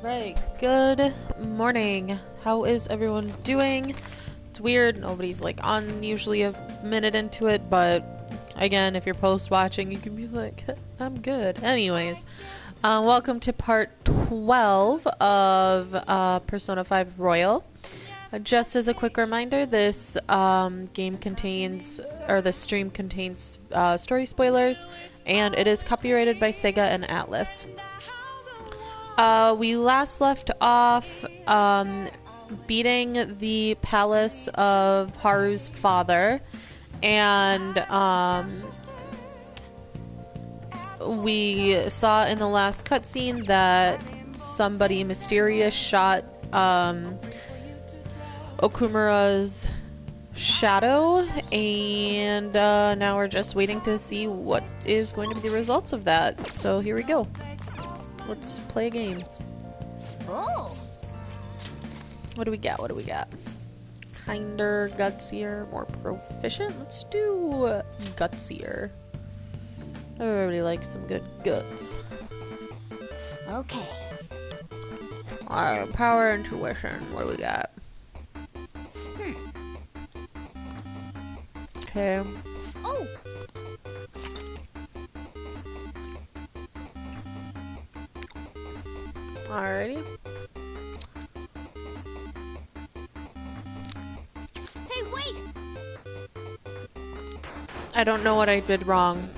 Right, good morning. How is everyone doing? It's weird, nobody's like on usually a minute into it, but again, if you're post watching, you can be like, I'm good. Anyways, welcome to part 12 of Persona 5 Royal. Just as a quick reminder, this game contains, or the stream contains story spoilers, and it is copyrighted by Sega and Atlus. We last left off beating the palace of Haru's father, and we saw in the last cutscene that somebody mysterious shot Okumura's shadow, and now we're just waiting to see what is going to be the results of that. So here we go. Let's play a game. Oh. What do we got? What do we got? Kinder, gutsier, more proficient? Let's do gutsier. Everybody likes some good guts. Okay. Alright, power intuition. What do we got? Okay. Oh. Alrighty. Hey, wait! I don't know what I did wrong.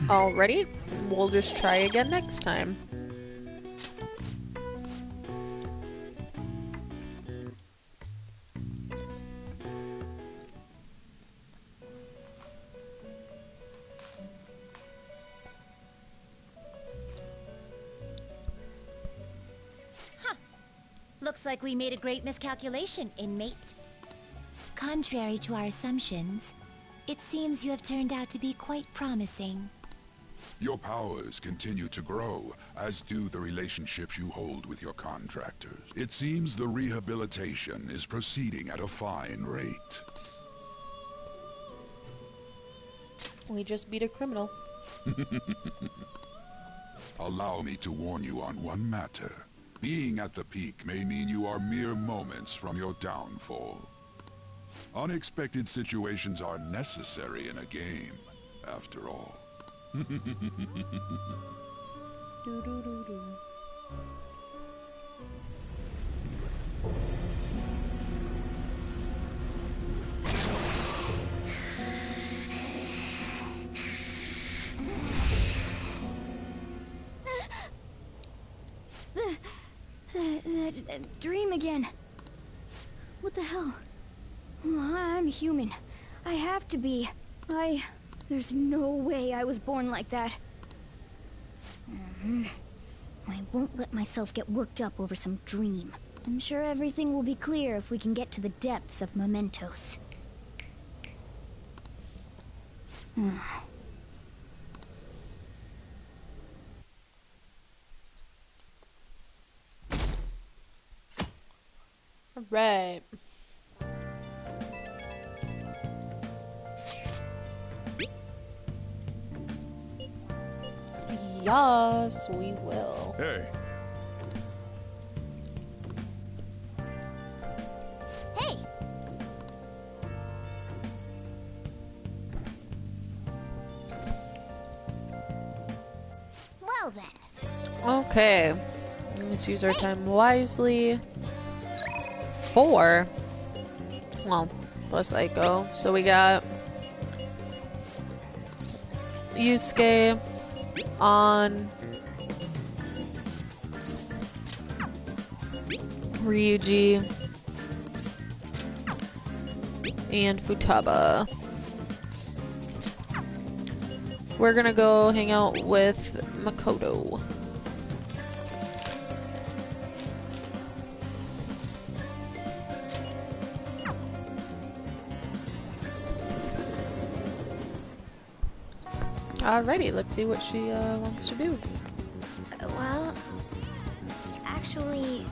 Already? We'll just try again next time. Looks like we made a great miscalculation, inmate. Contrary to our assumptions, it seems you have turned out to be quite promising. Your powers continue to grow, as do the relationships you hold with your contractors. It seems the rehabilitation is proceeding at a fine rate. We just beat a criminal. Allow me to warn you on one matter. Being at the peak may mean you are mere moments from your downfall. Unexpected situations are necessary in a game, after all. The dream again. What the hell? I'm human. I have to be. There's no way I was born like that. I won't let myself get worked up over some dream. I'm sure everything will be clear if we can get to the depths of mementos. Alright. Yes, we will. Hey, Hey! Well then. Okay. Let's use our time wisely. 4. Well, plus Aiko. So we got Yusuke, On, Ryuji, and Futaba. We're gonna go hang out with Makoto. Alrighty, let's see what she wants to do. Well, actually,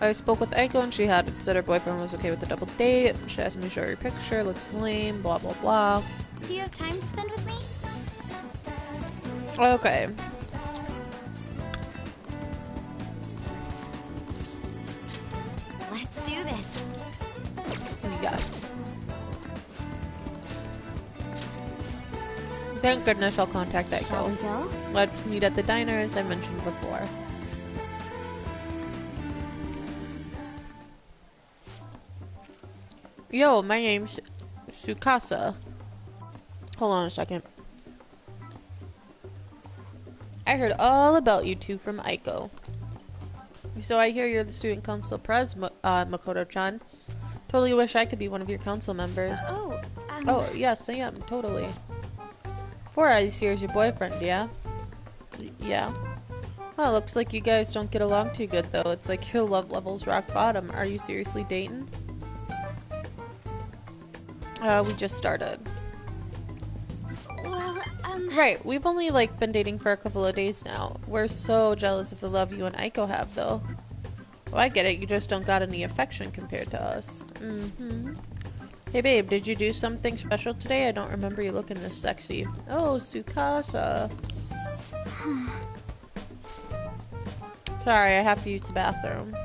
I spoke with Aiko and she had said her boyfriend was okay with the double date. She asked me to show her your picture, looks lame, blah blah blah. do you have time to spend with me? Okay. Let's do this. Yes. Thank goodness I'll contact Shall we Aiko. go? Let's meet at the diner as I mentioned before. Yo, my name's Tsukasa. Hold on a second. I heard all about you two from Aiko. So I hear you're the student council pres, Makoto-chan. Totally wish I could be one of your council members. Oh, yes, I am, totally. Four Eyes here is your boyfriend, yeah? Yeah. Well, looks like you guys don't get along too good, though. It's like your love level's rock bottom. Are you seriously dating? We just started. Well, Right, we've only, like, been dating for a couple of days now. We're so jealous of the love you and Aiko have, though. Oh, I get it. You just don't got any affection compared to us. Mm-hmm. Hey, babe, did you do something special today? I don't remember you looking this sexy. Oh, Tsukasa. Sorry, I have to use the bathroom.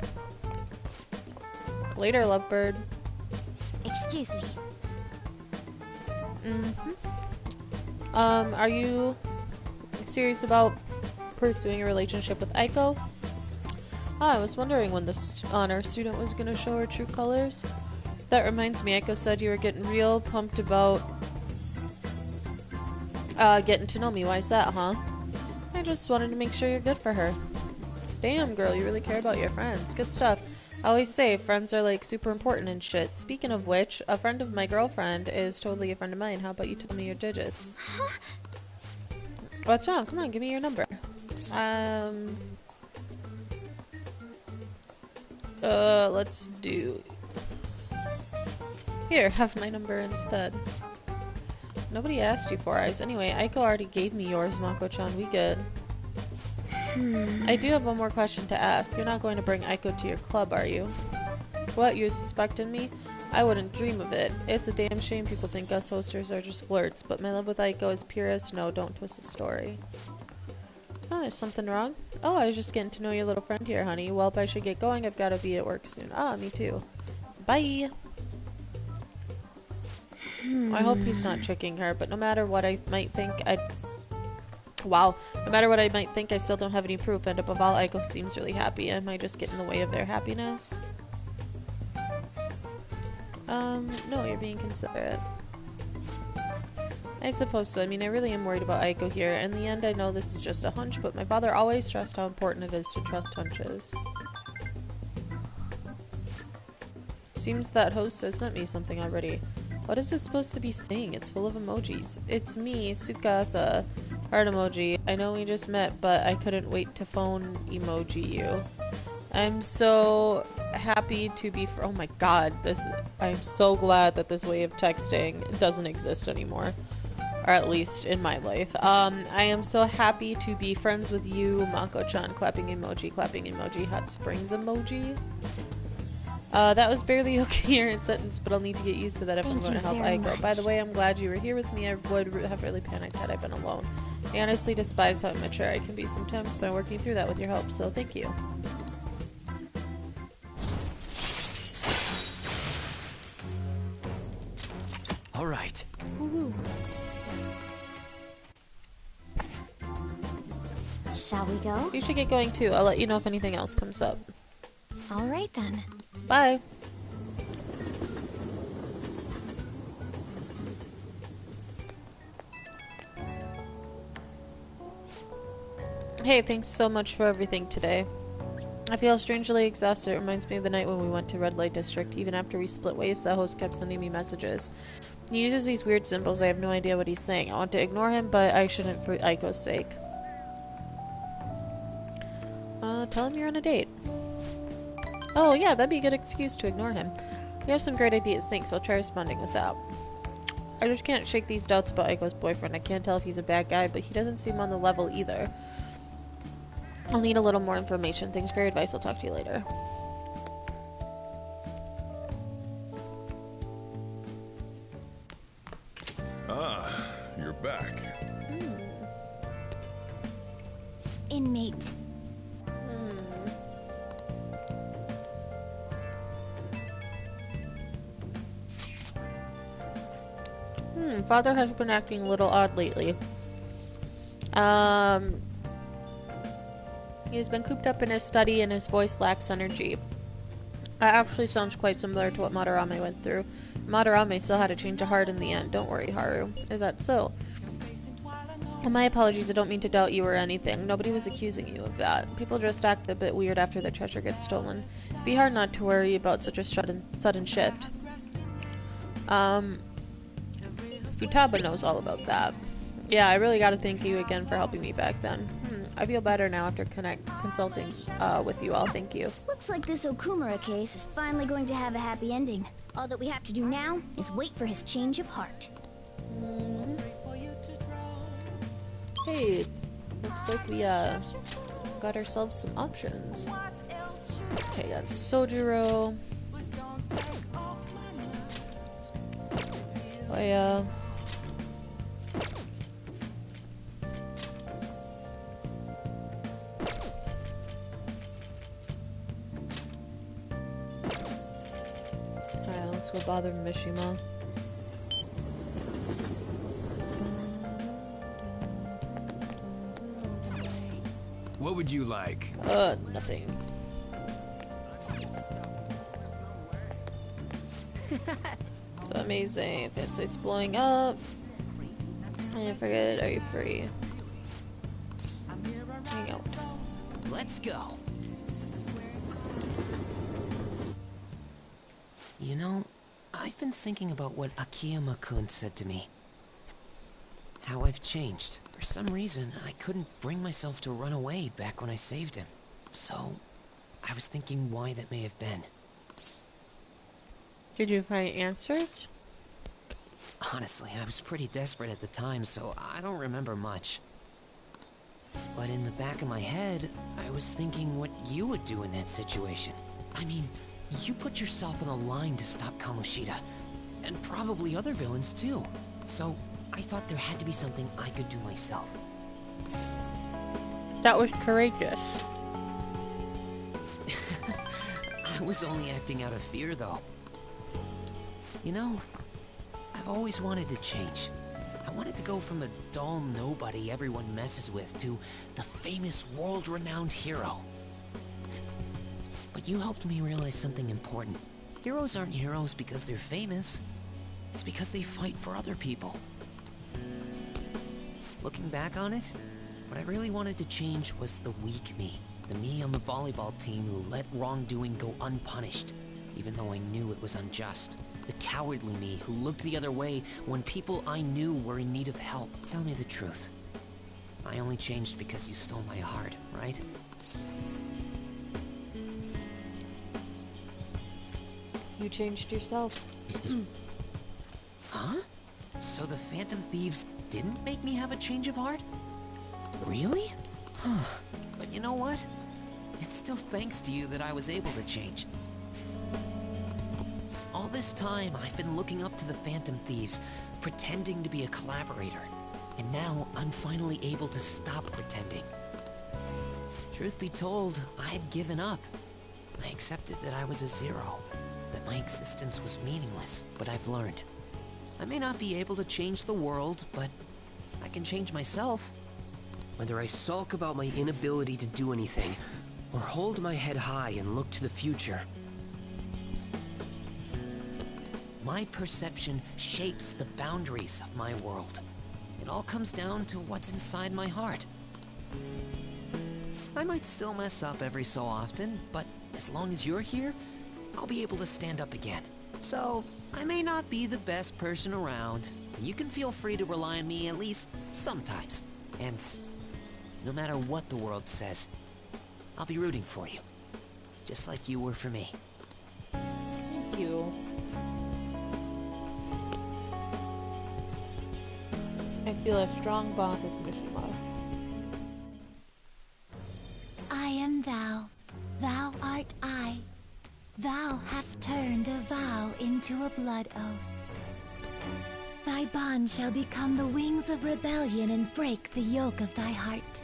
Later, lovebird. excuse me. Mm-hmm. Are you serious about pursuing a relationship with Aiko? I was wondering when this honor student was gonna show her true colors. That reminds me, Aiko said you were getting real pumped about getting to know me. Why's that, huh? I just wanted to make sure you're good for her. Damn, girl, you really care about your friends. Good stuff. I always say friends are like super important and shit. Speaking of which, a friend of my girlfriend is totally a friend of mine. How about you tell me your digits? What's wrong? Come on, give me your number. Let's do... Here, have my number instead. Nobody asked you for Eyes. Anyway, Aiko already gave me yours, Mako-chan. We good. I do have one more question to ask. You're not going to bring Aiko to your club, are you? What, you suspecting me? I wouldn't dream of it. It's a damn shame people think us hosters are just flirts, but my love with Aiko is pure as snow. Don't twist the story. Oh, there's something wrong? Oh, I was just getting to know your little friend here, honey. Well, if I should get going, I've got to be at work soon. Ah, me too. Bye! I hope he's not tricking her, but no matter what I might think, Wow. No matter what I might think, I still don't have any proof, and above all, Aiko seems really happy. Am I just getting in the way of their happiness? No, you're being considerate. I suppose so. I mean, I really am worried about Aiko here. In the end, I know this is just a hunch, but my father always stressed how important it is to trust hunches. Seems that host has sent me something already. What is this supposed to be saying? It's full of emojis. It's me, Tsukasa. Heart emoji. I know we just met, but I couldn't wait to phone emoji you. I'm so happy to be oh my god, I'm so glad that this way of texting doesn't exist anymore. Or at least in my life. I am so happy to be friends with you, Mako-chan. Clapping emoji, hot springs emoji. That was barely a coherent sentence, but I'll need to get used to that if I'm going to help Aiko. By the way, I'm glad you were here with me. I would have really panicked had I been alone. I honestly despise how immature I can be sometimes, but I'm working through that with your help, so thank you. All right. Woohoo. Shall we go? You should get going too. I'll let you know if anything else comes up. All right then. Bye. Hey, thanks so much for everything today. I feel strangely exhausted. It reminds me of the night when we went to Red Light District. Even after we split ways, the host kept sending me messages. He uses these weird symbols. I have no idea what he's saying. I want to ignore him, but I shouldn't for Aiko's sake. Tell him you're on a date. Oh yeah, that'd be a good excuse to ignore him. You have some great ideas. Thanks. I'll try responding with that. I just can't shake these doubts about Aiko's boyfriend. I can't tell if he's a bad guy, but he doesn't seem on the level either. I'll need a little more information. Thanks for your advice. I'll talk to you later. Ah, you're back. inmate. Father has been acting a little odd lately. He's been cooped up in his study and his voice lacks energy. That actually sounds quite similar to what Madarame went through. Madarame still had a change of heart in the end. Don't worry, Haru. Is that so? My apologies, I don't mean to doubt you or anything. Nobody was accusing you of that. People just act a bit weird after their treasure gets stolen. It'd be hard not to worry about such a sudden shift. Futaba knows all about that. Yeah, I really gotta thank you again for helping me back then. I feel better now after consulting with you all. Thank you. Looks like this Okumura case is finally going to have a happy ending. All that we have to do now is wait for his change of heart. Hey, looks like we got ourselves some options. Okay, that's Sojiro. Oh yeah. Alright, let's go bother Mishima. What would you like? Nothing. So amazing. It's blowing up. I forget, are you free? Hang out. Let's go. You know, I've been thinking about what Akiyama-kun said to me. How I've changed. For some reason, I couldn't bring myself to run away back when I saved him. So, I was thinking why that may have been. Did you find answers? Honestly, I was pretty desperate at the time, so I don't remember much. But in the back of my head, I was thinking what you would do in that situation. I mean, you put yourself on the line to stop Kamoshida, and probably other villains too. So, I thought there had to be something I could do myself. That was courageous. I was only acting out of fear, though. You know, I've always wanted to change. I wanted to go from a dull nobody everyone messes with to the famous world-renowned hero. But you helped me realize something important. Heroes aren't heroes because they're famous. It's because they fight for other people. Looking back on it, what I really wanted to change was the weak me. The me on the volleyball team who let wrongdoing go unpunished, even though I knew it was unjust. The cowardly me who looked the other way when people I knew were in need of help. Tell me the truth. I only changed because you stole my heart, right? You changed yourself. Huh? So the Phantom Thieves didn't make me have a change of heart? Really? But you know what? It's still thanks to you that I was able to change. All this time, I've been looking up to the Phantom Thieves, pretending to be a collaborator. And now, I'm finally able to stop pretending. Truth be told, I had given up. I accepted that I was a zero, that my existence was meaningless, but I've learned. I may not be able to change the world, but I can change myself. Whether I sulk about my inability to do anything, or hold my head high and look to the future, my perception shapes the boundaries of my world. It all comes down to what's inside my heart. I might still mess up every so often, but as long as you're here, I'll be able to stand up again. So, I may not be the best person around, and you can feel free to rely on me at least sometimes. And no matter what the world says, I'll be rooting for you. Just like you were for me. Thank you. I feel a strong bond with Mishima. I am thou, thou art I. Thou hast turned a vow into a blood oath. Thy bond shall become the wings of rebellion and break the yoke of thy heart.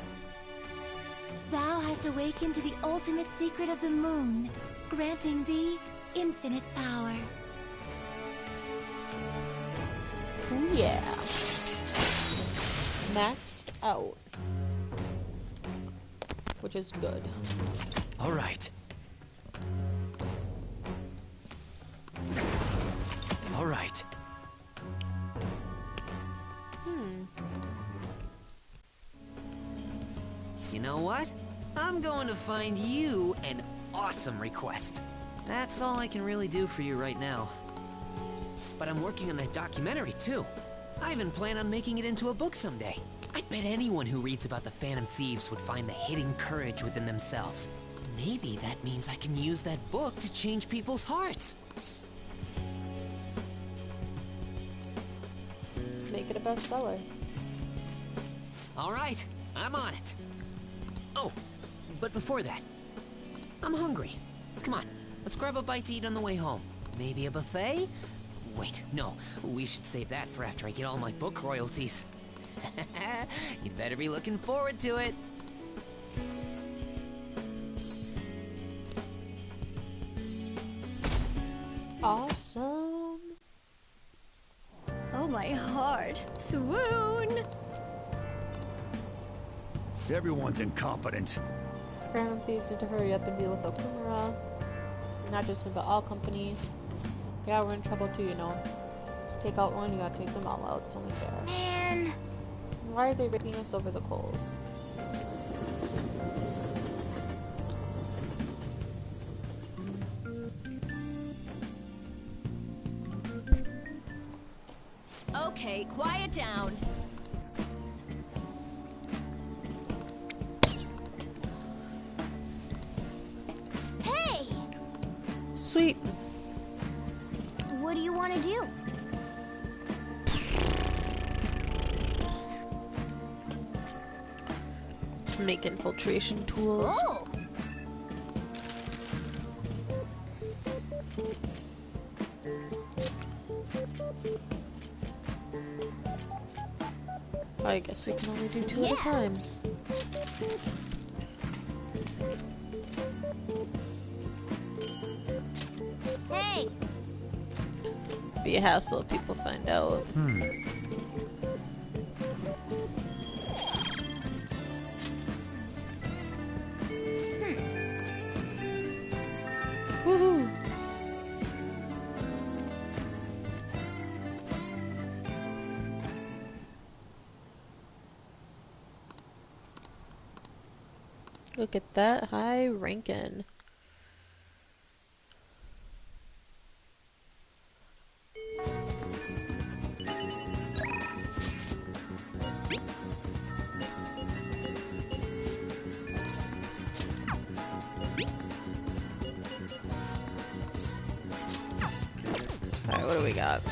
Thou hast awakened to the ultimate secret of the moon, granting thee infinite power. Ooh, yeah. Maxed out. Which is good. All right. All right. You know what? I'm going to find you an awesome request. That's all I can really do for you right now. But I'm working on that documentary too. I even plan on making it into a book someday. I bet anyone who reads about the Phantom Thieves would find the hidden courage within themselves. Maybe that means I can use that book to change people's hearts. Make it a bestseller. All right, I'm on it. Oh, but before that, I'm hungry. Come on, let's grab a bite to eat on the way home. Maybe a buffet? Wait, no, we should save that for after I get all my book royalties. You better be looking forward to it. Awesome. Oh, my heart. Swoon! Everyone's incompetent. Phantom Thieves need to hurry up and deal with Okumura. Not just him, but all companies. Yeah, we're in trouble too, you know. Take out one, you gotta take them all out. It's only fair. Man. Why are they raking us over the coals? Okay, quiet down. Hey! Sweet. What do you want to do? Make infiltration tools. Oh! I guess we can only do two at a Yeah. time. Hey! Be a hassle if people find out. Woohoo! Look at that high ranking. Alright, what do we got?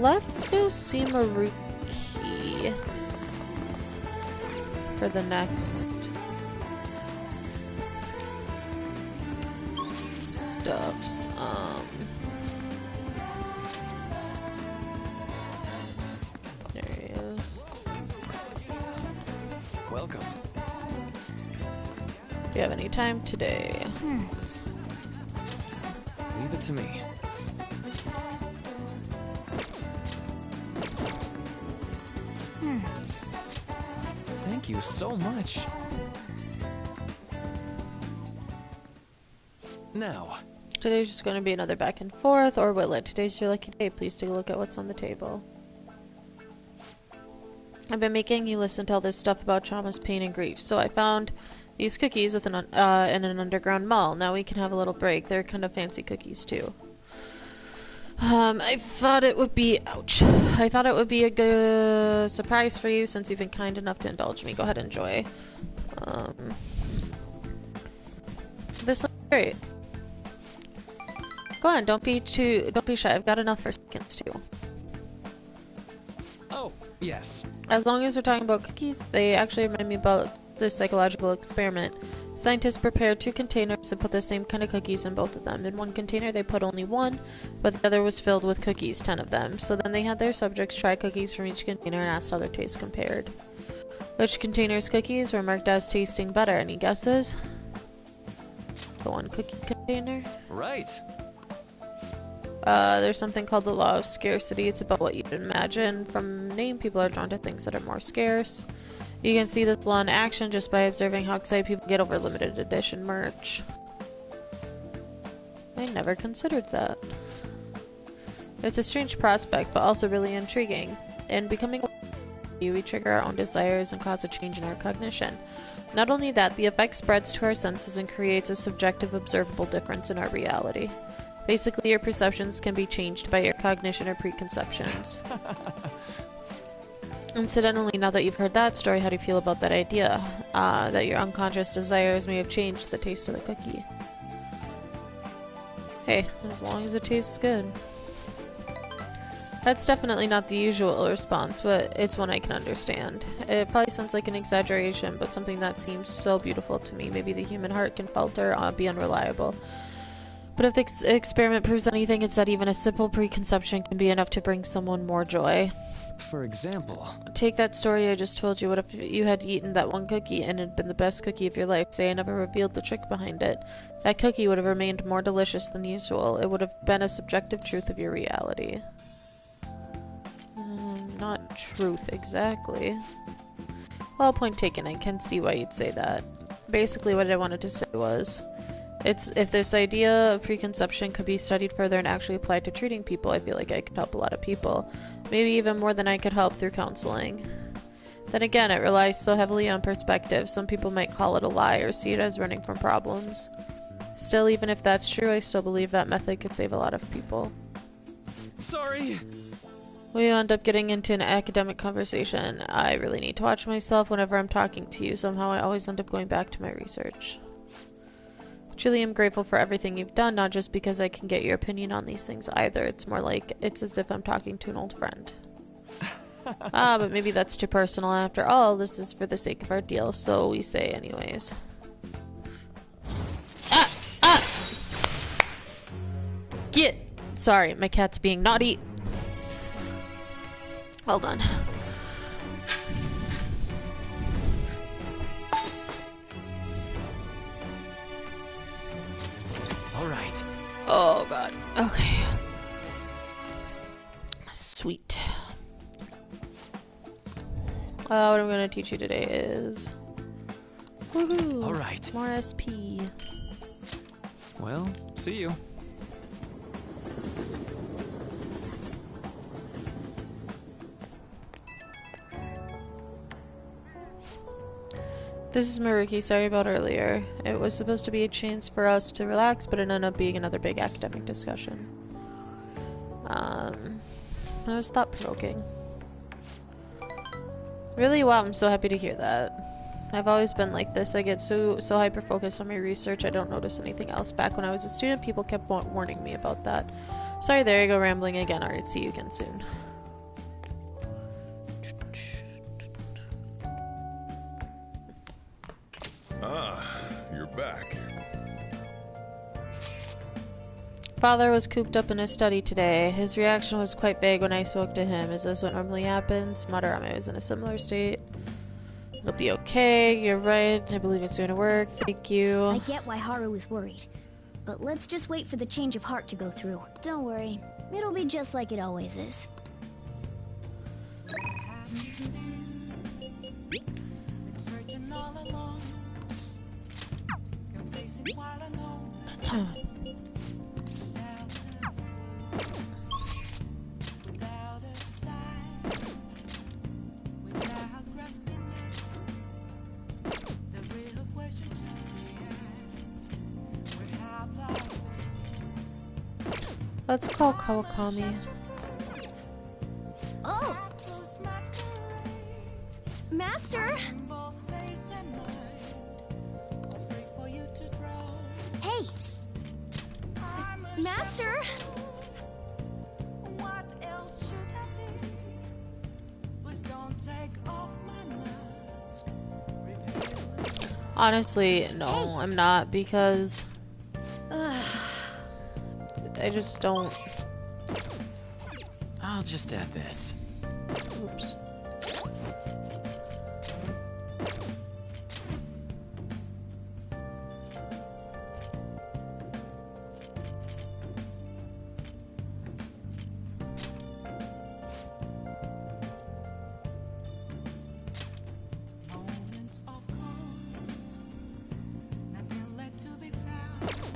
Let's go see Maruki for the next stuffs. There he is. Welcome. Do you have any time today? Leave it to me. Thank you so much. Now, Today's just going to be another back and forth, or will it? Today's your lucky day. Please take a look at what's on the table. I've been making you listen to all this stuff about traumas, pain, and grief. So I found these cookies with in an underground mall. Now we can have a little break. They're kind of fancy cookies too. I thought it would be, ouch. I thought it would be a good surprise for you since you've been kind enough to indulge me. Go ahead and enjoy. This looks great. Go on, don't be shy. I've got enough for seconds too. oh, yes. As long as we're talking about cookies, they actually remind me about this psychological experiment Scientists prepared 2 containers and put the same kind of cookies in both of them. In one container they put only 1, but the other was filled with cookies, 10 of them. So then they had their subjects try cookies from each container and asked how their tastes compared. Which container's cookies were marked as tasting better? Any guesses? The 1 cookie container? Right. There's something called the law of scarcity. It's about what you'd imagine. From name, people are drawn to things that are more scarce. You can see this law in action just by observing how excited people get over limited edition merch. I never considered that. It's a strange prospect, but also really intriguing. In becoming we trigger our own desires and cause a change in our cognition. Not only that, the effect spreads to our senses and creates a subjective observable difference in our reality. Basically, your perceptions can be changed by your cognition or preconceptions. Incidentally, now that you've heard that story, how do you feel about that idea? That your unconscious desires may have changed the taste of the cookie? Hey, as long as it tastes good. That's definitely not the usual response, but it's one I can understand. It probably sounds like an exaggeration, but something that seems so beautiful to me. Maybe the human heart can falter, be unreliable. But if the experiment proves anything, it's that even a simple preconception can be enough to bring someone more joy. For example, Take that story I just told you. What if you had eaten that 1 cookie and it had been the best cookie of your life? Say I never revealed the trick behind it. That cookie would have remained more delicious than usual. It would have been a subjective truth of your reality. Not truth, exactly. Well, point taken. I can see why you'd say that. Basically, what I wanted to say was, if this idea of preconception could be studied further and actually applied to treating people, I feel like I could help a lot of people. Maybe even more than I could help through counseling. Then again, it relies so heavily on perspective. Some people might call it a lie or see it as running from problems. Still, even if that's true, I still believe that method could save a lot of people. sorry. We end up getting into an academic conversation. I really need to watch myself whenever I'm talking to you. Somehow I always end up going back to my research. Truly am grateful for everything you've done, not just because I can get your opinion on these things either. It's more like, it's as if I'm talking to an old friend. But maybe that's too personal. After all, this is for the sake of our deal, so we say anyways. Get! Sorry, my cat's being naughty. Hold on. All right. Oh god. Okay. Sweet. What I'm gonna teach you today is... Woohoo! All right. More SP. Well, see you. This is Maruki, sorry about earlier. It was supposed to be a chance for us to relax, but it ended up being another big academic discussion. That was thought-provoking. Really? Wow, I'm so happy to hear that. I've always been like this. I get so hyper-focused on my research, I don't notice anything else. Back when I was a student, people kept warning me about that. Sorry, there you go, rambling again. Alright, see you again soon. Ah, you're back. Father was cooped up in his study today. His reaction was quite vague when I spoke to him. Is this what normally happens? Madarame was in a similar state. It'll be okay. You're right. I believe it's going to work. Thank you. I get why Haru is worried. But let's just wait for the change of heart to go through. Don't worry. It'll be just like it always is. Let's call Kawakami. Oh! Master! Hey! Master! Honestly, no, I'm not, because I just don't. I'll just add this. Oops.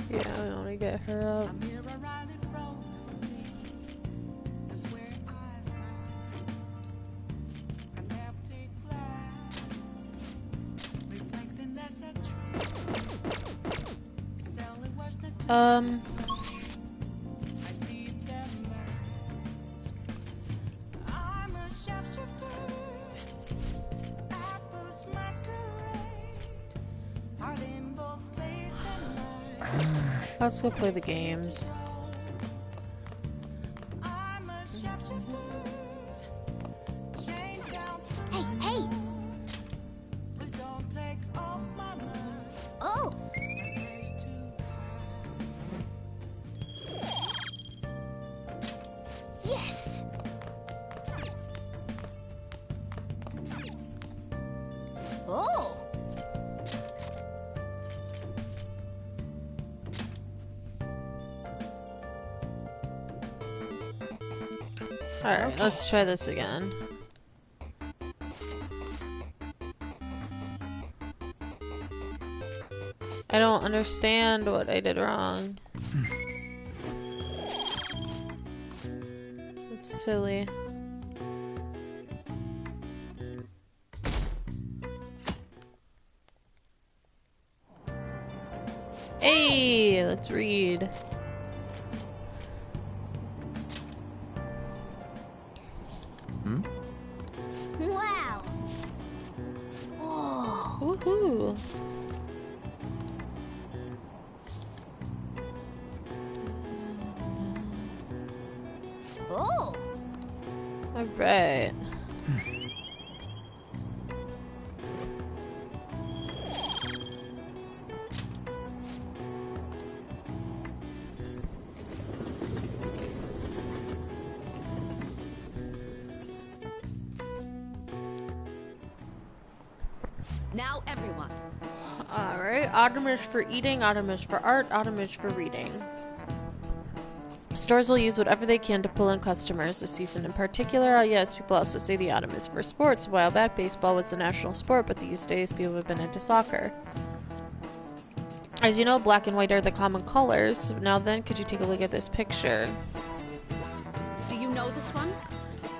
Yeah, we want to get her up. Let's go play the games. Hey, hey! Oh! Yes! Oh! Alright, let's try this again. I don't understand what I did wrong. It's silly. Hey, let's read. Wow! Oh! Woohoo! Oh! Alright. Now everyone. Alright, autumn is for eating, autumn is for art, autumn is for reading. Stores will use whatever they can to pull in customers this season in particular. Yes, people also say the autumn is for sports. A while back, baseball was the national sport, but these days people have been into soccer. As you know, black and white are the common colors. Now then, could you take a look at this picture? Do you know this one?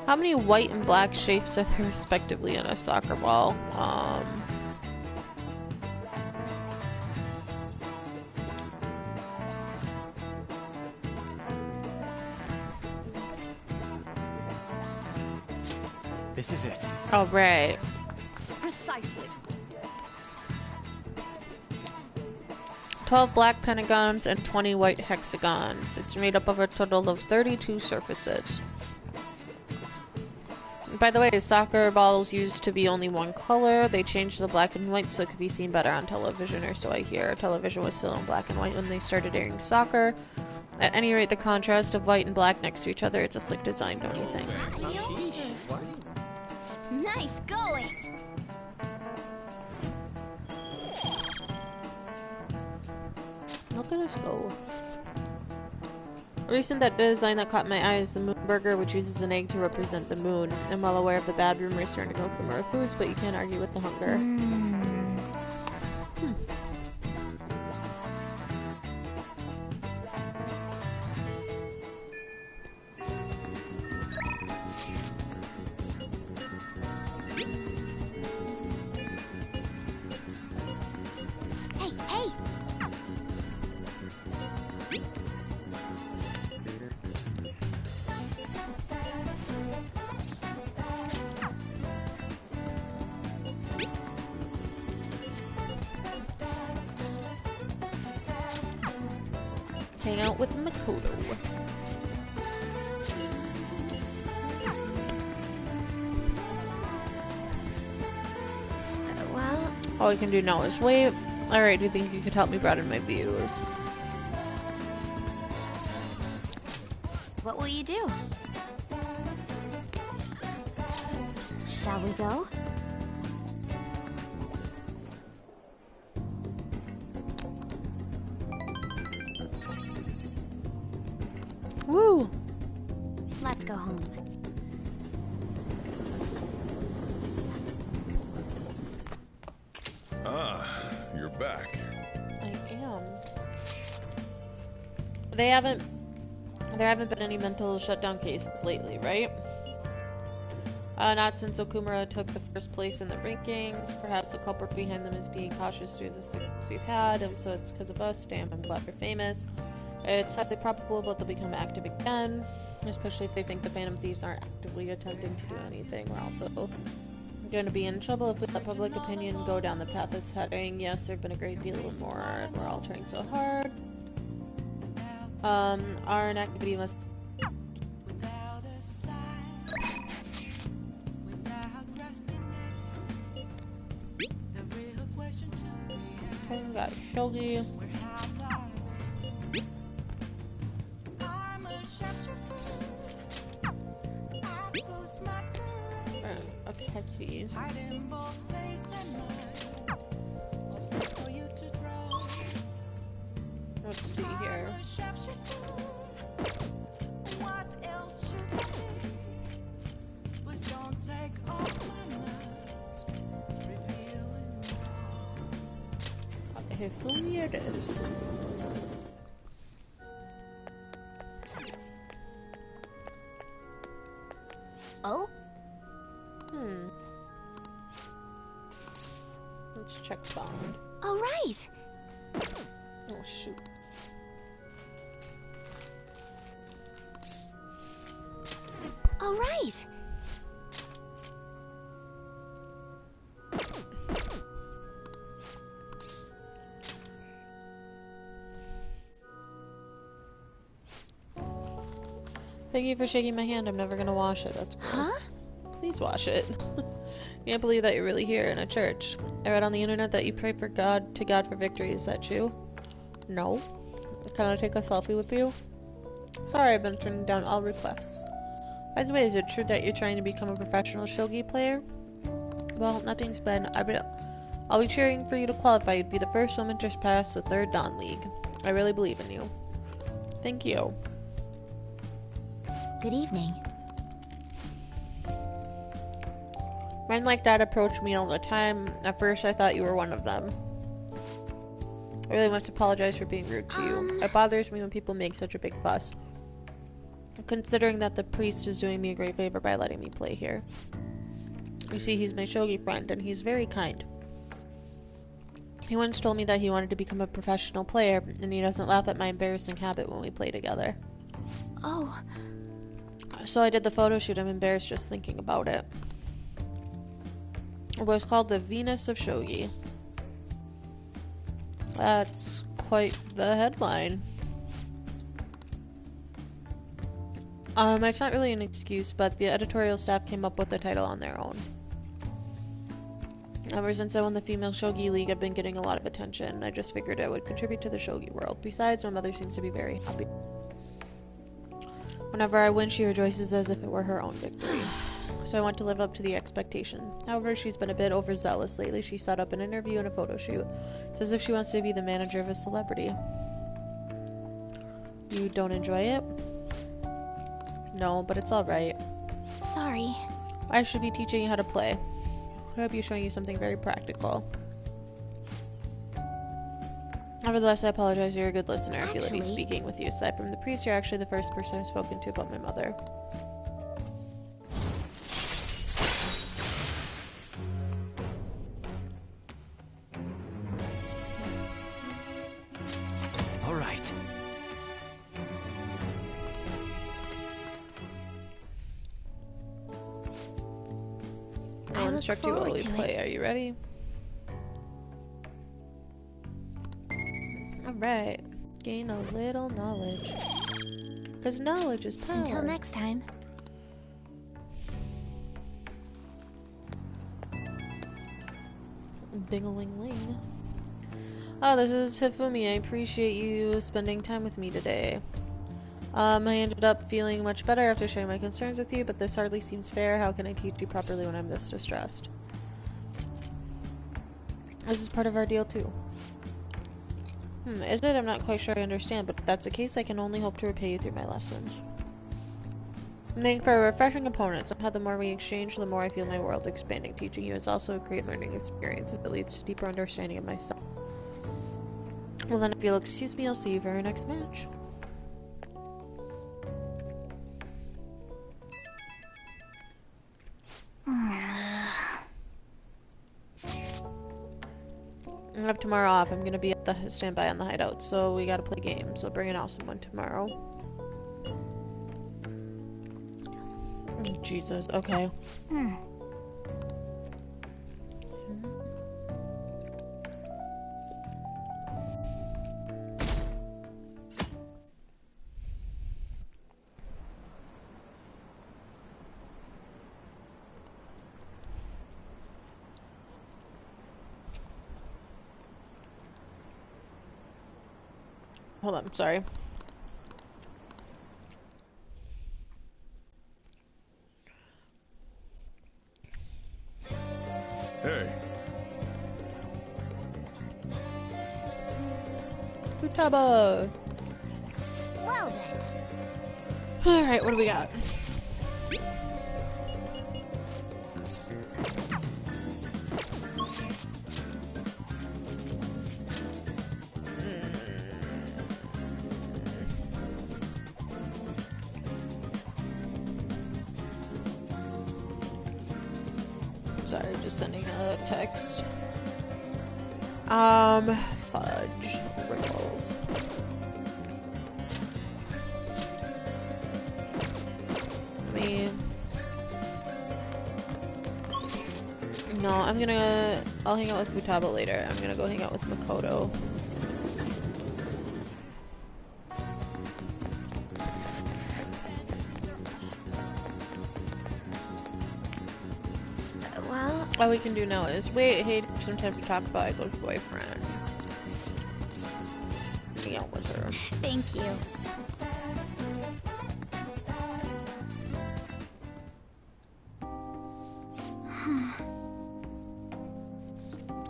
How many white and black shapes are there respectively in a soccer ball? This is it. Oh, right. Precisely. 12 black pentagons and 20 white hexagons. It's made up of a total of 32 surfaces. By the way, soccer balls used to be only one color. They changed the black and white so it could be seen better on television, or so I hear. Television was still in black and white when they started airing soccer. At any rate, the contrast of white and black next to each other, it's a slick design, don't you think? Nice going! Look at us go. Recent design that caught my eye is the Moon Burger, which uses an egg to represent the moon. I'm well aware of the bad rumors surrounding Okumura foods, but you can't argue with the hunger. Hey, hey! Hang out with Makoto. Well, All I can do now is wait. Alright, do you think you could help me broaden my views? What will you do? Shall we go? Woo! Let's go home. Ah, you're back. I am. There haven't been any mental shutdown cases lately, right? Not since Okumura took the first place in the rankings. Perhaps the culprit behind them is being cautious through the success we've had, and so it's because of us. Damn, I'm glad we're famous. It's highly probable that they'll become active again, especially if they think the Phantom Thieves aren't actively attempting to do anything. We're also going to be in trouble if we let public opinion go down the path it's heading. Yes, there have been a great deal of more, and we're all trying so hard. Our inactivity must... Okay, we got Shogi. Akechi. Let's see here. Hopefully it is. Oh? Let's check bond. All right. Oh shoot. All right. Thank you for shaking my hand. I'm never gonna wash it. That's gross. Huh? Please wash it. Can't believe that you're really here in a church. I read on the internet that you pray to God for victory. Is that true? No. Can I take a selfie with you? Sorry, I've been turning down all requests. By the way, is it true that you're trying to become a professional shogi player? Well, nothing's been. I'll be cheering for you to qualify. You'd be the first woman to pass the 3rd Dan League. I really believe in you. Thank you. Good evening. Men like that approach me all the time. At first, I thought you were one of them. I really must apologize for being rude to you. It bothers me when people make such a big fuss. Considering that the priest is doing me a great favor by letting me play here. You see, he's my shogi friend, and he's very kind. He once told me that he wanted to become a professional player, and he doesn't laugh at my embarrassing habit when we play together. Oh. So I did the photo shoot. I'm embarrassed just thinking about it. It was called the Venus of Shogi. That's quite the headline. It's not really an excuse, but the editorial staff came up with the title on their own. Ever since I won the Female Shogi League, I've been getting a lot of attention. I just figured I would contribute to the shogi world. Besides, my mother seems to be very happy. Whenever I win, she rejoices as if it were her own victory. So I want to live up to the expectation. However, she's been a bit overzealous lately. She set up an interview and a photo shoot. It's as if she wants to be the manager of a celebrity. You don't enjoy it? No, but it's alright. Sorry. I should be teaching you how to play. I hope you're showing you something very practical. Nevertheless, I apologize. You're a good listener. If you let me speaking with you. Aside from the priest, you're actually the first person I've spoken to about my mother. All right. I'll instruct you while we play. Are you ready? Alright. Gain a little knowledge. Because knowledge is power. Until next time. Ding-a-ling-ling. Oh, this is Hifumi. I appreciate you spending time with me today. I ended up feeling much better after sharing my concerns with you, but this hardly seems fair. How can I teach you properly when I'm this distressed? This is part of our deal too. Is it? I'm not quite sure I understand, but if that's the case, I can only hope to repay you through my lessons. Make for a refreshing opponent. Somehow the more we exchange, the more I feel my world expanding. Teaching you is also a great learning experience that leads to deeper understanding of myself. Well then, if you'll excuse me, I'll see you for our next match. I have tomorrow off. I'm gonna be at the standby on the hideout, so we gotta play games. So bring an awesome one tomorrow. Oh, Jesus, okay. Hold on, sorry. Hey. Futaba! Well then. Alright, what do we got? Sorry, just sending a text. Fudge. Ripples. No, I'll hang out with Futaba later. I'm gonna go hang out with Makoto. Well, All we can do now is wait, hey, some time to talk about Aiko's boyfriend. Hang out with her. thank you.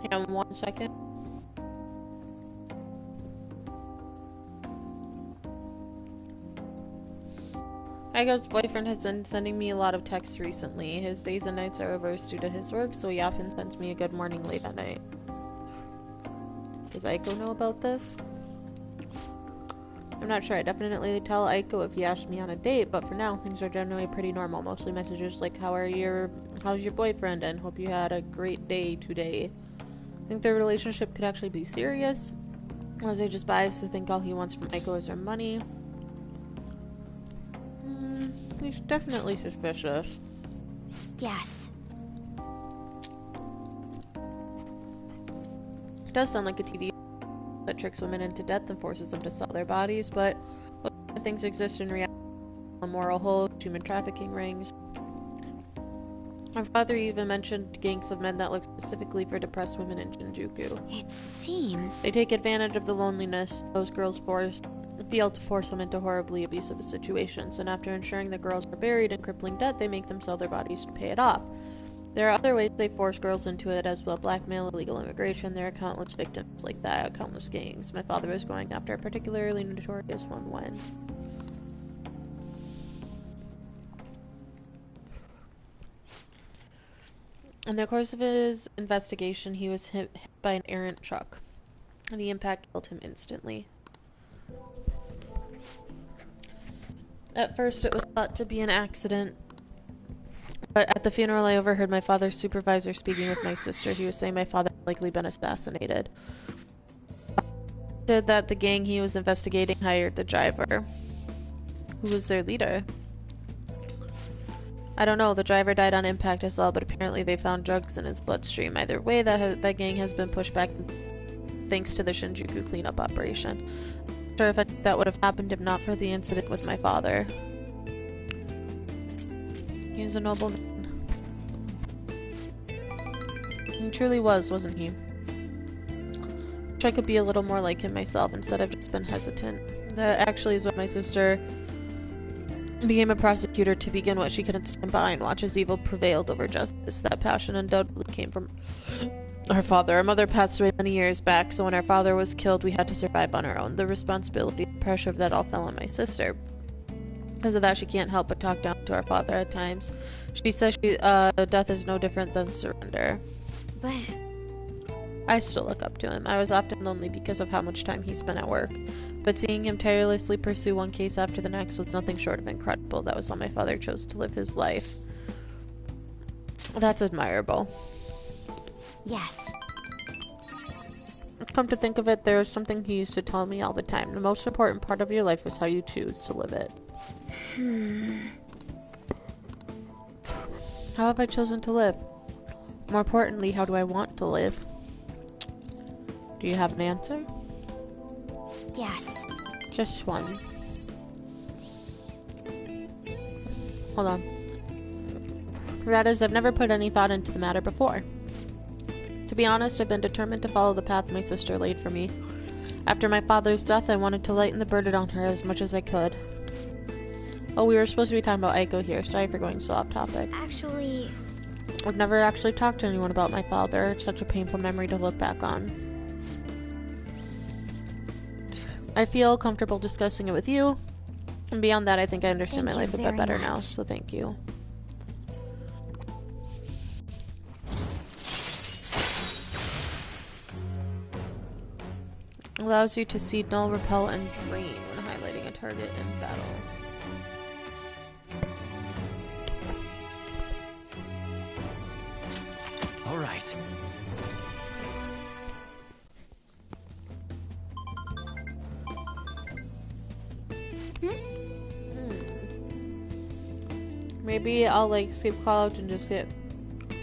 Hang on 1 second. Aiko's boyfriend has been sending me a lot of texts recently. His days and nights are reversed due to his work, so he often sends me a good morning late at night. Does Aiko know about this? I'm not sure. I definitely tell Aiko if he asks me on a date, but for now, things are generally pretty normal. Mostly messages like, how's your boyfriend, and hope you had a great day today. I think their relationship could actually be serious. Or is he just biased to think all he wants from Aiko is her money? He's definitely suspicious. Yes. It does sound like a TV that tricks women into death and forces them to sell their bodies, but what things exist in reality? Moral hosts, human trafficking rings. My father even mentioned gangs of men that look specifically for depressed women in Shinjuku. It seems... They take advantage of the loneliness those girls feel to force them into horribly abusive situations, and after ensuring the girls are buried in crippling debt, they make them sell their bodies to pay it off. There are other ways they force girls into it as well: blackmail, illegal immigration. There are countless victims like that, countless gangs. My father was going after a particularly notorious one when... In the course of his investigation, he was hit by an errant truck, and the impact killed him instantly. At first, it was thought to be an accident, but at the funeral, I overheard my father's supervisor speaking with my sister. He was saying my father had likely been assassinated. He said that the gang he was investigating hired the driver. Who was their leader? I don't know. The driver died on impact as well, but apparently they found drugs in his bloodstream. Either way, that gang has been pushed back thanks to the Shinjuku cleanup operation. I'm not sure if that would have happened if not for the incident with my father. He was a noble man. He truly was, wasn't he? Wish I could be a little more like him myself instead of just been hesitant. That actually is what my sister became a prosecutor to begin with. She couldn't stand by and watch as evil prevailed over justice. That passion undoubtedly came from her father. Our mother passed away many years back, so when our father was killed, we had to survive on our own. The responsibility and pressure of that all fell on my sister. Because of that, she can't help but talk down to our father at times. She says death is no different than surrender. But I still look up to him. I was often lonely because of how much time he spent at work. But seeing him tirelessly pursue one case after the next was nothing short of incredible. That was how my father chose to live his life. That's admirable. yes. Come to think of it, there was something he used to tell me all the time. The most important part of your life is how you choose to live it. How have I chosen to live? More importantly, how do I want to live? Do you have an answer? Yes. Just one. Hold on. That is, I've never put any thought into the matter before. To be honest, I've been determined to follow the path my sister laid for me. After my father's death, I wanted to lighten the burden on her as much as I could. Oh, we were supposed to be talking about Aiko here. Sorry for going so off topic. Actually, I've never actually talked to anyone about my father. It's such a painful memory to look back on. I feel comfortable discussing it with you. And beyond that, I think I understand my life a bit better now, so thank you. Allows you to see, null, repel, and drain when highlighting a target in battle. All right. Maybe I'll like skip college and just get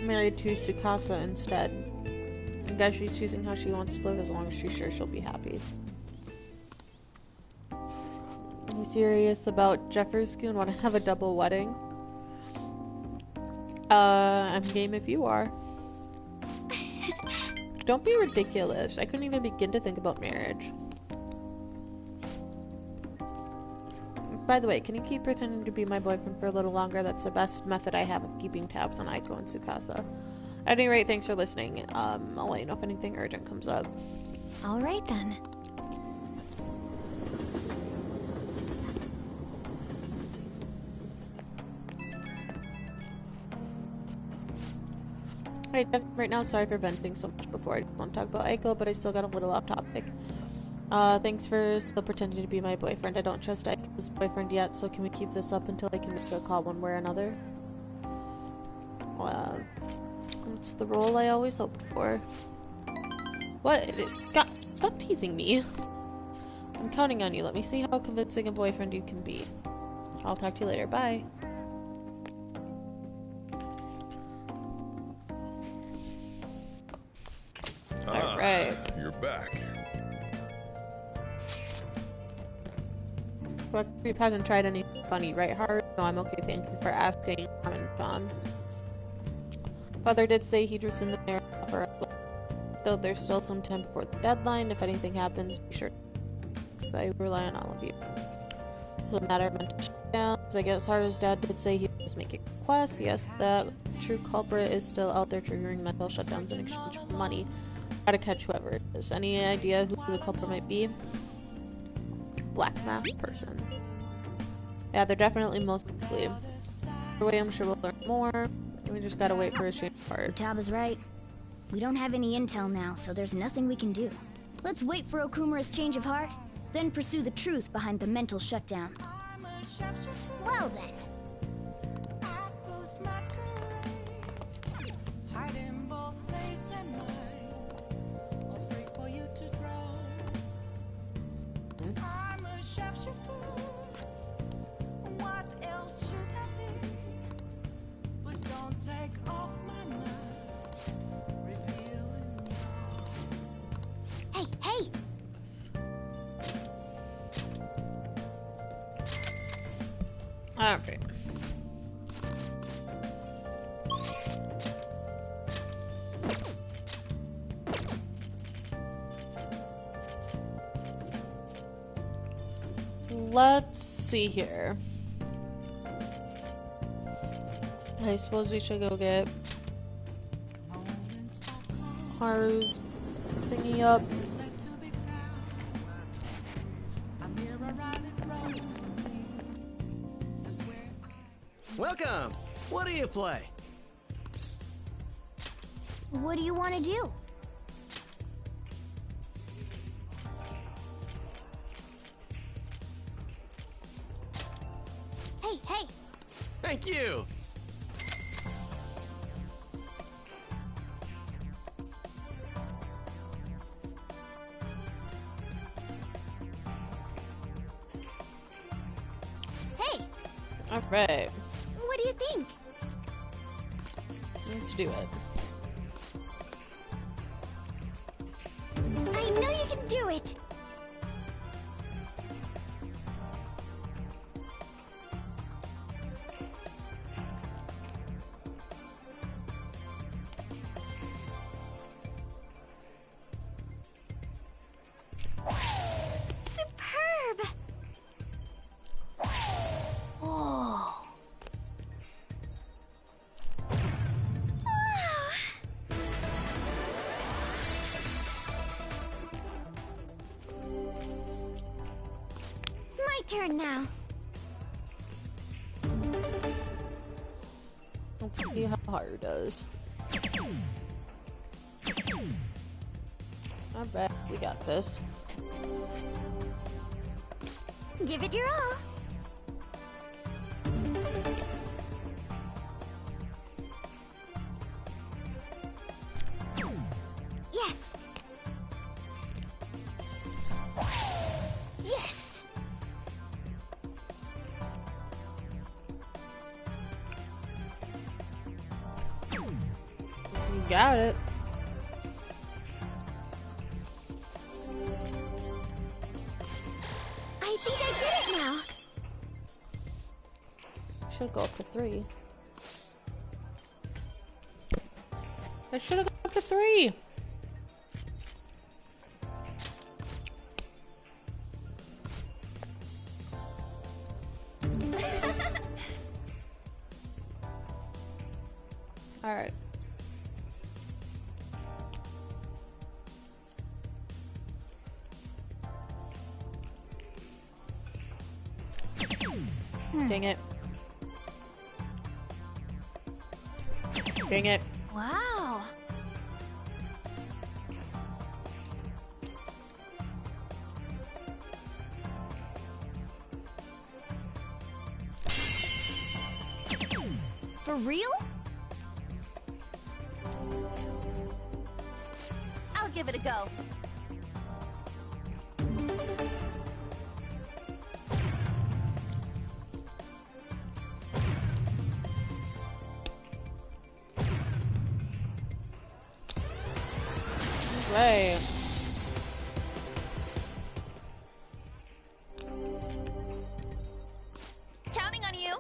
married to Tsukasa instead. I guess she's choosing how she wants to live as long as she's sure she'll be happy. Are you serious about Jeffersku and want to have a double wedding? I'm game if you are. Don't be ridiculous. I couldn't even begin to think about marriage. By the way, can you keep pretending to be my boyfriend for a little longer? That's the best method I have of keeping tabs on Aiko and Tsukasa. At any rate, thanks for listening. I'll let you know if anything urgent comes up. all right then. Right now, sorry for venting so much before. I want to talk about Aiko, but I still got a little off topic. Thanks for still pretending to be my boyfriend. I don't trust Aiko's boyfriend yet, so can we keep this up until I can make a call one way or another? It's the role I always hoped for. What? Stop teasing me. I'm counting on you. Let me see how convincing a boyfriend you can be. I'll talk to you later. Bye. Alright. You're back. Group hasn't tried anything funny, right, Haru? No, I'm okay, thank you for asking. I'm John. Father did say he'd rescind the marriage offer, though there's still some time before the deadline. If anything happens, be sure to I rely on all of you. It's a matter of mental shutdowns. I guess Haru's dad did say he was making requests. Yes, that true culprit is still out there triggering mental shutdowns in exchange for money. Try to catch whoever it is. Any idea who the culprit might be? Black mask person. Yeah, they're definitely most likely. Either way, I'm sure we'll learn more. We just gotta wait for a change card. Utaba's right. We don't have any intel now, so there's nothing we can do. Let's wait for Okumura's change of heart, then pursue the truth behind the mental shutdown. Well then. Hey, hey! Alright. let's see here. I suppose we should go get Haru's thingy up. Welcome! What do you play? What do you want to do? Hey, hey! Thank you! Hey! Alright, What do you think? let's do it. I know you can do it! Superb! Oh. Wow. My turn now. Let's see how Haru does. Alright, we got this. Give it your all. Yes. Yes. You got it. I think I did it now. Should go up to 3. I should have gone up to 3. All right. Dang it. Dang it. Wow. For real? I'll give it a go. Right. Counting on you.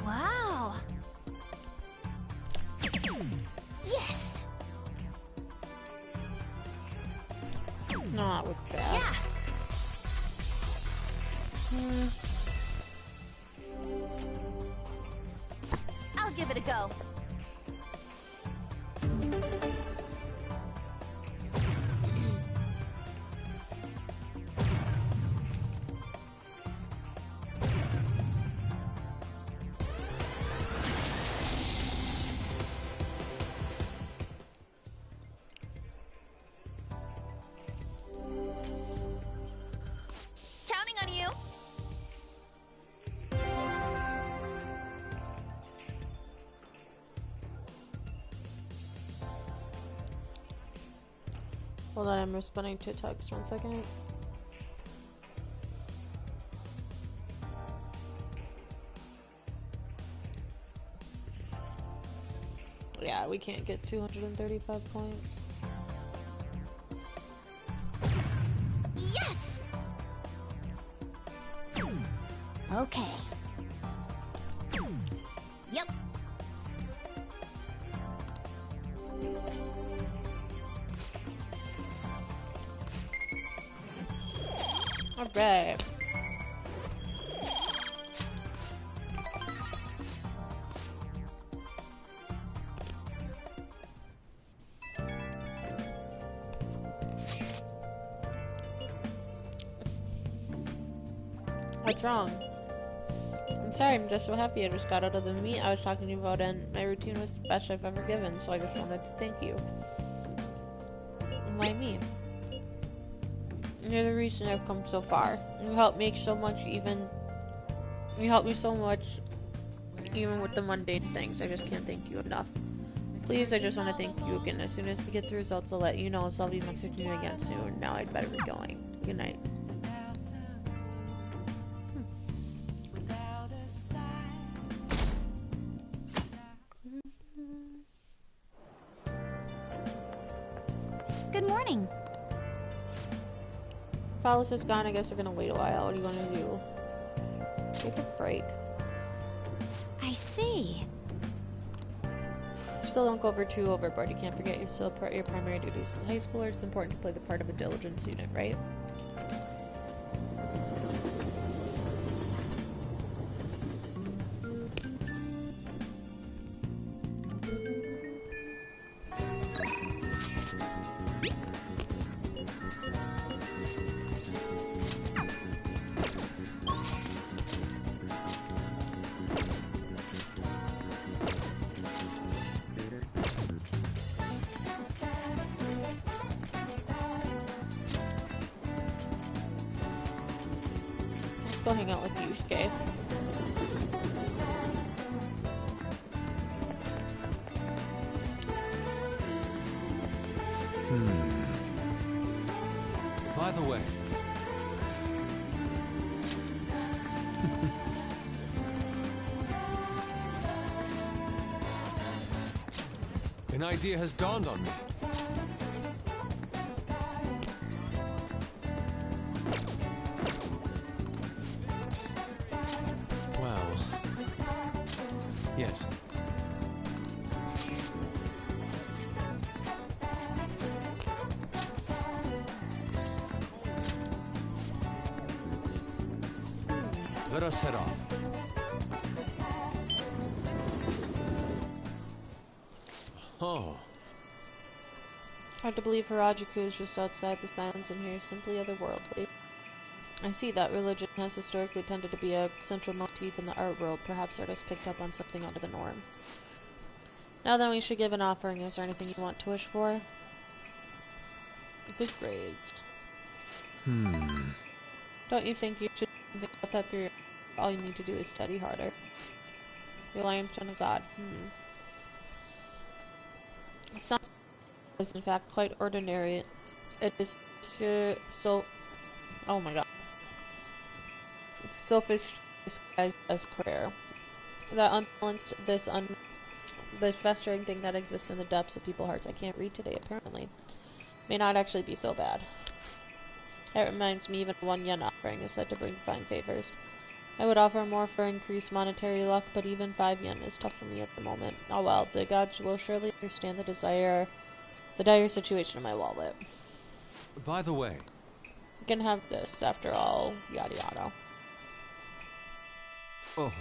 Wow. Yes. Not with that. Yeah. I'll give it a go. Counting on you. Hold on, I'm responding to text 1 second. Yeah, we can't get 235 points. Okay. Yep. Alright. What's wrong? I'm sorry, I'm just so happy I just got out of the meet I was talking to you about, and my routine was the best I've ever given, so I just wanted to thank you. And why me? You're the reason I've come so far. You helped me so much, you helped me so much, even with the mundane things. I just can't thank you enough. Please, I just want to thank you again. As soon as we get the results, I'll let you know, so I'll be messaging you again soon. Now I'd better be going. Good night. Good morning. Palace is gone. I guess we're gonna wait a while. What do you want to do? Take a break. I see. Still don't go overboard. You can't forget you're still your primary duties as a high schooler. It's important to play the part of a diligent student, right? Go hang out with Yusuke. By the way. An idea has dawned on me. Yes. Let us head off. Oh. Hard to believe Harajuku is just outside the silence and here is simply otherworldly. I see that religion has historically tended to be a central motif in the art world. Perhaps artists picked up on something out of the norm. Now then, we should give an offering. Is there anything you want to wish for? Good grades. Don't you think you should think about that through? All you need to do is study harder. Reliance on a god. It's not. It's in fact quite ordinary. It is so. Oh my god. Selfish disguised as prayer. That unbalanced, this festering thing that exists in the depths of people's hearts. I can't read today, apparently. May not actually be so bad. That reminds me, even 1 yen offering is said to bring fine favors. I would offer more for increased monetary luck, but even 5 yen is tough for me at the moment. Oh well, the gods will surely understand the dire situation in my wallet. By the way. You can have this, after all, yada yada. Oh.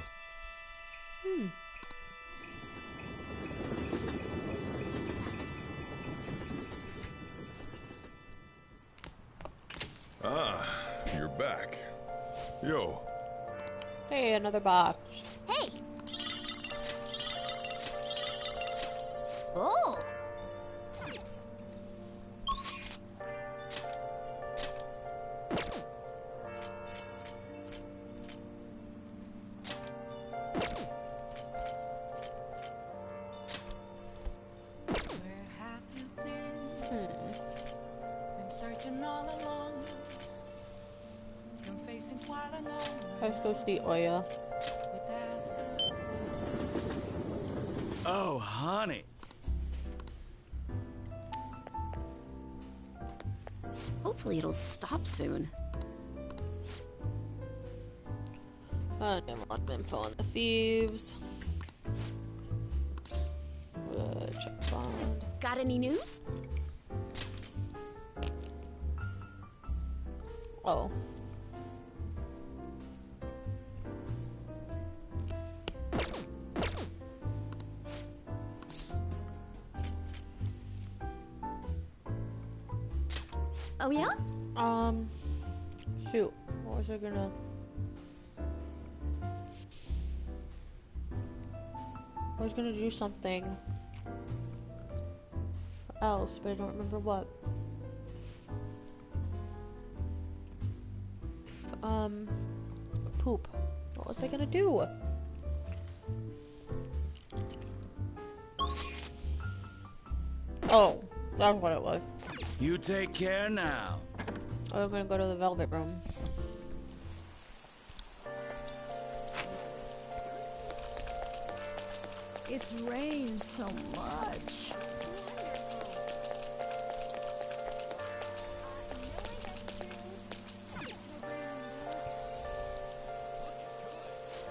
Ah, you're back. Yo. Hey, another box. Hey. Oh. Let's go see Oya. Oh, honey. Hopefully it'll stop soon. Get a lot of info on the thieves. Check bond. Got any news? Oh. Oh yeah? Shoot. What was I gonna... I was gonna do something else, but I don't remember what. Poop. What was I gonna do? Oh, that's what it was. You take care now. I'm gonna go to the Velvet Room. It's rained so much.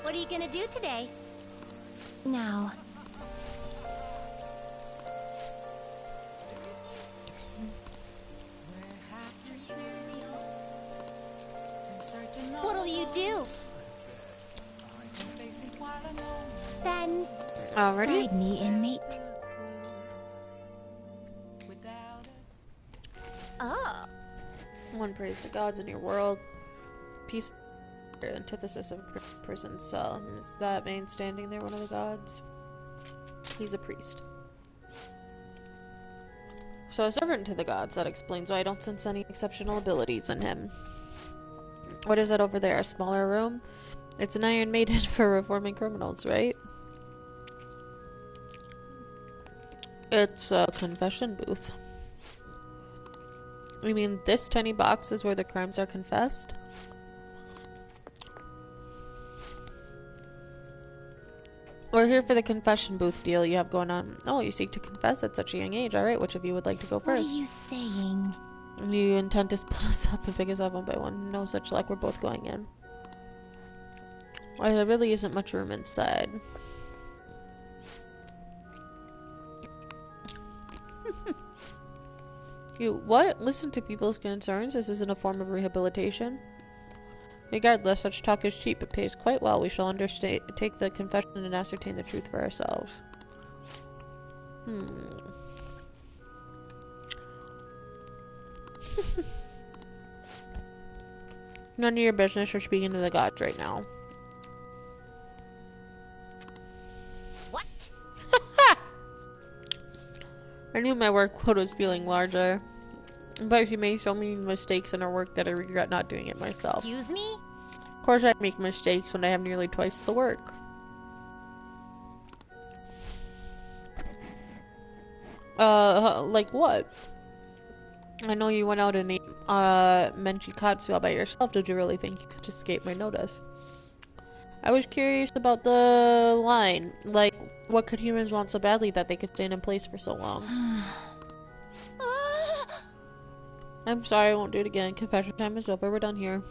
What are you gonna do today? Now, What'll you do? then Already? guide me, inmate. Oh. One praise to gods in your world. Peace. Antithesis of a prison cell. Is that man standing there one of the gods? He's a priest. So a servant to the gods. That explains why I don't sense any exceptional abilities in him. What is that over there? A smaller room? It's an Iron Maiden for reforming criminals, right? It's a confession booth. You mean this tiny box is where the crimes are confessed? We're here for the confession booth deal you have going on. Oh, you seek to confess at such a young age. Alright, which of you would like to go first? What are you saying? You intend to split us up and pick us up one by one. No such luck, we're both going in. Well, there really isn't much room inside. You what? Listen to people's concerns. This isn't a form of rehabilitation. Regardless, such talk is cheap. It pays quite well. We shall take the confession and ascertain the truth for ourselves. None of your business. You're speaking to the gods right now. What? I knew my workload was feeling larger. But she made so many mistakes in her work that I regret not doing it myself. Excuse me? Of course I make mistakes when I have nearly twice the work. Like what? I know you went out and ate, Menchikatsu all by yourself. Did you really think you could escape my notice? I was curious about the line. Like, what could humans want so badly that they could stand in place for so long? I'm sorry, I won't do it again. Confession time is over. We're done here.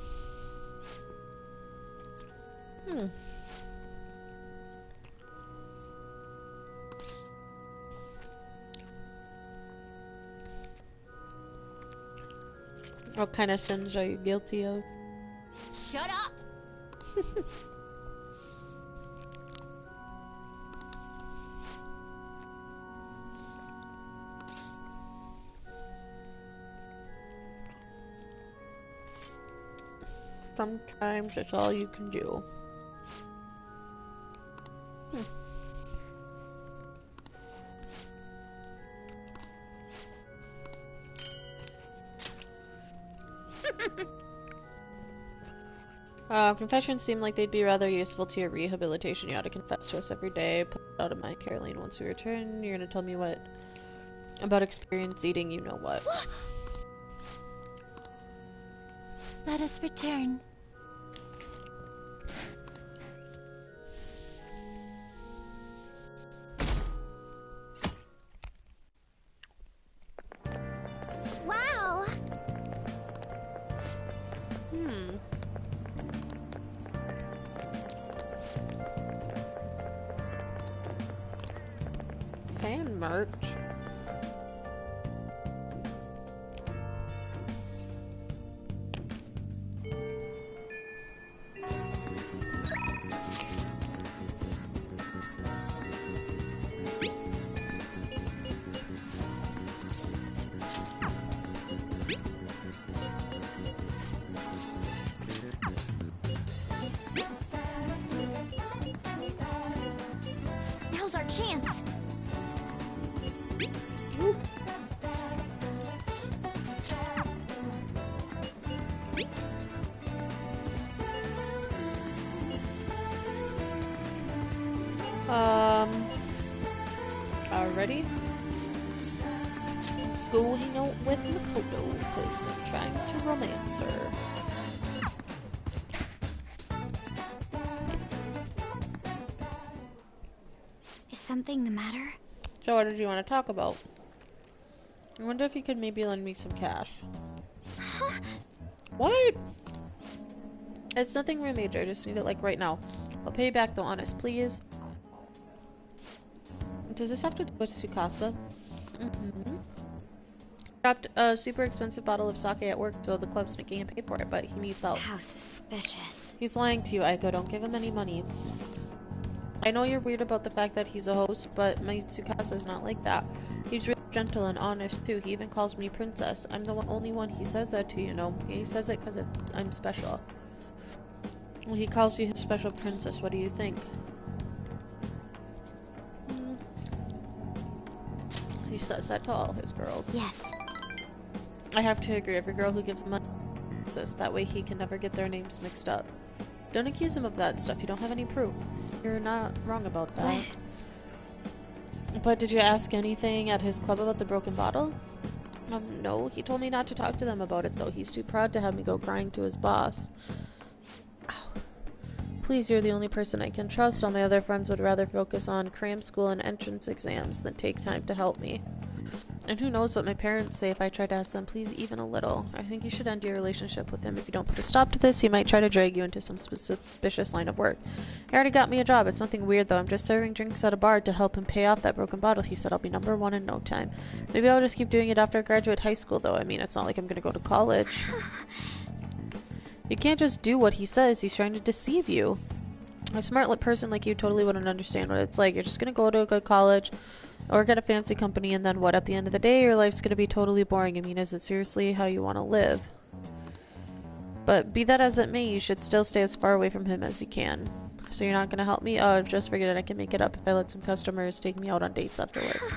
What kind of sins are you guilty of? Shut up! Sometimes it's all you can do. Confessions seem like they'd be rather useful to your rehabilitation. You ought to confess to us every day. Put it out of mind, Caroline. Once we return, you're gonna tell me what about experience eating you know what. Let us return. Wow! fan merch. Now's our chance. Already? Let's go hang out with Makoto, because I'm trying to romance her. Is something the matter? So what did you want to talk about? I wonder if you could maybe lend me some cash. What? It's nothing really major, I just need it like right now. I'll pay you back though, honest, please. Does this have to do with Tsukasa? Dropped a super expensive bottle of sake at work, so the club's making him pay for it, but he needs help. How suspicious. He's lying to you, Aiko. Don't give him any money. I know you're weird about the fact that he's a host, but my Tsukasa's not like that. He's really gentle and honest, too. He even calls me princess. I'm the only one he says that to, you know. He says it because I'm special. Well, he calls you his special princess. What do you think? He says that to all his girls. Yes. I have to agree. Every girl who gives money says that way he can never get their names mixed up. Don't accuse him of that stuff. You don't have any proof. You're not wrong about that. But did you ask anything at his club about the broken bottle? No. He told me not to talk to them about it, though. He's too proud to have me go crying to his boss. Ow. Please, you're the only person I can trust. All my other friends would rather focus on cram school and entrance exams than take time to help me. And who knows what my parents say if I try to ask them, please, even a little. I think you should end your relationship with him. If you don't put a stop to this, he might try to drag you into some suspicious line of work. He already got me a job. It's nothing weird, though. I'm just serving drinks at a bar to help him pay off that broken bottle. He said I'll be #1 in no time. Maybe I'll just keep doing it after I graduate high school, though. I mean, it's not like I'm gonna go to college. You can't just do what he says. He's trying to deceive you. A smart person like you totally wouldn't understand what it's like. You're just gonna go to a good college, or get a fancy company, and then what? At the end of the day, your life's gonna be totally boring. I mean, is it seriously how you want to live? But be that as it may, you should still stay as far away from him as you can. So you're not gonna help me? Oh, just forget it. I can make it up if I let some customers take me out on dates after work.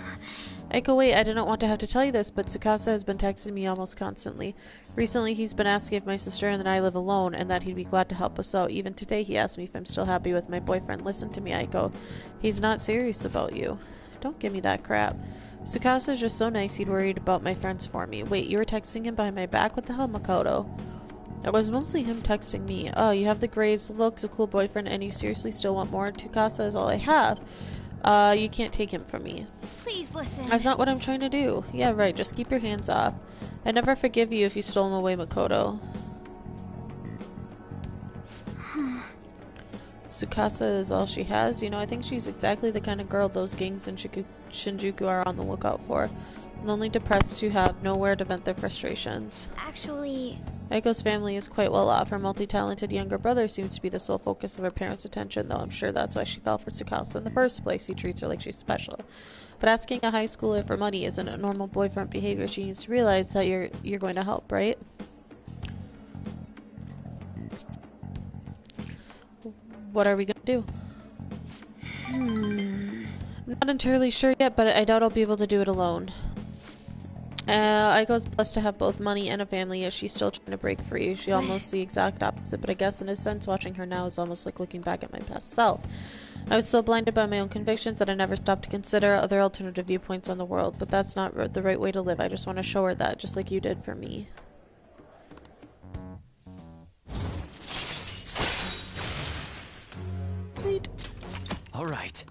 Aiko, wait, I didn't want to have to tell you this, but Tsukasa has been texting me almost constantly. Recently, he's been asking if my sister and I live alone, and that he'd be glad to help us out. Even today, he asked me if I'm still happy with my boyfriend. Listen to me, Aiko. He's not serious about you. Don't give me that crap. Tsukasa's just so nice, he'd worried about my friends for me. Wait, you were texting him behind my back? What the hell, Makoto? It was mostly him texting me. Oh, you have the grades, the looks, a cool boyfriend, and you seriously still want more? Tsukasa is all I have. You can't take him from me. Please listen. That's not what I'm trying to do. Yeah, right, just keep your hands off. I'd never forgive you if you stole him away, Makoto. Tsukasa is all she has. You know, I think she's exactly the kind of girl those gangs in Shinjuku are on the lookout for. Lonely, depressed, who have nowhere to vent their frustrations. Actually... Aiko's family is quite well off. Her multi-talented younger brother seems to be the sole focus of her parents' attention, though I'm sure that's why she fell for Tsukasa in the first place. He treats her like she's special. But asking a high schooler for money isn't a normal boyfriend behavior. She needs to realize that you're going to help, right? What are we gonna do? I'm not entirely sure yet, but I doubt I'll be able to do it alone. Aiko's blessed to have both money and a family, yet she's still trying to break free. She's almost the exact opposite, but I guess in a sense watching her now is almost like looking back at my past self. I was so blinded by my own convictions that I never stopped to consider other alternative viewpoints on the world, but that's not the right way to live. I just want to show her that, just like you did for me. Sweet. All right.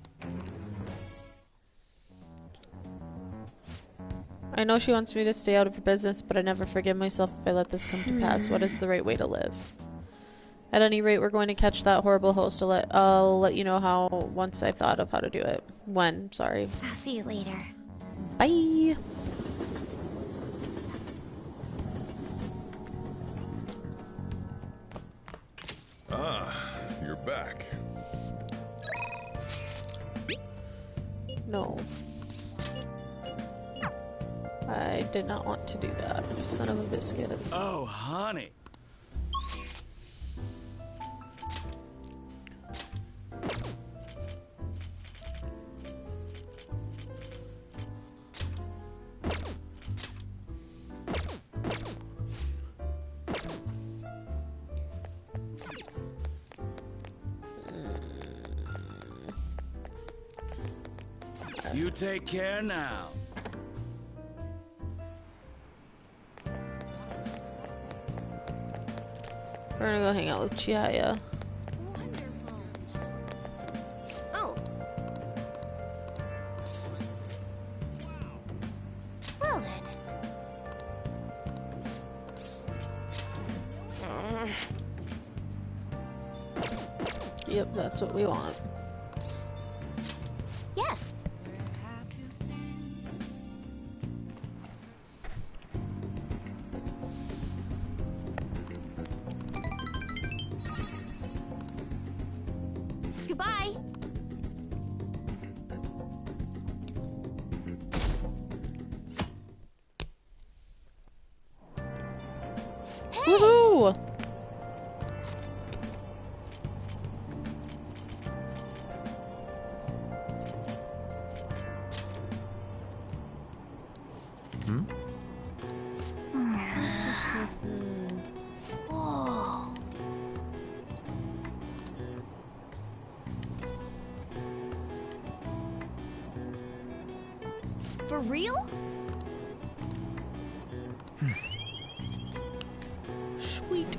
I know she wants me to stay out of her business, but I never forgive myself if I let this come to pass. What is the right way to live? At any rate, we're going to catch that horrible host. I'll let you know how once I've thought of how to do it. When, sorry. I'll see you later. Bye! Ah, you're back. No. I did not want to do that. Son of a biscuit. Oh, honey. You take care now. We're gonna go hang out with Chiaya. Oh. Well then. Yep, that's what we want. Yes. Goodbye. Woohoo! Whoa. For real? Sweet.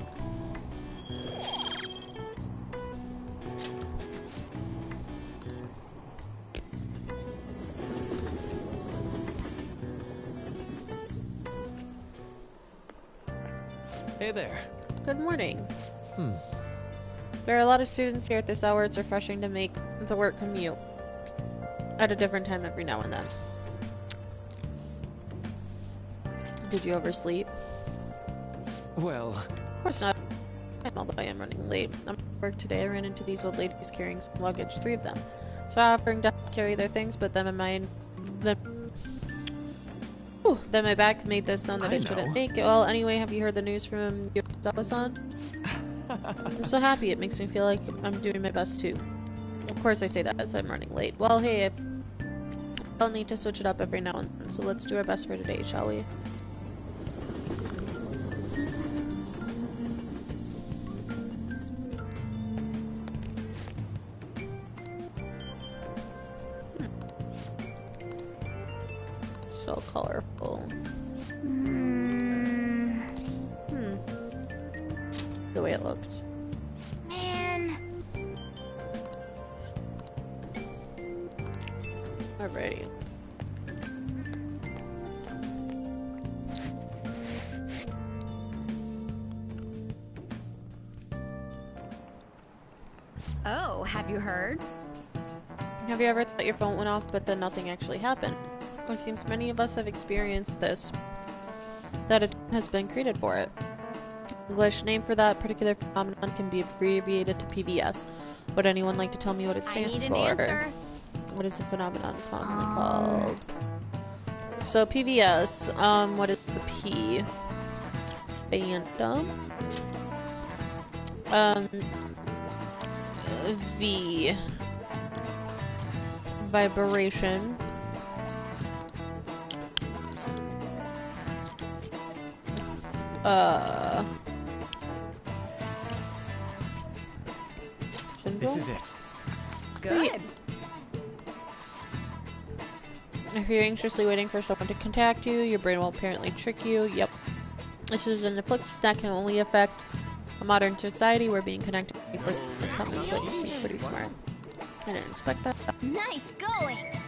Hey there. Good morning. There are a lot of students here at this hour. It's refreshing to make the work commute at a different time every now and then. Did you oversleep? Well, Of course not. Although I am running late. I'm at work today. I ran into these old ladies carrying some luggage, 3 of them. So offering to carry their things, but then then my back made this sound that I it shouldn't know. make it. Well, anyway, have you heard the news from Yozawa-san? I'm so happy. It makes me feel like I'm doing my best too. Of course I say that as I'm running late. Well, hey, if I'll need to switch it up every now and then, so let's do our best for today, shall we? So colorful. The way it looked. Man. Alrighty. Oh, have you heard? Have you ever thought your phone went off but then nothing actually happened? It seems many of us have experienced this. That a term has been created for it. English name for that particular phenomenon can be abbreviated to PBS. Would anyone like to tell me what it stands for? Answer. What is the phenomenon commonly called? So PBS, what is the P? Phantom. V. Vibration. this is it. Good. If you're anxiously waiting for someone to contact you, your brain will apparently trick you. Yep. This is an affliction that can only affect a modern society where being connected is commonplace. He's pretty smart. I didn't expect that. Nice going.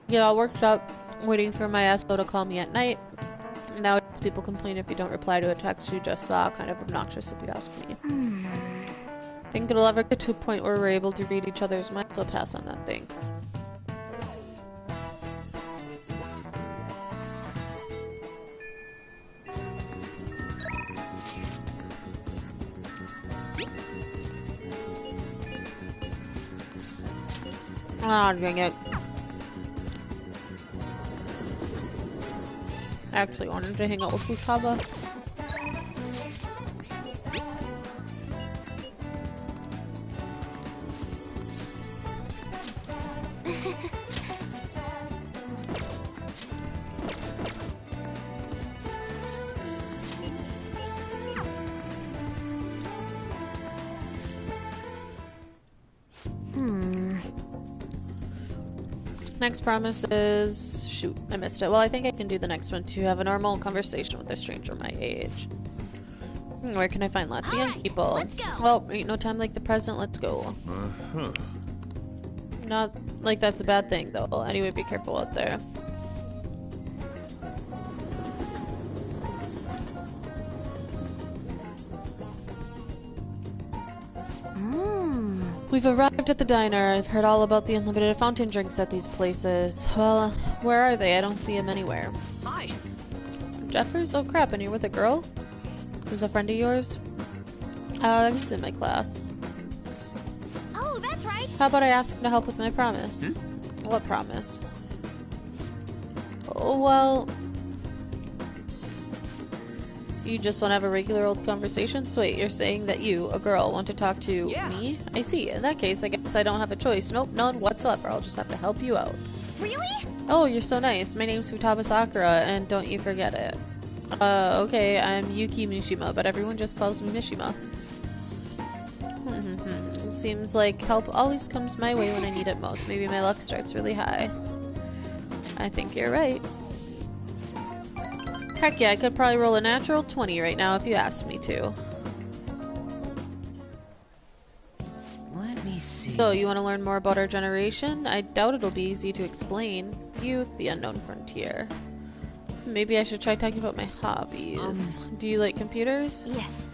Get all worked up Waiting for my asshole to call me at night. Nowadays, people complain if you don't reply to a text you just saw. Kind of obnoxious if you ask me. Think it'll ever get to a point where we're able to read each other's minds? I'll pass on that, thanks. Ah, dang it. I actually wanted to hang out with Futaba. Next promise is... shoot, I missed it. Well, I think I can do the next one to have a normal conversation with a stranger my age. Where can I find lots of young people? Let's go. Well, ain't no time like the present, let's go. Not like that's a bad thing, though. Anyway, be careful out there. We've arrived at the diner. I've heard all about the unlimited fountain drinks at these places. Well, where are they? I don't see them anywhere. Hi. Jeffers? Oh crap, and you're with a girl? Is this a friend of yours? He's in my class. Oh, that's right. How about I ask him to help with my promise? What promise? Oh, well... You just want to have a regular old conversation? So wait, you're saying that you, a girl, want to talk to me? I see. In that case, I guess I don't have a choice. Nope, none whatsoever. I'll just have to help you out. Really? Oh, you're so nice. My name's Futaba Sakura, and don't you forget it. Okay, I'm Yuki Mishima, but everyone just calls me Mishima. Seems like help always comes my way when I need it most. Maybe my luck starts really high. I think you're right. Heck yeah, I could probably roll a natural 20 right now if you asked me to. Let me see. So, you want to learn more about our generation? I doubt it'll be easy to explain. Youth, the unknown frontier. Maybe I should try talking about my hobbies. Do you like computers? Yes.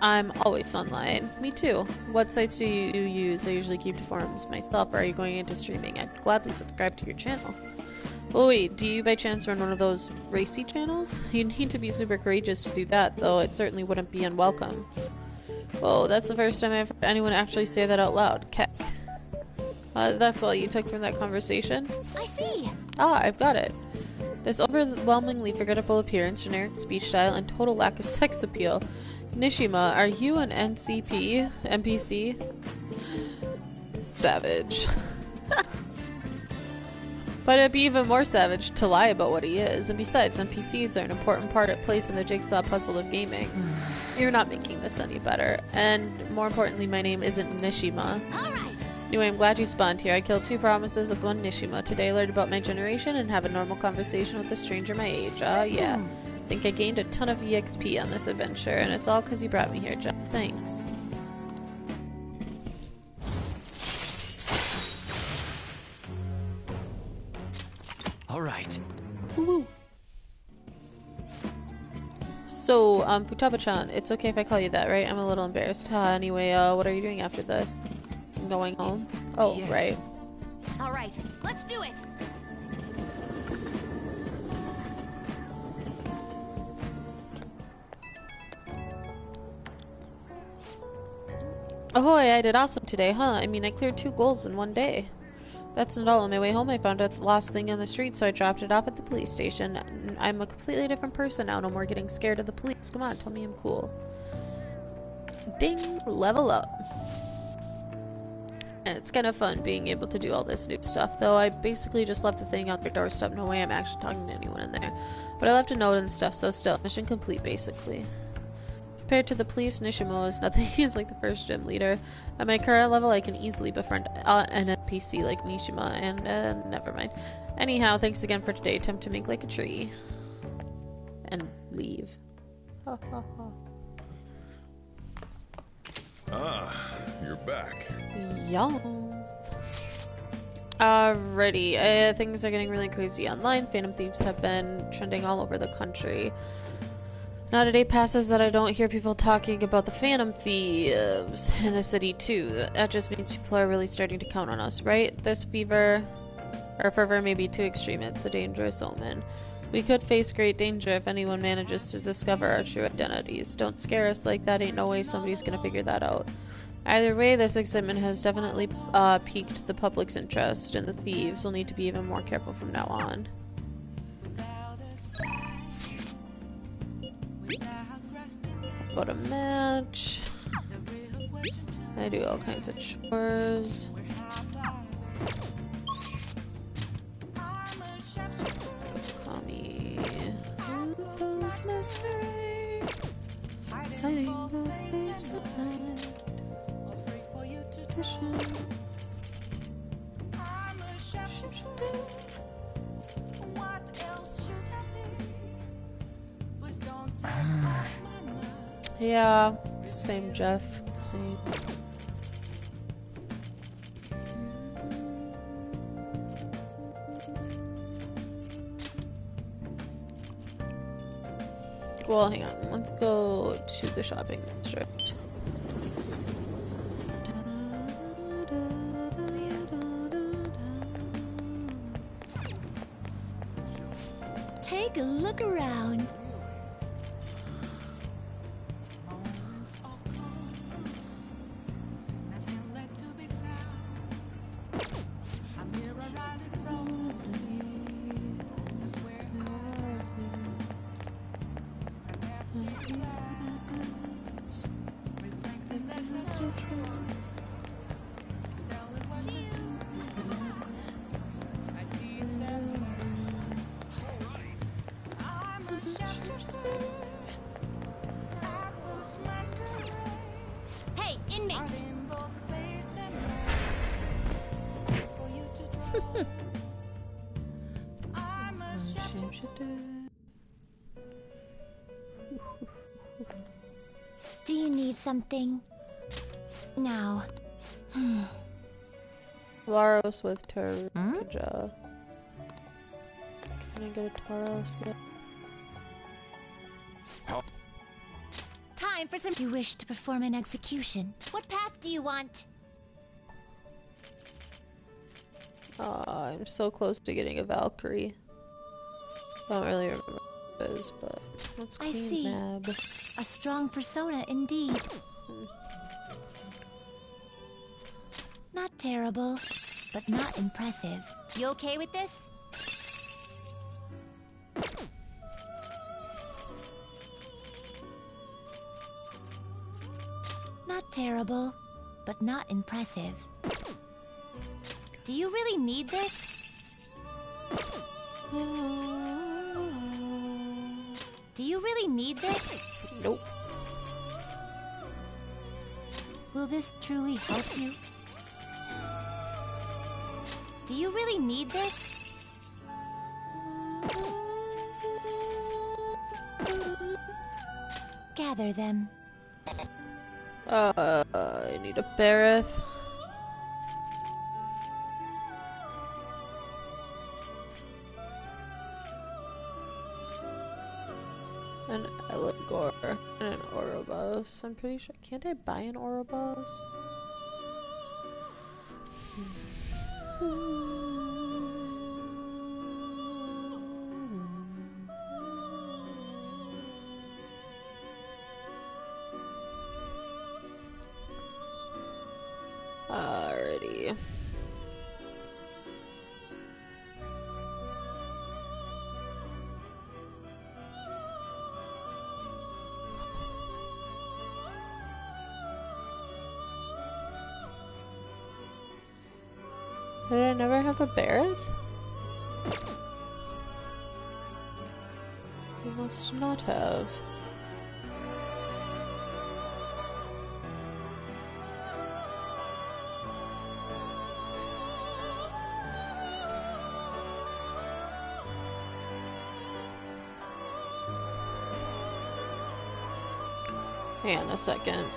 I'm always online. Me too. What sites do you use? I usually keep forums myself, or are you going into streaming? I'd gladly subscribe to your channel. Oh wait, do you by chance run one of those racy channels? You need to be super courageous to do that, though it certainly wouldn't be unwelcome. Whoa, that's the first time I've heard anyone actually say that out loud. Keck. That's all you took from that conversation? I see. Ah, I've got it. This overwhelmingly forgettable appearance, generic speech style, and total lack of sex appeal. Nishima, are you an NPC? Savage. But it'd be even more savage to lie about what he is. And besides, NPCs are an important place in the jigsaw puzzle of gaming. You're not making this any better. And more importantly, my name isn't Nishima. Alright. Anyway, I'm glad you spawned here. I killed 2 promises with 1 Nishima. Today I learned about my generation and have a normal conversation with a stranger my age. Yeah. I think I gained a ton of EXP on this adventure, and it's all because you brought me here, Jeff. Thanks. All right. Woo. So, Futaba-chan, it's okay if I call you that, right? I'm a little embarrassed. Anyway, what are you doing after this? I'm going home? Oh, Yes. right. Alright, let's do it. Ahoy, I did awesome today, huh? I mean, I cleared 2 goals in 1 day. That's not all. On my way home, I found a lost thing on the street, so I dropped it off at the police station. I'm a completely different person now. No more getting scared of the police. Come on, tell me I'm cool. Ding! Level up. And it's kind of fun being able to do all this new stuff, though I basically just left the thing out their doorstep. No way I'm actually talking to anyone in there. But I left a note and stuff, so still, mission complete, basically. Compared to the police, Nishimo is nothing. He's like the first gym leader. At my current level, I can easily befriend an NPC like Nishima, and never mind. Anyhow, thanks again for today. Time to make like a tree. And leave. Ha ha ha. Ah, you're back. Yums. Alrighty, things are getting really crazy online. Phantom Thieves have been trending all over the country. Not a day passes that I don't hear people talking about the Phantom Thieves in the city too. That just means people are really starting to count on us, right? This fervor may be too extreme. It's a dangerous omen. We could face great danger if anyone manages to discover our true identities. Don't scare us like that. Ain't no way somebody's gonna figure that out. Either way, this excitement has definitely piqued the public's interest, and the thieves will need to be even more careful from now on. Go to match. I do all kinds of chores. Call me Ruthless Masquerade. Hiding the face at night. Yeah, same Jeff, same. Well, hang on, let's go to the shopping district. Take a look around. Hey, inmate! Do you need something? Now. Laros with Terja. Can I get a Tauros yet? Time for some. You wish to perform an execution. What path do you want? I'm so close to getting a Valkyrie. I don't really remember what it is, but let's I Queen see. Mab. A strong persona indeed. Not terrible, but not impressive. You okay with this? Not terrible, but not impressive. Do you really need this? Do you really need this? Nope. Will this truly help you? Do you really need this? Gather them. I need a Bareth. An Eligor and an Ouroboros. I'm pretty sure. Can't I buy an Ouroboros? Alrighty. Did I never have a Bareth? You must not have. Hang on a second.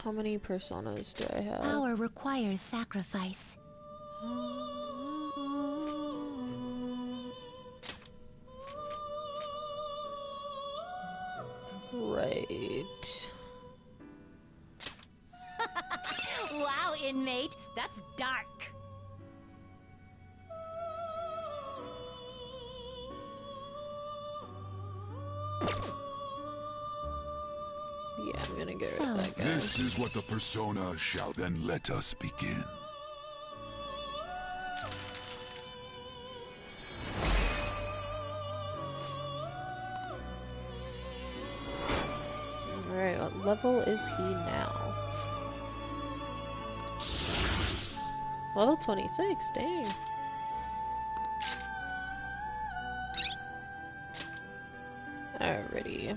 How many personas do I have? Power requires sacrifice. Right. Wow, inmate, that's dark. Yeah, I'm gonna get rid of that guy. This is what the persona shall. Then let us begin. Alright, what level is he now? Level 26, dang. Alrighty.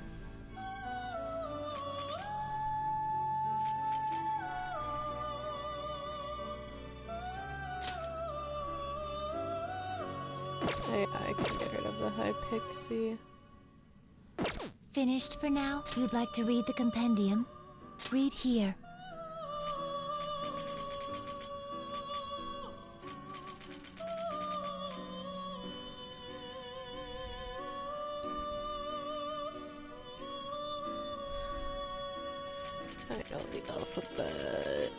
I can get rid of the high pixie. Finished for now? You'd like to read the compendium? Read here. I know the alphabet.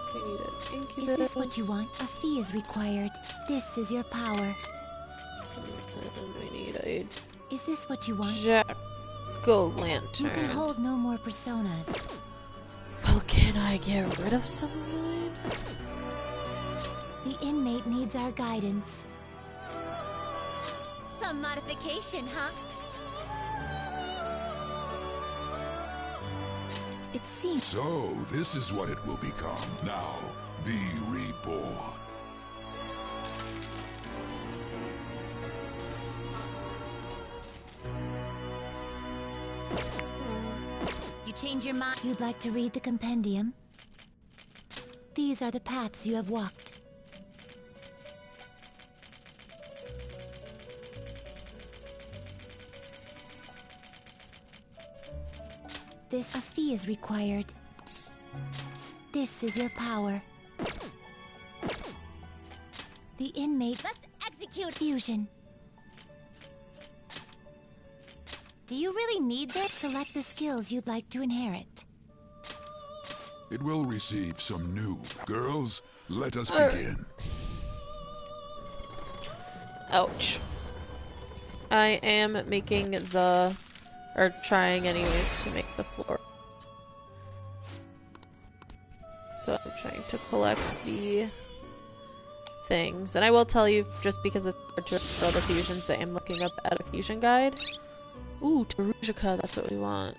I need an incubus. Is this what you want? A fee is required. This is your power. And we need a Is this what you want? jack-o'-lantern. You can hold no more personas. Well, can I get rid of some of mine? The inmate needs our guidance. Some modification, huh? It seems... So, this is what it will become. Now, be reborn. You change your mind. You'd like to read the compendium? These are the paths you have walked. A fee is required. This is your power. The inmate... Let's execute Fusion. Do you really need this? Select the skills you'd like to inherit. It will receive some new. Girls, let us begin. Ouch. I am making the... or trying anyways to make the floor. So I'm trying to collect the things. And I will tell you, just because it's hard to build a fusion, say I'm looking up at a fusion guide. Ooh, Tarujika, that's what we want.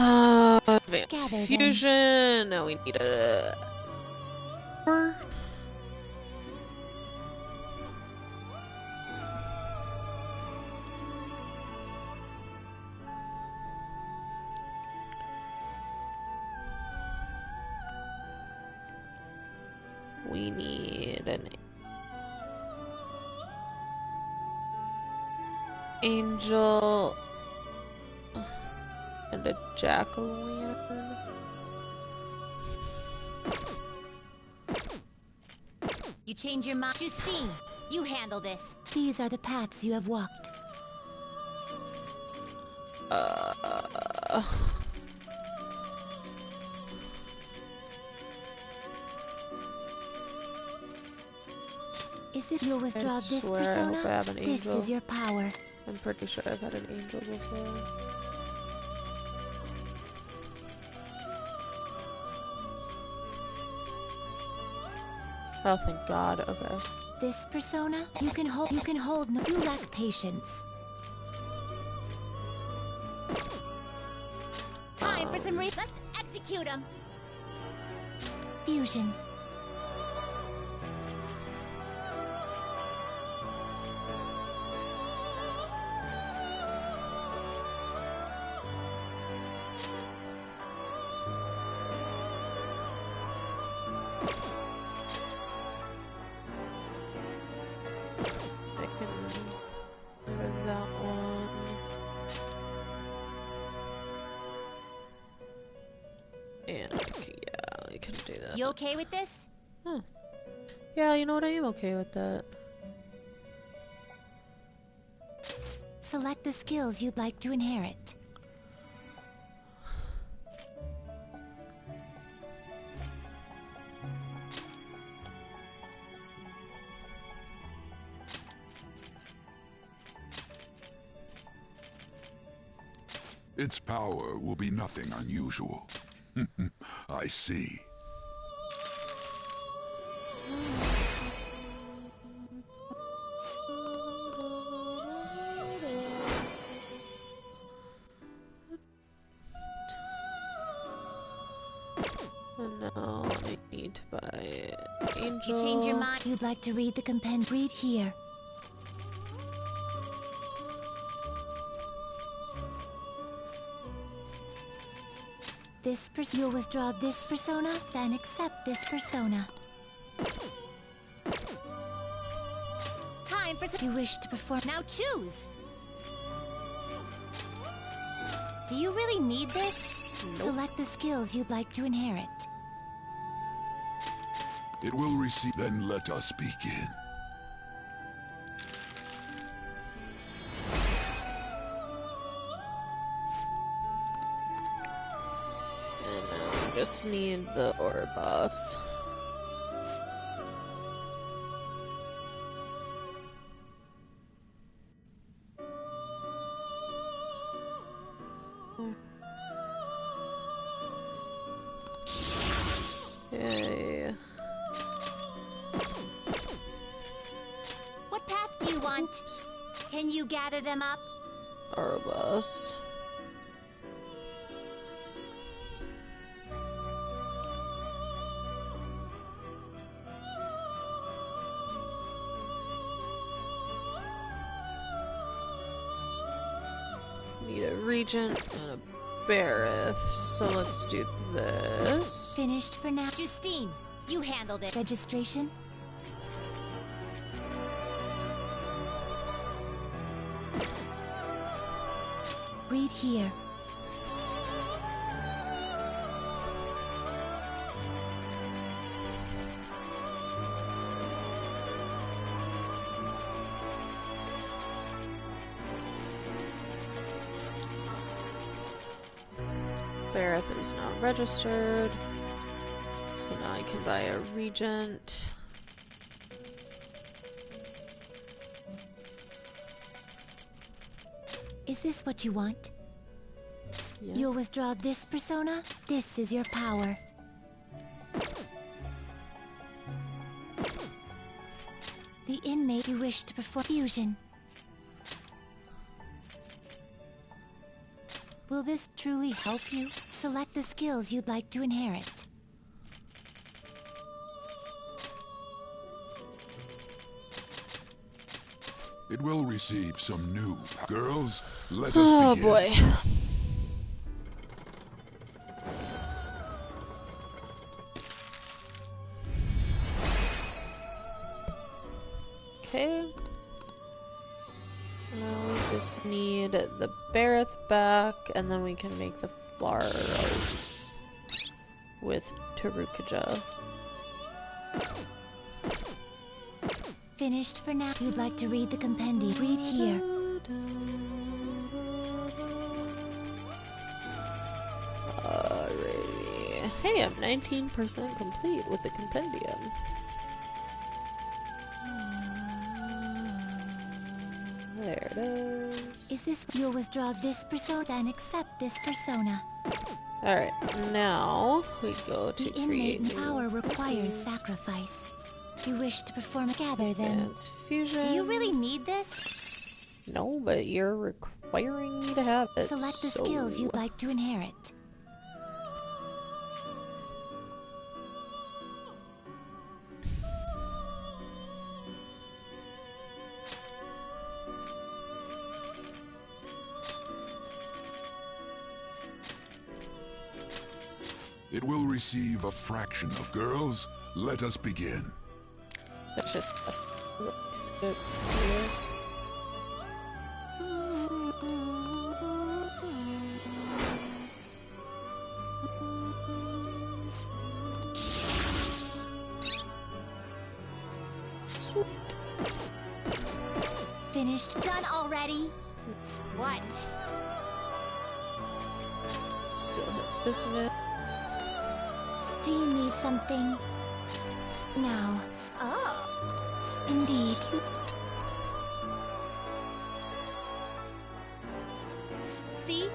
Advanced fusion! Now we need a... We need an angel and a jack-o'-lantern. You change your mind. Justine, you handle this. These are the paths you have walked. Is it you'll withdraw this persona? I hope I have an this angel. is your power. I'm pretty sure I've had an angel before. Oh, thank God. Okay. This persona, you can hold no, you lack patience. Time for some let's execute them. Fusion. I can do that. You okay with this? Huh. Yeah, you know what? I am okay with that. Select the skills you'd like to inherit. Its power will be nothing unusual. I see. And now I need to buy Angel. You change your mind. You'd like to read the compendium? Read here. You'll withdraw this persona, then accept this persona. Time for some. You wish to perform. Now choose. Do you really need this? Nope. Select the skills you'd like to inherit. It will receive. Then let us begin. And now we just need the ore boss. Yay. What path do you want? Can you gather them up? Ore boss. Need a regent and a Bareth, so let's do this. Finished for now. Justine, you handled it. Registration. Read here. Bareth is now registered, so now I can buy a regent. Is this what you want? Yes. You'll withdraw this persona. This is your power. The inmate you wish to perform fusion. Will this truly help you? Select the skills you'd like to inherit. It will receive some new. Girls, let us Oh begin. boy. Okay. Now we just need the Bareth back, and then we can make the flower with Tarukaja. Finished for now. You'd like to read the compendium. Read here. Alrighty. Hey, I'm 19% complete with the compendium. There it is. Is this? You'll withdraw this persona and accept this persona. Alright, now we go to The create innate new power requires sacrifice. You wish to perform a gather then. advanced fusion. Do you really need this? No, but you're requiring me to have it. Select the so... skills you'd like to inherit. It will receive a fraction of. Girls, let us begin. Let's just skip this. Finished. Done already? What? Still hit dismiss. Do you need something? Now. Oh. Indeed. See?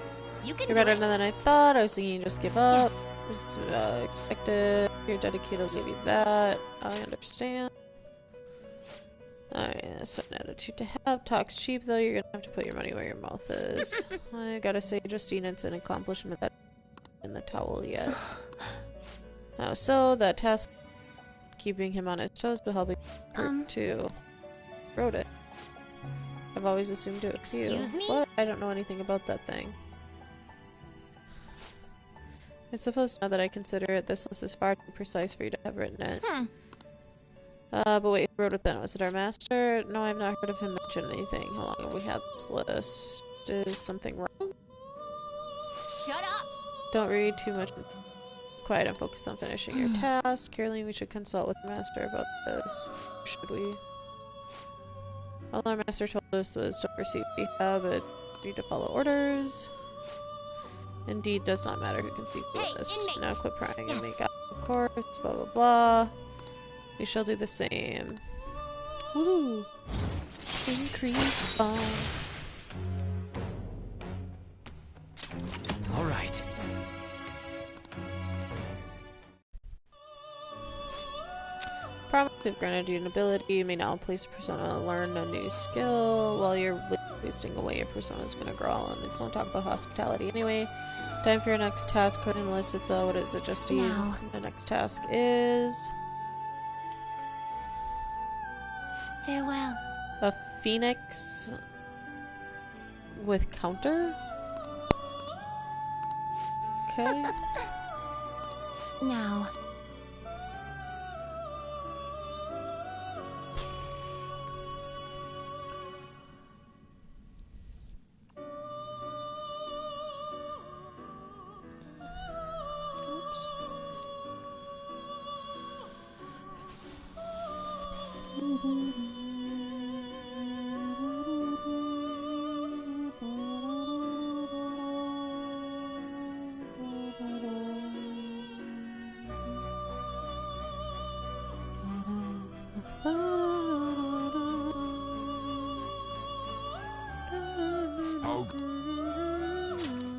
You can You're do better it. than I thought. I was thinking you just give up. Was, expected. You're dedicated. I'll give you that. I understand. Alright, that's an attitude to have. Talk's cheap though. You're gonna have to put your money where your mouth is. I gotta say, Justine, it's an accomplishment that in the towel yet. So that task, keeping him on his toes, but helping her too. Wrote it. I've always assumed it was you. Excuse me? What? I don't know anything about that thing. I suppose now that I consider it, this list is far too precise for you to have written it. But wait, who wrote it then? Was it our master? No, I've not heard of him mention anything. How long have we had this list? Is something wrong? Shut up! Don't read too much. Quiet and focus on finishing your task. Caroline, we should consult with the master about this. Should we? All our master told us was to proceed rehab, but need to follow orders. Indeed, does not matter who can speak with this. inmate. Now quit prying and make out, of course, blah blah blah. We shall do the same. Woo! Increase on. All right. Proactive granted you an ability. You may now place a persona to learn a new skill. While you're wasting away, your persona is going to grow, and it's don't talk about hospitality anyway. Time for your next task. According to the list, it's what is it, Justine? Now. The next task is Farewell. a phoenix with counter. Okay. Now.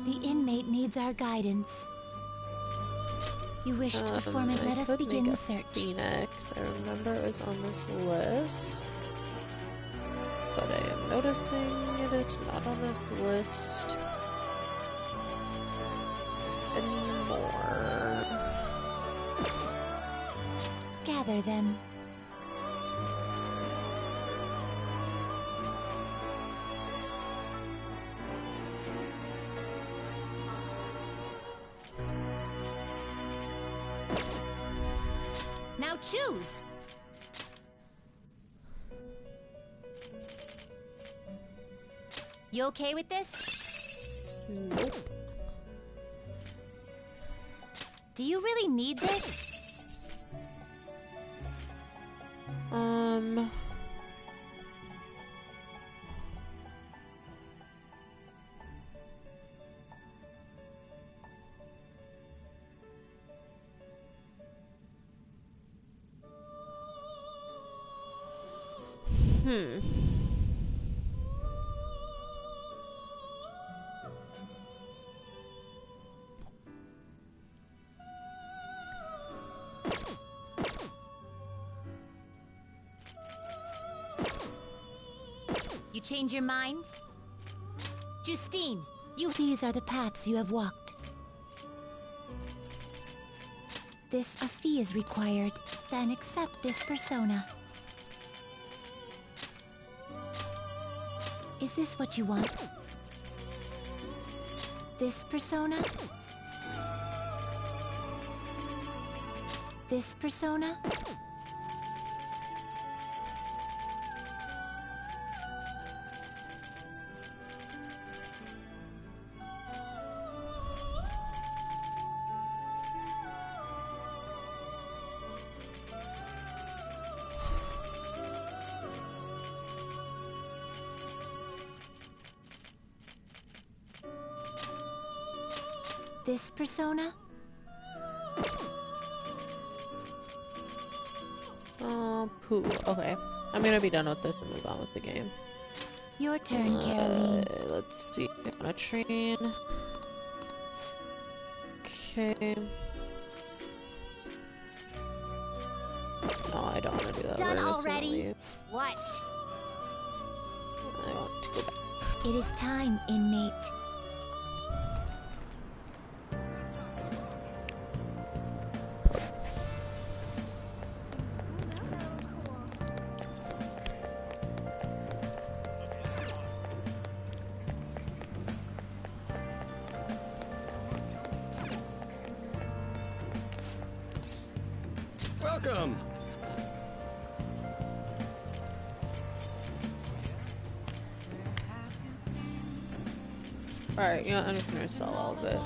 The inmate needs our guidance. You wish to perform it, I let us could begin make the a search. Phoenix. I remember it was on this list, but I am noticing it is not on this list anymore. Gather them. Now choose! You okay with this? Nope. Do you really need this? You change your mind? Justine, These are the paths you have walked. A fee is required. Then accept this persona. Is this what you want? This persona? This persona? this persona? Oh, poo. Okay. I'm gonna be done with this and move on with the game. Your turn, Caroline. Let's see. On a train. Okay. No, I don't want to do that. Done We're just gonna already? leave. What? I want to go back. It is time, inmate. Welcome. Alright, you know, I'm just gonna stall a little bit.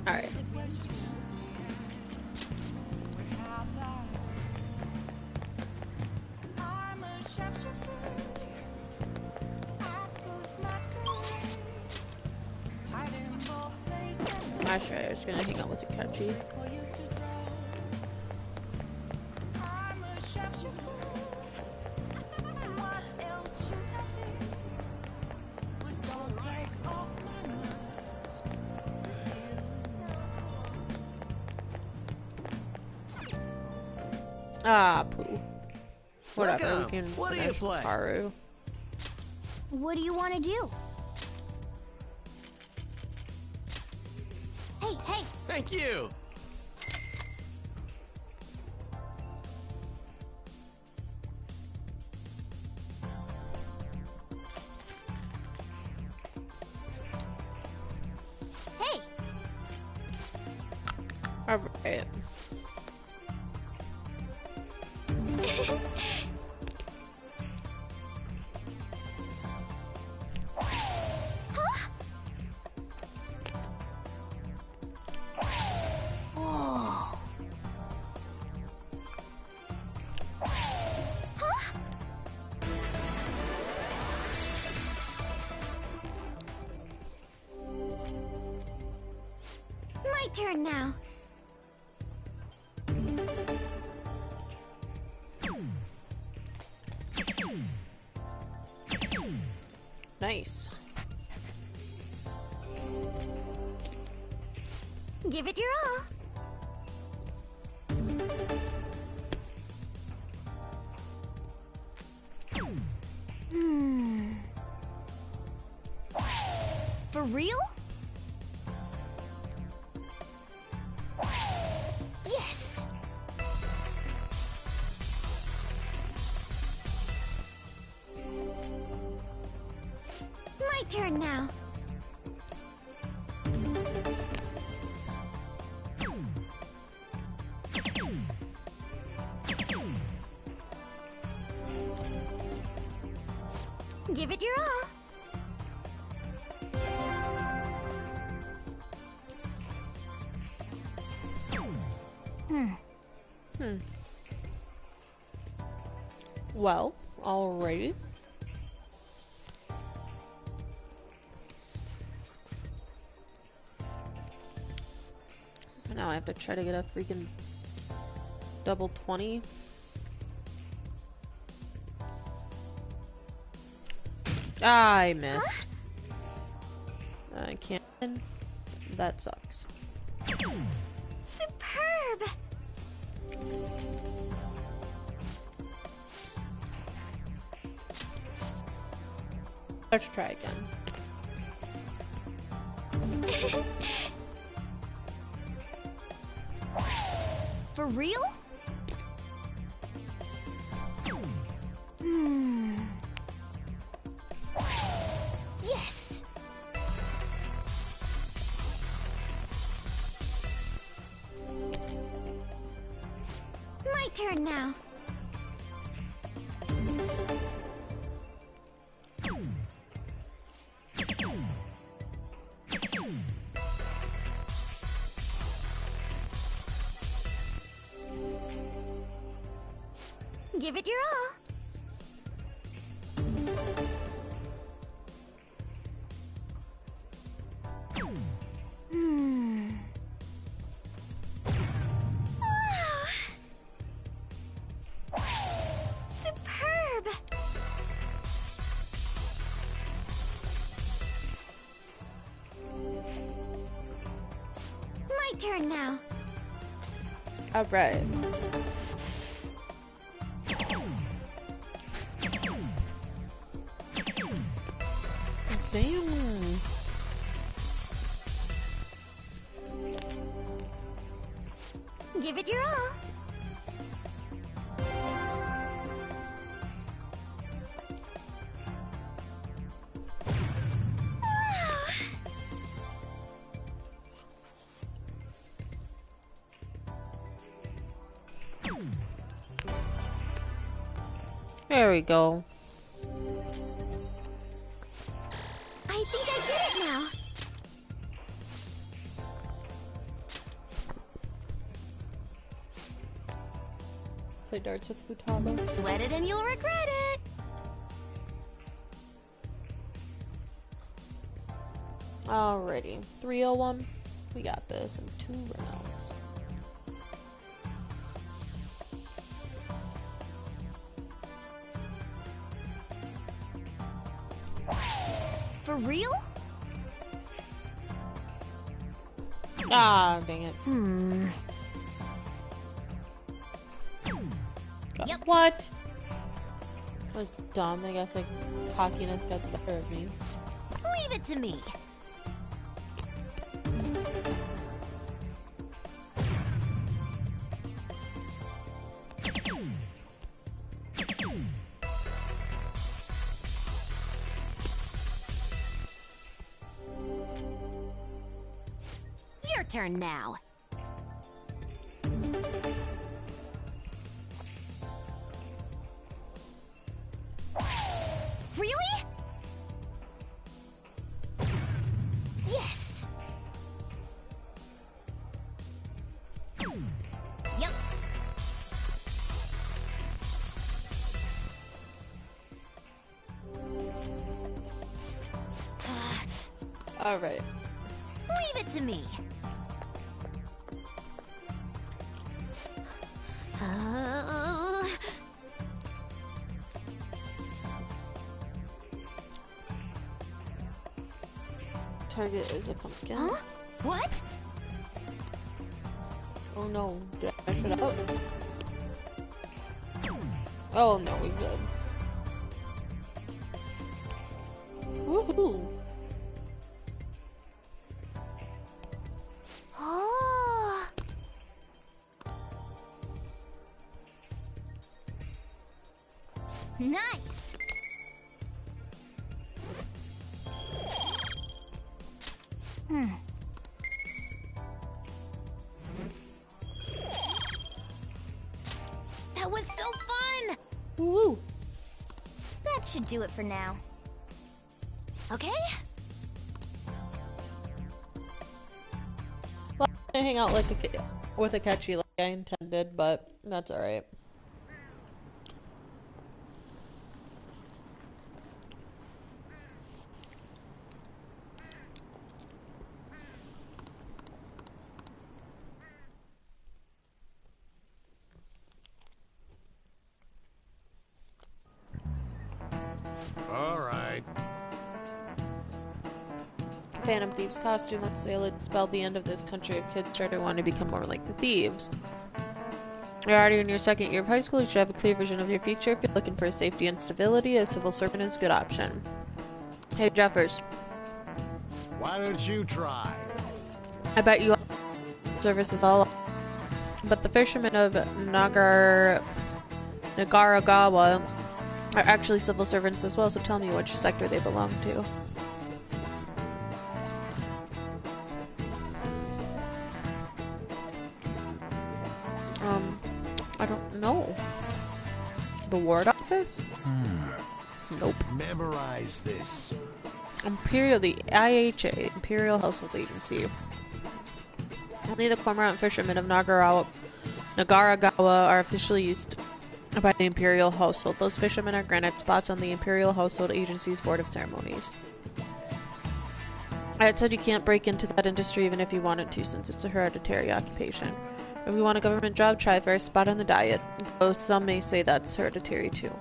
Alright. Actually, I was gonna hang out with Takechi. Ah, poo. Whatever, we Welcome. can What do you finish play? Haru. What do you want to do? Hey, hey! Thank you. Hey! Alright. Whoa. My turn now. Nice. Give it your all. For real? Yes! My turn now. Give it your all. Well, alrighty. Now I have to try to get a freaking double 20. Ah, I missed. I can't win. That sucks. Superb! Let's try again. For real? Yes! My turn now. Give it your all. Wow. Superb. My turn now. All right. Damn. Give it your all. There we go. I think I get it now. Play darts with Futaba. Sweat it and you'll regret it. Alrighty. 301. We got this in 2 rounds. For real? Ah, dang it. Yep. What? Was dumb. I guess like cockiness got the better of me. Leave it to me. Your turn now. Really? Yes. Yep. All right. Leave it to me. Target is a pumpkin. Huh? What? Oh no, did I mess it up? Oh no, we good. Woohoo! Oh. Nice. That was so fun! Woo! That should do it for now. Okay? Well, I didn't hang out like with a catchy like I intended, but that's alright. All right. Phantom Thieves costume on sale. It spelled the end of this country of kids try to want to become more like the thieves. You're already in your 2nd year of high school. You should have a clear vision of your future. If you're looking for safety and stability, a civil servant is a good option. Hey, Jeffers. Why don't you try? I bet you service is all, but the fishermen of Nagaragawa are actually civil servants as well, so tell me which sector they belong to. I don't know. The ward office? Nope. Memorize this. The IHA, Imperial Household Agency. Only the cormorant fishermen of Nagaragawa are officially used by the Imperial Household. Those fishermen are granted spots on the Imperial Household Agency's Board of Ceremonies. It said you can't break into that industry even if you wanted to, since it's a hereditary occupation. If you want a government job, try for a spot on the diet, though some may say that's hereditary too.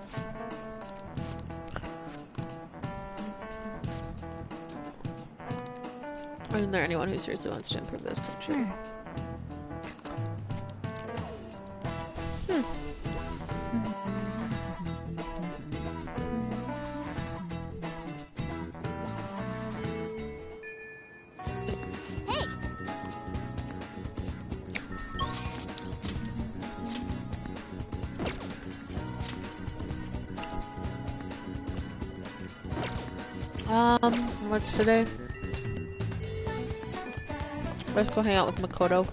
Isn't there anyone who seriously wants to improve this country? What's today? Let's go hang out with Makoto.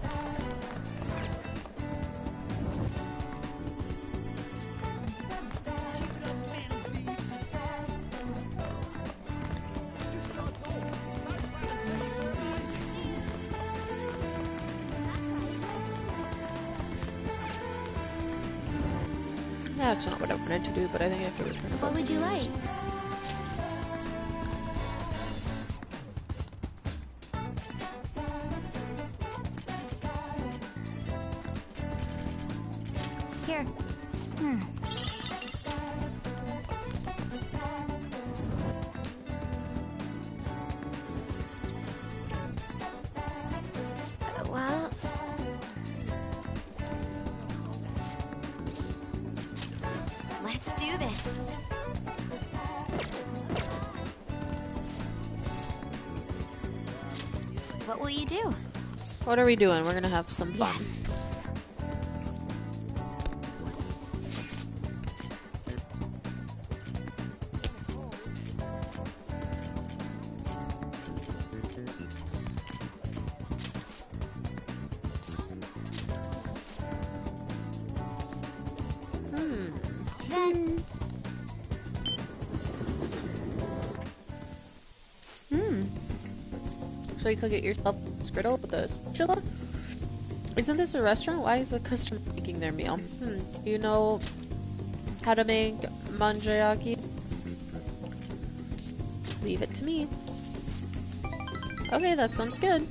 That's not what I wanted to do, but I think I have to return. What would you like? Here. Well... let's do this. What will you do? What are we doing? We're gonna have some fun. Yes. So you could get yourself a Skriddle with a spatula? Isn't this a restaurant? Why is the customer making their meal? Do you know how to make manjayaki? Leave it to me. Okay, that sounds good.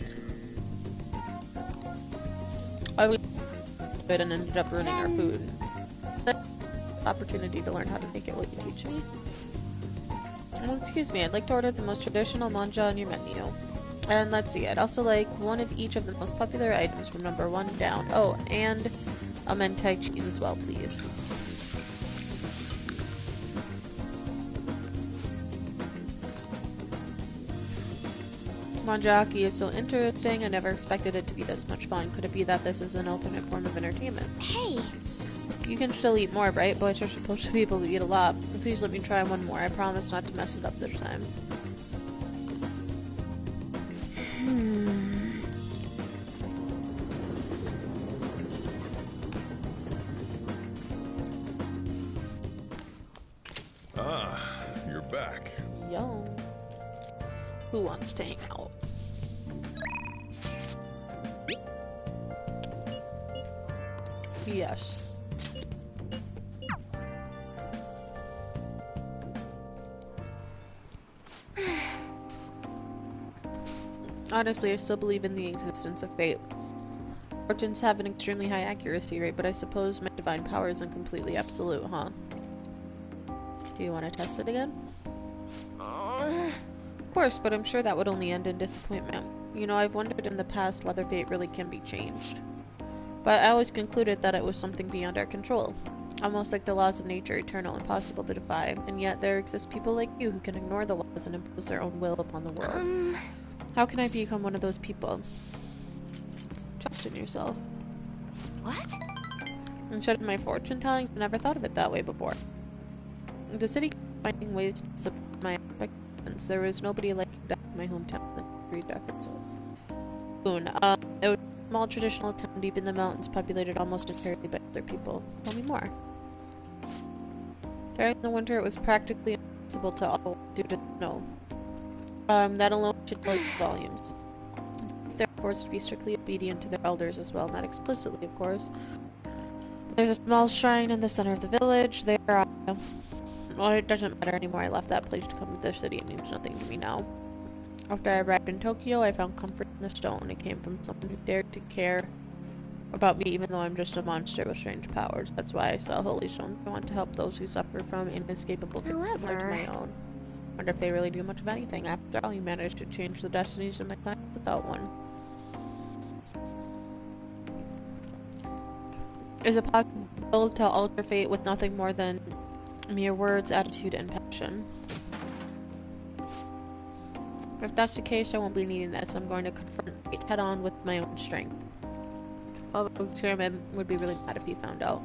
I was good and ended up ruining our food. Opportunity to learn how to make it. Will you teach me? Oh, excuse me, I'd like to order the most traditional manja on your menu. And let's see, I'd also like one of each of the most popular items from number 1 down. Oh, and a mentai cheese as well, please. Manjaki is so interesting. I never expected it to be this much fun. Could it be that this is an alternate form of entertainment? Hey! You can still eat more, right? Boys are supposed to be able to eat a lot. Please let me try one more. I promise not to mess it up this time. Ah, you're back. Yo. Who wants to hang out? Yes. Honestly, I still believe in the existence of fate. Fortunes have an extremely high accuracy rate, but I suppose my divine power isn't completely absolute, huh? Do you want to test it again? Of course, but I'm sure that would only end in disappointment. You know, I've wondered in the past whether fate really can be changed. But I always concluded that it was something beyond our control. Almost like the laws of nature, eternal, impossible to defy. And yet there exist people like you who can ignore the laws and impose their own will upon the world. How can I become one of those people? Trust in yourself. What? Instead of my fortune telling, I never thought of it that way before. The city kept finding ways to support my expectations. There was nobody like you back in my hometown that agreed efforts. Boon. It was a small traditional town deep in the mountains, populated almost entirely by other people. Tell me more. During the winter, it was practically impossible to all due to the snow. That alone should tell you volumes. They're forced to be strictly obedient to their elders as well, not explicitly, of course. There's a small shrine in the center of the village. Well, it doesn't matter anymore. I left that place to come to the city. It means nothing to me now. After I arrived in Tokyo, I found comfort in the stone. It came from someone who dared to care about me, even though I'm just a monster with strange powers. That's why I sell holy stones. I want to help those who suffer from inescapable fate similar to my own. Wonder if they really do much of anything. After all, you managed to change the destinies of my clan without one. Is it possible to alter fate with nothing more than mere words, attitude, and passion? If that's the case, I won't be needing this. I'm going to confront fate head-on with my own strength. Although the chairman would be really mad if he found out.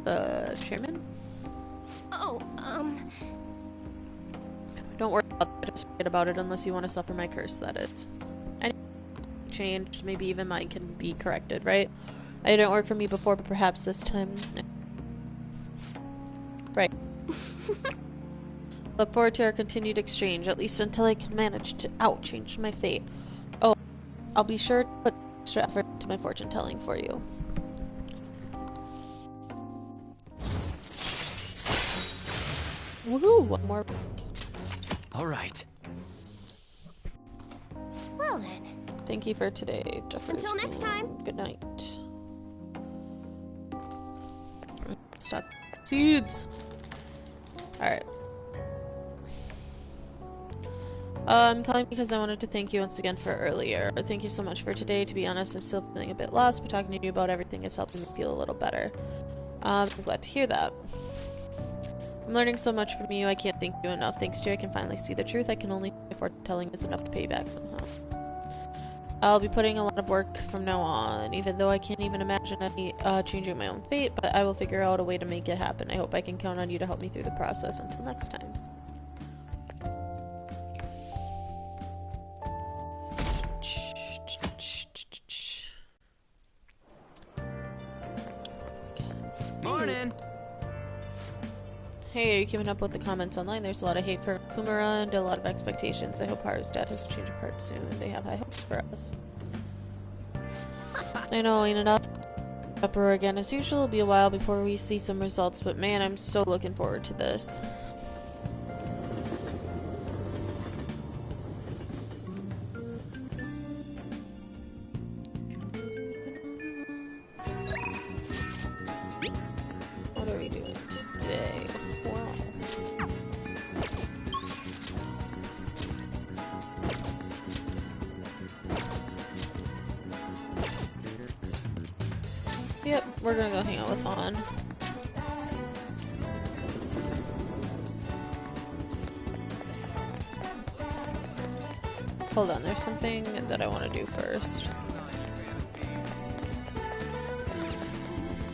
The chairman? Oh, Don't worry about that. Just forget about it unless you want to suffer my curse, that is. Anything changed, maybe even mine can be corrected, right? I didn't work for me before, but perhaps this time... Right. Look forward to our continued exchange, at least until I can manage to change my fate. Oh, I'll be sure to put extra effort into my fortune telling for you. Woohoo! One more week. Alright. well then. Thank you for today, Jeffrey. Until next time. Good night. Stop. Seeds! Alright. I'm calling because I wanted to thank you once again for earlier. Thank you so much for today. To be honest, I'm still feeling a bit lost, but talking to you about everything is helping me feel a little better. I'm glad to hear that. I'm learning so much from you, I can't thank you enough. Thanks to you, I can finally see the truth. I can only afford telling is enough to pay back somehow. I'll be putting a lot of work from now on, even though I can't even imagine any changing my own fate, but I will figure out a way to make it happen. I hope I can count on you to help me through the process. Until next time. Morning! Hey, are you keeping up with the comments online? There's a lot of hate for Kumara and a lot of expectations. I hope Haru's dad has a change of heart soon. They have high hopes for us. I know, ain't it up? Uproar again as usual. It'll be a while before we see some results, but man, I'm so looking forward to this. What are we doing today? Wow. Yep, we're gonna go hang out with Han. Hold on, there's something that I want to do first.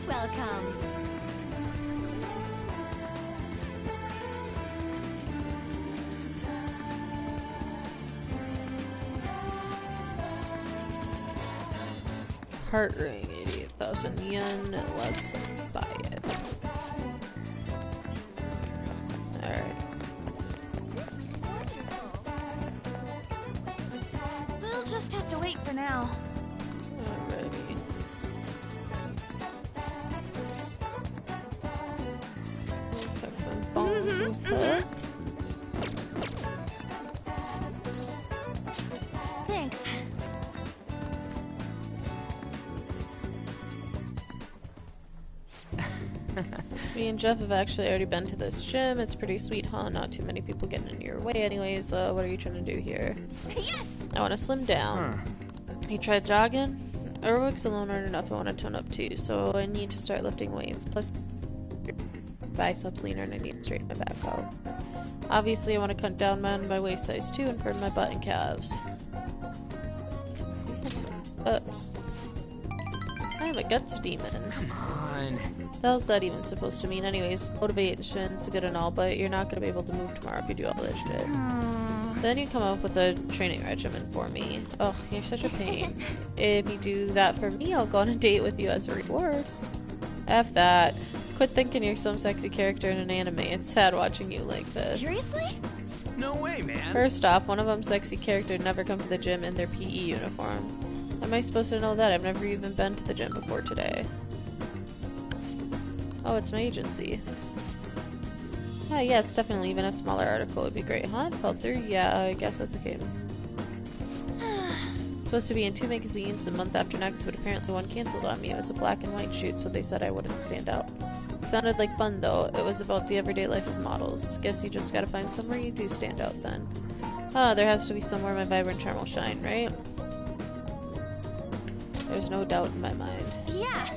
Welcome. Heart ring, 88,000 yen. Let's buy it. Alright. We'll just have to wait for now. Alrighty. Thanks. Me and Jeff have actually already been to this gym. It's pretty sweet, huh? Not too many people getting in your way anyways. What are you trying to do here? Yes! I want to slim down. You tried jogging? Aerobics alone aren't enough. I want to tone up too, so I need to start lifting weights. Plus, biceps leaner and I need to straighten my back out. Obviously, I want to cut down my waist size too and firm my butt and calves. I have some guts. I am a guts demon. Come on. The hell's that even supposed to mean? Anyways, motivation's good and all, but you're not gonna be able to move tomorrow if you do all this shit. Then you come up with a training regimen for me. Ugh, you're such a pain. If you do that for me, I'll go on a date with you as a reward. F that. Quit thinking you're some sexy character in an anime. It's sad watching you like this. Seriously? No way, man. First off, one of them's sexy character never come to the gym in their PE uniform. How am I supposed to know that? I've never even been to the gym before today. Oh, it's my agency. Yeah, it's definitely even a smaller article would be great, huh? It fell through? Yeah, I guess that's okay. It's supposed to be in 2 magazines the month after next, but apparently one canceled on me. It was a black and white shoot, so they said I wouldn't stand out. Sounded like fun, though. It was about the everyday life of models. Guess you just gotta find somewhere you do stand out, then. Ah, there has to be somewhere my vibrant charm will shine, right? There's no doubt in my mind. Yeah!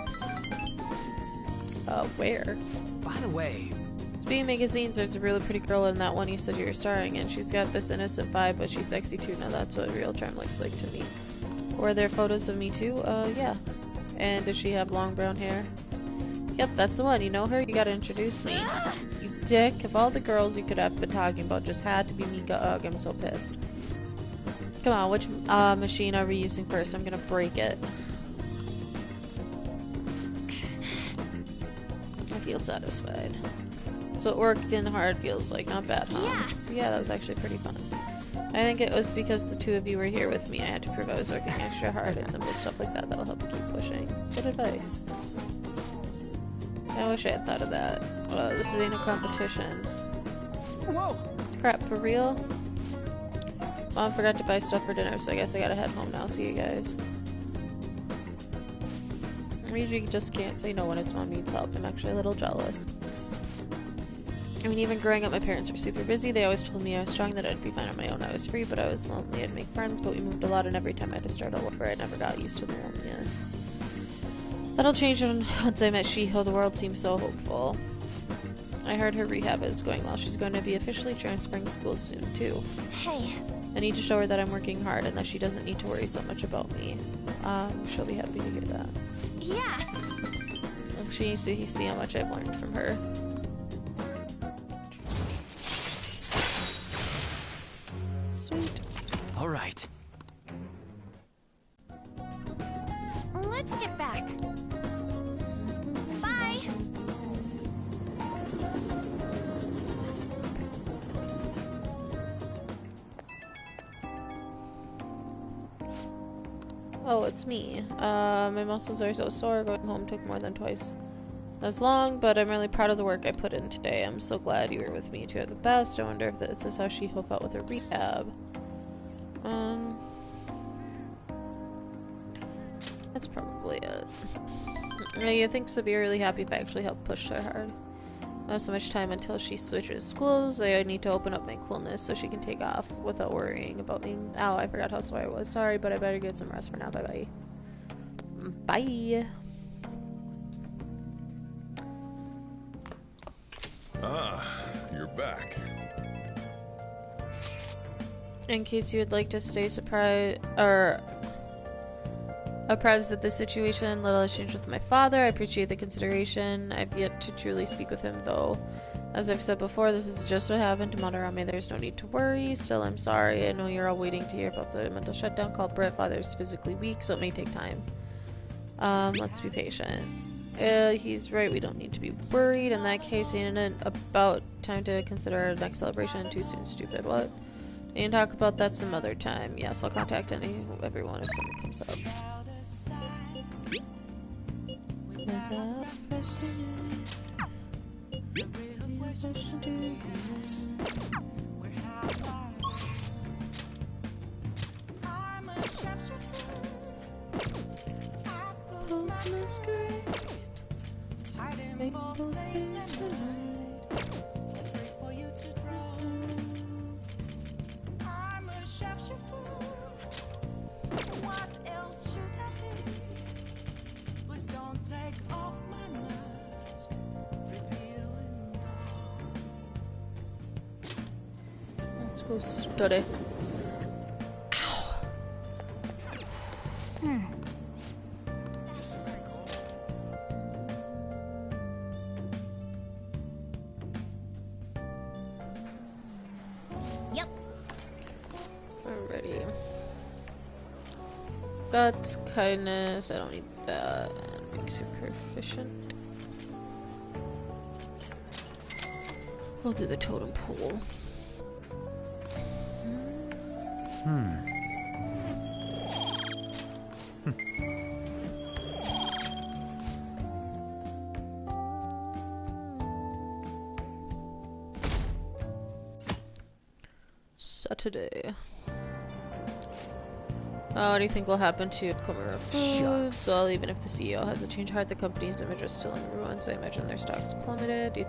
Where? By the way... Speaking of magazines, there's a really pretty girl in that one you said you were starring in. She's got this innocent vibe, but she's sexy too. Now that's what real charm looks like to me. Were there photos of me too? Yeah. And does she have long brown hair? Yep, that's the one. You know her? You gotta introduce me. You dick. Of all the girls you could have been talking about, just had to be Mika. Ugh, I'm so pissed. Come on, which machine are we using first? I'm gonna break it. I feel satisfied. So working hard feels like not bad, huh? Yeah. Yeah, that was actually pretty fun. I think it was because the 2 of you were here with me. I had to prove I was working extra hard and simple stuff like that that'll help you keep pushing. Good advice. I wish I had thought of that. This ain't a competition. Whoa! Crap, for real? Mom forgot to buy stuff for dinner, so I guess I gotta head home now. See you guys. I usually just can't say no when its mom needs help. I'm actually a little jealous. I mean, even growing up, my parents were super busy. They always told me I was strong, that I'd be fine on my own. I was free, but I was lonely. I'd make friends, but we moved a lot, and every time I had to start all over, I never got used to the loneliness. That'll change once I met Shiho. The world seems so hopeful. I heard her rehab is going well. She's going to be officially transferring schools soon, too. Hey. I need to show her that I'm working hard and that she doesn't need to worry so much about me. She'll be happy to hear that. Yeah. She needs to see how much I've learned from her. Sweet. All right. Let's get back. Bye. Oh, it's me. My muscles are so sore. Going home took more than twice as long, but I'm really proud of the work I put in today. I'm so glad you were with me to have the best. I wonder if this is how Shiho felt with her rehab. That's probably it. You think she'll be really happy if I actually help push her hard. Not so much time until she switches schools. I need to open up my coolness so she can take off without worrying about me. Ow, I forgot how sore I was. Sorry, but I better get some rest for now. Bye-bye. Bye. Ah, you're back. In case you would like to stay surprised or apprised of the situation, little exchange with my father. I appreciate the consideration. I've yet to truly speak with him, though. As I've said before, this is just what happened to Madarame. There's no need to worry. Still, I'm sorry. I know you're all waiting to hear about the mental shutdown culprit. Father's physically weak, so it may take time. Let's be patient. He's right. We don't need to be worried. In that case, ain't it about time to consider our next celebration? Too soon, stupid. What? We can talk about that some other time. Yes, I'll contact everyone if something comes up. Let's go study. Ow. Yep. Alrighty. Guts, kindness, I don't need that. And makes you proficient. We'll do the totem pole. Saturday. What do you think will happen to Komura Foods? Well, even if the CEO has a change of heart, the company's image is still in ruins. I imagine their stocks plummeted. Do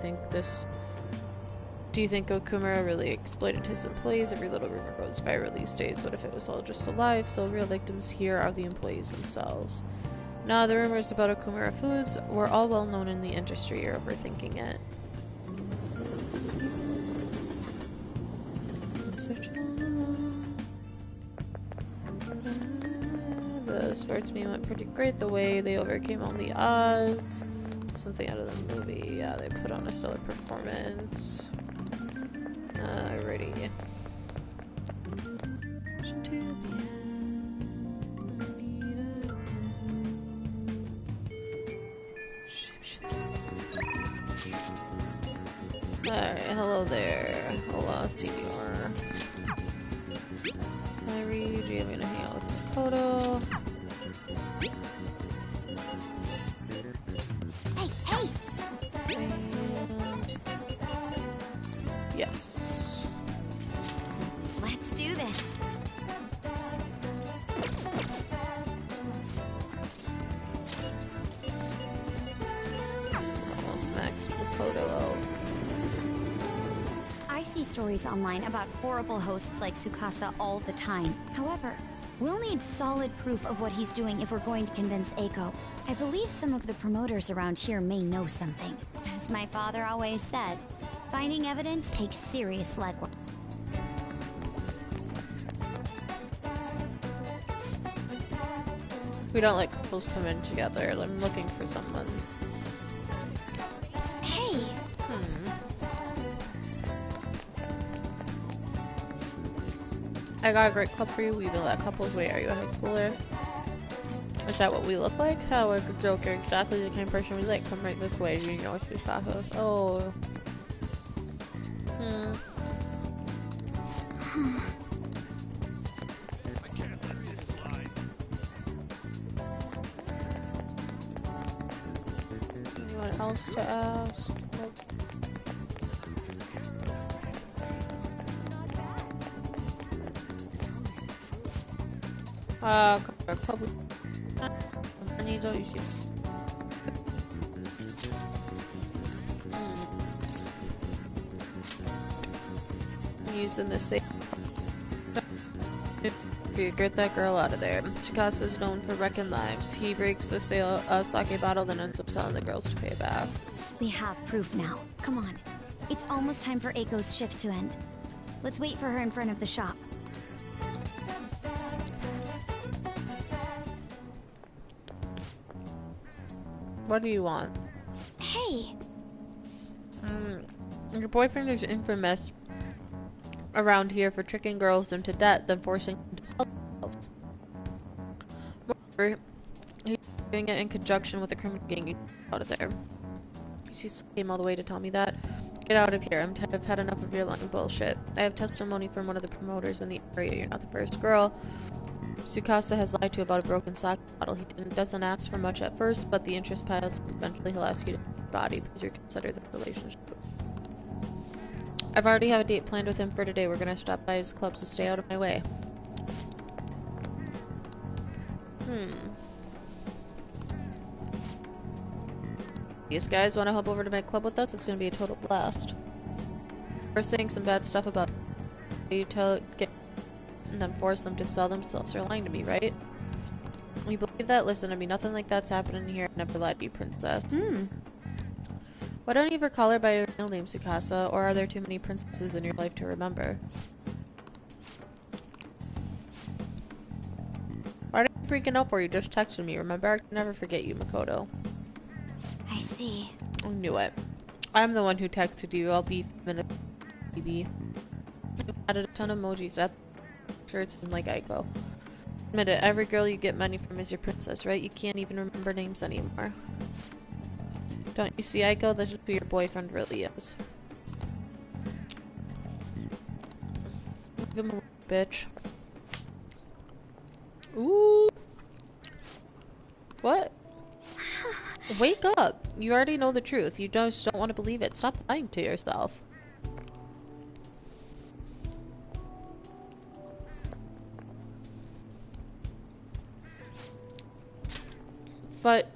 you think Okumura really exploited his employees? Every little rumor goes viral these days. What if it was all just a lie? So real victims here are the employees themselves. No, the rumors about Okumura Foods were all well known in the industry. You're overthinking it. The sports meet went pretty great. The way they overcame all the odds. Something out of the movie. Yeah, they put on a stellar performance. Alrighty. Alright, hello there. Hola, senor. Hi, Reed. I'm gonna hang out with Makoto. Hey! And... yes. Let's do this. Almost maxed Makoto out. I see stories online about horrible hosts like Tsukasa all the time. However, we'll need solid proof of what he's doing if we're going to convince Eiko. I believe some of the promoters around here may know something. As my father always said, finding evidence takes serious legwork. We don't let couples come in together. I'm looking for someone. Hey! I got a great club for you. We will let couples. Wait, are you a high schooler? Is that what we look like? How a joke, you're exactly the kind of person we like. Come right this way. You know what she's talking about. Oh. Anyone else to ask? Nope. A couple. I need all you shit. Using the same. Get that girl out of there. Chikasa's known for wrecking lives. He breaks a sake bottle, then ends up selling the girls to pay back. We have proof now. Come on. It's almost time for Eiko's shift to end. Let's wait for her in front of the shop. What do you want? Hey! Your boyfriend is infamous around here for tricking girls into debt, then forcing them to sell themselves. Moreover, he's doing it in conjunction with a criminal gang. You out of there. She came all the way to tell me that. Get out of here. I've had enough of your lying bullshit. I have testimony from one of the promoters in the area. You're not the first girl Tsukasa has lied to about a broken sake bottle. He doesn't ask for much at first, but the interest piles up. Eventually he'll ask you to body because you consider the relationship. I've already have a date planned with him for today. We're gonna stop by his club, so stay out of my way. These guys want to hop over to my club with us? It's gonna be a total blast. We're saying some bad stuff about you get and then force them to sell themselves. They're lying to me, right? You believe that? Listen to me. Nothing like that's happening here. I never lied to you, princess. Why don't you ever call her by your real name, Tsukasa? Or are there too many princesses in your life to remember? Why are you freaking out for? You just texted me, remember? I can never forget you, Makoto. I see. I knew it. I'm the one who texted you. I'll be minutes, baby. I added a ton of emojis at shirts and like Eiko. Admit it, every girl you get money from is your princess, right? You can't even remember names anymore. Don't you see, Eiko? That's just who your boyfriend really is. Leave him alone, bitch. Ooh. What? Wake up! You already know the truth. You just don't want to believe it. Stop lying to yourself. But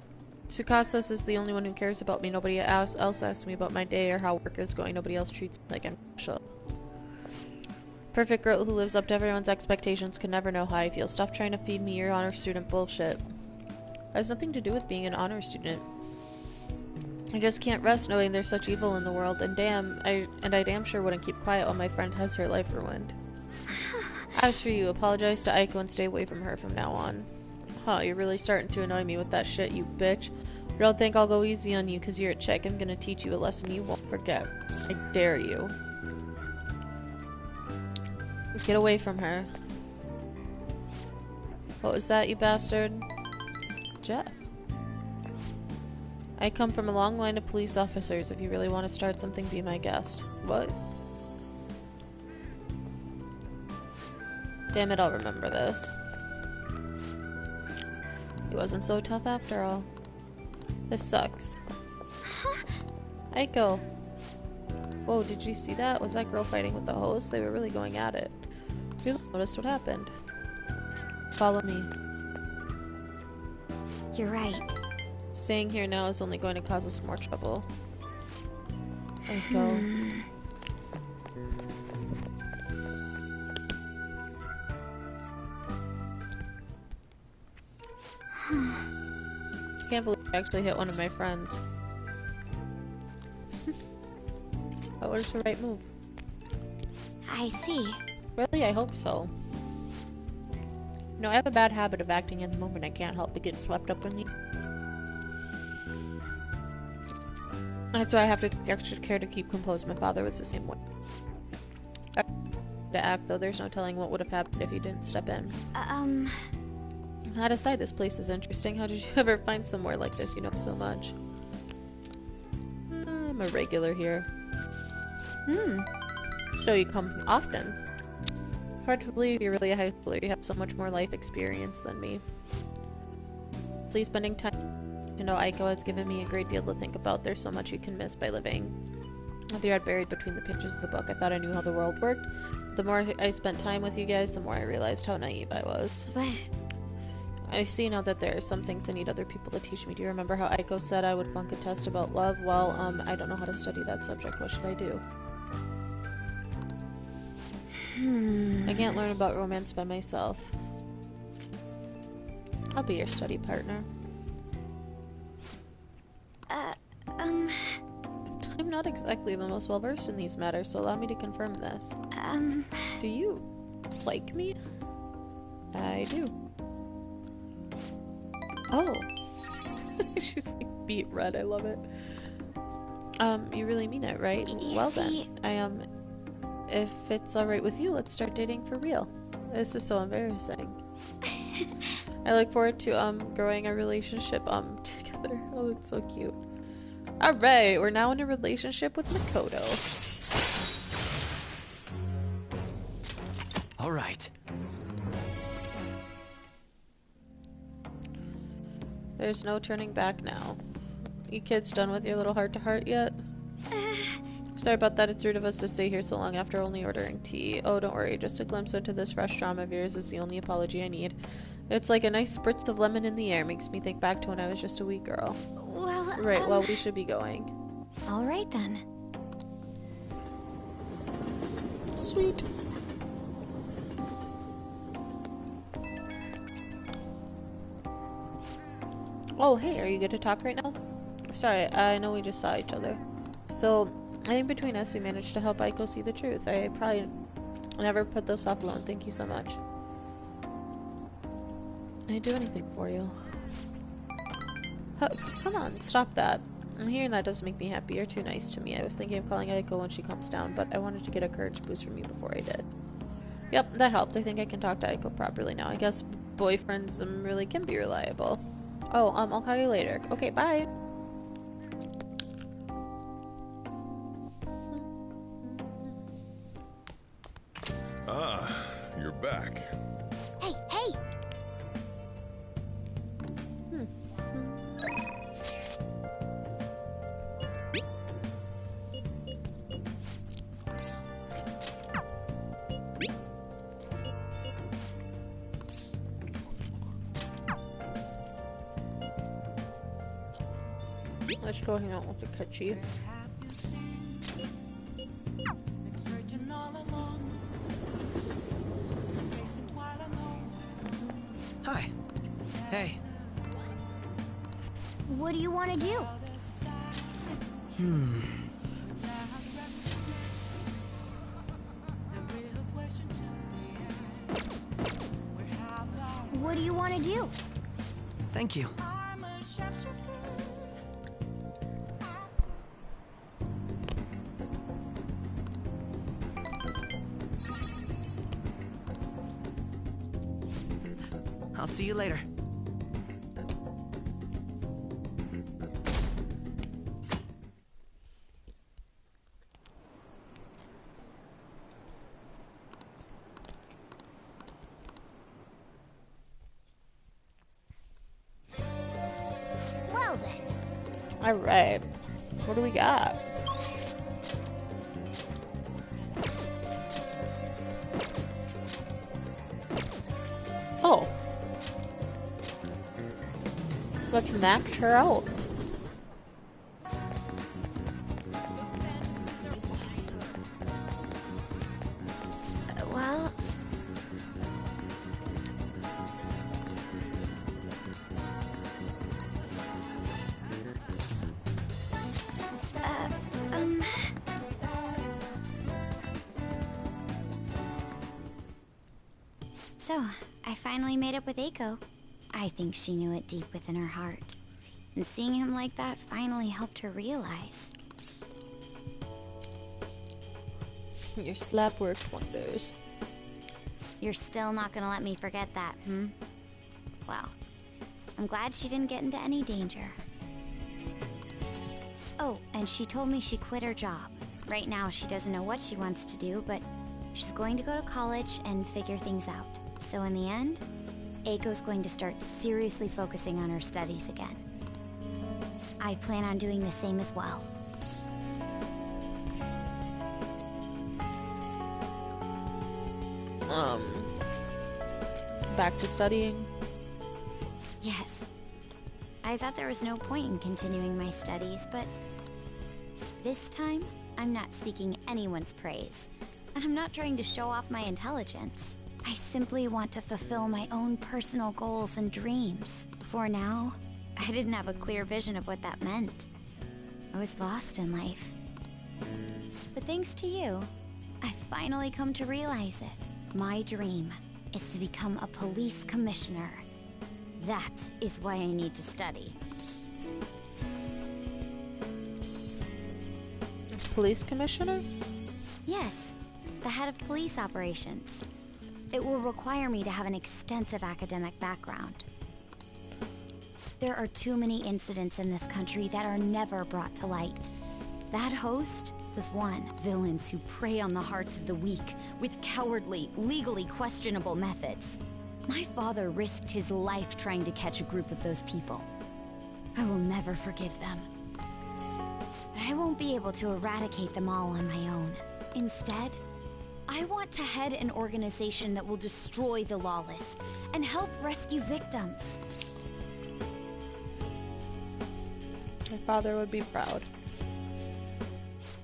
Tsukasa is the only one who cares about me. Nobody else asks me about my day or how work is going. Nobody else treats me like I'm special. Perfect girl who lives up to everyone's expectations can never know how I feel. Stop trying to feed me your honor student bullshit. It has nothing to do with being an honor student. I just can't rest knowing there's such evil in the world, and I damn sure wouldn't keep quiet while my friend has her life ruined. As for you, apologize to Aiko and stay away from her from now on. Huh, you're really starting to annoy me with that shit, you bitch. I don't think I'll go easy on you because you're a chick. I'm gonna teach you a lesson you won't forget. I dare you. Get away from her. What was that, you bastard? Jeff. I come from a long line of police officers. If you really want to start something, be my guest. What? Damn it, I'll remember this. He wasn't so tough after all. This sucks. Aiko. Whoa, did you see that? Was that girl fighting with the host? They were really going at it. You noticed what happened. Follow me. You're right. Staying here now is only going to cause us more trouble. Aiko. I can't believe I actually hit one of my friends. That was the right move. I see. Really? I hope so. No, I have a bad habit of acting in the moment. I can't help but get swept up in the... That's why I have to take extra care to keep composed. My father was the same way. To act, though, there's no telling what would have happened if you didn't step in. That aside, this place is interesting. How did you ever find somewhere like this? You know so much. I'm a regular here. So you come often. Hard to believe you're really a high schooler. You have so much more life experience than me. Honestly, spending time to know Aiko has given me a great deal to think about. There's so much you can miss by living with your head buried between the pages of the book. I thought I knew how the world worked. The more I spent time with you guys, the more I realized how naive I was. But I see now that there are some things I need other people to teach me. Do you remember how Aiko said I would flunk a test about love? Well, I don't know how to study that subject. What should I do? I can't learn about romance by myself. I'll be your study partner. I'm not exactly the most well-versed in these matters, so allow me to confirm this. Do you like me? I do. Oh. She's like beet red, I love it. You really mean it, right? Well then, if it's alright with you, let's start dating for real. This is so embarrassing. I look forward to, growing our relationship, together. Oh, it's so cute. Alright, we're now in a relationship with Makoto. Alright. There's no turning back now. You kids done with your little heart-to-heart yet? Sorry about that, it's rude of us to stay here so long after only ordering tea. Oh, don't worry, just a glimpse into this fresh drama of yours is the only apology I need. It's like a nice spritz of lemon in the air, makes me think back to when I was just a wee girl. Well, Right, well, we should be going. Alright then. Sweet. Oh, hey, are you good to talk right now? Sorry, I know we just saw each other. So, I think between us we managed to help Aiko see the truth. I probably never put this off alone. Thank you so much. I'd do anything for you. Come on, stop that. Hearing that doesn't make me happy. You're too nice to me. I was thinking of calling Aiko when she comes down, but I wanted to get a courage boost from you before I did. Yep, that helped. I think I can talk to Aiko properly now. I guess boyfriends really can be reliable. Oh, I'll call you later. Okay, bye. Ah, you're back. Hey, hey! Let's go hang out with the Kachi. Hi. Hey. What do you want to do? What do you want to do? Thank you. I'll see you later. Well then. Alright. What do we got? Oh. Let's max her out. Well... So, I finally made up with Eiko. I think she knew it deep within her heart. And seeing him like that finally helped her realize. Your slap works wonders. You're still not gonna let me forget that, hmm? Well, I'm glad she didn't get into any danger. Oh, and she told me she quit her job. Right now she doesn't know what she wants to do, but she's going to go to college and figure things out. So in the end, Eiko's going to start seriously focusing on her studies again. I plan on doing the same as well. Back to studying? Yes. I thought there was no point in continuing my studies, but this time, I'm not seeking anyone's praise. And I'm not trying to show off my intelligence. I simply want to fulfill my own personal goals and dreams. For now, I didn't have a clear vision of what that meant. I was lost in life. But thanks to you, I finally come to realize it. My dream is to become a police commissioner. That is why I need to study. Police commissioner? Yes, the head of police operations. It will require me to have an extensive academic background. There are too many incidents in this country that are never brought to light. That host was one. Villains who prey on the hearts of the weak with cowardly, legally questionable methods. My father risked his life trying to catch a group of those people. I will never forgive them. But I won't be able to eradicate them all on my own. Instead, I want to head an organization that will destroy the lawless and help rescue victims. My father would be proud.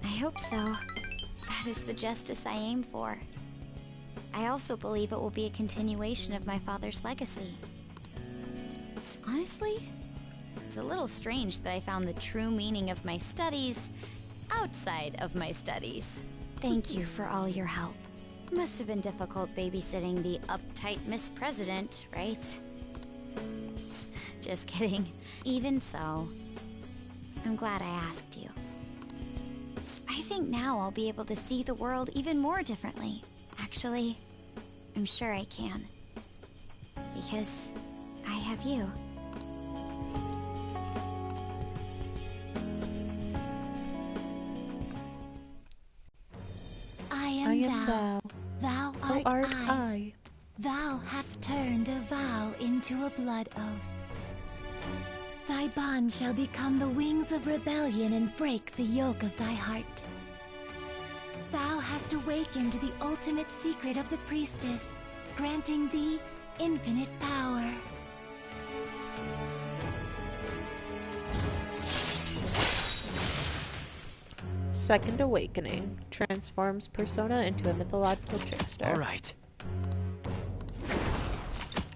I hope so. That is the justice I aim for. I also believe it will be a continuation of my father's legacy. Honestly, it's a little strange that I found the true meaning of my studies outside of my studies. Thank you for all your help. Must have been difficult babysitting the uptight Miss President, right? Just kidding. Even so, I'm glad I asked you. I think now I'll be able to see the world even more differently. Actually, I'm sure I can. Because I have you. I am thou. Thou art I. Thou hast turned a vow into a blood oath. Thy bond shall become the wings of rebellion and break the yoke of thy heart. Thou hast awakened the ultimate secret of the priestess, granting thee infinite power. Second Awakening transforms Persona into a mythological trickster. Alright.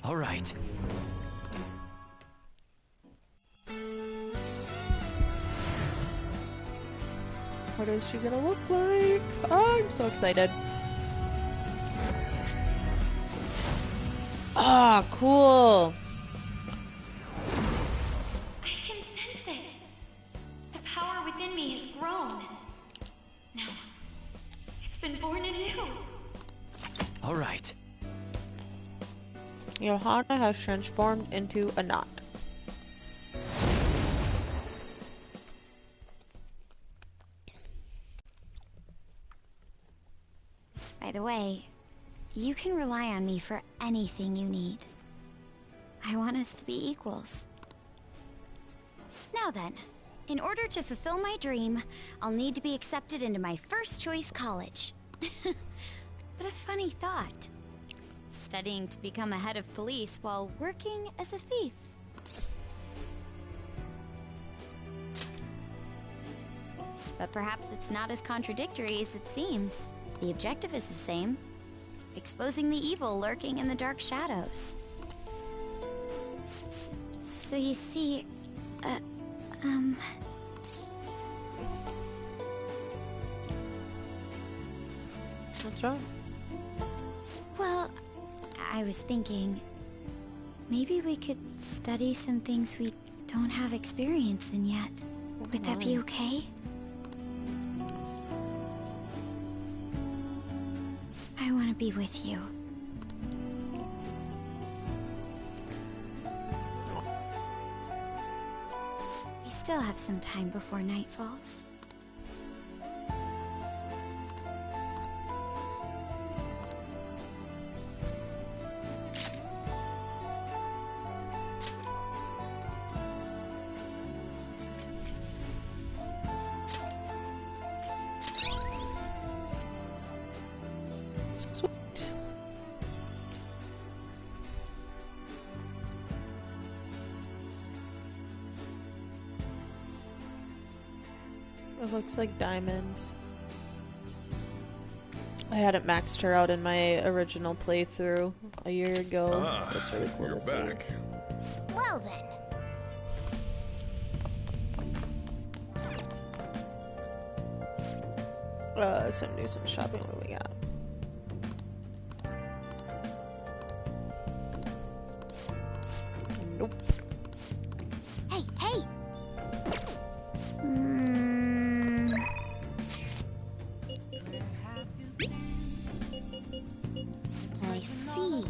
Alright. What is she gonna look like? Oh, I'm so excited. Ah, cool. I can sense it. The power within me has grown. Now, it's been born anew. Alright. Johanna has transformed into a knot. By the way, you can rely on me for anything you need. I want us to be equals. Now then, in order to fulfill my dream, I'll need to be accepted into my first choice college. But a funny thought. Studying to become a head of police while working as a thief. But perhaps it's not as contradictory as it seems. The objective is the same. Exposing the evil lurking in the dark shadows. So you see, What's wrong? Well, I was thinking, maybe we could study some things we don't have experience in yet. Would that be okay? I want to be with you. We still have some time before night falls. Sweet. It looks like diamonds. I hadn't maxed her out in my original playthrough a year ago, so it's really cool to see. Back. Well then. Let's do some shopping. What do we got? Nope. Hey, hey! I see.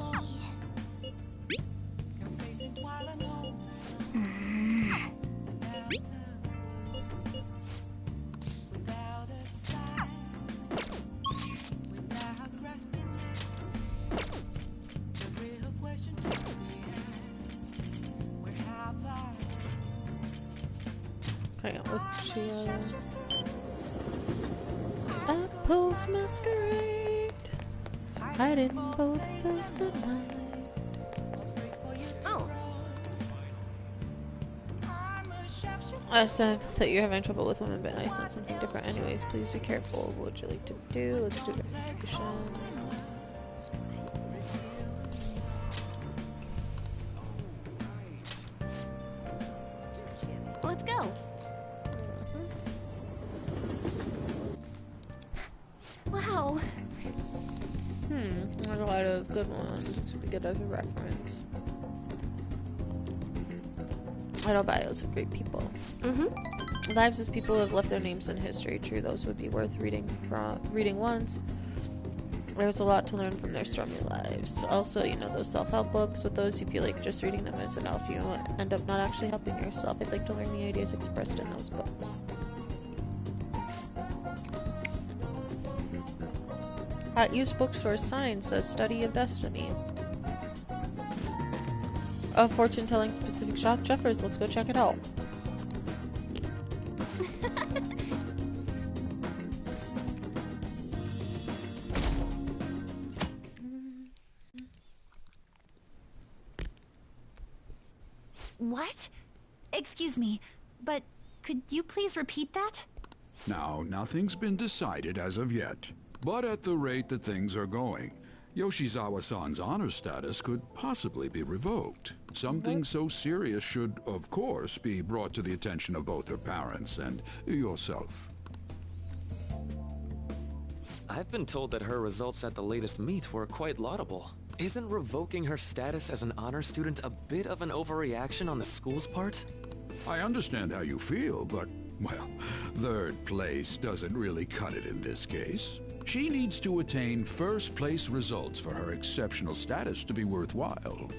Hang on, what's she at Post Masquerade, hiding both close at night. Oh. Last time that you're having trouble with women, but I sent something different anyways. Please be careful. What would you like to do? Let's do verification. Let's go. Wow. There's a lot of good ones to be good as a reference. Idle bios of great people. Lives as people have left their names in history. True, those would be worth reading once. There's a lot to learn from their stormy lives. Also, you know, those self-help books, with those you feel like just reading them is enough. You end up not actually helping yourself. I'd like to learn the ideas expressed in those books. At used bookstore sign says Study of Destiny. A fortune-telling specific shop. Jeffers, let's go check it out. What? Excuse me, but could you please repeat that? Now, nothing's been decided as of yet, but at the rate that things are going, Yoshizawa-san's honor status could possibly be revoked. Something so serious should, of course, be brought to the attention of both her parents and yourself. I've been told that her results at the latest meet were quite laudable. Isn't revoking her status as an honor student a bit of an overreaction on the school's part? I understand how you feel, but, well, third place doesn't really cut it in this case. She needs to attain first-place results for her exceptional status to be worthwhile.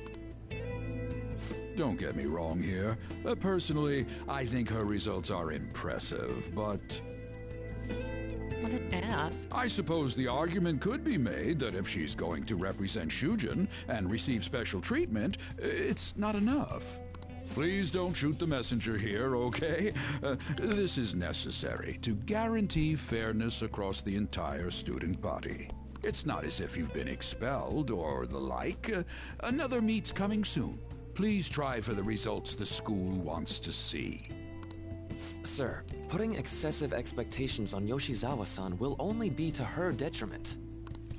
Don't get me wrong here. Personally, I think her results are impressive, but... What an ass. I suppose the argument could be made that if she's going to represent Shujin and receive special treatment, it's not enough. Please don't shoot the messenger here, okay? This is necessary to guarantee fairness across the entire student body. It's not as if you've been expelled or the like. Another meet's coming soon. Please try for the results the school wants to see. Sir, putting excessive expectations on Yoshizawa-san will only be to her detriment.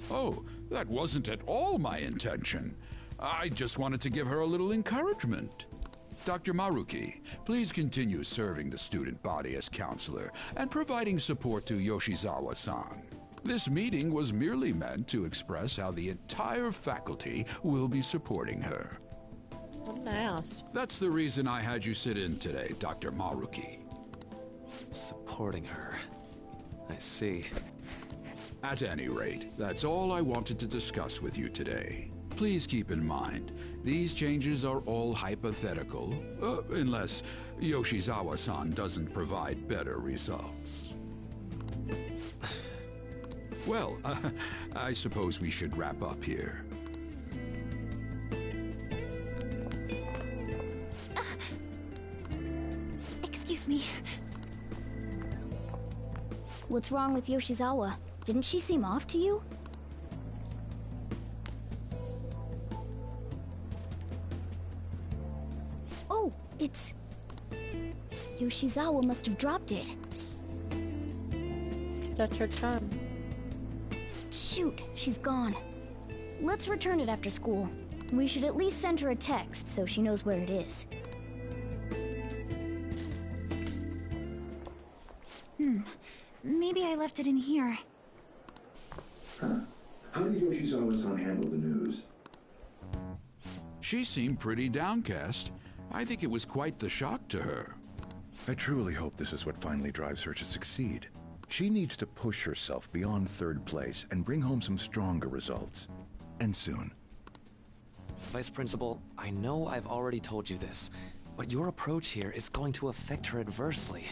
Oh, that wasn't at all my intention. I just wanted to give her a little encouragement. Dr. Maruki, please continue serving the student body as counselor and providing support to Yoshizawa-san. This meeting was merely meant to express how the entire faculty will be supporting her. What an ass. That's the reason I had you sit in today, Dr. Maruki. Supporting her. I see. At any rate, that's all I wanted to discuss with you today. Please keep in mind, these changes are all hypothetical, unless Yoshizawa-san doesn't provide better results. Well, I suppose we should wrap up here. Excuse me. What's wrong with Yoshizawa? Didn't she seem off to you? Oh, it's... Yoshizawa must have dropped it. That's her charm. Shoot, she's gone. Let's return it after school. We should at least send her a text so she knows where it is. Maybe I left it in here. Huh. How did Yoshizawa-san handle the news? She seemed pretty downcast. I think it was quite the shock to her. I truly hope this is what finally drives her to succeed. She needs to push herself beyond third place and bring home some stronger results. And soon. Vice Principal, I know I've already told you this, but your approach here is going to affect her adversely.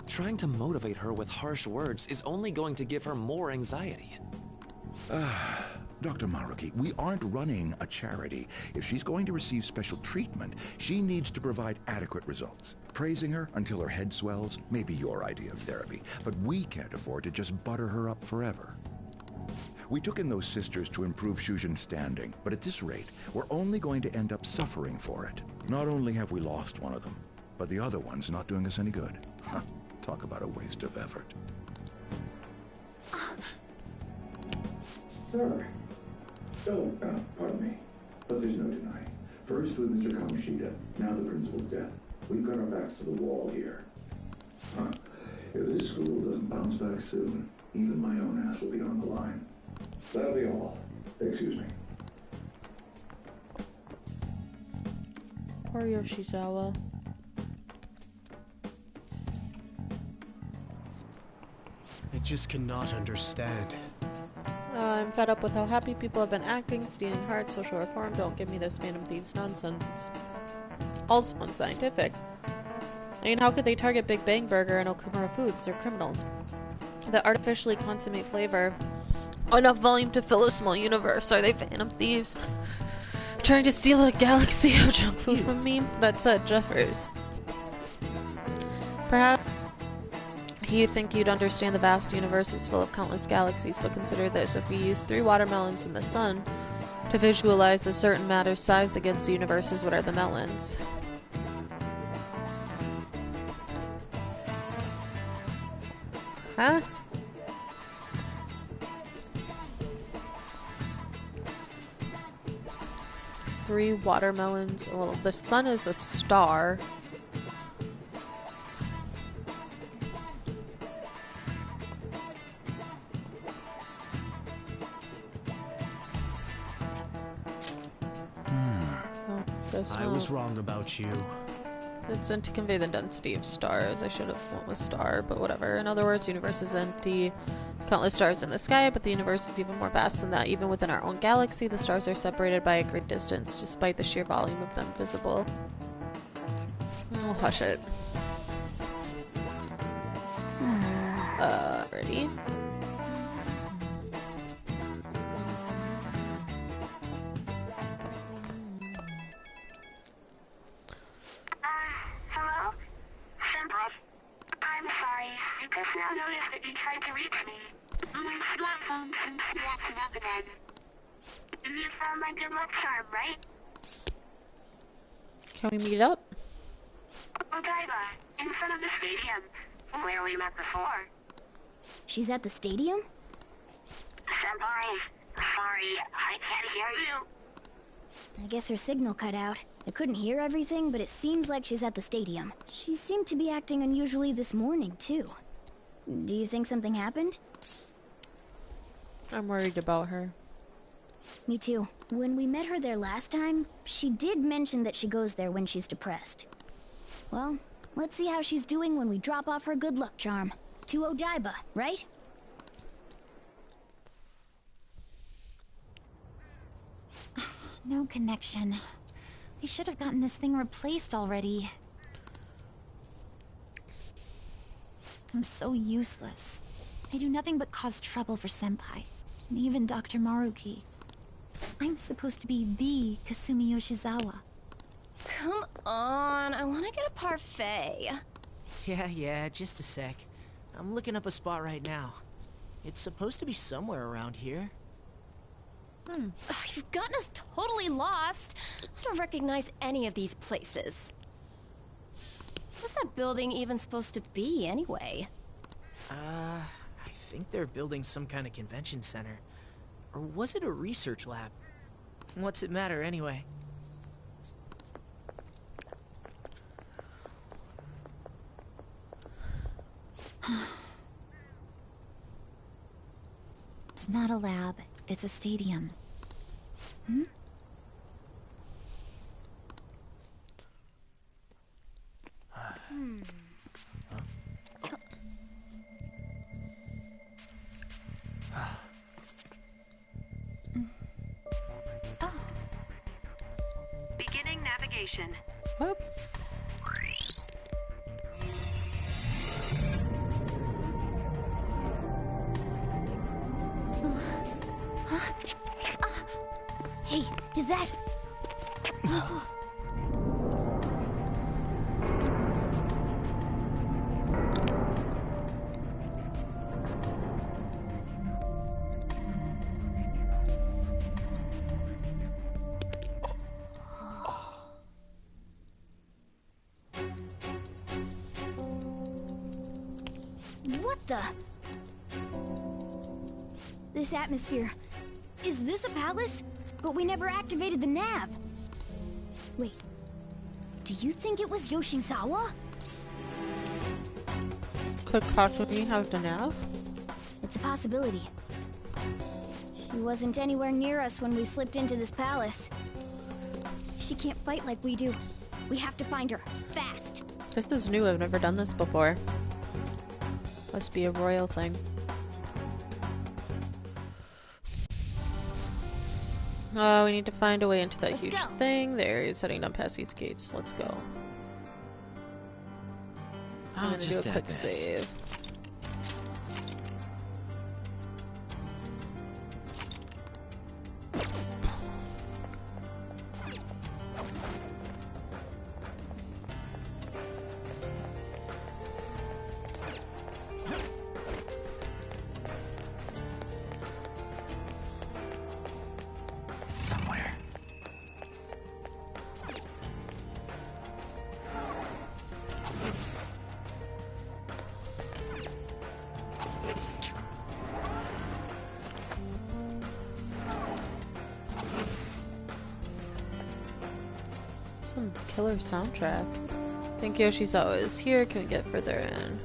Trying to motivate her with harsh words is only going to give her more anxiety. Dr. Maruki, we aren't running a charity. If she's going to receive special treatment, she needs to provide adequate results. Praising her until her head swells may be your idea of therapy, but we can't afford to just butter her up forever. We took in those sisters to improve Shujin's standing, but at this rate, we're only going to end up suffering for it. Not only have we lost one of them, but the other one's not doing us any good. Huh. Talk about a waste of effort. Sir. Oh, pardon me. But there's no denying. First with Mr. Kamoshida, now the principal's death. We've got our backs to the wall here. Huh. If this school doesn't bounce back soon, even my own ass will be on the line. That'll be all. Excuse me. Poor Yoshizawa. I just cannot understand. I'm fed up with how happy people have been acting, stealing hearts, social reform. Don't give me this Phantom Thieves nonsense. It's also unscientific. I mean, how could they target Big Bang Burger and Okumura Foods? They're criminals. That artificially consummate flavor. Enough volume to fill a small universe. Are they Phantom Thieves? Trying to steal a galaxy of junk food from me? That said, Jeffers. Perhaps you think you'd understand the vast universe is full of countless galaxies, but consider this. If we use 3 watermelons in the sun to visualize a certain matter's size against the universes, what are the melons? Huh? Three watermelons. Well, the sun is a star. I was wrong about you. It's meant to convey the density of stars. I should have went with star, but whatever. In other words, the universe is empty. Countless stars in the sky, but the universe is even more vast than that. Even within our own galaxy, the stars are separated by a great distance, despite the sheer volume of them visible. Oh, hush it. Ready? Hello? Senpai? I'm sorry. I just now noticed that you tried to reach me. My smartphone seems to be acting up again. You found my good luck charm, right? Can we meet up? Odaiba, in front of the stadium, where we met before. She's at the stadium? Senpai, sorry, I can't hear you. I guess her signal cut out. I couldn't hear everything, but it seems like she's at the stadium. She seemed to be acting unusually this morning, too. Do you think something happened? I'm worried about her. Me too. When we met her there last time, she did mention that she goes there when she's depressed. Well, let's see how she's doing when we drop off her good luck charm. To Odaiba, right? No connection. We should have gotten this thing replaced already. I'm so useless. I do nothing but cause trouble for Senpai, and even Dr. Maruki. I'm supposed to be the Kasumi Yoshizawa. Come on, I want to get a parfait. Yeah, just a sec. I'm looking up a spot right now. It's supposed to be somewhere around here. Ugh, you've gotten us totally lost. I don't recognize any of these places. What's that building even supposed to be, anyway? I think they're building some kind of convention center. Or was it a research lab? What's it matter, anyway? It's not a lab, it's a stadium. Hmm? Beginning navigation. What? Hey, is that... What the... This atmosphere... Is this a palace? But we never activated the nav. Wait. Do you think it was Yoshizawa? Could Kasumi have the nav? It's a possibility. She wasn't anywhere near us when we slipped into this palace. She can't fight like we do. We have to find her. Fast. This is new. I've never done this before. Must be a royal thing. Oh, we need to find a way into that huge thing. There, he's heading down past these gates. Let's go. I'm gonna do a quick save. Some killer soundtrack. I think Yoshizawa is here. Can we get further in?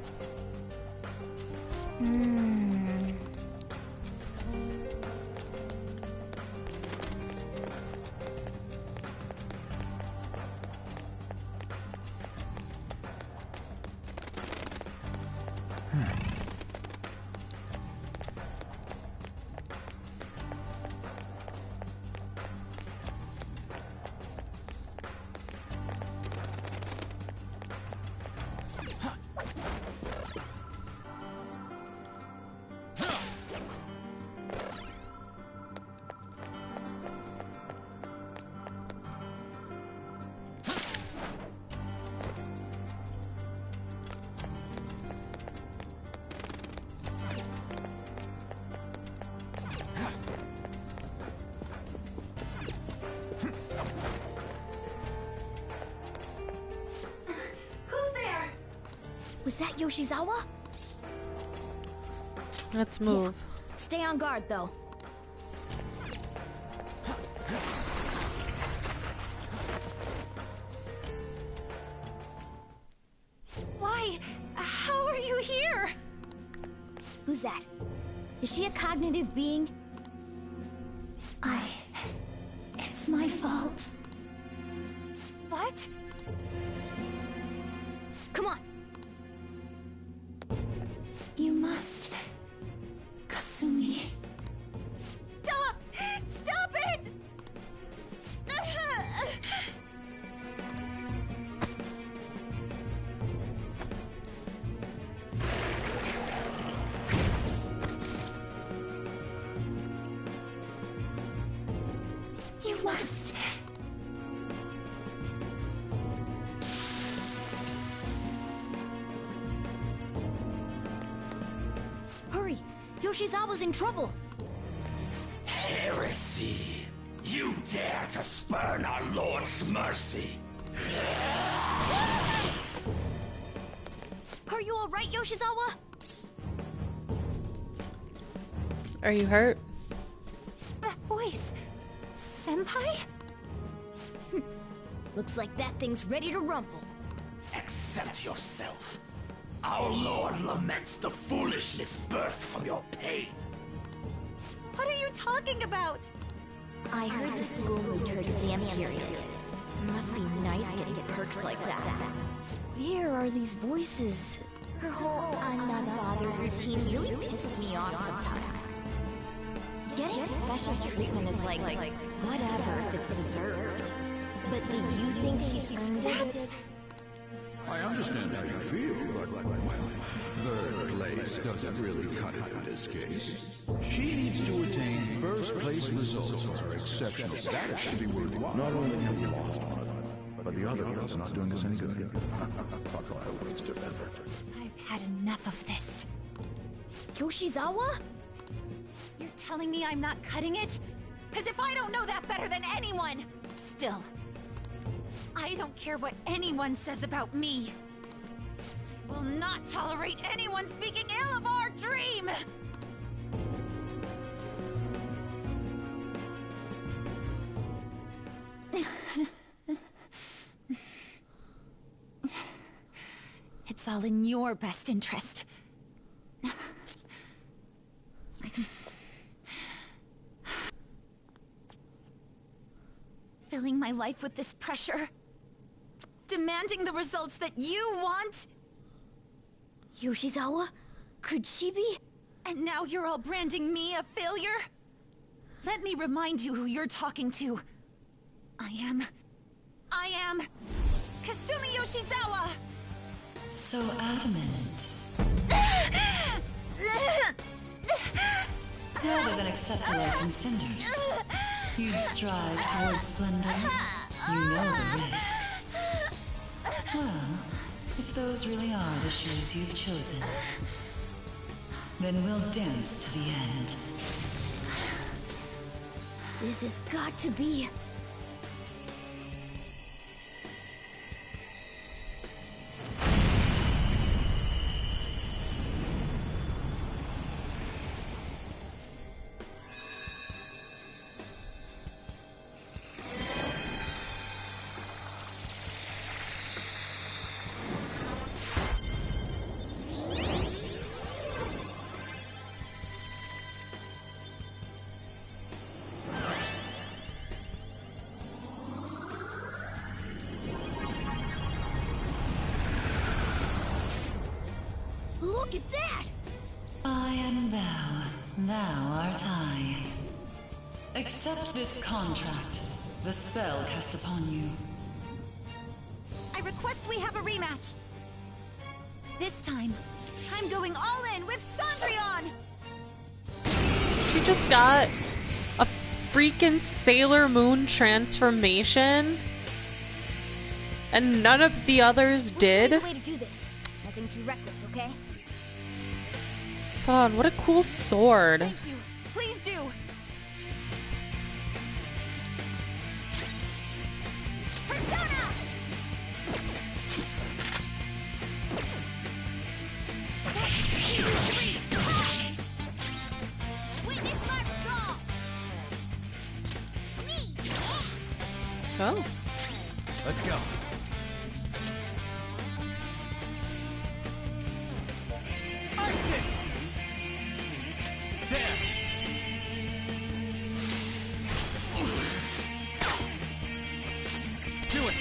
Was that Yoshizawa? Let's move. Yeah. Stay on guard, though. Why? How are you here? Who's that? Is she a cognitive being? It's my fault. What? Come on. You must... Kasumi. Stop! Stop it! You must... Hurry! Yoshizawa's in trouble! Heresy! You dare to spurn our Lord's mercy! Are you alright, Yoshizawa? Are you hurt? That voice... Senpai? Looks like that thing's ready to rumble. Accept yourself. Our Lord laments the foolishness birthed from your pain. What are you talking about? I heard the school moved her exam period. Must be nice getting perks like that. Where are these voices? Her whole I'm not bothered routine really pisses me off sometimes. Getting special treatment is like whatever if it's deserved. But do you think she's earned it? I understand how you feel, but, well, third place doesn't really cut it in this case. She needs to attain first place results for her exceptional status to be worthwhile. Not only have we lost one of them, but the other girl's not doing us any good. Talk about a waste of effort. I've had enough of this. Yoshizawa? You're telling me I'm not cutting it? As if I don't know that better than anyone! Still, I don't care what anyone says about me. I will not tolerate anyone speaking ill of our dream! It's all in your best interest. Filling my life with this pressure. Demanding the results that you want. Yoshizawa? Could she be? And now you're all branding me a failure? Let me remind you who you're talking to. I am Kasumi Yoshizawa! So adamant. Rather than accept a life in cinders, you'd strive towards splendor. You know the risks. Well, if those really are the shoes you've chosen, then we'll dance to the end. This has got to be... Look at that! I am thou, thou art I. Accept this contract, the spell cast upon you. I request we have a rematch. This time, I'm going all in with Cendrillon! She just got a freaking Sailor Moon transformation, and none of the others did. We'll show you a way to do this. Nothing too reckless, okay? God, what a cool sword. Thank you. Please do. Persona! Witness my resolve! Me! Oh. Let's go. Isis! There! Do it!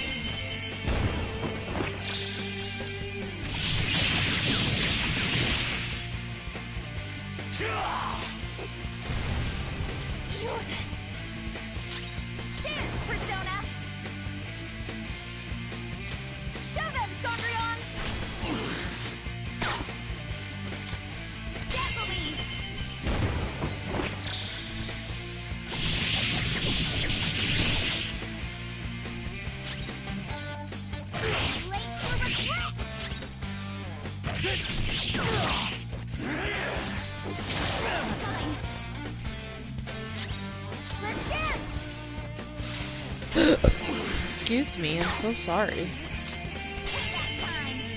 Dance, Persona! Show them, Cendrillon! Dazzle me! Late for regret! Fine. Let's dance! Excuse me, I'm so sorry.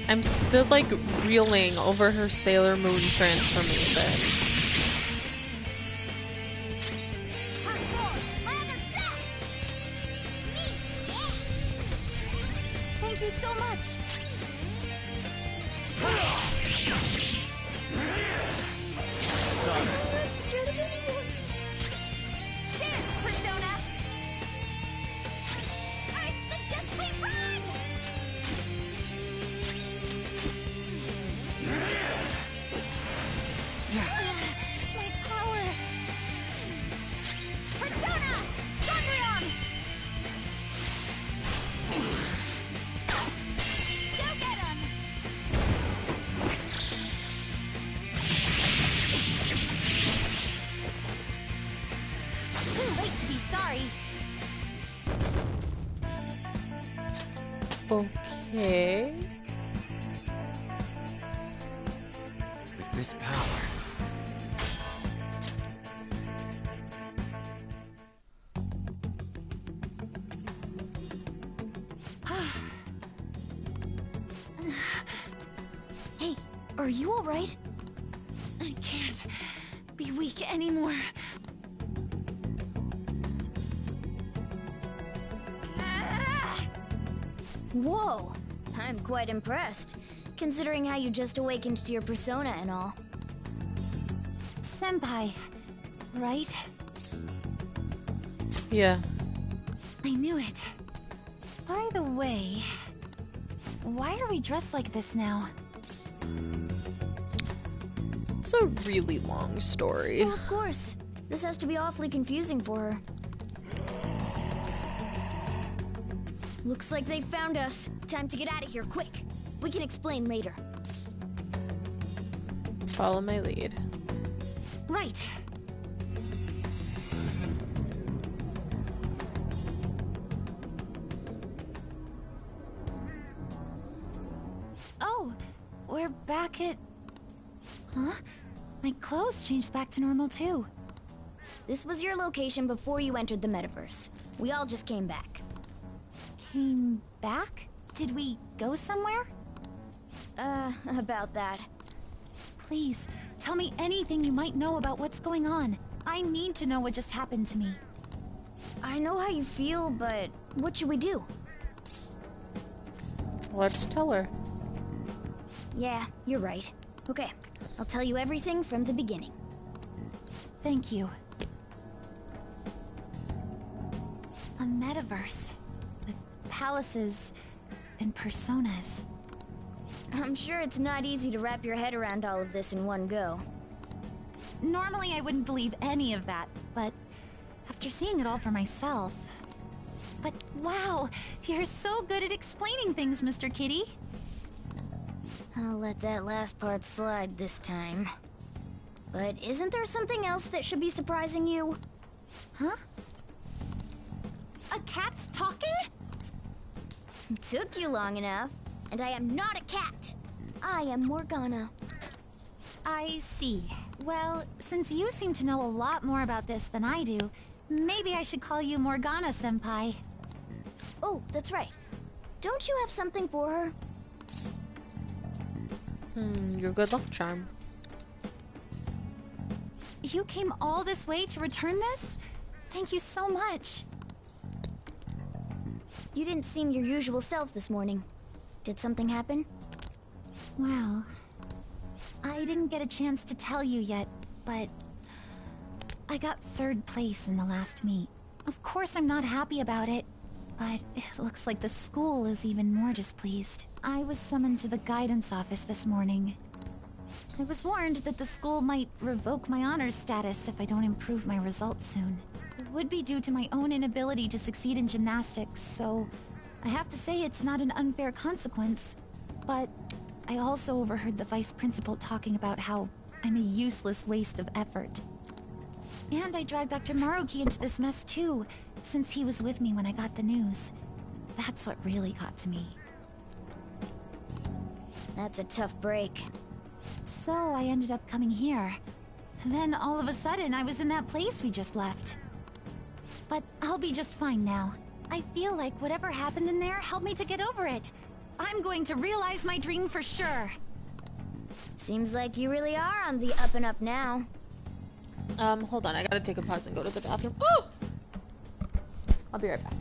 I'm still like reeling over her Sailor Moon transformation. Thank you so much. Dance, Persona! I suggest we run! My power! Persona! Cendrillon! Go get him! Too late to be sorry. Okay. With this power. Hey, are you alright? I can't be weak anymore. Whoa, I'm quite impressed, considering how you just awakened to your persona and all. Senpai, right? Yeah. I knew it. By the way, why are we dressed like this now? It's a really long story. Well, of course. This has to be awfully confusing for her. Looks like they found us. Time to get out of here, quick. We can explain later. Follow my lead. Right. Oh, we're back at... Huh? My clothes changed back to normal too. This was your location before you entered the metaverse. We all just came back. Came back? Did we go somewhere? About that. Please, tell me anything you might know about what's going on. I need to know what just happened to me. I know how you feel, but what should we do? Let's tell her. Yeah, you're right. Okay, I'll tell you everything from the beginning. Thank you. A metaverse with palaces and personas. I'm sure it's not easy to wrap your head around all of this in one go. Normally I wouldn't believe any of that, but after seeing it all for myself... But wow, you're so good at explaining things, Mr. Kitty. I'll let that last part slide this time. But isn't there something else that should be surprising you? Huh? A cat's talking? It took you long enough. And I am not a cat. I am Morgana. I see. Well, since you seem to know a lot more about this than I do, maybe I should call you Morgana-senpai. Oh, that's right. Don't you have something for her? Your good luck charm. You came all this way to return this? Thank you so much. You didn't seem your usual self this morning. Did something happen? Well, I didn't get a chance to tell you yet, but I got 3rd place in the last meet. Of course I'm not happy about it, but it looks like the school is even more displeased. I was summoned to the guidance office this morning. I was warned that the school might revoke my honors status if I don't improve my results soon. It would be due to my own inability to succeed in gymnastics, so I have to say it's not an unfair consequence. But I also overheard the vice principal talking about how I'm a useless waste of effort. And I dragged Dr. Maruki into this mess too, since he was with me when I got the news. That's what really got to me. That's a tough break. So I ended up coming here. Then all of a sudden I was in that place we just left. But I'll be just fine now. I feel like whatever happened in there helped me to get over it. I'm going to realize my dream for sure. Seems like you really are on the up and up now. Hold on, I gotta take a pause and go to the bathroom. Oh! I'll be right back.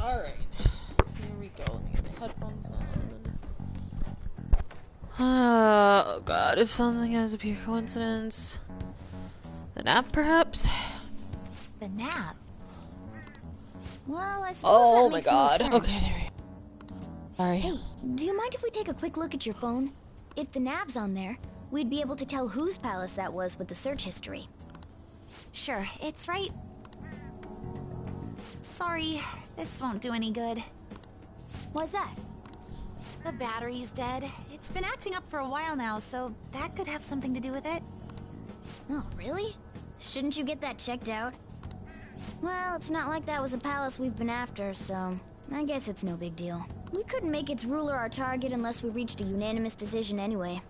Alright. Here we go. Let me get the headphones on. Oh god, it sounds like it has a pure coincidence. The nap, perhaps? The nap? Well, I suppose oh that my makes god. more sense. Okay, there we go. Sorry. Hey, do you mind if we take a quick look at your phone? If the nav's on there, we'd be able to tell whose palace that was with the search history. Sure, it's right... Sorry, this won't do any good. Why's that? The battery's dead. It It's been acting up for a while now, so that could have something to do with it. Oh, really? Shouldn't you get that checked out? Well, it's not like that was a palace we've been after, so I guess it's no big deal. We couldn't make its ruler our target unless we reached a unanimous decision anyway.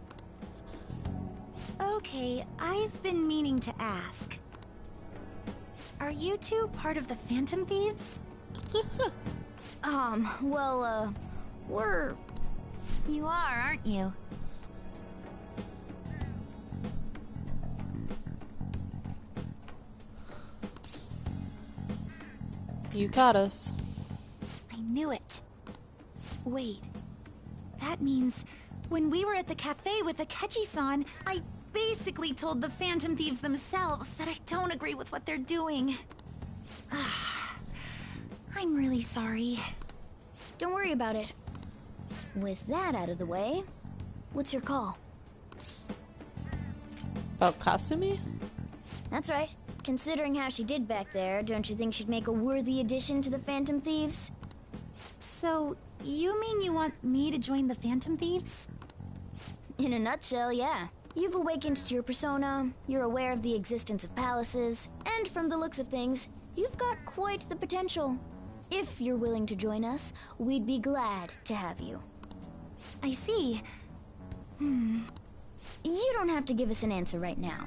Okay, I've been meaning to ask. Are you two part of the Phantom Thieves? Well, we're... You are, aren't you? You got us. I knew it. Wait. That means when we were at the cafe with Akechi-san, I basically told the Phantom Thieves themselves that I don't agree with what they're doing. I'm really sorry. Don't worry about it. With that out of the way, what's your call? About Kasumi? That's right. Considering how she did back there, don't you think she'd make a worthy addition to the Phantom Thieves? So, you mean you want me to join the Phantom Thieves? In a nutshell, yeah. You've awakened to your persona, you're aware of the existence of palaces, and from the looks of things, you've got quite the potential. If you're willing to join us, we'd be glad to have you. I see. You don't have to give us an answer right now.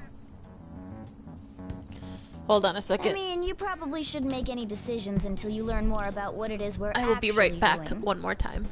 Hold on a second. I mean, you probably shouldn't make any decisions until you learn more about what it is we're I will be right back doing. one more time.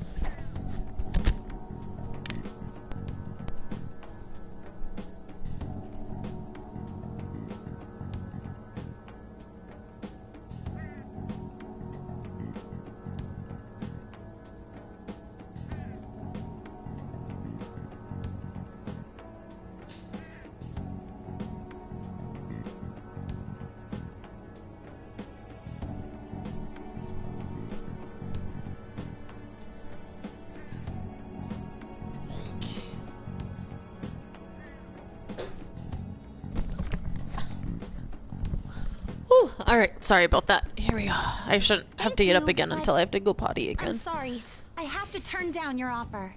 Alright, sorry about that. Here we go. I shouldn't have to get up again until I have to go potty again. I'm sorry. I have to turn down your offer.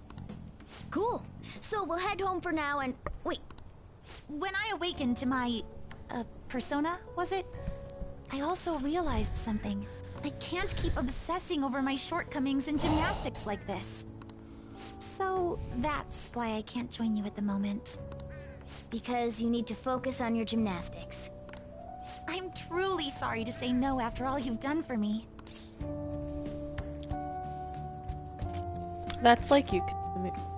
Cool. So we'll head home for now and... Wait. When I awakened to my... persona, was it? I also realized something. I can't keep obsessing over my shortcomings in gymnastics like this. So, that's why I can't join you at the moment. Because you need to focus on your gymnastics. I'm truly sorry to say no after all you've done for me. That's like you,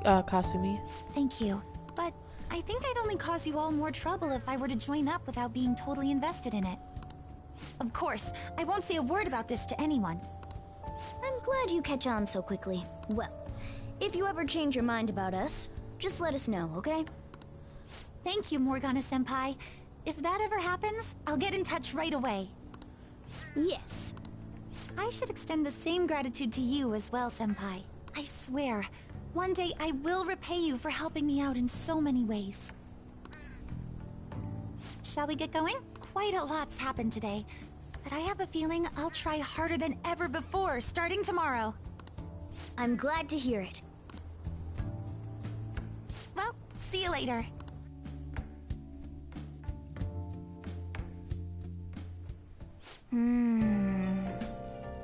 Kasumi. Thank you. But I think I'd only cause you all more trouble if I were to join up without being totally invested in it. Of course, I won't say a word about this to anyone. I'm glad you catch on so quickly. Well, if you ever change your mind about us, just let us know, okay? Thank you, Morgana-senpai. If that ever happens, I'll get in touch right away. Yes. I should extend the same gratitude to you as well, senpai. I swear, one day I will repay you for helping me out in so many ways. Shall we get going? Quite a lot's happened today, but I have a feeling I'll try harder than ever before, starting tomorrow. I'm glad to hear it. Well, see you later.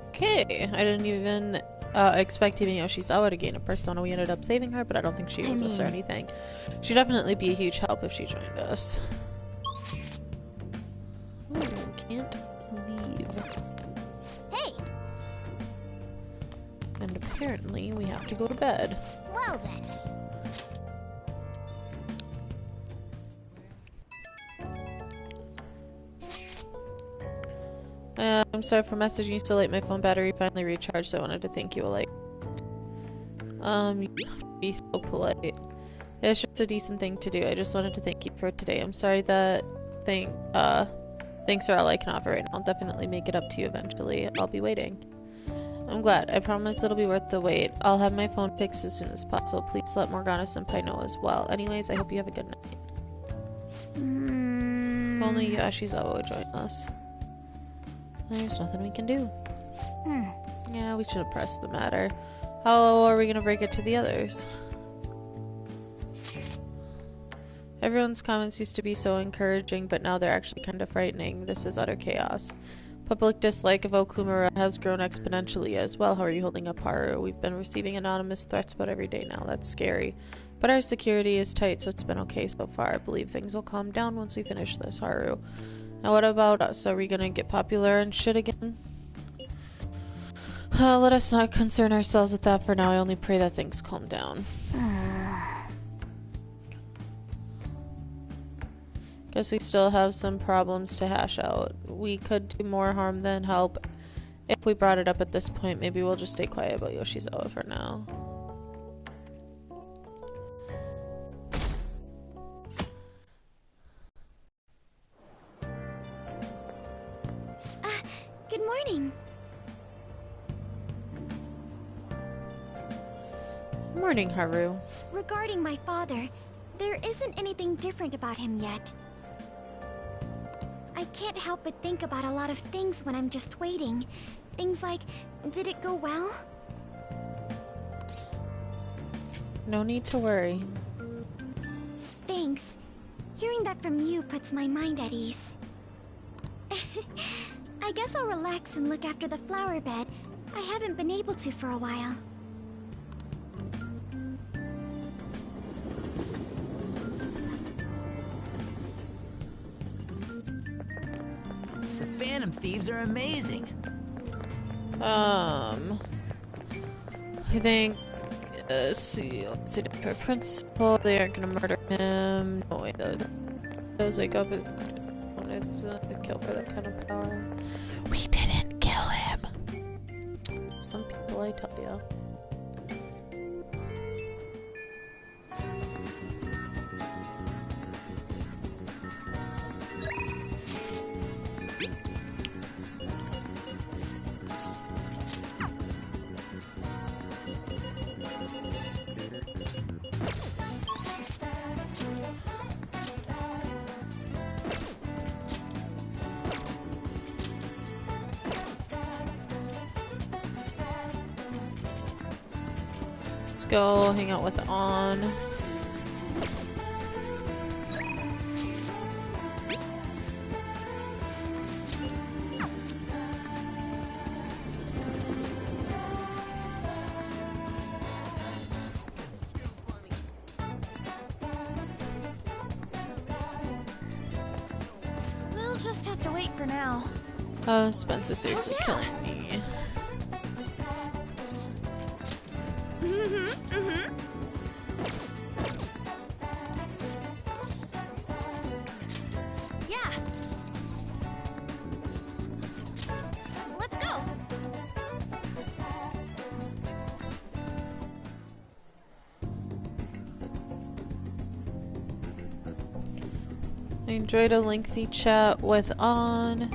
Okay, I didn't even expect even Yoshizawa to gain a persona. We ended up saving her, but I don't think she owes us or anything. She'd definitely be a huge help if she joined us. Ooh, can't leave. Hey! And apparently we have to go to bed. Well then. I'm sorry for messaging you so late. My phone battery finally recharged, so I wanted to thank you. Like, you be so polite. It's just a decent thing to do. I just wanted to thank you for today. I'm sorry that thanks are all I can offer right now. I'll definitely make it up to you eventually. I'll be waiting. I'm glad. I promise it'll be worth the wait. I'll have my phone fixed as soon as possible. Please let Morgana-senpai know as well. Anyways, I hope you have a good night. If only Yoshizawa would join us. There's nothing we can do. Yeah, we should have pressed the matter. How are we gonna break it to the others? Everyone's comments used to be so encouraging, but now they're actually kind of frightening. This is utter chaos. Public dislike of Okumura has grown exponentially as well. How are you holding up, Haru? We've been receiving anonymous threats about every day now. That's scary. But our security is tight, so it's been okay so far. I believe things will calm down once we finish this, Haru. Now what about us? Are we gonna get popular and shit again? Let us not concern ourselves with that for now. I only pray that things calm down. Guess we still have some problems to hash out. We could do more harm than help. If we brought it up at this point, maybe we'll just stay quiet about Yoshizawa for now. Good morning. Morning, Haru. Regarding my father, there isn't anything different about him yet. I can't help but think about a lot of things when I'm just waiting. Things like, did it go well? No need to worry. Thanks. Hearing that from you puts my mind at ease. I guess I'll relax and look after the flower bed. I haven't been able to for a while. The Phantom Thieves are amazing. I think, see, let's see, her principal, they aren't gonna murder him. No way, those wake up is it's a kill for that kind of power. We didn't kill him! Some people, I tell ya. Go hang out with On. We'll just have to wait for now. Spencer's seriously killing me. I enjoyed a lengthy chat with On.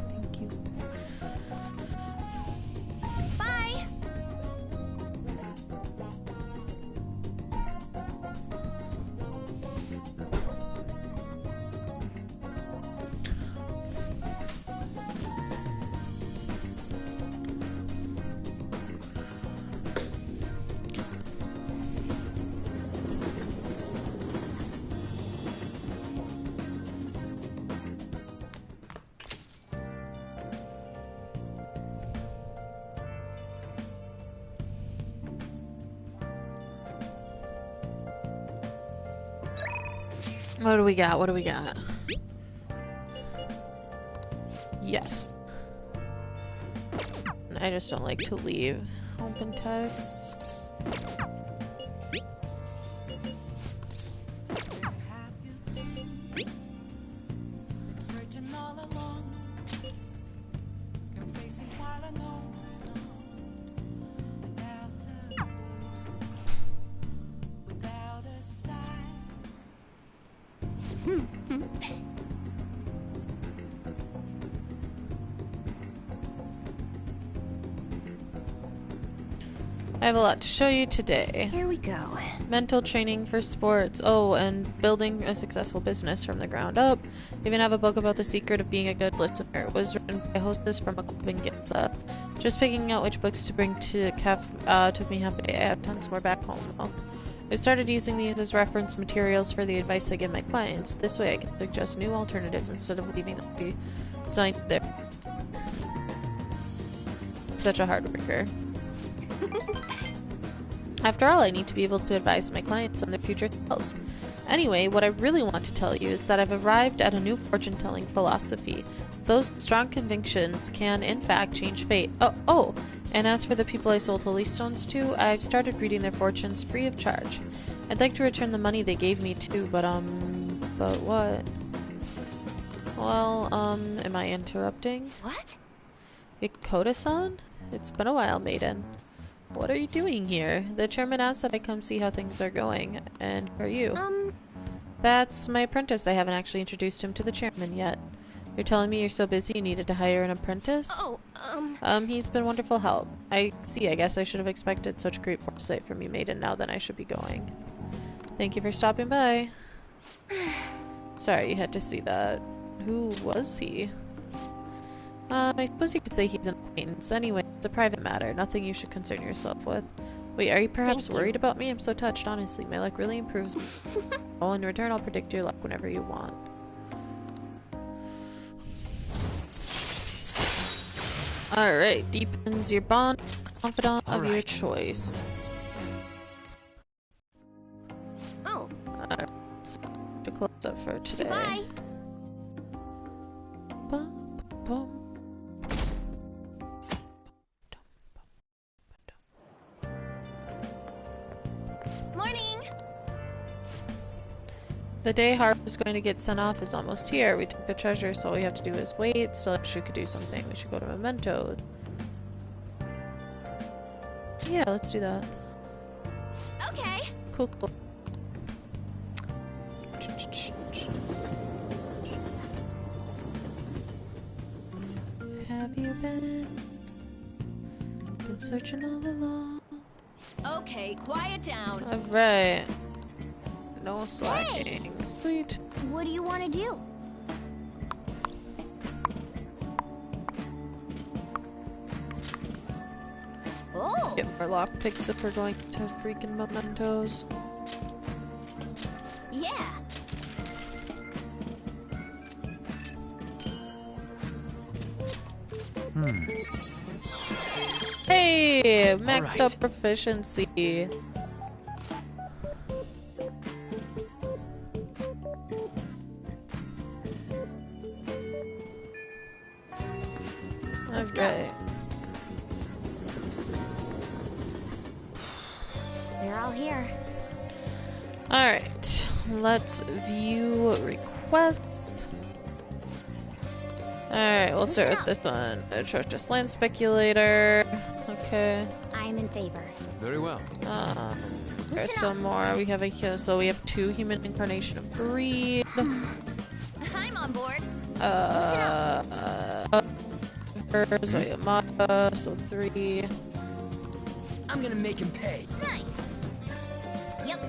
Thank you. Bye. What do we got? What do we got? Yes. I just don't like to leave open text. I have a lot to show you today. Here we go. Mental training for sports. Oh, and building a successful business from the ground up. Even have a book about the secret of being a good listener. It was written by a hostess from a club in Ginza. Just picking out which books to bring to took me half a day. I have tons more back home though. I started using these as reference materials for the advice I give my clients. This way I can suggest new alternatives instead of leaving them to be assigned there. Such a hard worker. After all, I need to be able to advise my clients on their future selves. Anyway, what I really want to tell you is that I've arrived at a new fortune-telling philosophy. Those strong convictions can, in fact, change fate. Oh, and as for the people I sold holy stones to, I've started reading their fortunes free of charge. I'd like to return the money they gave me too, but what? Well, am I interrupting? What? Ikoto-san? It's been a while, maiden. What are you doing here? The chairman asked that I come see how things are going. And who are you? That's my apprentice. I haven't actually introduced him to the chairman yet. You're telling me you're so busy you needed to hire an apprentice? He's been wonderful help. I see. I guess I should have expected such great foresight from you, maiden. Now then I should be going. Thank you for stopping by. Sorry you had to see that. Who was he? I suppose you could say he's an acquaintance. Anyway, it's a private matter. Nothing you should concern yourself with. Wait, are you perhaps worried about me? I'm so touched, honestly. My luck really improves. Oh, in return, I'll predict your luck whenever you want. Alright, deepens your bond. Confidant of your choice. Oh. Alright, so to close up for today. Goodbye. Morning. The day Harp is going to get sent off is almost here. We took the treasure, so all we have to do is wait. So she could do something. We should go to Memento. Yeah, let's do that. Okay. Cool. Have you been searching all along? Okay, quiet down. Alright. No slacking. Hey. Sweet. What do you want to do? Let's get more lockpicks if we're going to freaking Mementos. Yeah. Hey! Maxed up proficiency. Alright. They're all here. Alright. Let's view requests. Alright, we'll start with this one. Atrocious Land Speculator. Okay. I'm in favor. Very well. There's some more. We have so we have 2 human incarnation of greed. I'm on board. So Yamada, so 3. I'm gonna make him pay. Nice. Yep.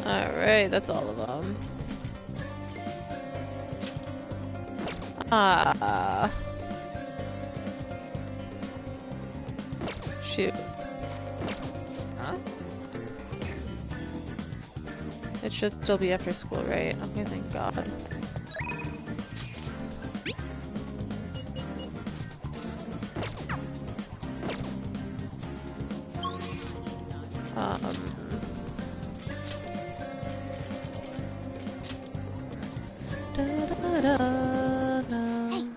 Alright, that's all of them. Shoot. Huh? It should still be after school, right? Okay, thank God.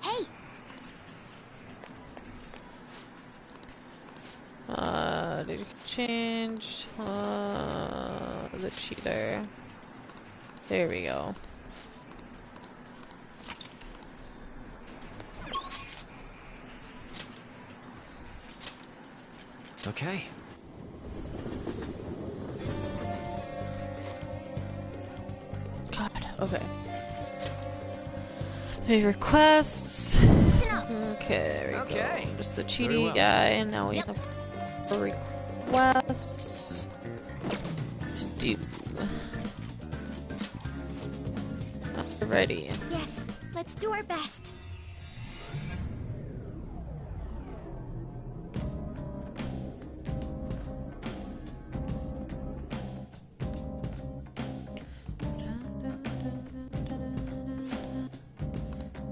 Hey! Did you change the cheater? There we go. Okay. God, okay. Favorite quests. Okay, there we go. Just the cheaty guy, and now we have a quests to do. Alrighty. Yes, let's do our best.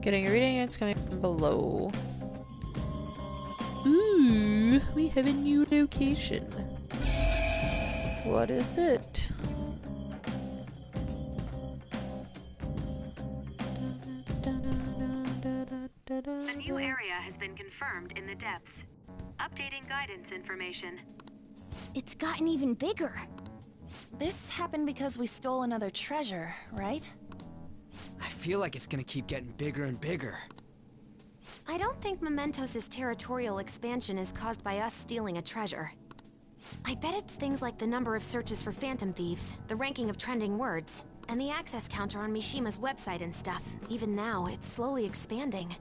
Getting a reading, it's coming from below. Ooh, we have a new location. What is it? A new area has been confirmed in the depths. Updating guidance information. It's gotten even bigger. This happened because we stole another treasure, right? I feel like it's gonna keep getting bigger and bigger. I don't think Mementos' territorial expansion is caused by us stealing a treasure. I bet it's things like the number of searches for Phantom Thieves, the ranking of trending words, and the access counter on Mishima's website and stuff. Even now, it's slowly expanding.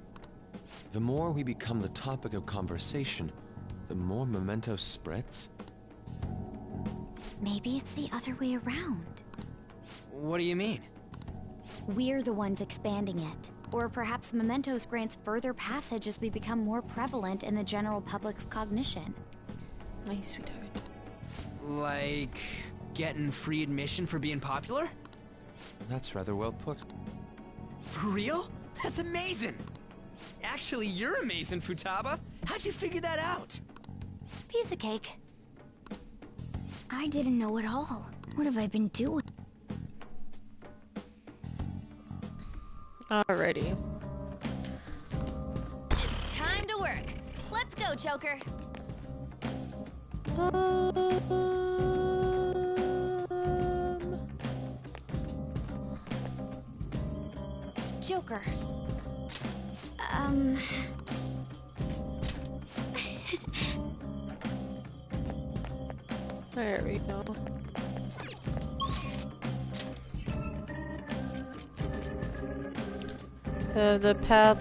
The more we become the topic of conversation, the more Mementos spreads? Maybe it's the other way around. What do you mean? We're the ones expanding it. Or perhaps Mementos grants further passage as we become more prevalent in the general public's cognition. My sweetheart. Like getting free admission for being popular? That's rather well put. For real? That's amazing! Actually, you're amazing, Futaba! How'd you figure that out? Piece of cake. I didn't know at all. What have I been doing? Alrighty. It's time to work. Let's go, Joker. Joker. There we go. The path,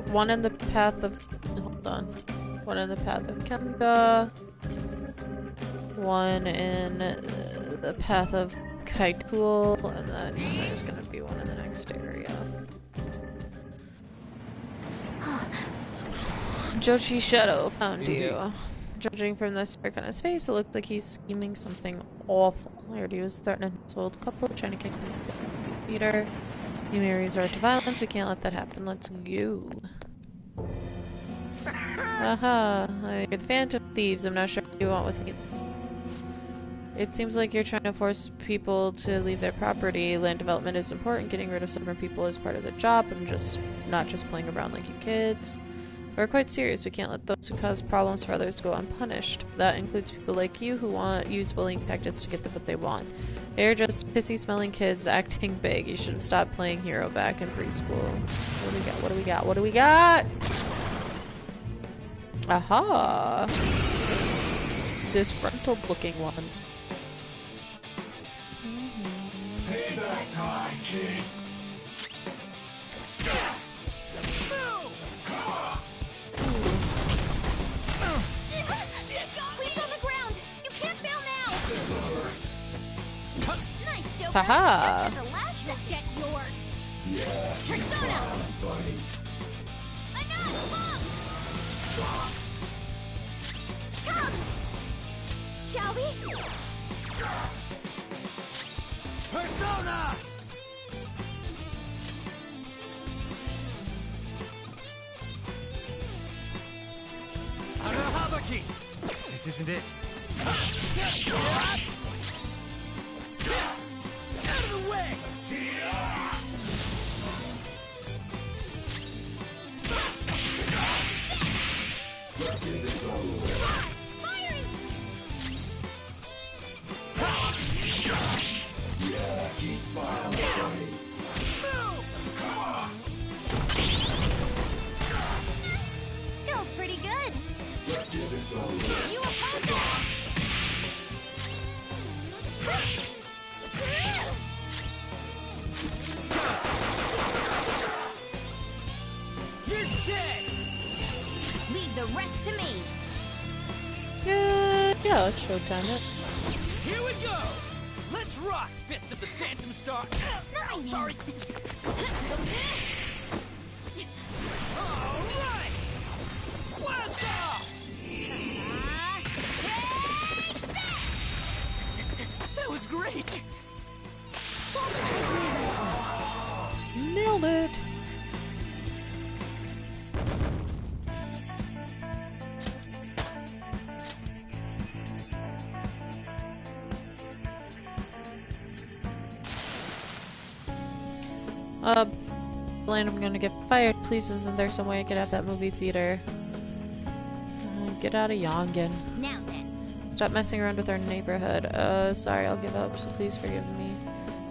one in the path of, hold on, one in the path of Kemda, one in the path of Kaitul, and then there's gonna be one in the next area. Jochi Shadow found you. Judging from the smirk on his face, it looked like he's scheming something awful. I heard he was threatening his old couple, trying to kick them out of the theater. You may resort to violence, we can't let that happen. Let's go. Aha, you're the Phantom Thieves, I'm not sure what you want with me. It seems like you're trying to force people to leave their property. Land development is important, getting rid of stubborn people is part of the job. I'm just not just playing around like you kids. We're quite serious, we can't let those who cause problems for others go unpunished. That includes people like you who use bullying tactics to get what they want. They're just pissy-smelling kids acting big. You shouldn't stop playing hero back in preschool. What do we got? What do we got? What do we got? Aha! Disgruntled-looking one. Payback time, kid. Queen's on the ground! You can't fail now! Nice, Joker! Haha! Just at the last second. Get yours! Yeah, Persona! buddy. Enough! Come! Shall we? Persona! Arahabaki! This isn't it. Out of the way! Let's get this over with. Yeah, keep smiling, buddy. Skill's pretty good. Let's get this over with. You oppose that! You're dead! Leave the rest to me. Yeah. Yeah, let's showtime it. Here we go! Let's rock, Fist of the Phantom Star! That's not my name. Sorry! Alright! Blast off! That was great! Nailed it! Blaine, I'm gonna get fired. Please, isn't there some way I could have that movie theater? Get out of Yongen. Now then. Stop messing around with our neighborhood. Sorry, I'll give up, so please forgive me.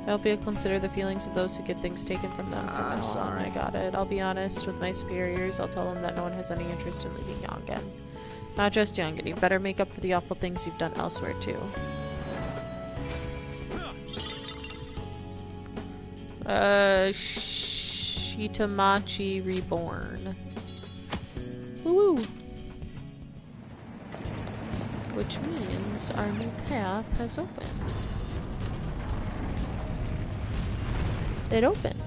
I hope you'll consider the feelings of those who get things taken from them from now on. I got it. I'll be honest with my superiors. I'll tell them that no one has any interest in leaving Yongen. Not just Yongen. You better make up for the awful things you've done elsewhere, too. Shitamachi Reborn. Woo! Which means our new path has opened. It opened.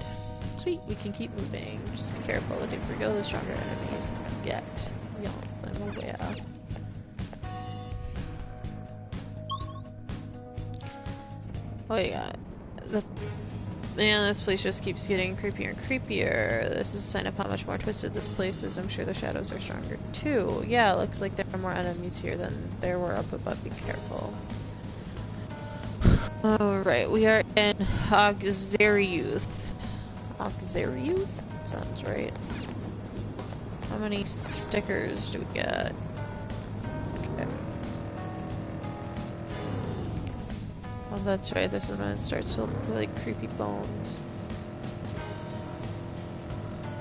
Sweet, we can keep moving. Just be careful. The deeper we go, the stronger enemies get. Yes, I'm aware. What do you got? Man, this place just keeps getting creepier and creepier. This is a sign of how much more twisted this place is. I'm sure the shadows are stronger too. Yeah, it looks like there are more enemies here than there were up above. Be careful. Alright, we are in Auxeriuth. Auxeriuth? Sounds right. How many stickers do we get? Okay. Oh, that's right. This is when it starts to look like creepy bones.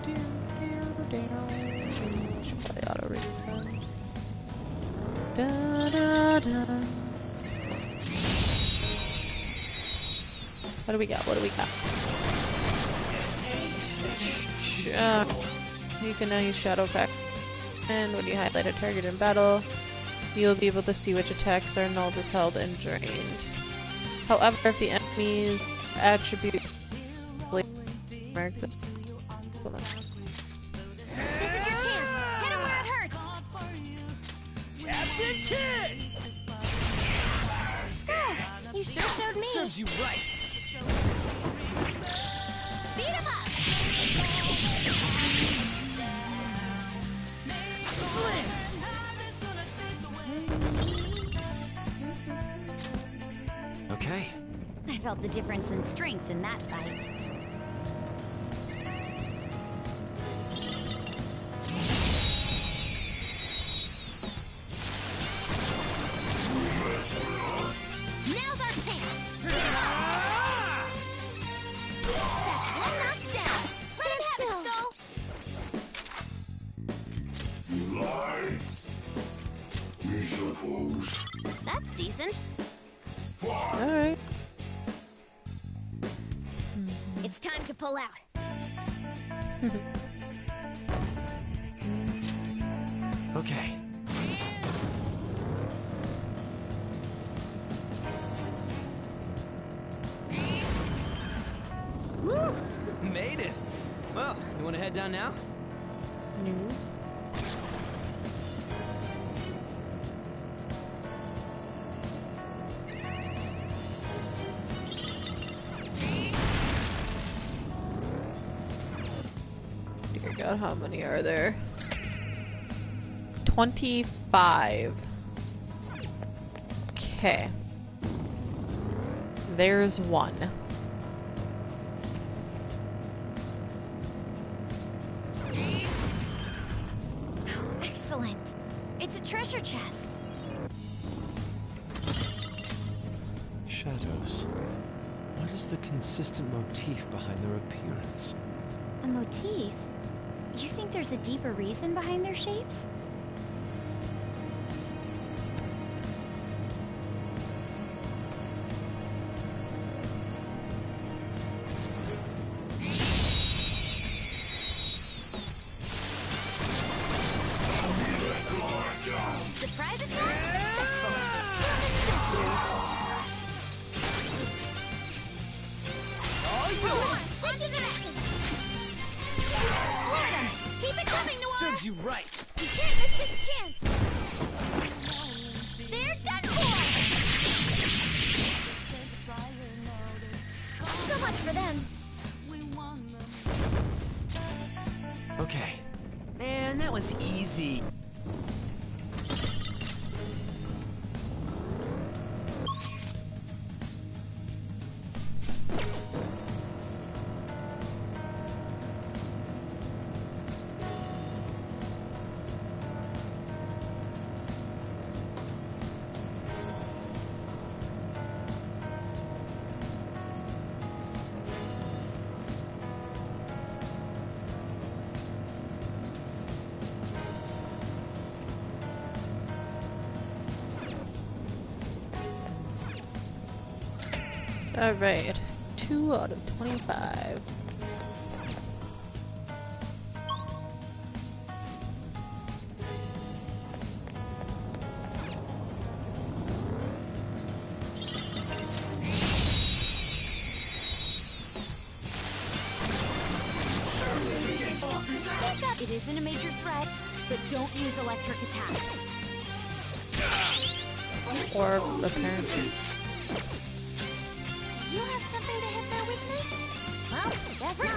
Should probably auto read that. Da da da. What do we got? What do we got? You can now use Shadow Pack, and when you highlight a target in battle, you'll be able to see which attacks are null, repelled, and drained. However, if the enemy's attribute mark this. Hold on. This is your chance. Hit him where it hurts. Captain Kidd! Skull, you sure showed me. Serves you right. Beat him up. Okay. I felt the difference in strength in that fight. Now's our chance. That's one knock down. Let him have it, Skull. Lie. We suppose. That's decent. Alright. It's time to pull out. Okay. Woo! Made it! Well, you wanna head down now? No. Dear God, how many are there? 25. Okay. There's one. Excellent. It's a treasure chest. Shadows. What is the consistent motif behind their appearance? A motif? You think there's a deeper reason behind their shapes? Surprise attack successful. you right. You can't miss this chance! They're done for! So much for them. Okay. Man, that was easy. Alright, 2 out of 25. It isn't a major threat, but don't use electric attacks. Or apparently. You have something to hit their weakness? Well, guess not.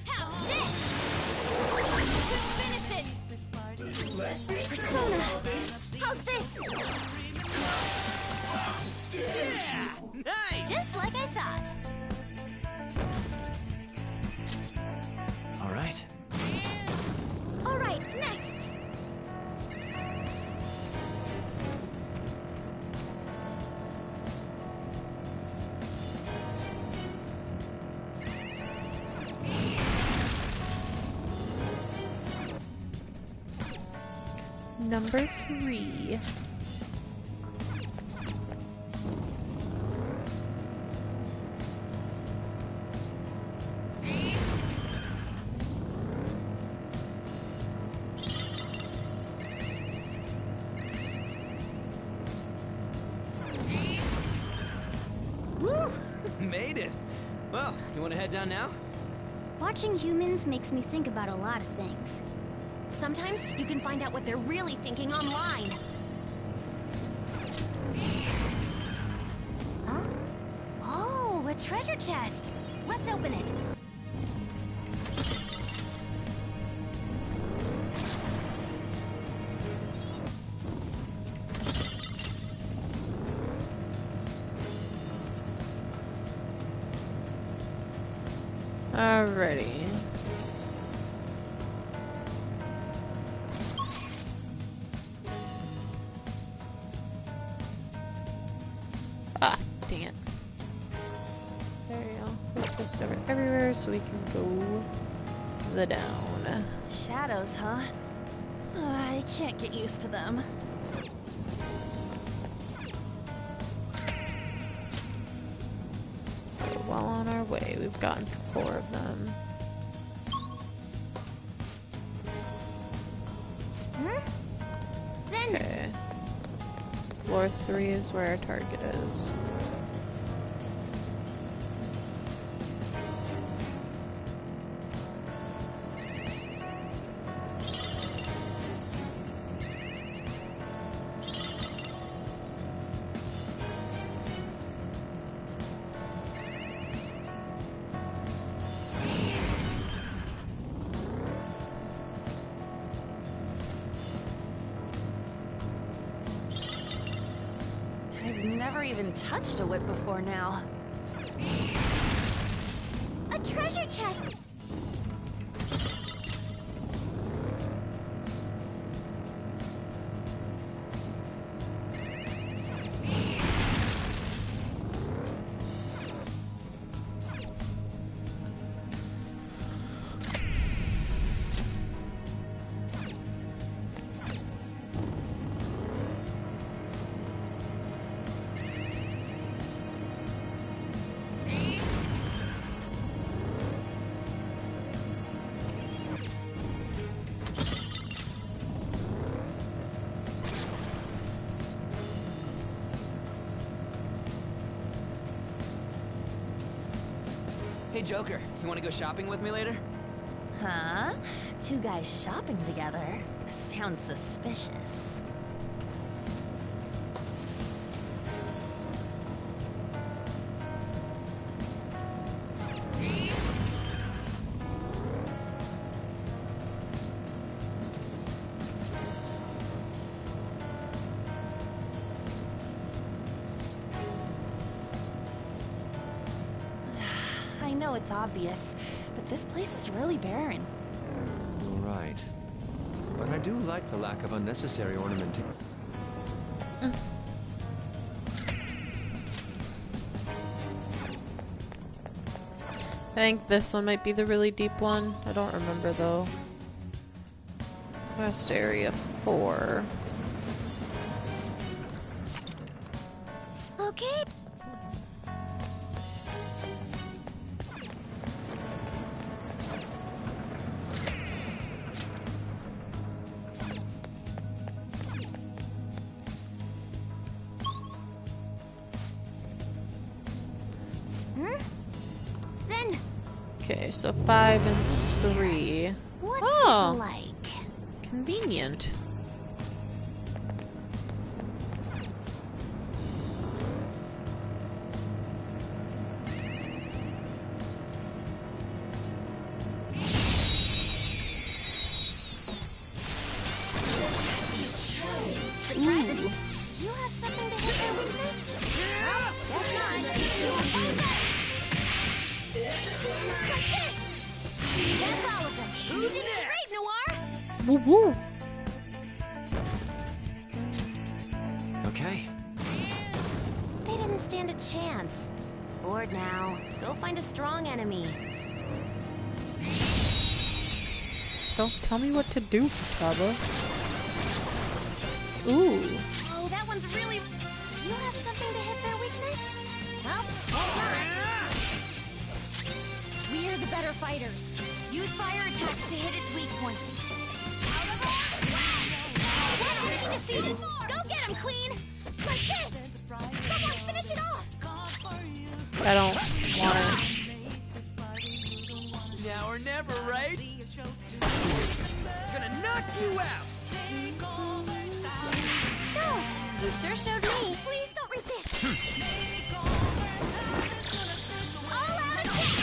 How's this? Finish it! Persona! How's this? Yeah! Nice! Just like I thought. All right. Alright, next! Number 3. Woo! Made it. Well, you want to head down now? Watching humans makes me think about a lot of things. Sometimes you can find out what they're really thinking online. Huh? Oh, a treasure chest. Let's open it. Alrighty. Ah, dang it. There you go. Let's discover everywhere so we can go the down. Shadows, huh? I can't get used to them. We're well on our way. We've gotten 4 of them. Then Okay. Floor 3 is where our target is. I've never even touched a whip before now. a treasure chest! Hey, Joker, you want to go shopping with me later? Huh? Two guys shopping together? Sounds suspicious. I know it's obvious, but this place is really barren. Right. But I do like the lack of unnecessary ornamentation. I think this one might be the really deep one. I don't remember though. West Area 4. Okay. Then Okay, so 5 and 3. what's Oh, it like? convenient. Surprising. You have something to hit their weakness? Well, guess not. Like this! That's all of them. You did great, Noir! Woo woo. Okay. They didn't stand a chance. Bored now. Go find a strong enemy. Don't tell me what to do, Futaba. Ooh. Oh, that one's really... You have something to hit their weakness? Well, guess not. We're the better fighters. Use fire attacks to hit its weak points. One enemy defeated! Go get him, Queen! Like this! Someone finish it off! I don't want it. Now or never, right? Gonna knock you out! So, you sure showed me. Please don't resist. All out attack!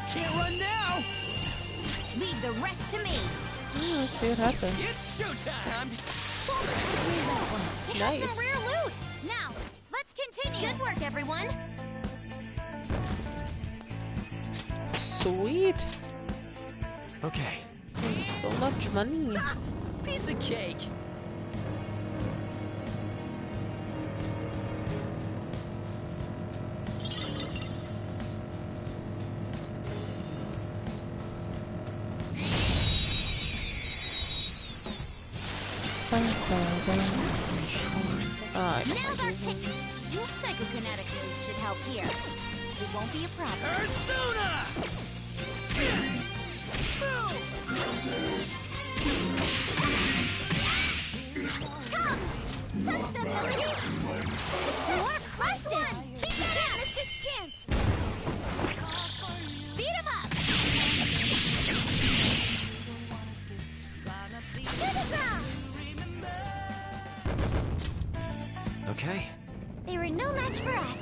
Can't run now! Leave the rest to me. Let's see what happens. It's showtime! Pick up some rare loot. Now, let's continue. Good work, everyone. Sweet. Okay. There's so much money. Piece of cake! Now's our chance. You psychokinetic moves should help here. It won't be a problem. Persona! Come! Touch them, Melody! Or crush them! Keep it down! It's his chance! Beat him up! To the ground! Okay. They were no match for us.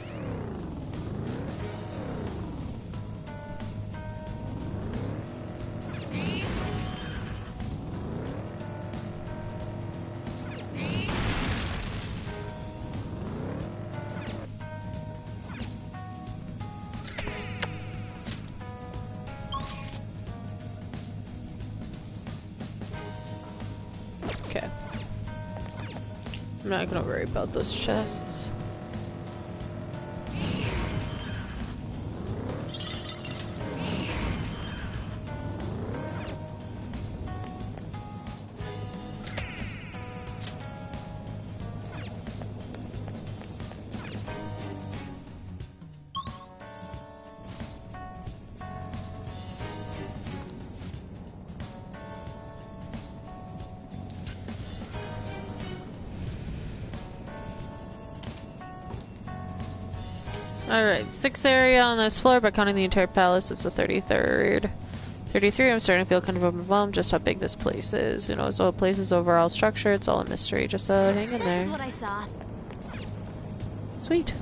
Okay. I'm not gonna worry about those chests. Alright, 6th area on this floor, but counting the entire palace, it's the 33rd. 33, I'm starting to feel kind of overwhelmed just how big this place is. Who knows what place's overall structure, it's all a mystery. Just hang in there. This is what I saw. Sweet.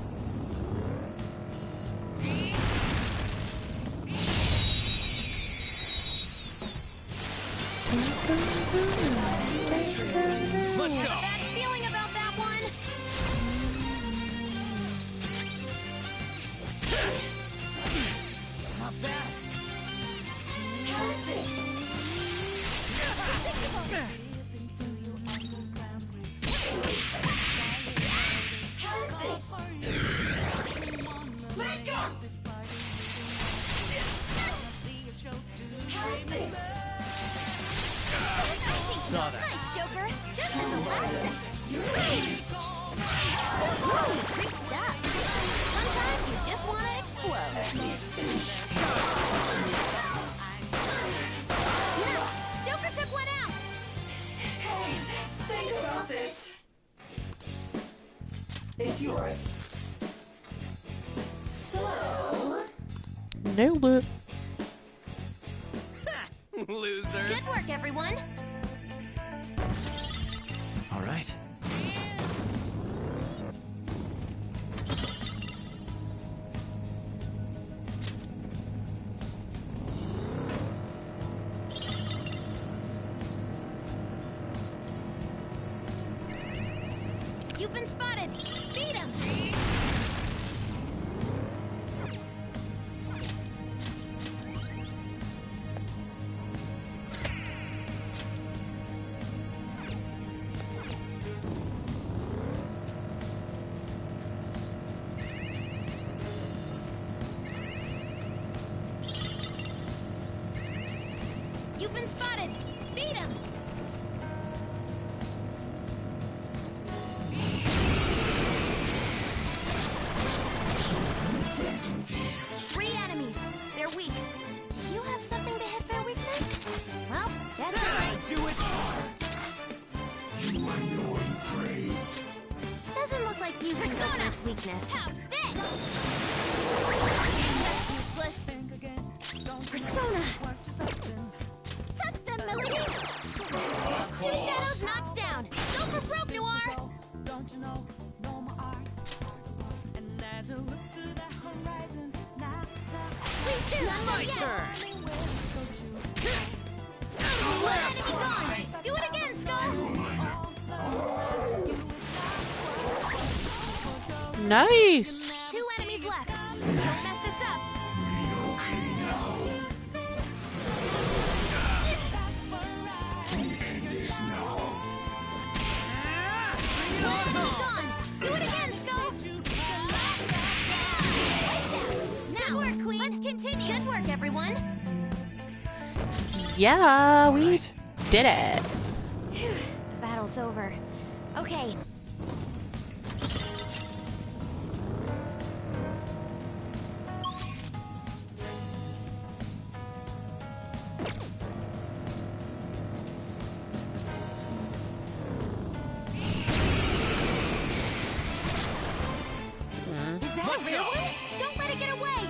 Let's go. Bad feeling about that one. Not bad. Saw that. Nice, Joker. Just at the last second. Free stuff. Sometimes you just want to explode. Nice. Joker took one out. Hey, think about this. It's yours. So... Nailed it. Losers. Good work, everyone. All right. You've been spotted. Beat him. You've been spotted. Beat him. 3 enemies. They're weak. Do you have something to hit their weakness? Well, that's it. Do it. You annoying prey. Doesn't look like you have Persona weakness. How's this? That's useless. Persona. Tuck them, Melody. 2 shadows knocked down. Go for broke, Noir. Don't you know, my art? And as I look to the horizon, Please do. Not My yet. turn. One enemy gone. Do it again, Skull. Nice. 2 enemies left. Don't mess this up. One enemy's gone. Do it again, Skull. Now, good work, Queen. Let's continue. Good work, everyone. Yeah, we did it. Phew, the battle's over. Okay. Is that a real one? Don't let it get away!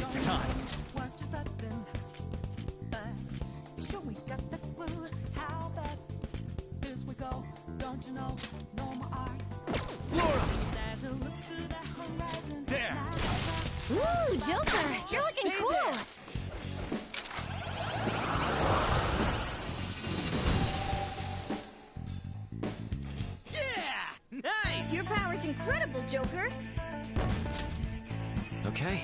It's time. So we got the clue. How bad this we go? Don't you know, my art? As I look to the horizon. There. Ooh, Joker! You're looking stay cool! there. Yeah! Nice! Your power's incredible, Joker. Okay.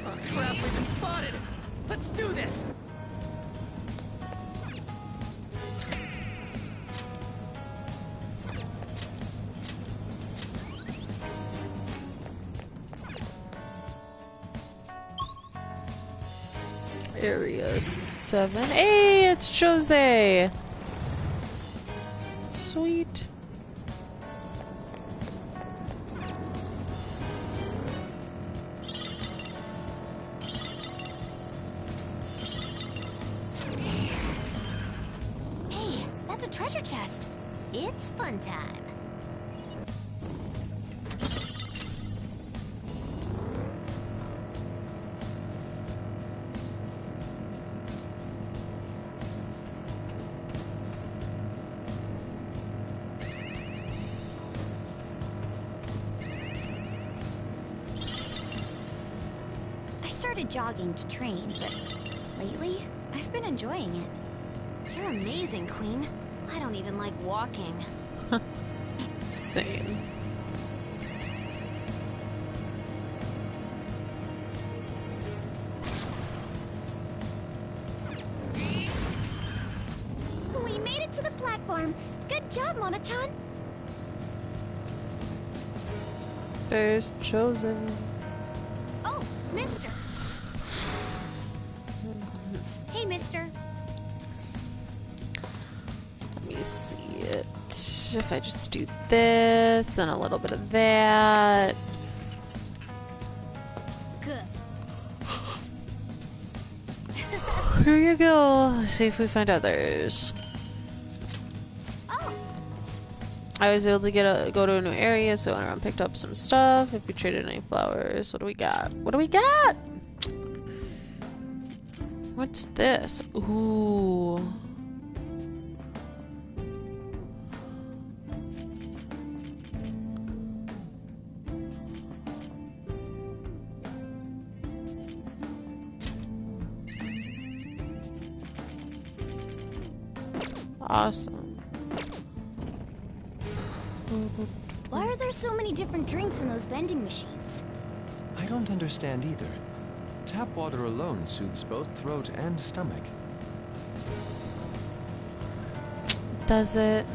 Oh, crap, we've been spotted! Let's do this! Area 7. Hey, it's Jose! Sweet. Hey, that's a treasure chest. It's fun time. Jogging to train, but lately, I've been enjoying it. You're amazing, Queen. I don't even like walking. Same. We made it to the platform. Good job, Mona-chan. There's Chosen. Oh, Mister. Hey, Mister. Let me see it. If I just do this and a little bit of that. Good. Here you go. Let's see if we find others. Oh. I was able to go to a new area, so I went around and picked up some stuff. If we traded any flowers, what do we got? What do we got? What's this? Ooh. Awesome. Why are there so many different drinks in those vending machines? I don't understand either. Tap water alone soothes both throat and stomach. Does it?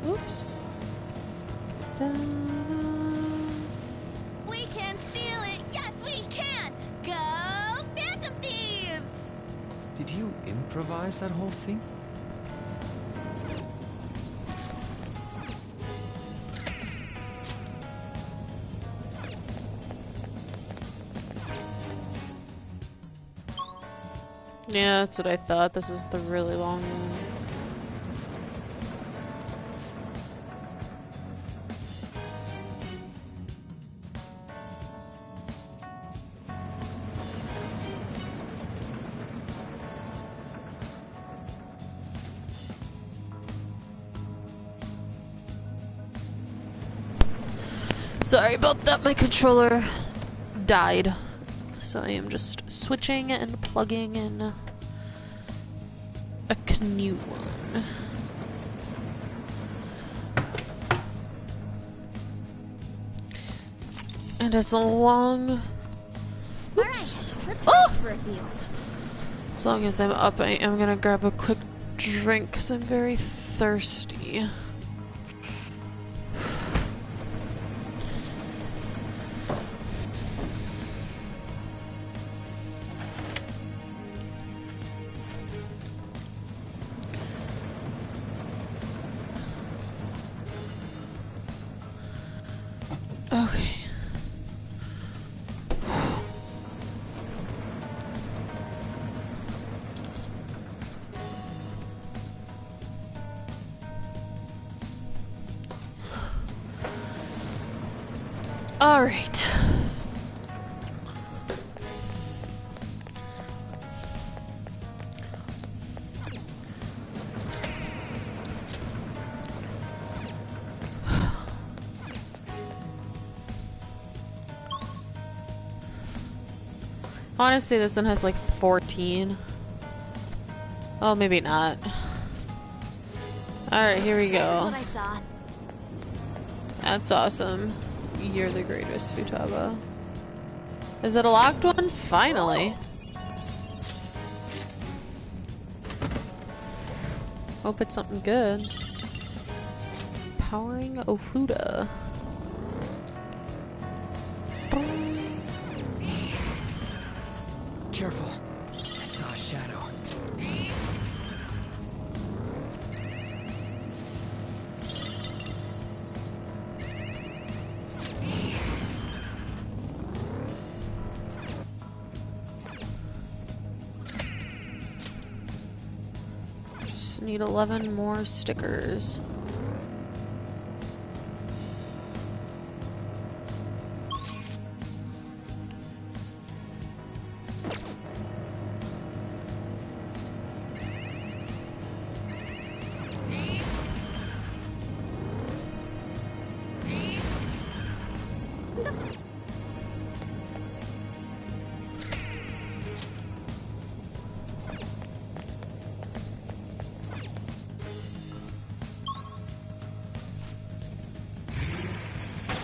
Oops. We can steal it! Yes, we can! Go Phantom Thieves! Did you improvise that whole thing? Yeah, that's what I thought. This is the really long one. Sorry about that, my controller died. So I am just switching and plugging in a new one. And as long... Oops. Let's Oh! rest for a few. As long as I'm up, I am gonna grab a quick drink because I'm very thirsty. Okay. All right. Honestly, this one has like 14. Oh, maybe not. Alright, here we This is go. what I saw. That's awesome. You're the greatest, Futaba. Is it a locked one? Finally. Hope it's something good. Powering Ofuda. Careful. I saw a shadow. Just need 11 more stickers.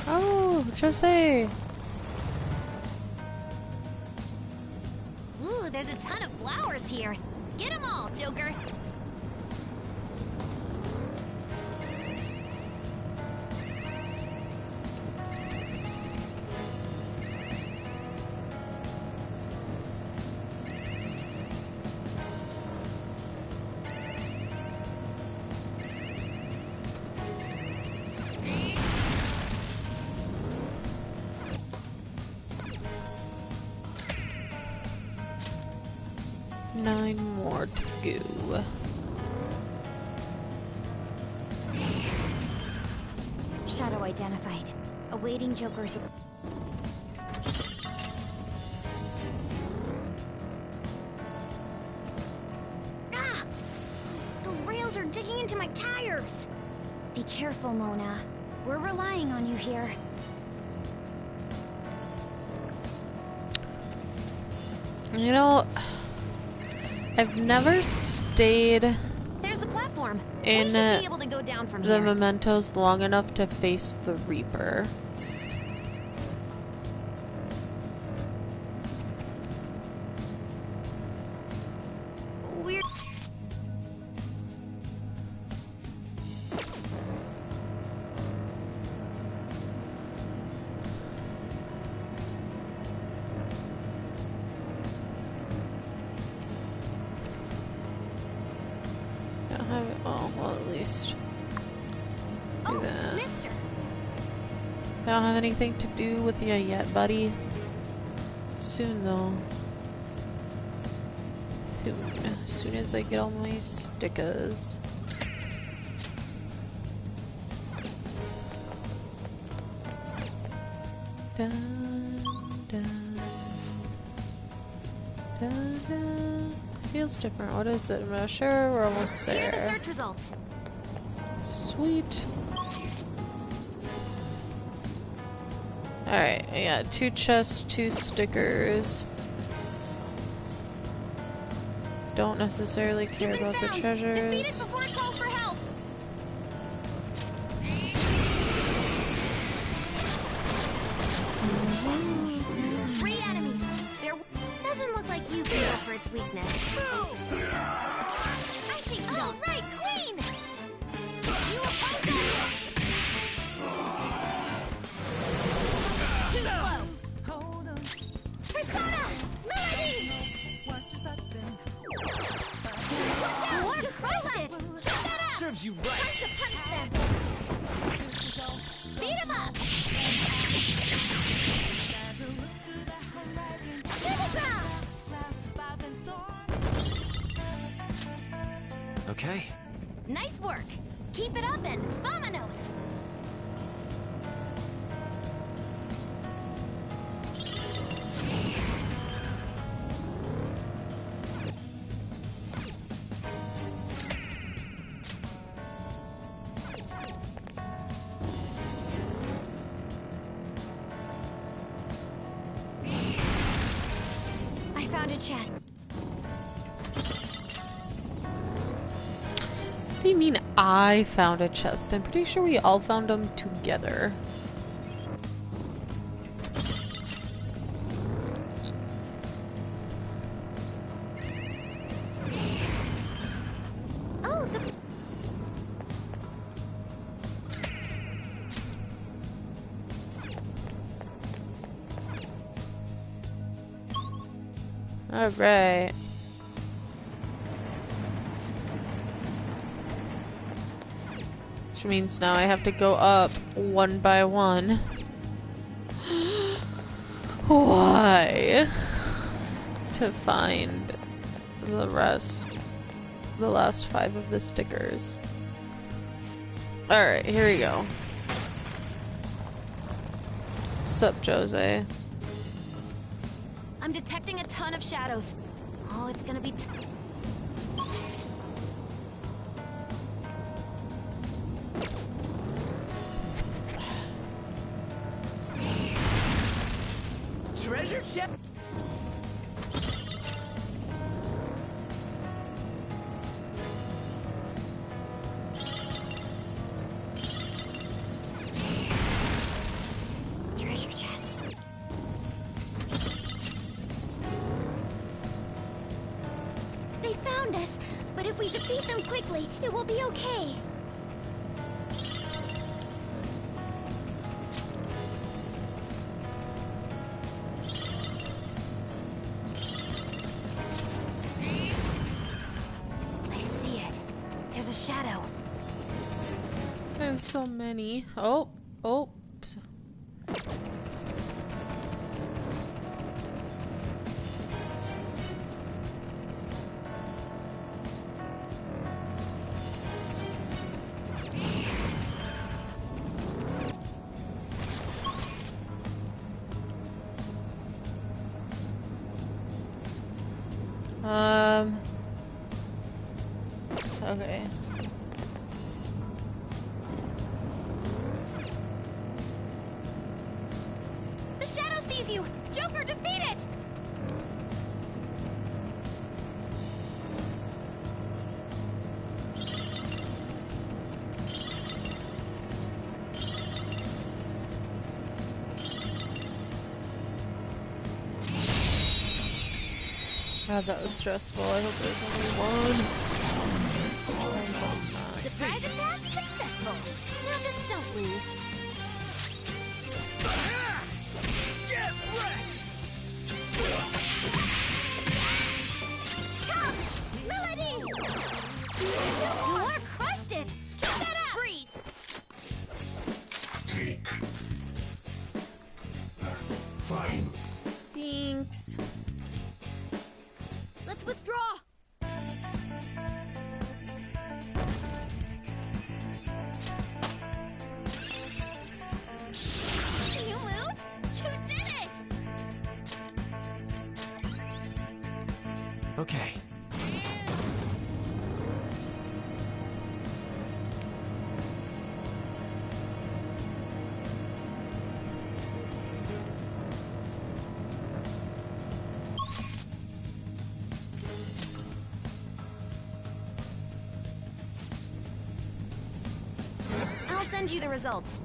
Oh, Jose! Ooh, there's a ton of flowers here. Get them all, Joker. Nine more to go. Shadow identified. Awaiting Joker's... Ah! The rails are digging into my tires! Be careful, Mona. We're relying on you here. You know, I've never stayed There's the platform. in We should be able to go down from the here. mementos long enough to face the Reaper. We're... Don't have it. Oh, well, at least do that. Mister! I don't have anything to do with you yet, buddy. Soon, though. Soon. As soon as I get all my stickers. Dun, dun, dun, dun. Feels different. What is it? I'm not sure. We're almost Here are the there. search results. Sweet. Alright, I got 2 chests, 2 stickers. Don't necessarily care about the Defeat it treasures. before it calls for help! Three enemies. There doesn't look like you can go for its weakness. I think so. Oh, right, Queen! You oppose that! Too slow. Persona! Melody! What just crushed it! Keep that up! Serves you right. Time to punch them! Beat 'em up! To the ground! Okay. Nice work! Keep it up and vamonos! I found a chest. What do you mean I found a chest? I'm pretty sure we all found them together. Oh, Alright. Which means now I have to go up one by one. Why? To find the rest. The last 5 of the stickers. Alright, here we go. Sup, Jose? I'm detecting a ton of shadows. Oh, it's gonna be Treasure chest. treasure chest. They found us, but if we defeat them quickly, it will be okay. I see it. There's a shadow. There's so many. Oh, oh. Okay. The shadow sees you! Joker, defeat it! God, that was stressful. I hope there's only one. Almost not. Surprise attack successful! Now just don't lose. Get wrecked! Come! Melody! You are crushed it! Keep that up! Freeze! Take. Fine. Thanks. Let's withdraw! You move? You did it! Okay. I'll send you the results.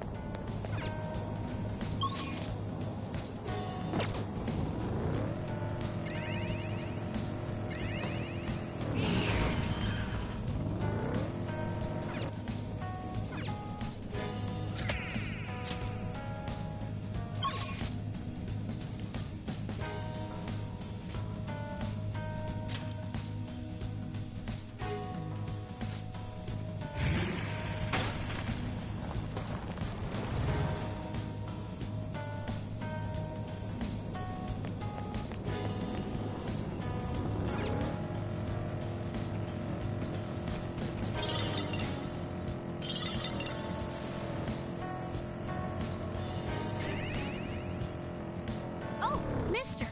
Oh, mister!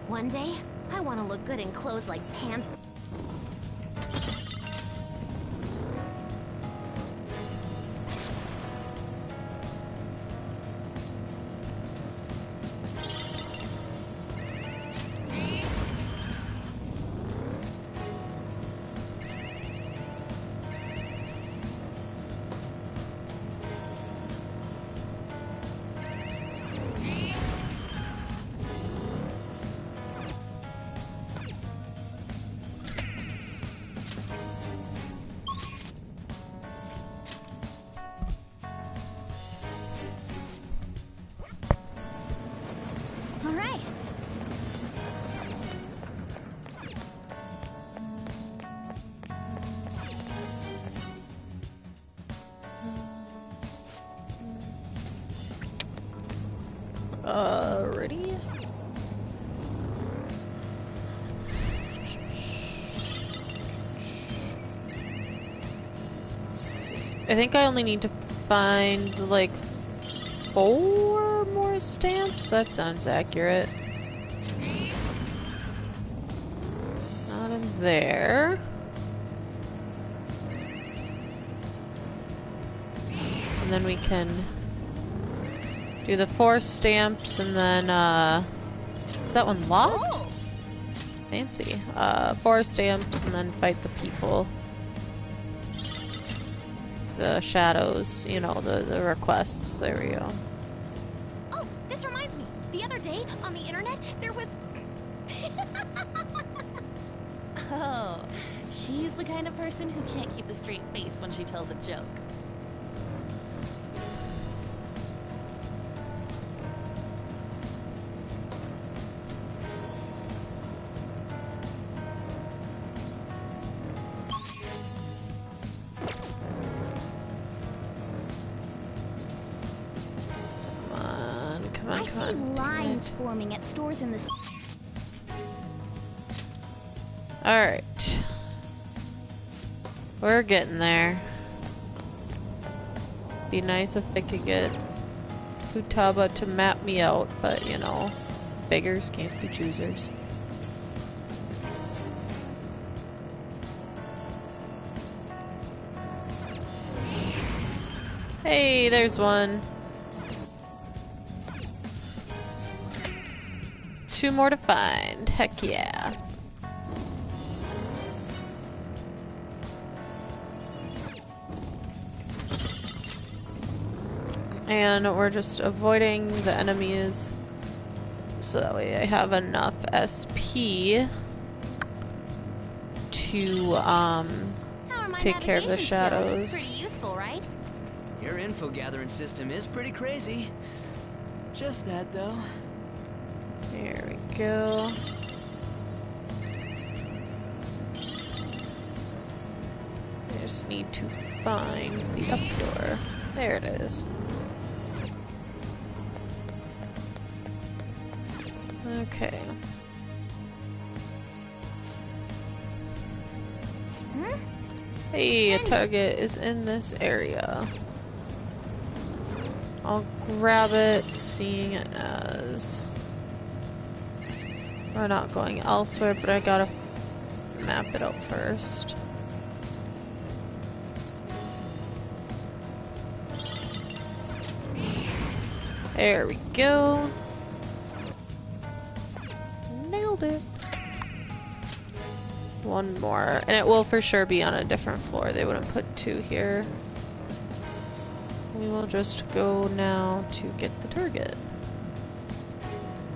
One day, I want to look good in clothes like pants. right. Ready? I think I only need to find like 4 more stamps. That sounds accurate. Not in there. And then we can do the 4 stamps and then, is that one locked? Oh. Fancy. 4 stamps and then fight the people. The shadows, you know, the requests. There we go. Oh, this reminds me. The other day, on the internet, there was... Oh, she's the kind of person who can't keep a straight face when she tells a joke. I see lines forming at stores in the... Alright. We're getting there. Be nice if I could get Futaba to map me out, but you know, beggars can't be choosers. Hey, there's one. 2 more to find. Heck yeah. And we're just avoiding the enemies so that way I have enough SP to take care of the shadows. Pretty useful, right? Your info gathering system is pretty crazy. Just that though. There we go. I just need to find the up door. There it is. Okay. Hey, a target is in this area. I'll grab it, seeing it as we're not going elsewhere, but I gotta map it out first. There we go. Nailed it. One more, and it will for sure be on a different floor. They wouldn't put 2 here. We will just go now to get the target.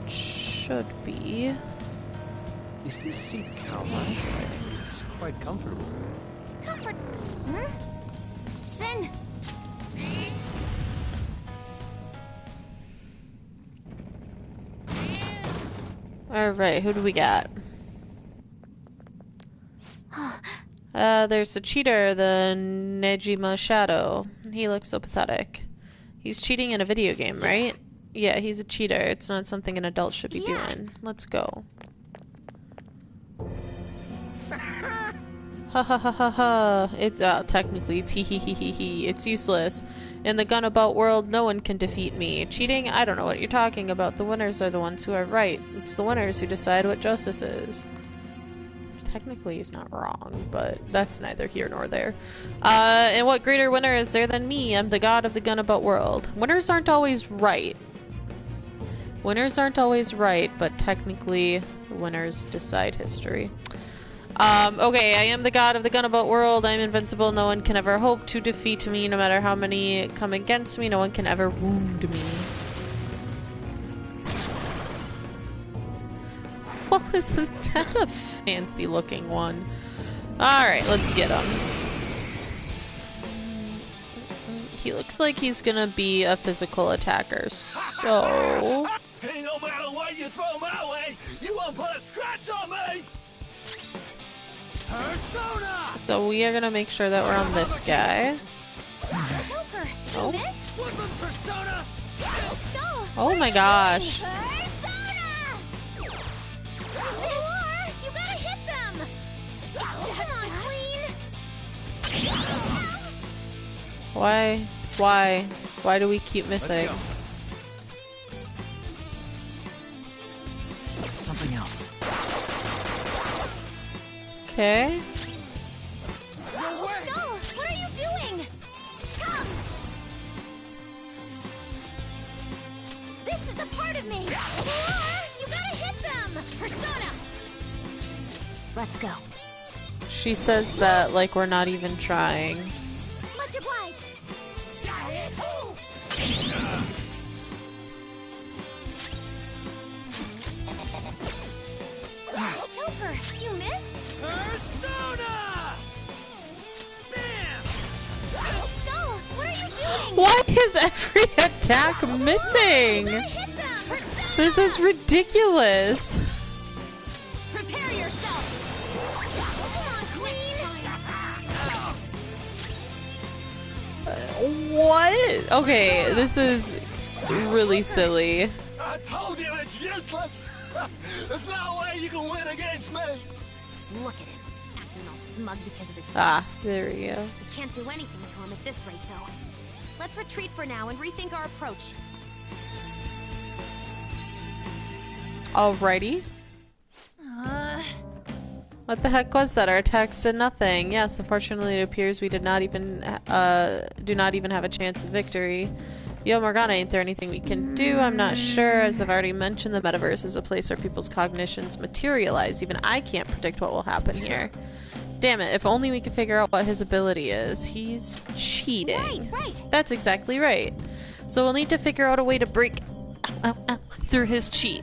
Should be. Is this seat comfortable? It's quite comfortable. Comfort. Then. Alright, who do we got? There's the cheater, the Nejima Shadow. He looks so pathetic. He's cheating in a video game, right? Yeah, he's a cheater. It's not something an adult should be doing. Let's go. Ha ha ha ha ha. It's, technically, it's hee hee hee hee hee. It's useless. In the Gunabout world, no one can defeat me. Cheating? I don't know what you're talking about. The winners are the ones who are right. It's the winners who decide what justice is. Technically, he's not wrong, but that's neither here nor there. And what greater winner is there than me? I'm the god of the Gunabout world. Winners aren't always right. Winners aren't always right, but technically, winners decide history. Okay, I am the god of the Gunabout world. I'm invincible. No one can ever hope to defeat me. No matter how many come against me, no one can ever wound me. Well, isn't that a fancy looking one? Alright, let's get him. He looks like he's gonna be a physical attacker, so... Hey, no matter what you you throw my way, you won't put a scratch on me! Persona! So we are gonna make sure that we're on this guy. Joker, Oh. you missed? Persona! Skull! Oh my gosh. Persona! You gotta hit them! Come on, Queen! Why? Why? Why do we keep missing? Something else. Okay. Skull, what are you doing? Come! This is a part of me! You gotta hit them! Persona! Let's go. She says that like we're not even trying. Much obliged! Joker, you missed? Persona! Bam! Skull, what are you doing? Why is every attack missing? Hit them! This is ridiculous. Prepare yourself! Come on, Queen! What? Okay, this is really silly. I told you it's useless! There's no way you can win against me! Look at him, acting all smug because of his Ah, cheats. there we go. We can't do anything to him at this rate, though. Let's retreat for now and rethink our approach. Alrighty. What the heck was that? Our attacks did nothing. Yes, unfortunately it appears we do not even have a chance of victory. Yo, Morgana, ain't there anything we can do? I'm not sure. As I've already mentioned, the metaverse is a place where people's cognitions materialize. Even I can't predict what will happen here. Damn it, if only we could figure out what his ability is. He's cheating. Right. That's exactly right. So we'll need to figure out a way to break through his cheat.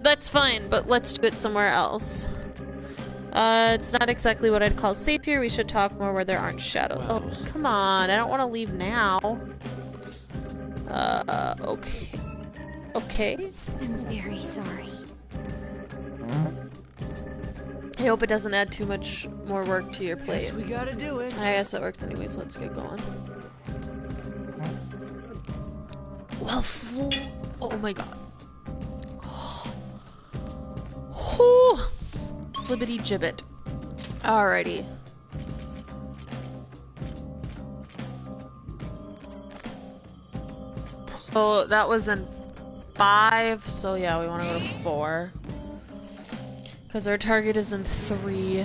That's fine, but let's do it somewhere else. It's not exactly what I'd call safe here. We should talk more where there aren't shadows. Oh, come on. I don't want to leave now. Okay. Okay. I'm very sorry. I hope it doesn't add too much more work to your plate. Guess we gotta do it. I guess that works anyways. Let's get going. Well, oh my god. Whew. Flibbity gibbet. Alrighty. So that was in 5, so yeah, we want to go to 4. Because our target is in 3.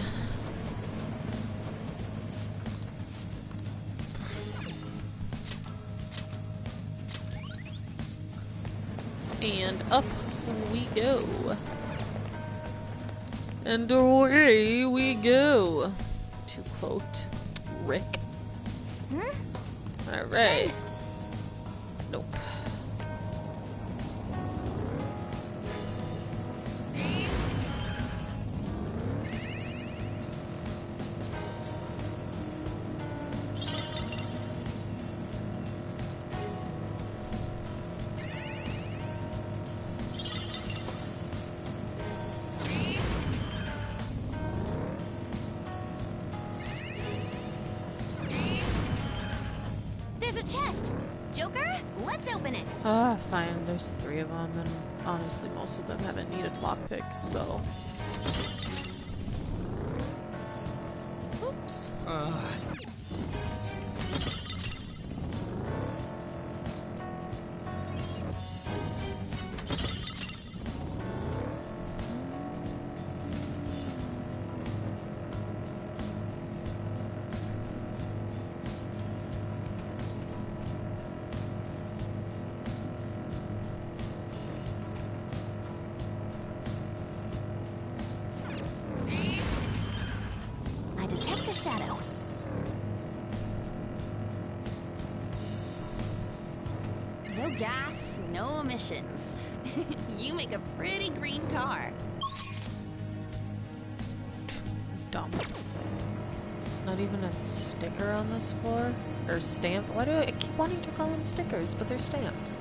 And up we go. And away we go. To quote Rick. Alright. Nope. There's a chest! Joker, let's open it! Ah, fine. There's 3 of them, and honestly, most of them haven't needed lockpicks, so. Oops. I detect a shadow. No gas, no emissions. You make a pretty green car. Dumb. There's not even a sticker on this floor? Or stamp? Why do I keep wanting to call them stickers, but they're stamps?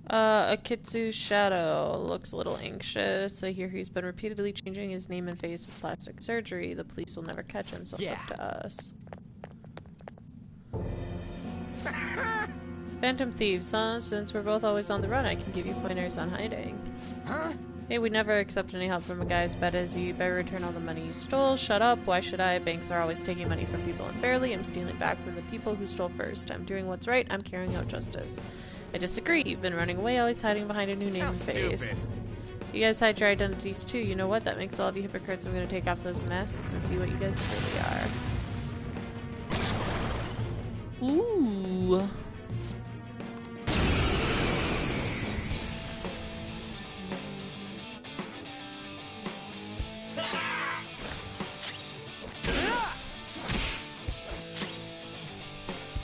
Akitsu Shadow looks a little anxious. I hear he's been repeatedly changing his name and face with plastic surgery. The police will never catch him, so it's up to us. Phantom thieves, huh? Since we're both always on the run, I can give you pointers on hiding. Huh? Hey, we never accept any help from a guy as bad as you. Better return all the money you stole. Shut up. Why should I? Banks are always taking money from people unfairly. I'm stealing back from the people who stole first. I'm doing what's right. I'm carrying out justice. I disagree. You've been running away, always hiding behind a new name and face. Stupid. You guys hide your identities too. You know what? That makes all of you hypocrites. I'm gonna take off those masks and see what you guys really are. Ooh.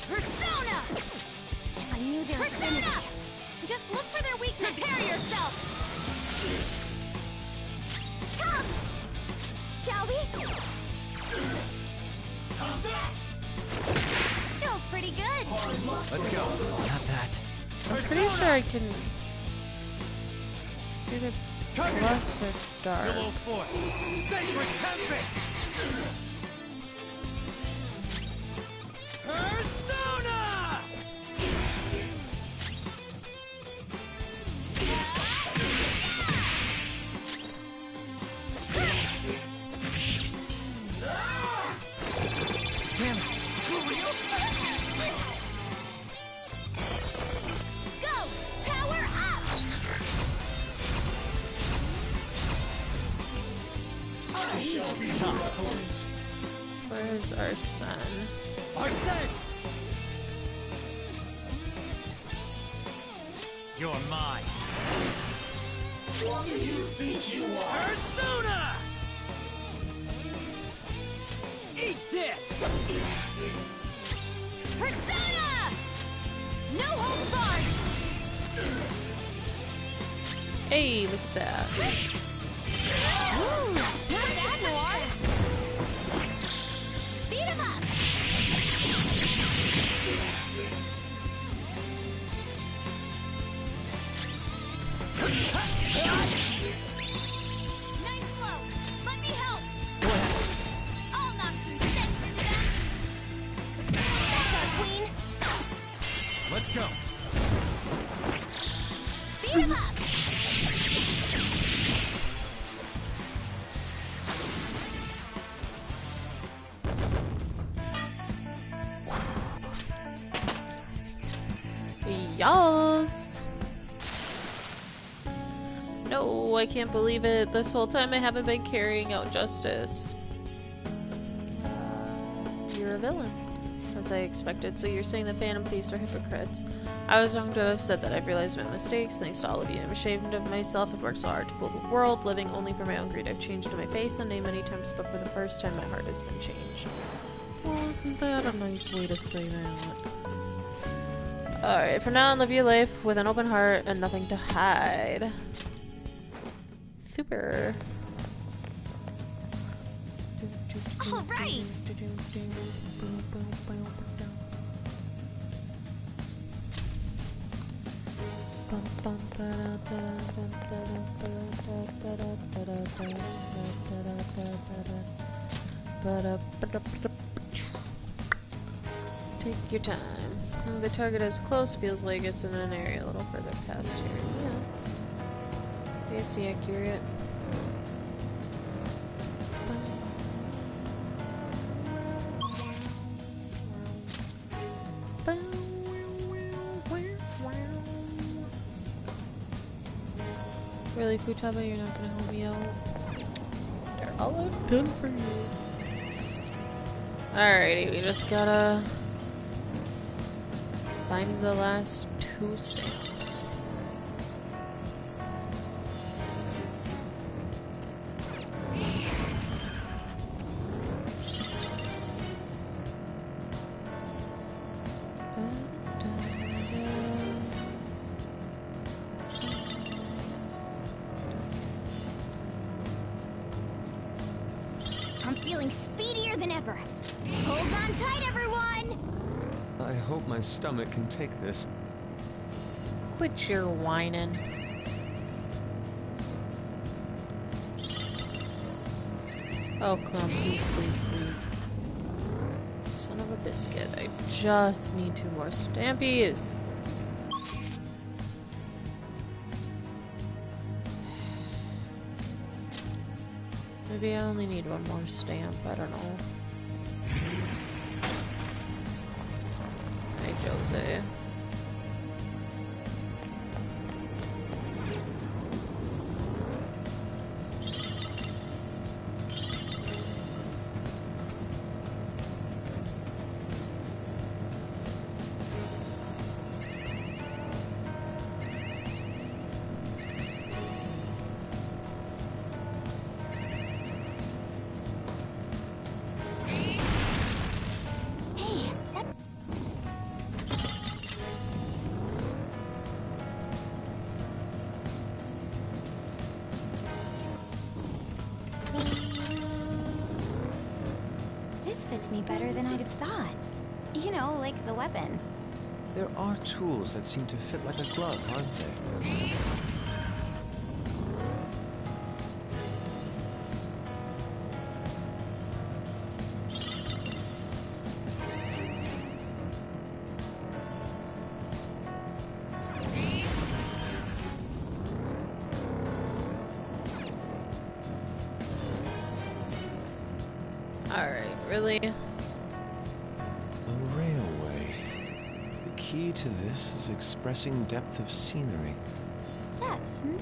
Persona! If I knew their Persona! Just look for their weakness. Prepare yourself! Come! Shall we? Skill's pretty good. Let's go. Not that. I'm pretty sure I can do the plus or dark. Yellow Fort. Sacred Tempest! Persona! Damn it! For real? Go! Power up! I shall be your opponent. Where's our son? Arsene! You're mine. What do you think you are? Persona! Eat this! Persona! No holds barred! Hey, look at that. Ooh, not that more! Beat him up! Nice flow! Let me help! Go ahead. I'll knock some sense into them! That's our queen! Let's go. Beat him up! Yas. No, I can't believe it. This whole time I haven't been carrying out justice. You're a villain. As I expected, so you're saying the Phantom Thieves are hypocrites. I was wrong to have said that. I've realized my mistakes, thanks to all of you. I'm ashamed of myself. I've worked so hard to fool the world, living only for my own greed. I've changed my face and name many times, but for the first time my heart has been changed. Oh, isn't that a nice way to say that? Alright, for now on, live your life with an open heart and nothing to hide. Super. All right. Take your time. The target is close, feels like it's in an area a little further past here. Yeah. It's accurate. Really, Futaba, you're not gonna help me out? They're all I've done for you. Alrighty, we just gotta find the last 2 stamps. I'm feeling speedier than ever. Hold on tight, everyone! I hope my stomach can take this. Quit your whining. Oh, come on, please, please, please. Son of a biscuit. I just need 2 more stampies. Maybe I only need 1 more stamp. I don't know. Hey, Jose. Fits me better than I'd have thought. You know, like the weapon. There are tools that seem to fit like a glove, aren't they? Really? A railway. The key to this is expressing depth of scenery. Depth, hmm?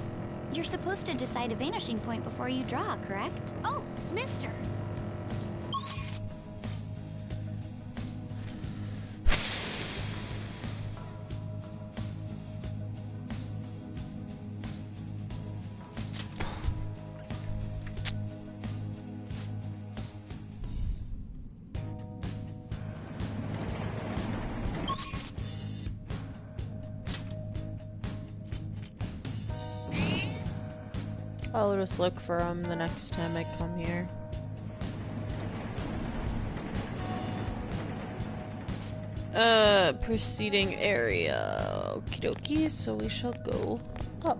You're supposed to decide a vanishing point before you draw, correct? Oh, mister! I'll just look for him the next time I come here. Preceding area. Okie dokie, so we shall go up.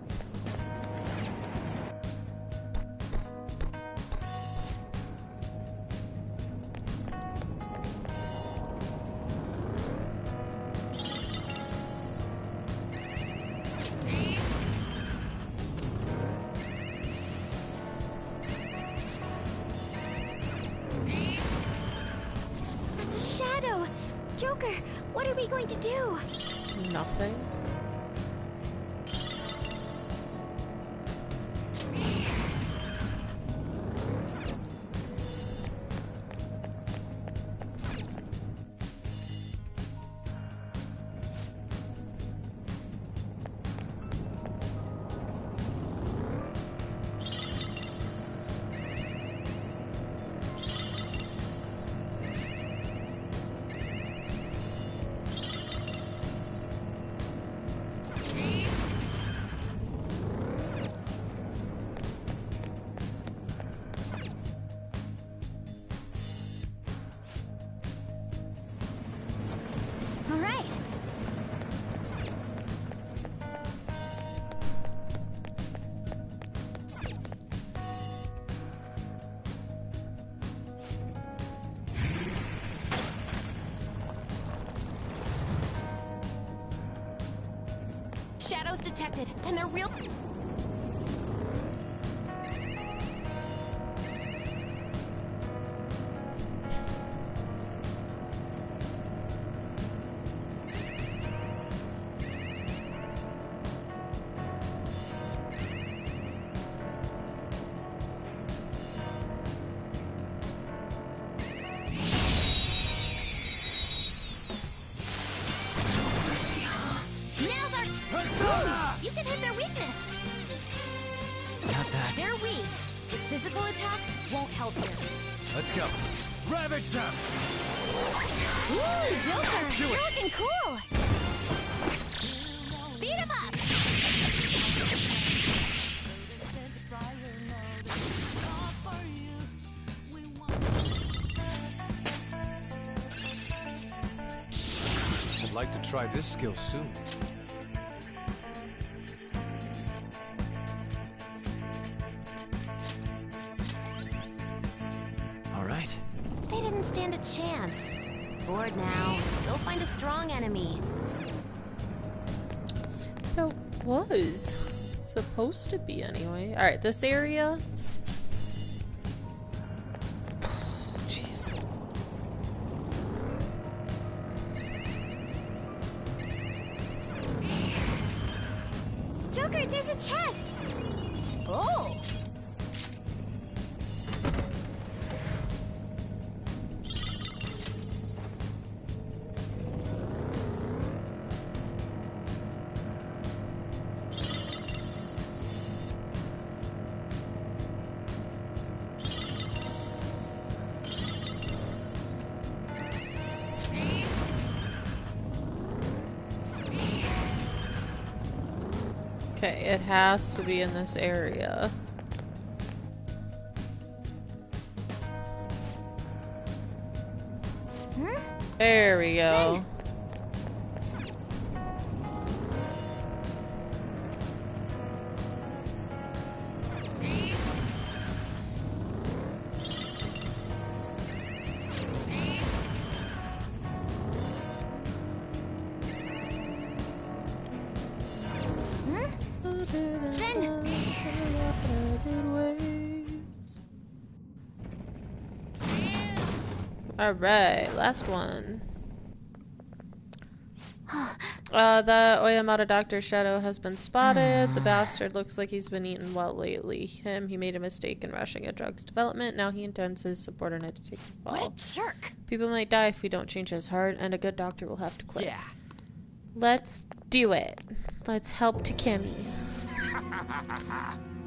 What are we going to do? Nothing. Shadows detected, and they're real. You can hit their weakness. Got that. They're weak. But physical attacks won't help here. Let's go. Ravage them! Ooh, Joker! You're looking cool! Beat him up! I'd like to try this skill soon. bored now. Go find a strong enemy. It was supposed to be anyway. Alright, this area. Jeez. Joker, there's a chest! Oh! Okay, it has to be in this area. There we go. Alright, last one. The Oyamata Doctor's shadow has been spotted. The bastard looks like he's been eating well lately. He made a mistake in rushing a drug's development. Now he intends his subordinate to take the fall. What a jerk! People might die if we don't change his heart, and a good doctor will have to quit. Yeah. Let's do it. Let's help Takemi.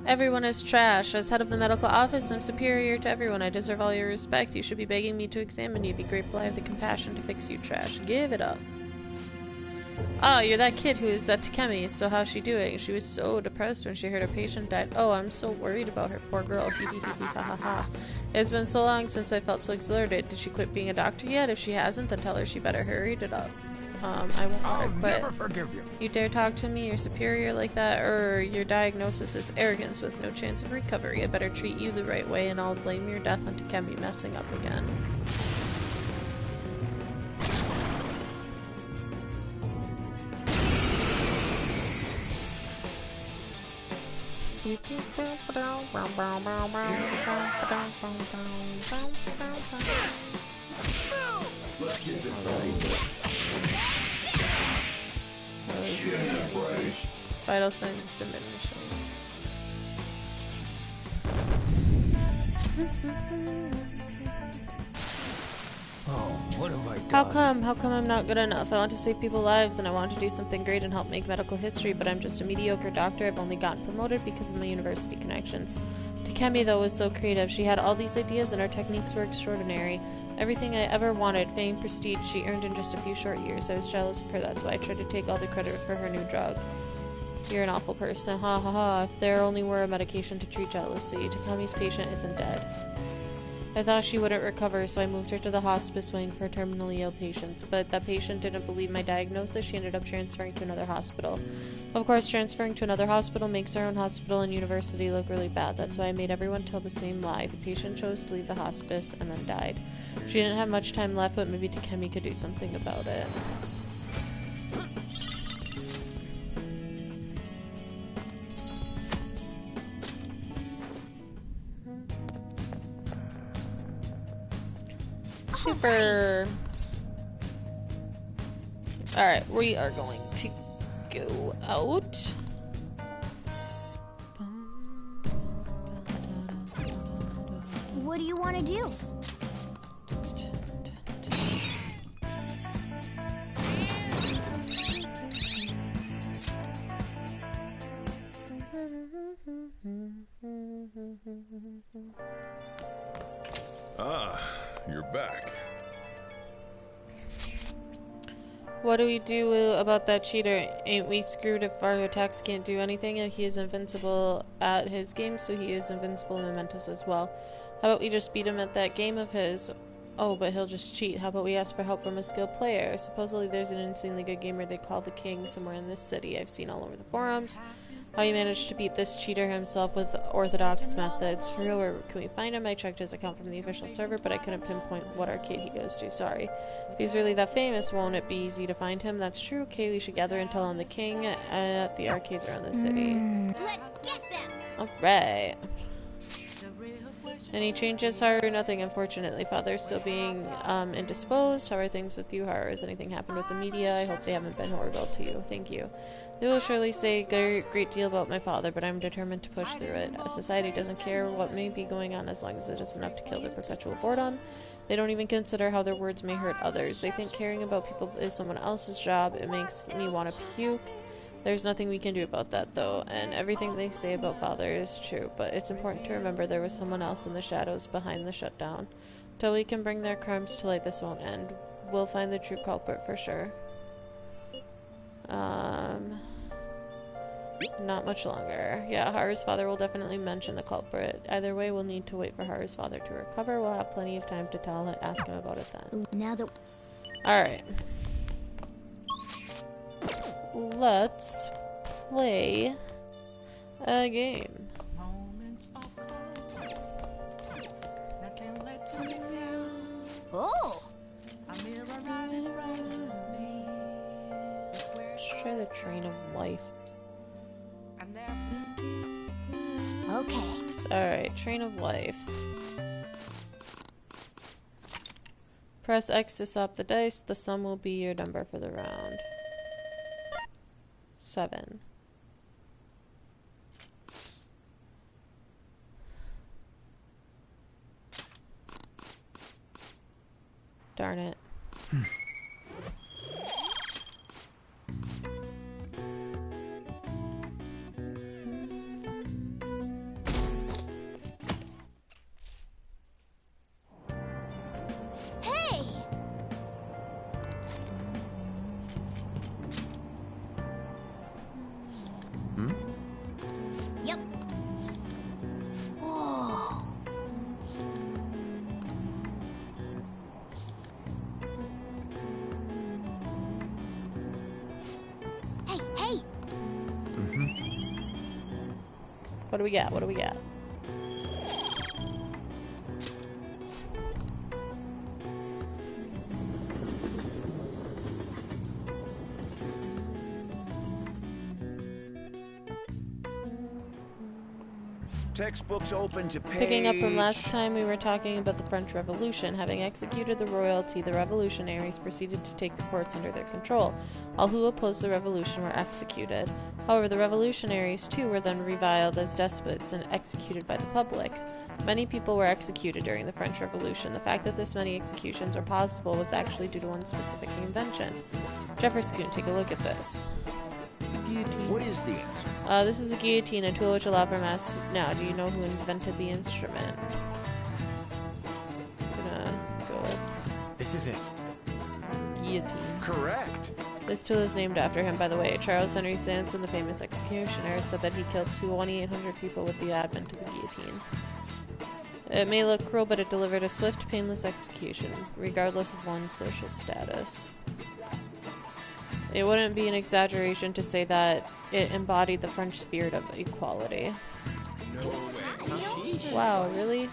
Everyone is trash. As head of the medical office, I'm superior to everyone. I deserve all your respect. You should be begging me to examine you. Be grateful I have the compassion to fix you, trash. Give it up. Oh, you're that kid who is at Takemi. So how's she doing? She was so depressed when she heard her patient died. Oh, I'm so worried about her. Poor girl. Hee hee hee hee ha ha ha. It's been so long since I felt so exhilarated. Did she quit being a doctor yet? If she hasn't, then tell her she better hurry it up. I won't let her quit. Never forgive you. You dare talk to me, your superior like that, or your diagnosis is arrogance with no chance of recovery. I better treat you the right way, and I'll blame your death on Takemi messing up again. Let's get this over. Vital signs diminishing. Oh, what have I done? How come? How come I'm not good enough? I want to save people's lives and I want to do something great and help make medical history, but I'm just a mediocre doctor. I've only gotten promoted because of my university connections. Takemi, though, was so creative. She had all these ideas and her techniques were extraordinary. Everything I ever wanted, fame, prestige, she earned in just a few short years. I was jealous of her, that's why I tried to take all the credit for her new drug. You're an awful person. Ha ha ha. If there only were a medication to treat jealousy. Takemi's patient isn't dead. I thought she wouldn't recover, so I moved her to the hospice wing for terminally ill patients. But that patient didn't believe my diagnosis. She ended up transferring to another hospital. Of course, transferring to another hospital makes our own hospital and university look really bad. That's why I made everyone tell the same lie. The patient chose to leave the hospice and then died. She didn't have much time left, but maybe Takemi could do something about it. Super. Alright, we are going to go out. What do you want to do? Ah, you're back. What do we do about that cheater? Ain't we screwed if our attacks can't do anything? He is invincible at his game, so he is invincible in Mementos as well. How about we just beat him at that game of his? Oh, but he'll just cheat. How about we ask for help from a skilled player? Supposedly there's an insanely good gamer they call the King somewhere in this city. I've seen all over the forums. how he managed to beat this cheater himself with orthodox methods. For real, where can we find him? I checked his account from the official server, but I couldn't pinpoint what arcade he goes to. Sorry. If he's really that famous, won't it be easy to find him? That's true. Okay, we should gather intel on the king at the arcades around the city. Let's get them! Alright. Any changes? Haru? Nothing, unfortunately. Father's still being indisposed. How are things with you, Haru? Has anything happened with the media? I hope they haven't been horrible to you. Thank you. They will surely say a great deal about my father, but I'm determined to push through it. Society doesn't care what may be going on as long as it is enough to kill their perpetual boredom. They don't even consider how their words may hurt others. They think caring about people is someone else's job. It makes me want to puke. There's nothing we can do about that, though, and everything they say about father is true, but it's important to remember there was someone else in the shadows behind the shutdown. Till we can bring their crimes to light, this won't end. We'll find the true culprit for sure. Not much longer. Yeah, Haru's father will definitely mention the culprit. Either way, we'll need to wait for Haru's father to recover. We'll have plenty of time to ask him about it then. Now that... Alright. Let's play a game. Oh! Let's try the Train of Life. Okay. Alright, Train of Life. Press X to stop the dice. The sum will be your number for the round. 7. Darn it. Hey! Yep. Whoa. Hey, hey! What do we got? What do we got? Textbooks open to page... Picking up from last time, we were talking about the French Revolution. Having executed the royalty, the revolutionaries proceeded to take the courts under their control. All who opposed the revolution were executed. However, the revolutionaries too were then reviled as despots and executed by the public. Many people were executed during the French Revolution. The fact that this many executions were possible was actually due to one specific invention. Jefferson, take a look at this. Guillotine. What is the answer? This is a guillotine, a tool which allowed for mass... Now, do you know who invented the instrument? I'm gonna go with... This is it. Guillotine. Correct. This tool is named after him, by the way. Charles Henry Sanson, the famous executioner, said that he killed 2,800 people with the advent of the guillotine. It may look cruel, but it delivered a swift, painless execution, regardless of one's social status. It wouldn't be an exaggeration to say that it embodied the French spirit of equality. No way. Wow, really?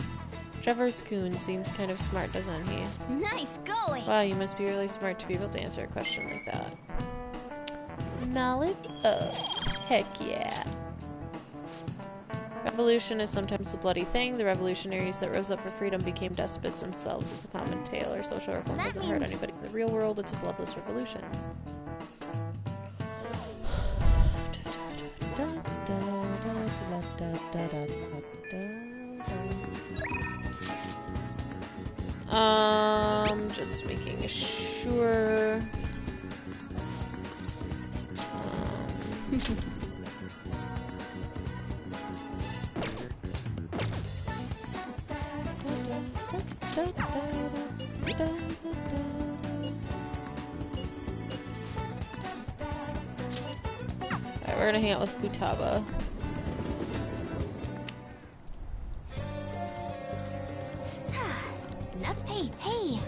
Jefferson seems kind of smart, doesn't he? Nice going! Wow, you must be really smart to be able to answer a question like that. Knowledge? Oh, heck yeah. Revolution is sometimes a bloody thing. The revolutionaries that rose up for freedom became despots themselves. It's a common tale. Our social reform doesn't hurt anybody. In the real world, it's a bloodless revolution. Just making sure. Alright, we're gonna hang out with Futaba. Hey, hey!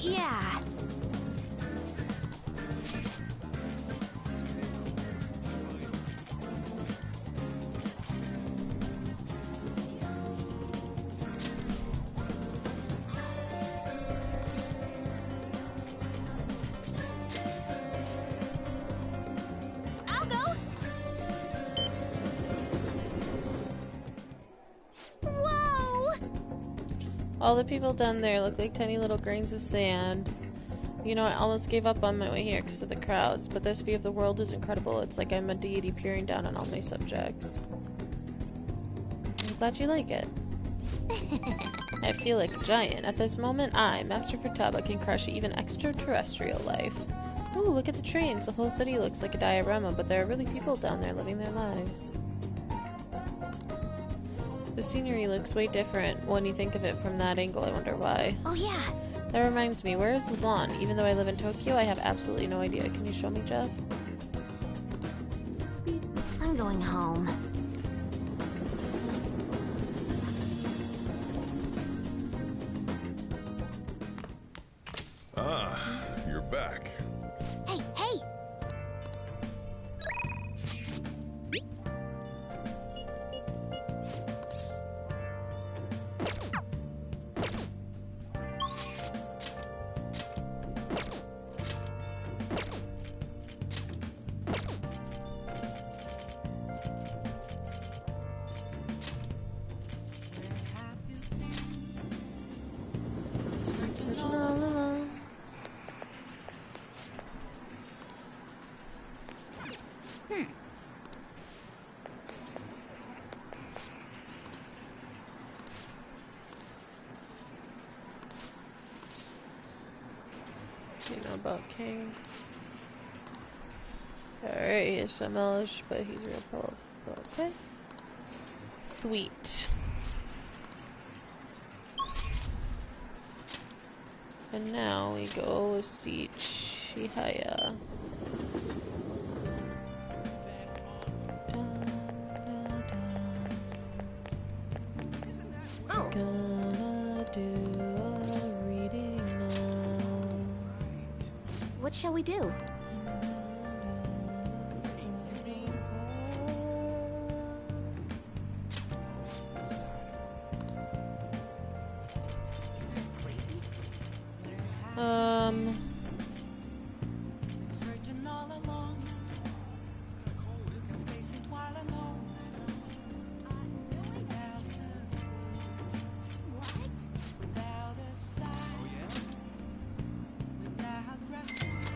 Yeah. I'll go. Whoa! All the people down there look like tiny little grains of sand. You know, I almost gave up on my way here because of the crowds, but this view of the world is incredible. It's like I'm a deity peering down on all my subjects. I'm glad you like it. I feel like a giant. At this moment, I, Master Futaba, can crush even extraterrestrial life. Ooh, look at the trains. The whole city looks like a diorama, but there are really people down there living their lives. The scenery looks way different when you think of it from that angle. I wonder why. Oh yeah. That reminds me, where is the lawn? Even though I live in Tokyo, I have absolutely no idea. Can you show me, Jeff? I'm going home. Ah, you're back. Hey, hey! You know about King. Alright, here's some Elish, but he's real powerful. Okay. Sweet. And now we go see Chihaya. Oh. Gonna do a reading now. What shall we do? Searching all along. Facing while alone. Without a sign. Without reference.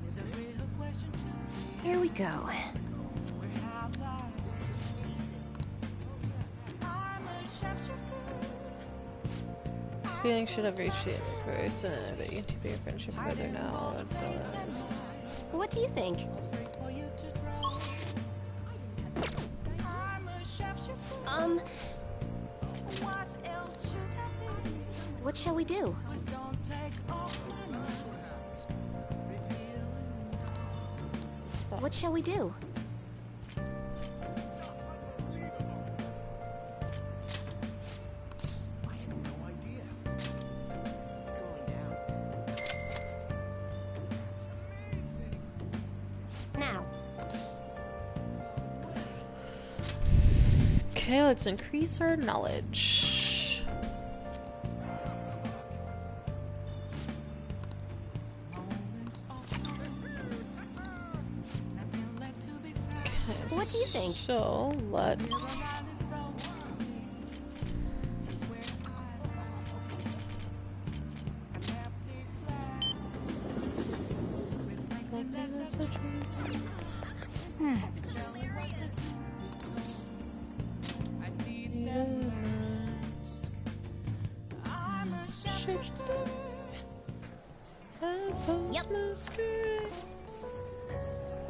Is a real question to Here we go. where have lies. I'm a shapeshifter. Feeling should have reached the other person, but you keep your friendship further now. That's so nice. What do you think? For you to draw. I'm a shapeshifter. What else should I be? What shall we do? Please don't take off my mask. What shall we do? Now. Okay, let's increase our knowledge. Okay, What do you think? So, let's...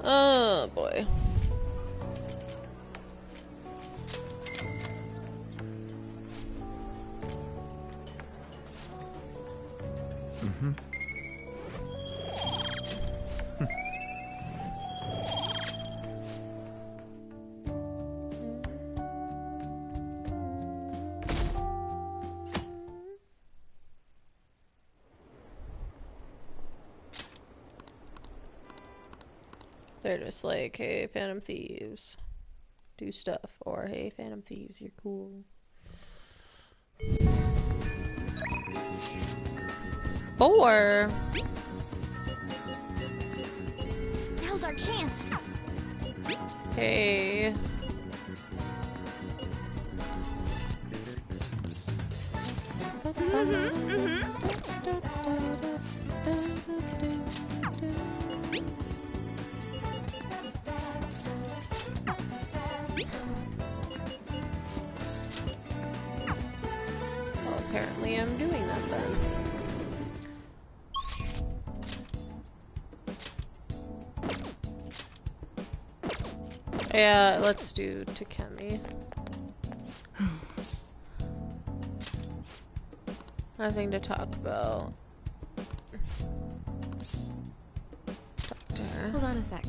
Oh boy. Mm-hmm. They're just like, hey, Phantom Thieves, do stuff. Or, hey, Phantom Thieves, you're cool. Four. Now's our chance. Hey. Well, apparently I'm doing that then. Yeah, let's do Takemi. Nothing to talk about. Doctor. Hold on a sec.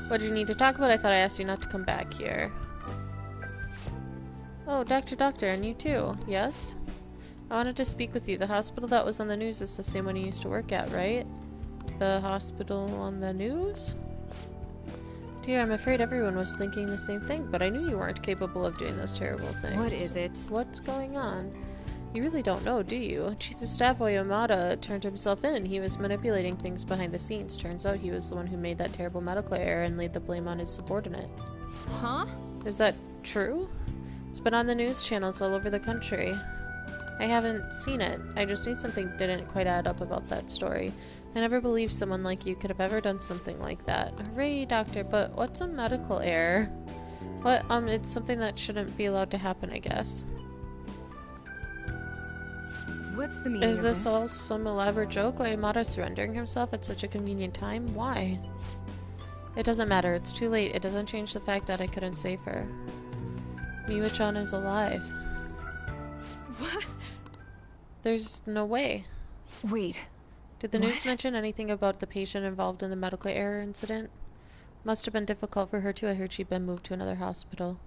What do you need to talk about? I thought I asked you not to come back here. Oh, Doctor, and you too. Yes? I wanted to speak with you. The hospital that was on the news is the same one you used to work at, right? The hospital on the news? Dear, I'm afraid everyone was thinking the same thing, but I knew you weren't capable of doing those terrible things. What is it? What's going on? You really don't know, do you? Chief of Staff Oyamada turned himself in. He was manipulating things behind the scenes. Turns out he was the one who made that terrible medical error and laid the blame on his subordinate. Huh? Is that true? It's been on the news channels all over the country. I haven't seen it. I just knew something didn't quite add up about that story. I never believed someone like you could have ever done something like that. Hooray, Doctor, but what's a medical error? What, it's something that shouldn't be allowed to happen, I guess. What's the meaning Is of this all some elaborate joke? Oyamada surrendering himself at such a convenient time? Why? It doesn't matter. It's too late. It doesn't change the fact that I couldn't save her. Miwa-chan is alive. What? There's no way. Wait. Did the news mention anything about the patient involved in the medical error incident? Must have been difficult for her too. I heard she'd been moved to another hospital.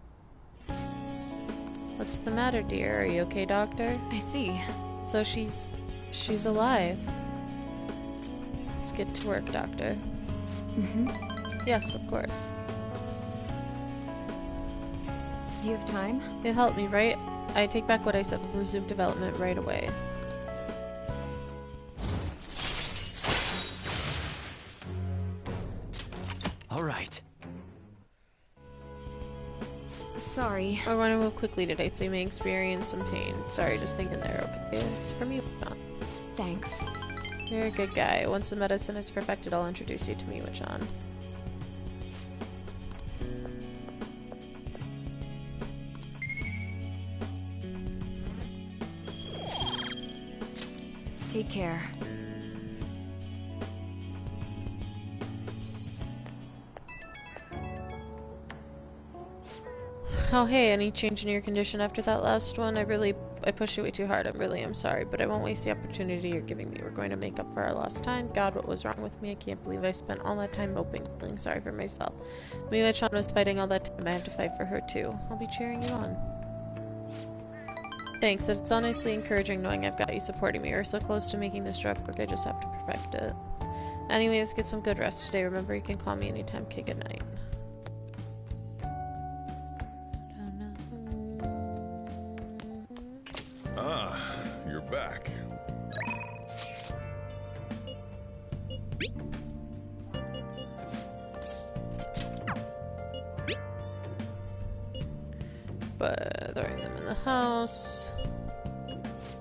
What's the matter, dear? Are you okay, Doctor? I see. So she's alive. Let's get to work, Doctor. Yes, of course. Do you have time? It helped me, right? I take back what I said. We'll resume development right away. All right. Sorry. I want to move quickly today, so you may experience some pain. Sorry, just hang in there, okay? It's from you. Thanks. You're a good guy. Once the medicine is perfected, I'll introduce you to Miwa-chan. Take care. Oh hey, any change in your condition after that last one? I pushed you way too hard. I'm sorry, but I won't waste the opportunity you're giving me. We're going to make up for our lost time. God, what was wrong with me? I can't believe I spent all that time moping, feeling sorry for myself. Miwa-chan was fighting all that time. I have to fight for her too. I'll be cheering you on. Thanks, it's honestly encouraging knowing I've got you supporting me. We're so close to making this drug work, I just have to perfect it. Anyways, get some good rest today. Remember, you can call me anytime. Okay, good night. Ah, you're back. But throwing them in the house.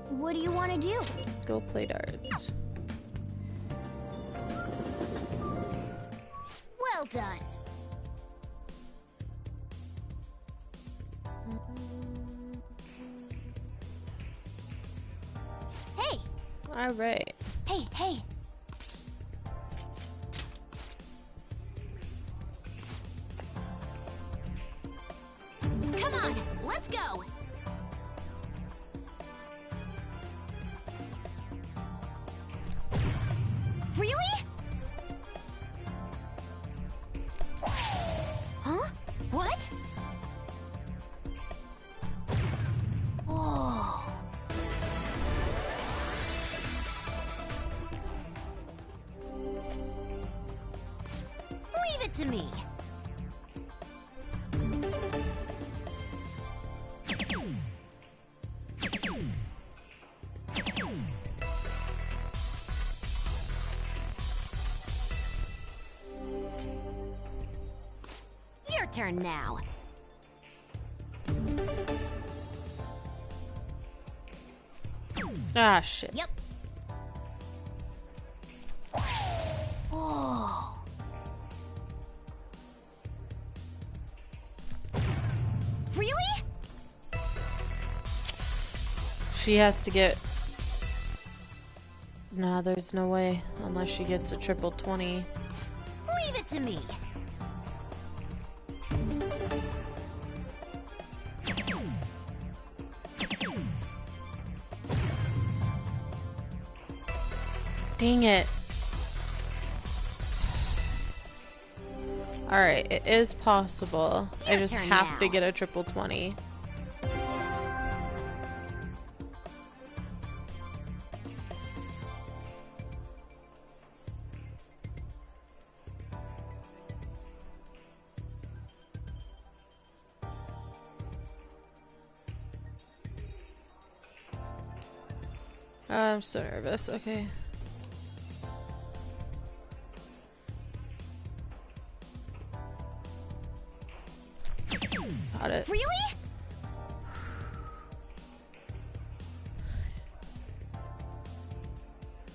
What do you want to do? Go play darts. Well done. Hey. All right. Hey. Come on, let's go. Really? Huh? What? Oh. to me. Your turn now. Ah, shit. Yep. Whoa. Really? She has to get... Nah, there's no way. Unless she gets a triple 20. Leave it to me. Dang it. Alright, it is possible. I just have to get a triple 20. I'm so nervous. Okay. Got it. Really?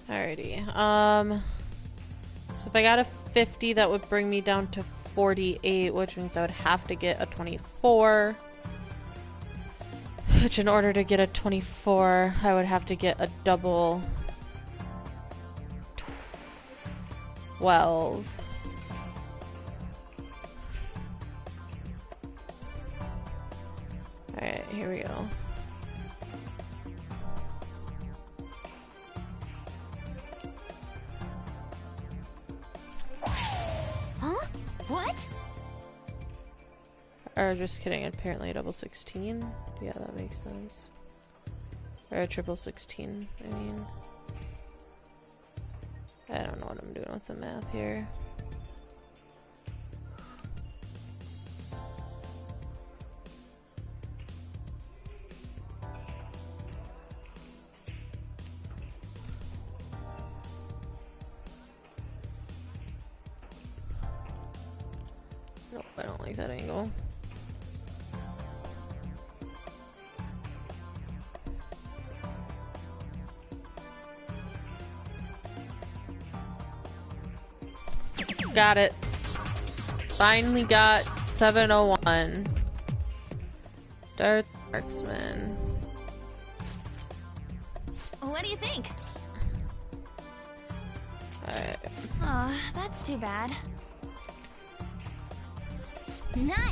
Alrighty. So if I got a 50, that would bring me down to 48, which means I would have to get a 24. Which, in order to get a 24, I would have to get a double 12. Alright, here we go. Huh? What? Or just kidding, apparently a double 16. Yeah, that makes sense. Or a triple 16, I mean. I don't know what I'm doing with the math here. Nope, I don't like that angle. Got it. Finally got 701. Darth Marksman. What do you think? Alright. Aw, that's too bad. Nice.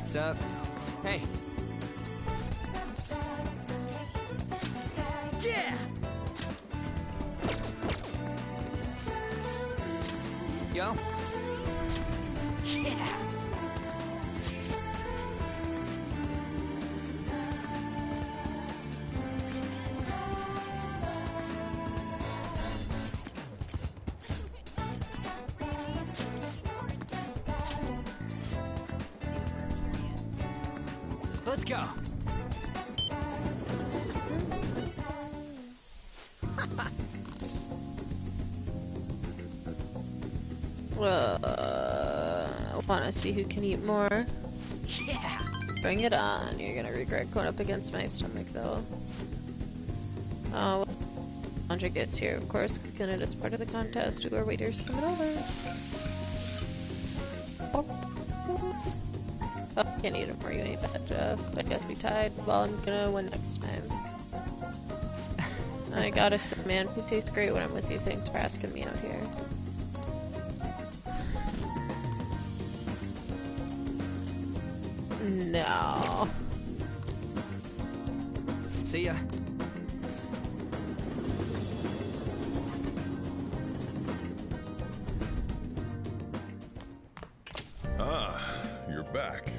Sup? Hey. Yeah! Yo. Yeah! Let's go. I want to see who can eat more. Yeah. Bring it on. You're gonna regret going up against my stomach, though. Once 100 gets here, of course, clicking it as part of the contest. Two more waiters coming over. Oh, can't eat it more, you ain't bad, Jeff. I guess we tied. Well, I'm gonna win next time. I gotta say, man, food tastes great when I'm with you. Thanks for asking me out here. No. See ya. Ah, you're back.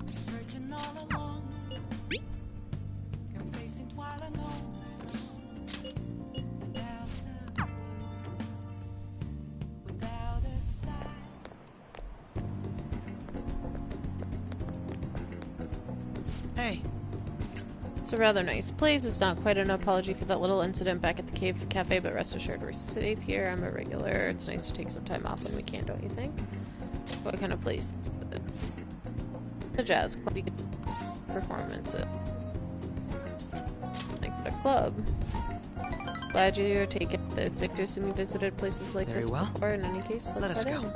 Searching all along, confessing while alone, without a sign. Hey. It's a rather nice place. It's not quite an apology for that little incident back at the cave cafe, but rest assured we're safe here. I'm a regular. It's nice to take some time off when we can, don't you think? What kind of place is it? A jazz club. You could performance it. Like a club. Glad you're taking it. It's safe to assume you visited places like Very this well. before. In any case, Let us head go. in.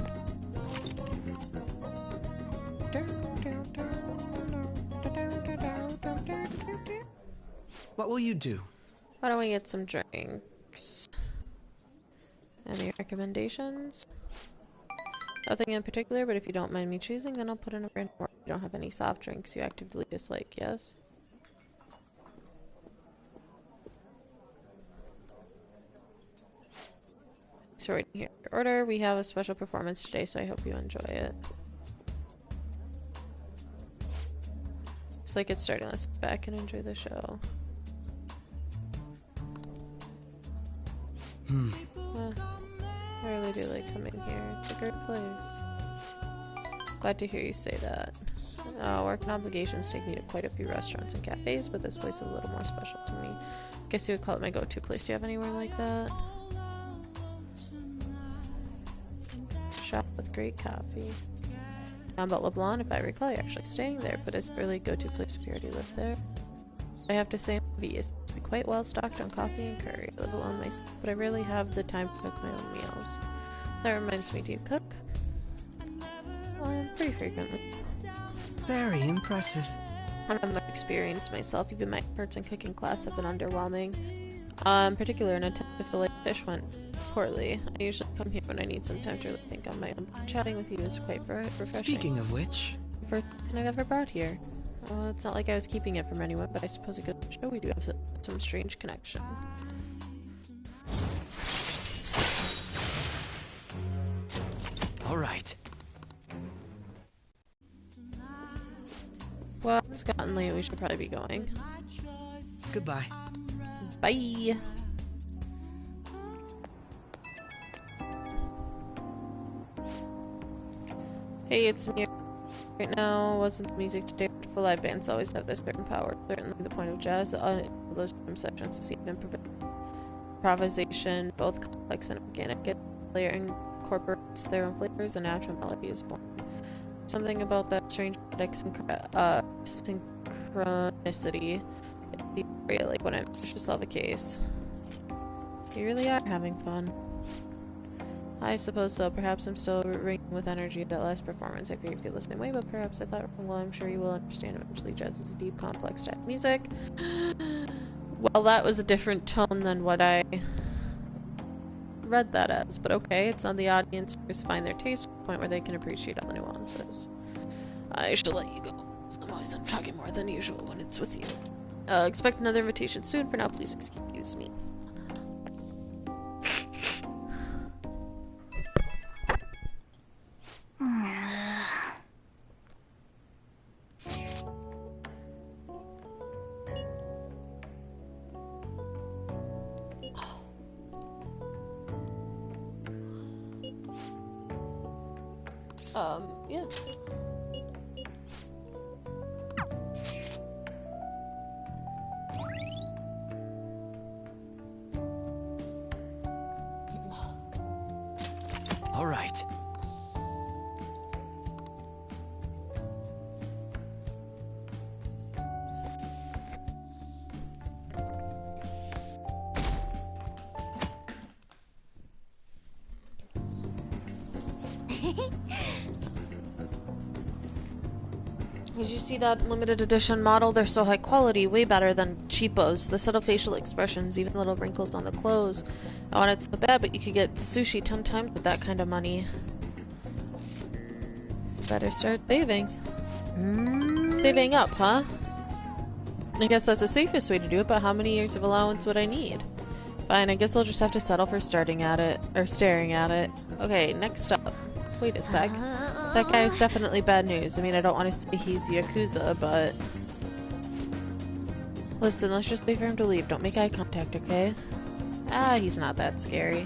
What will you do? Why don't we get some drinks? Any recommendations? Nothing in particular, but if you don't mind me choosing, then I'll put in a random order. You don't have any soft drinks you actively dislike, yes? So right here, your order. We have a special performance today, so I hope you enjoy it. Looks like it's starting. Let's sit back and enjoy the show. I really do like coming here. It's a great place. Glad to hear you say that. Work and obligations take me to quite a few restaurants and cafes, but this place is a little more special to me. Guess you would call it my go-to place. Do you have anywhere like that? Shop with great coffee. Down about LeBlanc, if I recall, you're actually staying there, but it's a really go-to place if you already live there. I have to say, MV is to be quite well stocked on coffee and curry. I live alone myself, but I rarely have the time to cook my own meals. That reminds me, do you cook? Pretty frequently. Very impressive. I don't have much experience myself. Even my efforts in cooking class have been underwhelming. In particular, an attempt to fillet fish went poorly. I usually come here when I need some time to really think on my own. Chatting with you is quite refreshing. Speaking of which... First person I've ever brought here. Well, it's not like I was keeping it from anyone, but I suppose it goes to show we do have some strange connection. All right. Well, it's gotten late. We should probably be going. Goodbye. Bye. Hey, it's me. Right now, wasn't the music today wonderful? Live bands always have this certain power. Certainly the point of jazz, those sections to see improvisation, both complex and organic. It layer incorporates their own flavors and natural melody is born. Something about that strange synchronicity. It's real, like when I push to solve a case. You really are having fun. I suppose so. Perhaps I'm still ringing with energy at that last performance. I fear you feel the same way, but perhaps I thought, well, I'm sure you will understand eventually. Jazz is a deep, complex type of music. Well, that was a different tone than what I read that as, but okay, it's on the audience to find their taste to the point where they can appreciate all the nuances. I shall let you go. Otherwise, I'm talking more than usual when it's with you. Expect another invitation soon. For now, please excuse me. Yeah. right. Did you see that limited edition model? They're so high quality, way better than cheapos. The subtle facial expressions, even little wrinkles on the clothes. I want it so bad, but you could get sushi 10 times with that kind of money. Better start saving. Saving up, huh? I guess that's the safest way to do it, but how many years of allowance would I need? Fine, I guess I'll just have to settle for starting at it, or staring at it. Okay, next up. Wait a sec. That guy is definitely bad news. I mean, I don't want to say he's Yakuza, but... Listen, let's just wait for him to leave. Don't make eye contact, okay? Ah, he's not that scary.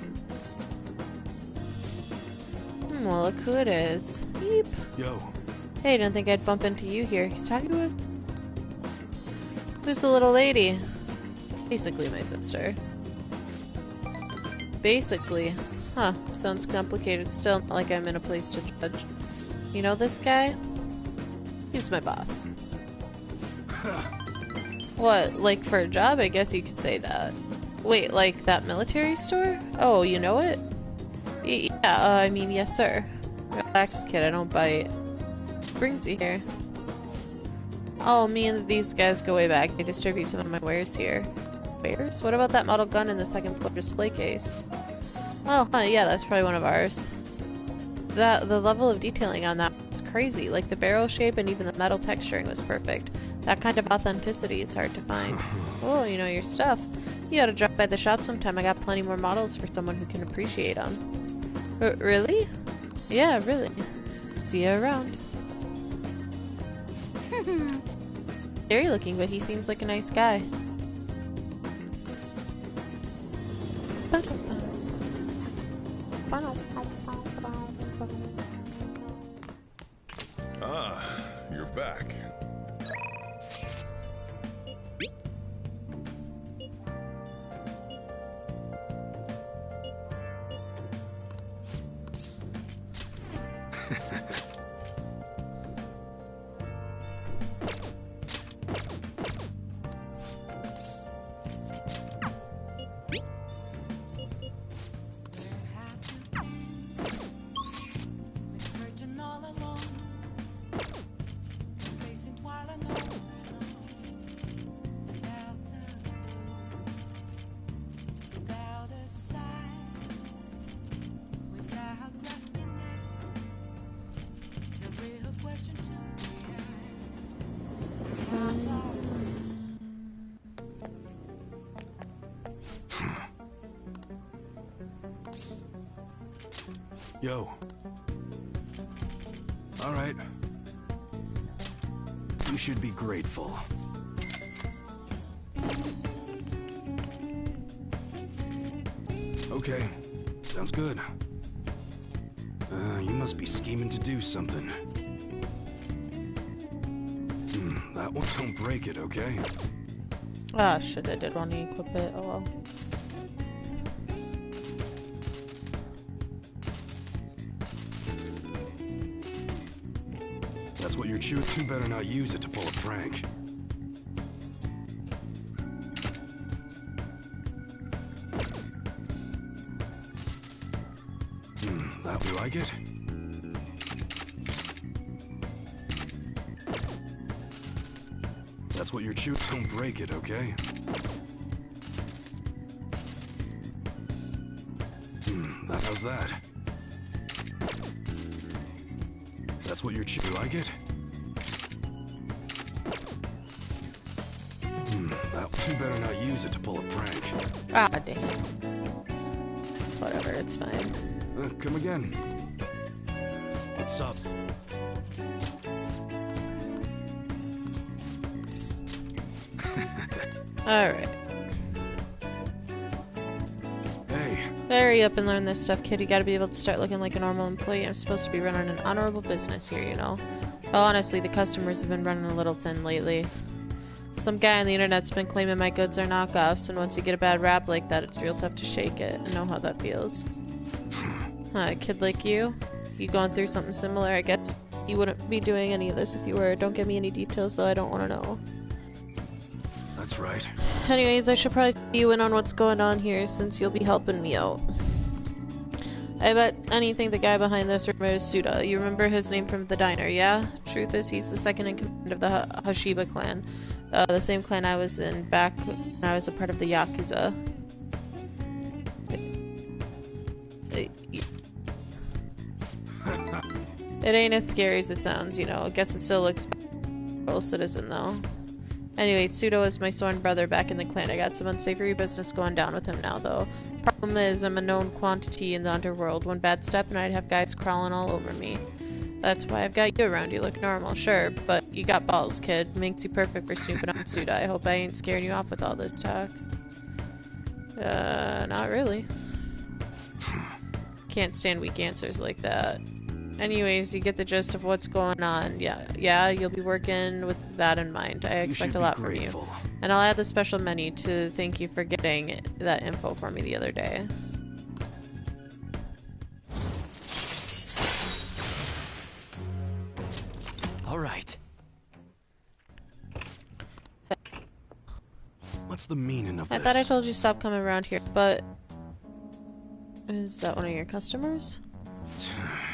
Well, look who it is. Beep. Yo. Hey, didn't think I'd bump into you here. He's talking to us. Who's the little lady? Basically my sister. Basically. Huh, sounds complicated still, not like I'm in a place to judge. You know this guy? He's my boss. What, like for a job? I guess you could say that. Wait, like that military store? Oh, you know it? Yeah, I mean, yes sir. Relax kid, I don't bite. What brings you here? Oh, me and these guys go way back. They distribute some of my wares here. Wares? What about that model gun in the second floor display case? Oh, huh, yeah, that's probably one of ours. The level of detailing on that was crazy. Like the barrel shape and even the metal texturing was perfect. That kind of authenticity is hard to find. Oh, you know your stuff. You ought to drop by the shop sometime. I got plenty more models for someone who can appreciate them. Really? Yeah, really. See you around. Scary looking, but he seems like a nice guy. Ah, you're back. Yo. All right. You should be grateful. Okay. Sounds good. You must be scheming to do something. That one don't break it, okay? Ah, shit, I did want to equip it. Oh well. That's what you're chewing. You better not use it to pull a prank. That you like it? That's what you're chewing. Don't break it, okay? How's that? That's what you're chewing. You like it? You better not use it to pull a prank. Ah, damn. Whatever, it's fine. Come again. What's up? Alright. Hey. Hurry up and learn this stuff, kid. You gotta be able to start looking like a normal employee. I'm supposed to be running an honorable business here, you know? Well, honestly, the customers have been running a little thin lately. Some guy on the internet's been claiming my goods are knockoffs, and once you get a bad rap like that, it's real tough to shake it. I know how that feels. A kid like you gone through something similar. I guess you wouldn't be doing any of this if you were. Don't give me any details, though. I don't want to know. That's right. Anyways, I should probably fill you in on what's going on here since you'll be helping me out. I bet anything the guy behind this room is Suda. You remember his name from the diner, yeah? Truth is, he's the second in command of the Hashiba clan. The same clan I was in back when I was a part of the Yakuza. It ain't as scary as it sounds, you know. I guess it still looks a citizen, though. Anyway, Sudo is my sworn brother back in the clan. I got some unsavory business going down with him now, though. Problem is, I'm a known quantity in the underworld. One bad step and I'd have guys crawling all over me. That's why I've got you around. You look normal, sure, but you got balls, kid. Makes you perfect for snooping on Suda. I hope I ain't scaring you off with all this talk. Not really. Can't stand weak answers like that. Anyways, you get the gist of what's going on. Yeah, you'll be working with that in mind. I expect a lot from you. And I'll add the special menu to thank you for getting that info for me the other day. All right. What's the meaning of this? I thought I told you stop coming around here, but... Is that one of your customers?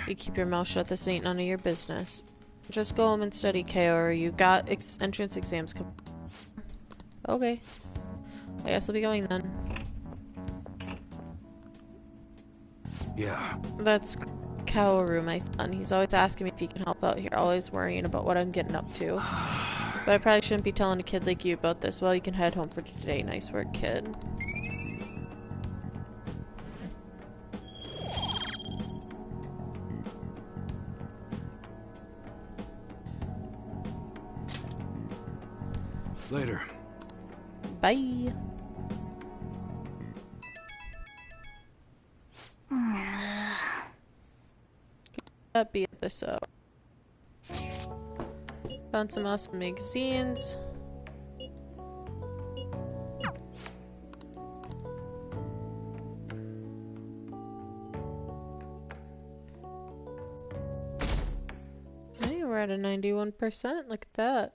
You keep your mouth shut, this ain't none of your business. Just go home and study, KO, or you got entrance exams coming. Okay. I guess I'll be going then. Yeah. That's Kaoru, my son. He's always asking me if he can help out here, always worrying about what I'm getting up to. But I probably shouldn't be telling a kid like you about this. Well, you can head home for today. Nice work, kid. Later. Bye. That be this up. Found some awesome magazines. Hey, we're at a 91%. Look at that.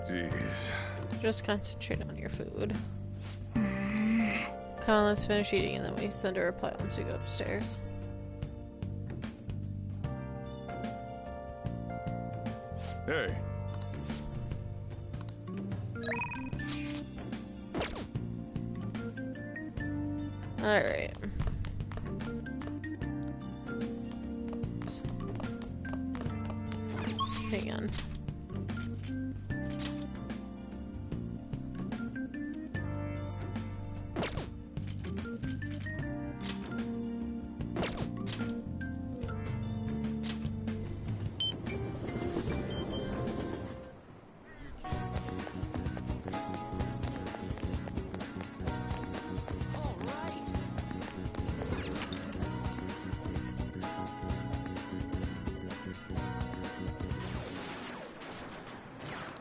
Jeez. Just concentrate on your food. Come on, let's finish eating and then we send a reply once we go upstairs. Hey. Alright. Hang on.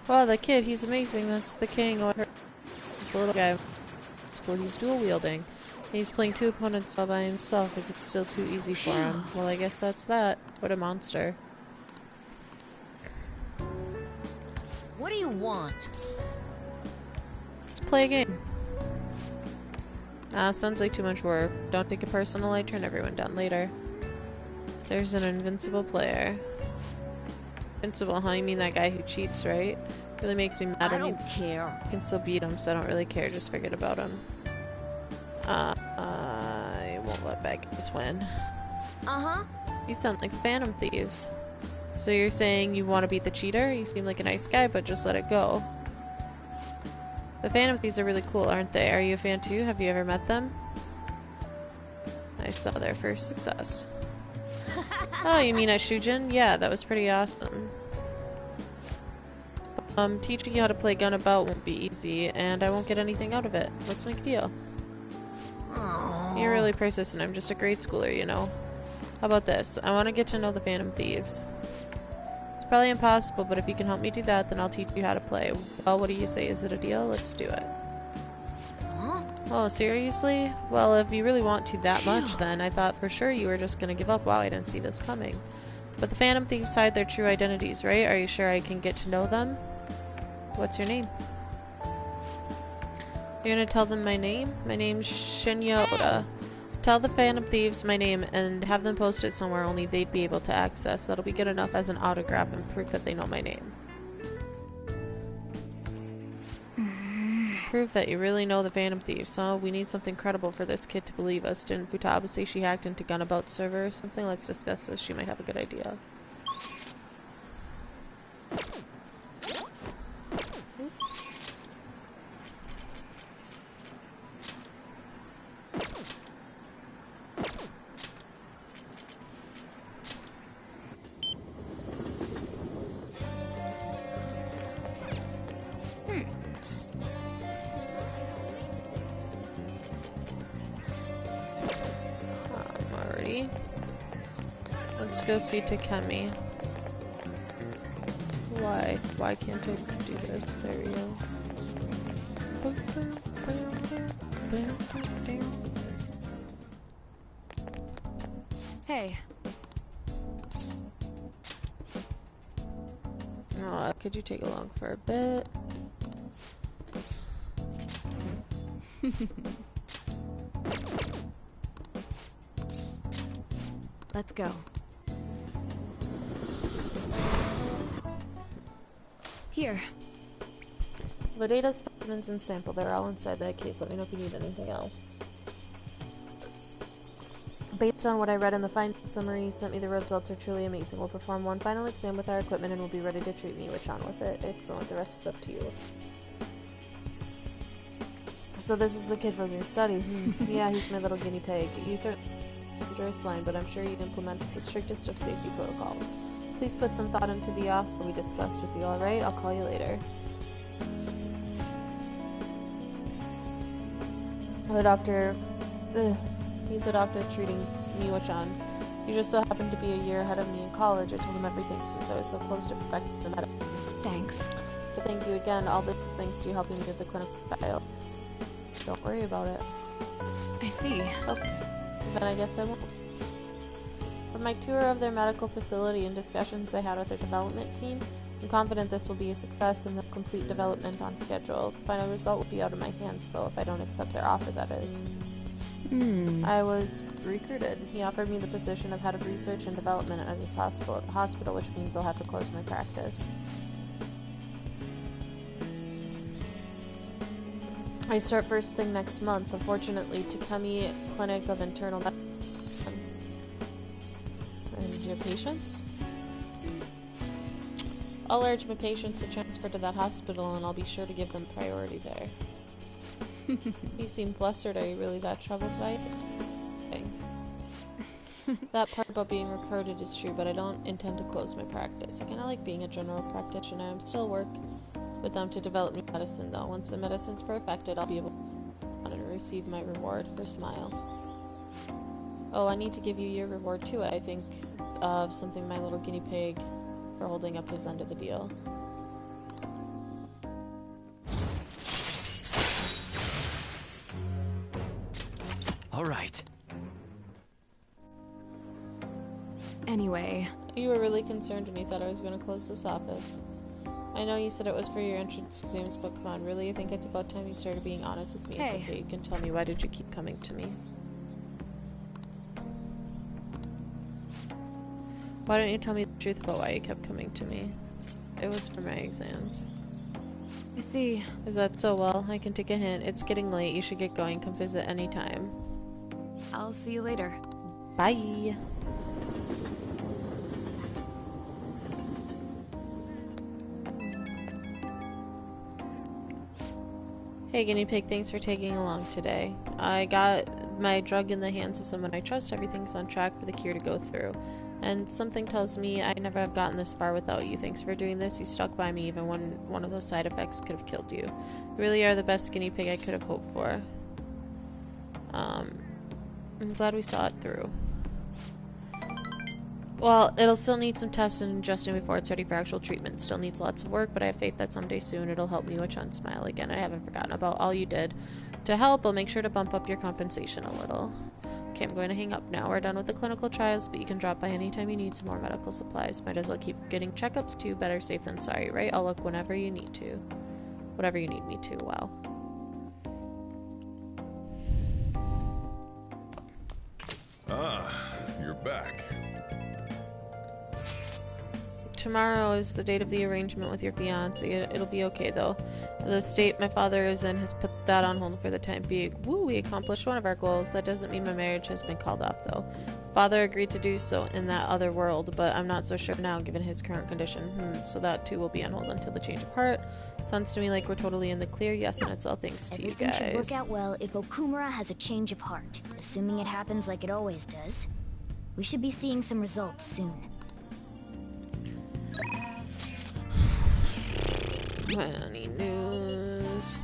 Wow, that kid, he's amazing. That's the king. Or this little guy. School, he's dual wielding. He's playing two opponents all by himself. Like it's still too easy for him. Well, I guess that's that. What a monster. What do you want? Let's play a game. Sounds like too much work. Don't take it personal. I turn everyone down later. There's an invincible player. Invincible, huh? You mean that guy who cheats, right? Really makes me mad. I don't care. I can still beat him, so I don't really care. Just forget about him. I won't let bad guys win. Uh-huh. You sound like Phantom Thieves. So you're saying you want to beat the cheater? You seem like a nice guy, but just let it go. The Phantom Thieves are really cool, aren't they? Are you a fan too? Have you ever met them? I saw their first success. Oh, you mean at Shujin? Yeah, that was pretty awesome. Teaching you how to play gun about won't be easy, and I won't get anything out of it. Let's make a deal. Aww. You're really persistent. I'm just a grade schooler, you know. How about this? I want to get to know the Phantom Thieves. It's probably impossible, but if you can help me do that, then I'll teach you how to play. Well, what do you say? Is it a deal? Let's do it. Huh? Oh, seriously? Well, if you really want to that much, then I thought for sure you were just gonna give up. Wow, I didn't see this coming. But the Phantom Thieves hide their true identities, right? Are you sure I can get to know them? What's your name? You're gonna tell them my name? My name's Shinya Oda. Tell the Phantom Thieves my name and have them post it somewhere only they'd be able to access. That'll be good enough as an autograph and proof that they know my name. Proof that you really know the Phantom Thieves, huh? We need something credible for this kid to believe us. Didn't Futaba say she hacked into Gunabout's server or something? Let's discuss this. She might have a good idea. Let's go see Takemi. Why? Why can't I do this? There we go. Hey. Oh, could you take along for a bit? Let's go. Here. The data, specimens, and sample, they're all inside that case. Let me know if you need anything else. Based on what I read in the findings summary you sent me, the results are truly amazing. We'll perform one final exam with our equipment and we'll be ready to treat Miwa-chan with it. Excellent. The rest is up to you. So this is the kid from your study. Yeah, he's my little guinea pig. You certainly dangerous line, but I'm sure you've implemented the strictest of safety protocols. Please put some thought into the offer we discussed with you, alright? I'll call you later. The doctor... he's a doctor treating Miwa-chan. You just so happened to be a year ahead of me in college. I told him everything since I was so close to perfecting the medical. Thanks. But thank you again. All this thanks to you helping me with the clinical trials. Don't worry about it. I see. Okay. Then I guess I won't. From my tour of their medical facility and discussions I had with their development team, I'm confident this will be a success and they'll complete development on schedule. The final result will be out of my hands, though, if I don't accept their offer, that is. I was recruited. He offered me the position of head of research and development at his hospital, which means I'll have to close my practice. I start first thing next month. Unfortunately, Takemi Clinic of Internal Medicine. And do you have patients? I'll urge my patients to transfer to that hospital and I'll be sure to give them priority there. You seem flustered. Are you really that troubled by it? That part about being recruited is true, but I don't intend to close my practice. I kind of like being a general practitioner. I'm still working with them to develop new medicine, though. Once the medicine's perfected, I'll be able to receive my reward. Her smile. Oh, I need to give you your reward too, I think, of something my little guinea pig for holding up his end of the deal. All right. Anyway. You were really concerned when you thought I was going to close this office. I know you said it was for your entrance exams, but come on, really? I think it's about time you started being honest with me. It's okay, you can tell me. Why did you keep coming to me? Why don't you tell me the truth about why you kept coming to me? It was for my exams. I see. Is that so? Well, I can take a hint. It's getting late. You should get going. Come visit anytime. I'll see you later. Bye. Hey guinea pig, thanks for taking along today. I got my drug in the hands of someone I trust. Everything's on track for the cure to go through. And something tells me I never have gotten this far without you. Thanks for doing this. You stuck by me even when one of those side effects could have killed you. You really are the best guinea pig I could have hoped for. I'm glad we saw it through. Well, it'll still need some tests and adjusting before it's ready for actual treatment. Still needs lots of work, but I have faith that someday soon it'll help Miwa-chan smile again. I haven't forgotten about all you did to help. I'll make sure to bump up your compensation a little. Okay, I'm going to hang up now. We're done with the clinical trials, but you can drop by anytime you need some more medical supplies. Might as well keep getting checkups too. Better safe than sorry, right? I'll look whenever you need to. Whatever you need me to. Wow. Ah, you're back. Tomorrow is the date of the arrangement with your fiancé. It'll be okay though. The state my father is in has put that on hold for the time being. Woo, we accomplished one of our goals. That doesn't mean my marriage has been called off though. Father agreed to do so in that other world, but I'm not so sure now given his current condition. So that too will be on hold until the change of heart. Sounds to me like we're totally in the clear. Yes, and it's all thanks to you guys. Everything should work out well if Okumura has a change of heart. Assuming it happens like it always does. We should be seeing some results soon. Any news?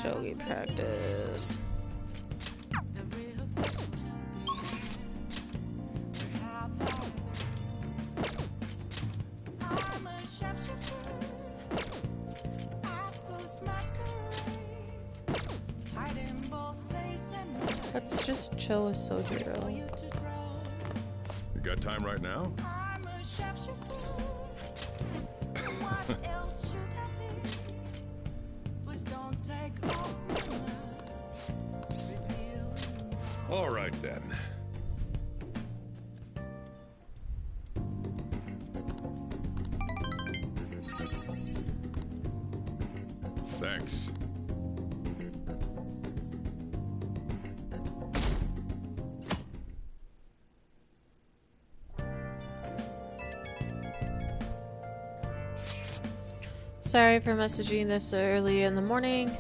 Shogi practice. Let's just chill with Sojiro. You got time right now? All right then. Thanks. Sorry for messaging this early in the morning.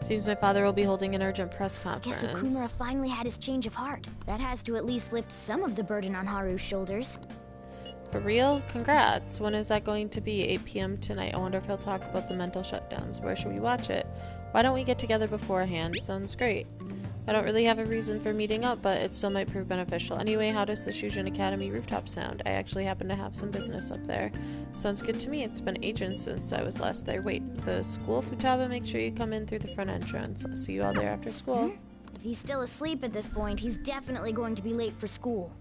Seems my father will be holding an urgent press conference. Guess Okumura finally had his change of heart. That has to at least lift some of the burden on Haru's shoulders. For real? Congrats. When is that going to be? 8 p.m. tonight. I wonder if he'll talk about the mental shutdowns. Where should we watch it? Why don't we get together beforehand? Sounds great. I don't really have a reason for meeting up, but it still might prove beneficial. Anyway, how does the Shujin Academy rooftop sound? I actually happen to have some business up there. Sounds good to me. It's been ages since I was last there. Wait, the school, Futaba? Make sure you come in through the front entrance. I'll see you all there after school. If he's still asleep at this point, he's definitely going to be late for school.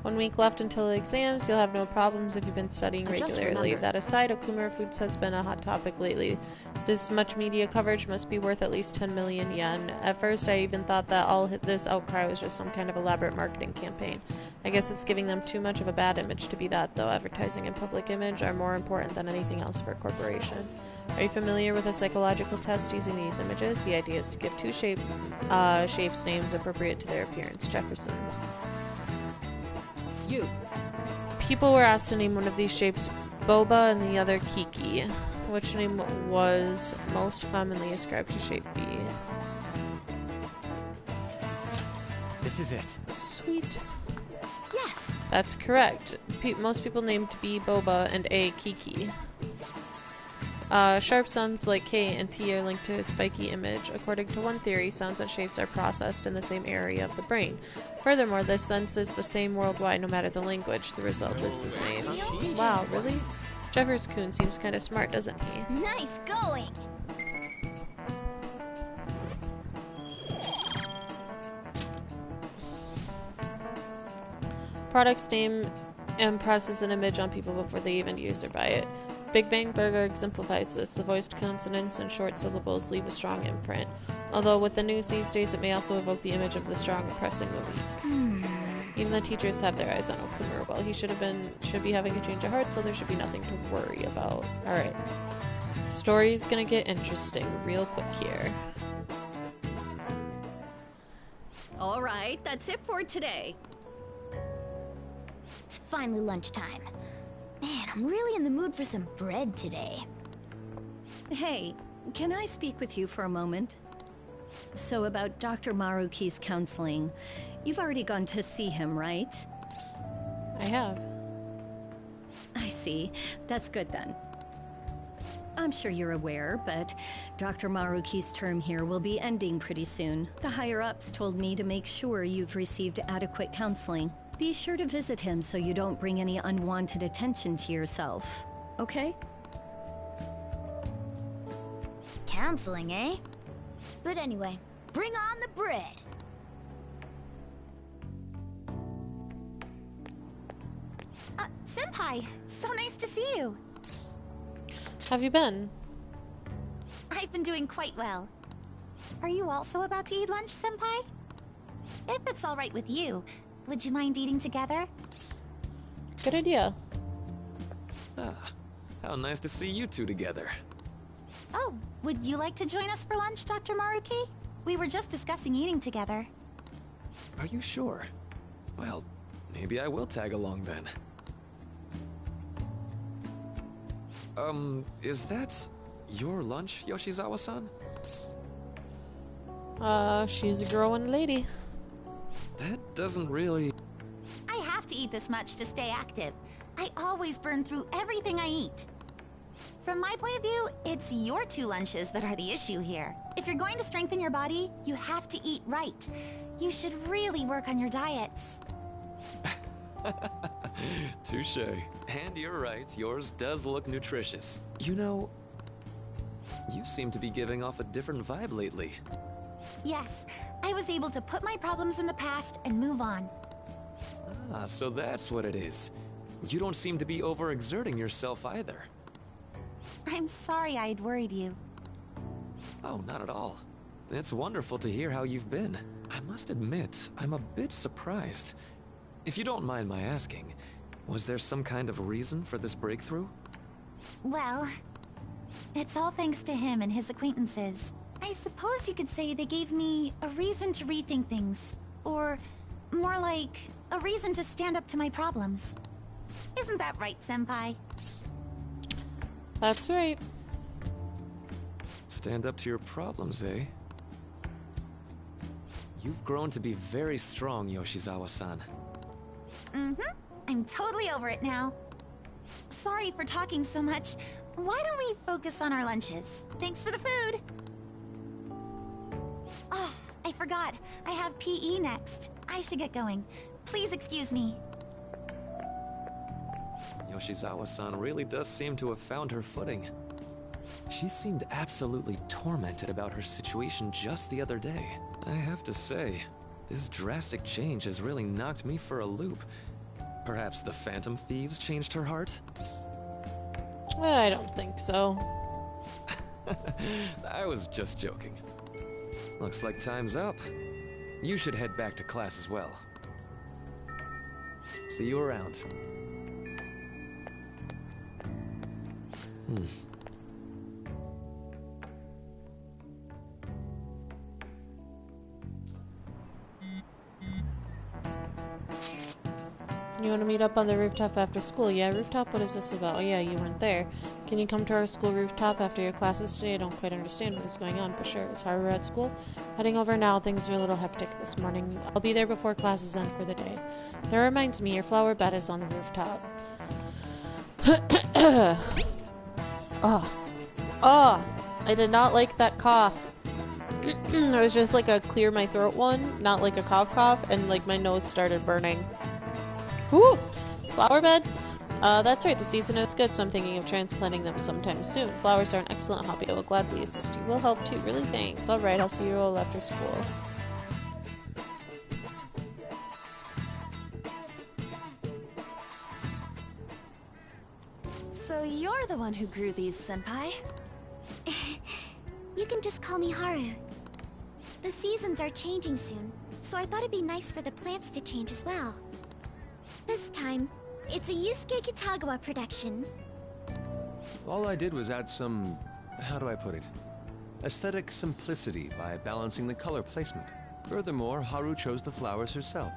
One week left until the exams. You'll have no problems if you've been studying regularly. That aside, Okumura Foods has been a hot topic lately. This much media coverage must be worth at least 10 million yen. At first, I even thought that all this outcry was just some kind of elaborate marketing campaign. I guess it's giving them too much of a bad image to be that, though. Advertising and public image are more important than anything else for a corporation. Are you familiar with a psychological test using these images? The idea is to give two shapes names appropriate to their appearance. Jefferson. You. People were asked to name one of these shapes Boba and the other Kiki. Which name was most commonly ascribed to shape B? This is it. Sweet. Yes. That's correct. Most people named B Boba and A Kiki. Sharp sounds like K and T are linked to a spiky image. According to one theory, sounds and shapes are processed in the same area of the brain. Furthermore, this sense is the same worldwide no matter the language. The result is the same. Wow, really? Jeffers-kun seems kind of smart, doesn't he? Nice going! Product's name impresses an image on people before they even use or buy it. Big Bang Burger exemplifies this. The voiced consonants and short syllables leave a strong imprint. Although with the news these days, it may also evoke the image of the strong oppressing the weak. Even the teachers have their eyes on Okumura. Well, he should be having a change of heart, so there should be nothing to worry about. Alright. Story's gonna get interesting real quick here. Alright, that's it for today. It's finally lunchtime. Man, I'm really in the mood for some bread today. Hey, can I speak with you for a moment? So about Dr. Maruki's counseling, you've already gone to see him, right? I have. I see. That's good then. I'm sure you're aware, but Dr. Maruki's term here will be ending pretty soon. The higher-ups told me to make sure you've received adequate counseling. Be sure to visit him so you don't bring any unwanted attention to yourself, okay? Counseling, eh? But anyway, bring on the bread. Senpai, so nice to see you. Have you been? I've been doing quite well. Are you also about to eat lunch, Senpai? If it's all right with you, would you mind eating together? Good idea. Ah, how nice to see you two together. Oh, would you like to join us for lunch, Dr. Maruki? We were just discussing eating together. Are you sure? Well, maybe I will tag along then. Is that your lunch, Yoshizawa-san? She's a growing lady. That doesn't really... I have to eat this much to stay active. I always burn through everything I eat. From my point of view, it's your two lunches that are the issue here. If you're going to strengthen your body, you have to eat right. You should really work on your diets. Touché. And you're right, yours does look nutritious. You know, you seem to be giving off a different vibe lately. Yes, I was able to put my problems in the past and move on. Ah, so that's what it is. You don't seem to be overexerting yourself either. I'm sorry I'd worried you. Oh, not at all. It's wonderful to hear how you've been. I must admit, I'm a bit surprised. If you don't mind my asking, was there some kind of reason for this breakthrough? Well, it's all thanks to him and his acquaintances. I suppose you could say they gave me a reason to rethink things. Or, more like, a reason to stand up to my problems. Isn't that right, Senpai? That's right. Stand up to your problems, eh? You've grown to be very strong, Yoshizawa-san. Mm-hmm. I'm totally over it now. Sorry for talking so much. Why don't we focus on our lunches? Thanks for the food! Oh, I forgot. I have PE next. I should get going. Please excuse me. Yoshizawa-san really does seem to have found her footing. She seemed absolutely tormented about her situation just the other day. I have to say, this drastic change has really knocked me for a loop. Perhaps the Phantom Thieves changed her heart? I don't think so. I was just joking. Looks like time's up. You should head back to class as well. See you around. You want to meet up on the rooftop after school? Yeah, rooftop? What is this about? Oh yeah, you weren't there. Can you come to our school rooftop after your classes today? I don't quite understand what is going on, but sure. Is Haru at school? Heading over now. Things are a little hectic this morning. I'll be there before classes end for the day. That reminds me, your flower bed is on the rooftop. Oh, I did not like that cough. It was just like a clear my throat one, not like a cough, and like my nose started burning. Woo! Flower bed? That's right, the season is good, so I'm thinking of transplanting them sometime soon. Flowers are an excellent hobby. I will gladly assist you. We'll help too. Really, thanks. Alright, I'll see you all after school. So you're the one who grew these, Senpai? You can just call me Haru. The seasons are changing soon, so I thought it'd be nice for the plants to change as well. This time, it's a Yusuke Kitagawa production. All I did was add some... how do I put it? Aesthetic simplicity by balancing the color placement. Furthermore, Haru chose the flowers herself.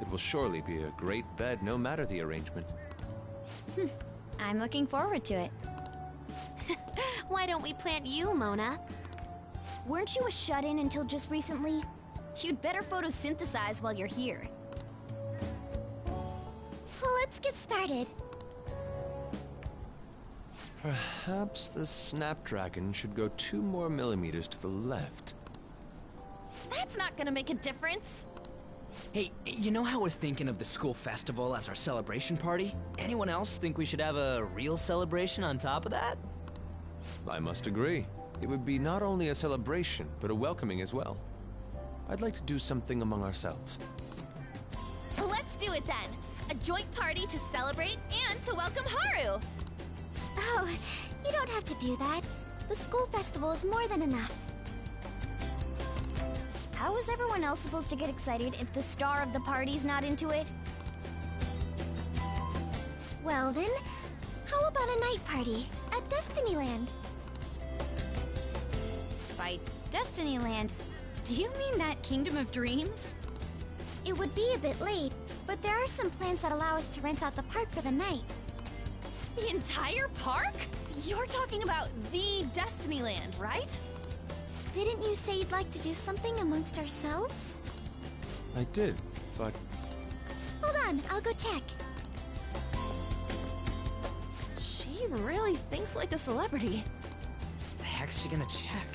It will surely be a great bed no matter the arrangement. I'm looking forward to it. Why don't we plant you, Mona? Weren't you a shut-in until just recently? You'd better photosynthesize while you're here. Well, let's get started. Perhaps the Snapdragon should go 2 more millimeters to the left. That's not gonna make a difference. Hey, you know how we're thinking of the school festival as our celebration party? Anyone else think we should have a real celebration on top of that? I must agree. It would be not only a celebration, but a welcoming as well. I'd like to do something among ourselves. Let's do it then. A joint party to celebrate and to welcome Haru. Oh, you don't have to do that. The school festival is more than enough. How is everyone else supposed to get excited if the star of the party's not into it? Well then, how about a night party at Destinyland? By Destinyland, do you mean that Kingdom of Dreams? It would be a bit late, but there are some plans that allow us to rent out the park for the night. The entire park? You're talking about the Destinyland, right? Didn't you say you'd like to do something amongst ourselves? I did, but... Hold on, I'll go check. She really thinks like a celebrity. The heck's she gonna check?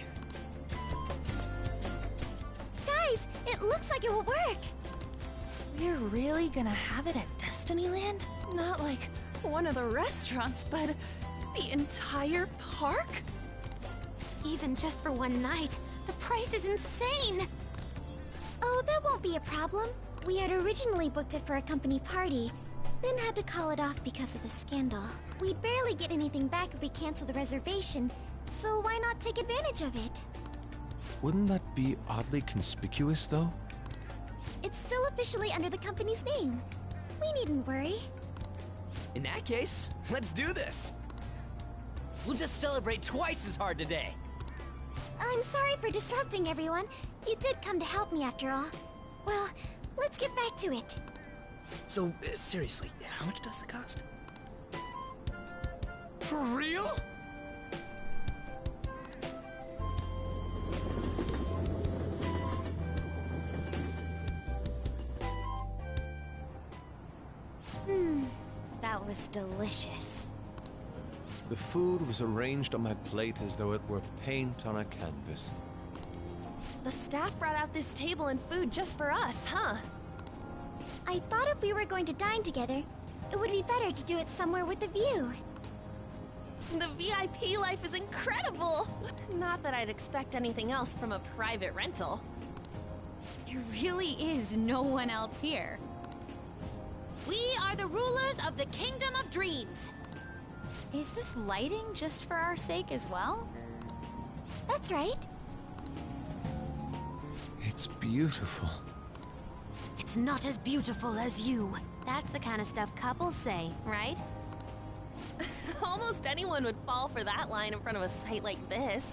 Guys, it looks like it will work. We're really gonna have it at Destinyland? Not like one of the restaurants, but the entire park? Even just for one night, the price is insane! Oh, that won't be a problem. We had originally booked it for a company party, then had to call it off because of the scandal. We'd barely get anything back if we cancel the reservation, so why not take advantage of it? Wouldn't that be oddly conspicuous, though? It's still officially under the company's name. We needn't worry. In that case, let's do this! We'll just celebrate twice as hard today! I'm sorry for disrupting everyone. You did come to help me after all. Well, let's get back to it. So, seriously, how much does it cost? For real? That was delicious. The food was arranged on my plate as though it were paint on a canvas. The staff brought out this table and food just for us, huh? I thought if we were going to dine together, it would be better to do it somewhere with a view. The VIP life is incredible! Not that I'd expect anything else from a private rental. There really is no one else here. We are the rulers of the Kingdom of Dreams. Is this lighting just for our sake as well? That's right. It's beautiful. It's not as beautiful as you. That's the kind of stuff couples say, right? Almost anyone would fall for that line in front of a sight like this.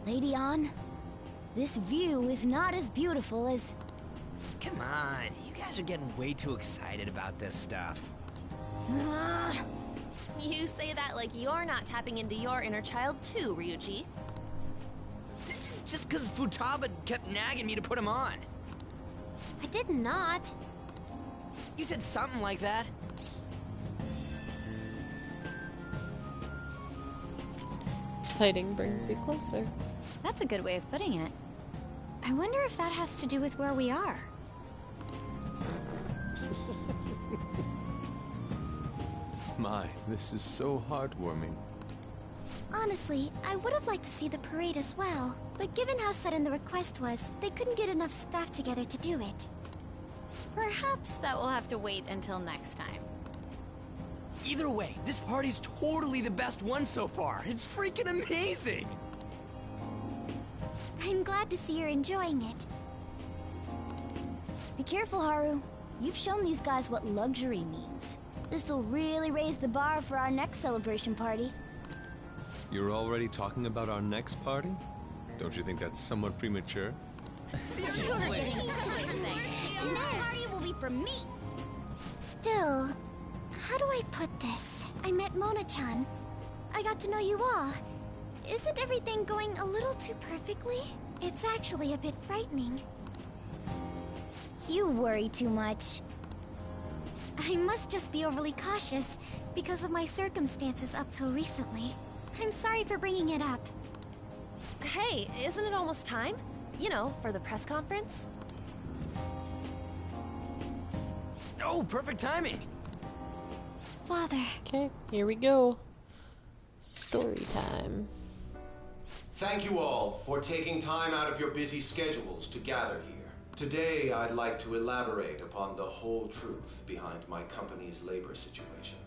Lady Ann, this view is not as beautiful as... Come on, you guys are getting way too excited about this stuff. You say that like you're not tapping into your inner child too, Ryuji. This is just because Futaba kept nagging me to put him on. I did not. You said something like that. Hiding brings you closer. That's a good way of putting it. I wonder if that has to do with where we are. My, this is so heartwarming. Honestly, I would have liked to see the parade as well, but given how sudden the request was, they couldn't get enough staff together to do it. Perhaps that will have to wait until next time. Either way, this party's totally the best one so far. It's freaking amazing! I'm glad to see you're enjoying it. Be careful, Haru. You've shown these guys what luxury means. This'll really raise the bar for our next celebration party. You're already talking about our next party? Don't you think that's somewhat premature? Seriously? And that party will be for me! Still, how do I put this? I met Mona-chan. I got to know you all. Isn't everything going a little too perfectly? It's actually a bit frightening. You worry too much. I must just be overly cautious because of my circumstances up till recently. I'm sorry for bringing it up. Hey, isn't it almost time? You know, for the press conference? Oh, perfect timing! Father. Okay, here we go. Story time. Thank you all for taking time out of your busy schedules to gather here. Today, I'd like to elaborate upon the whole truth behind my company's labor situation.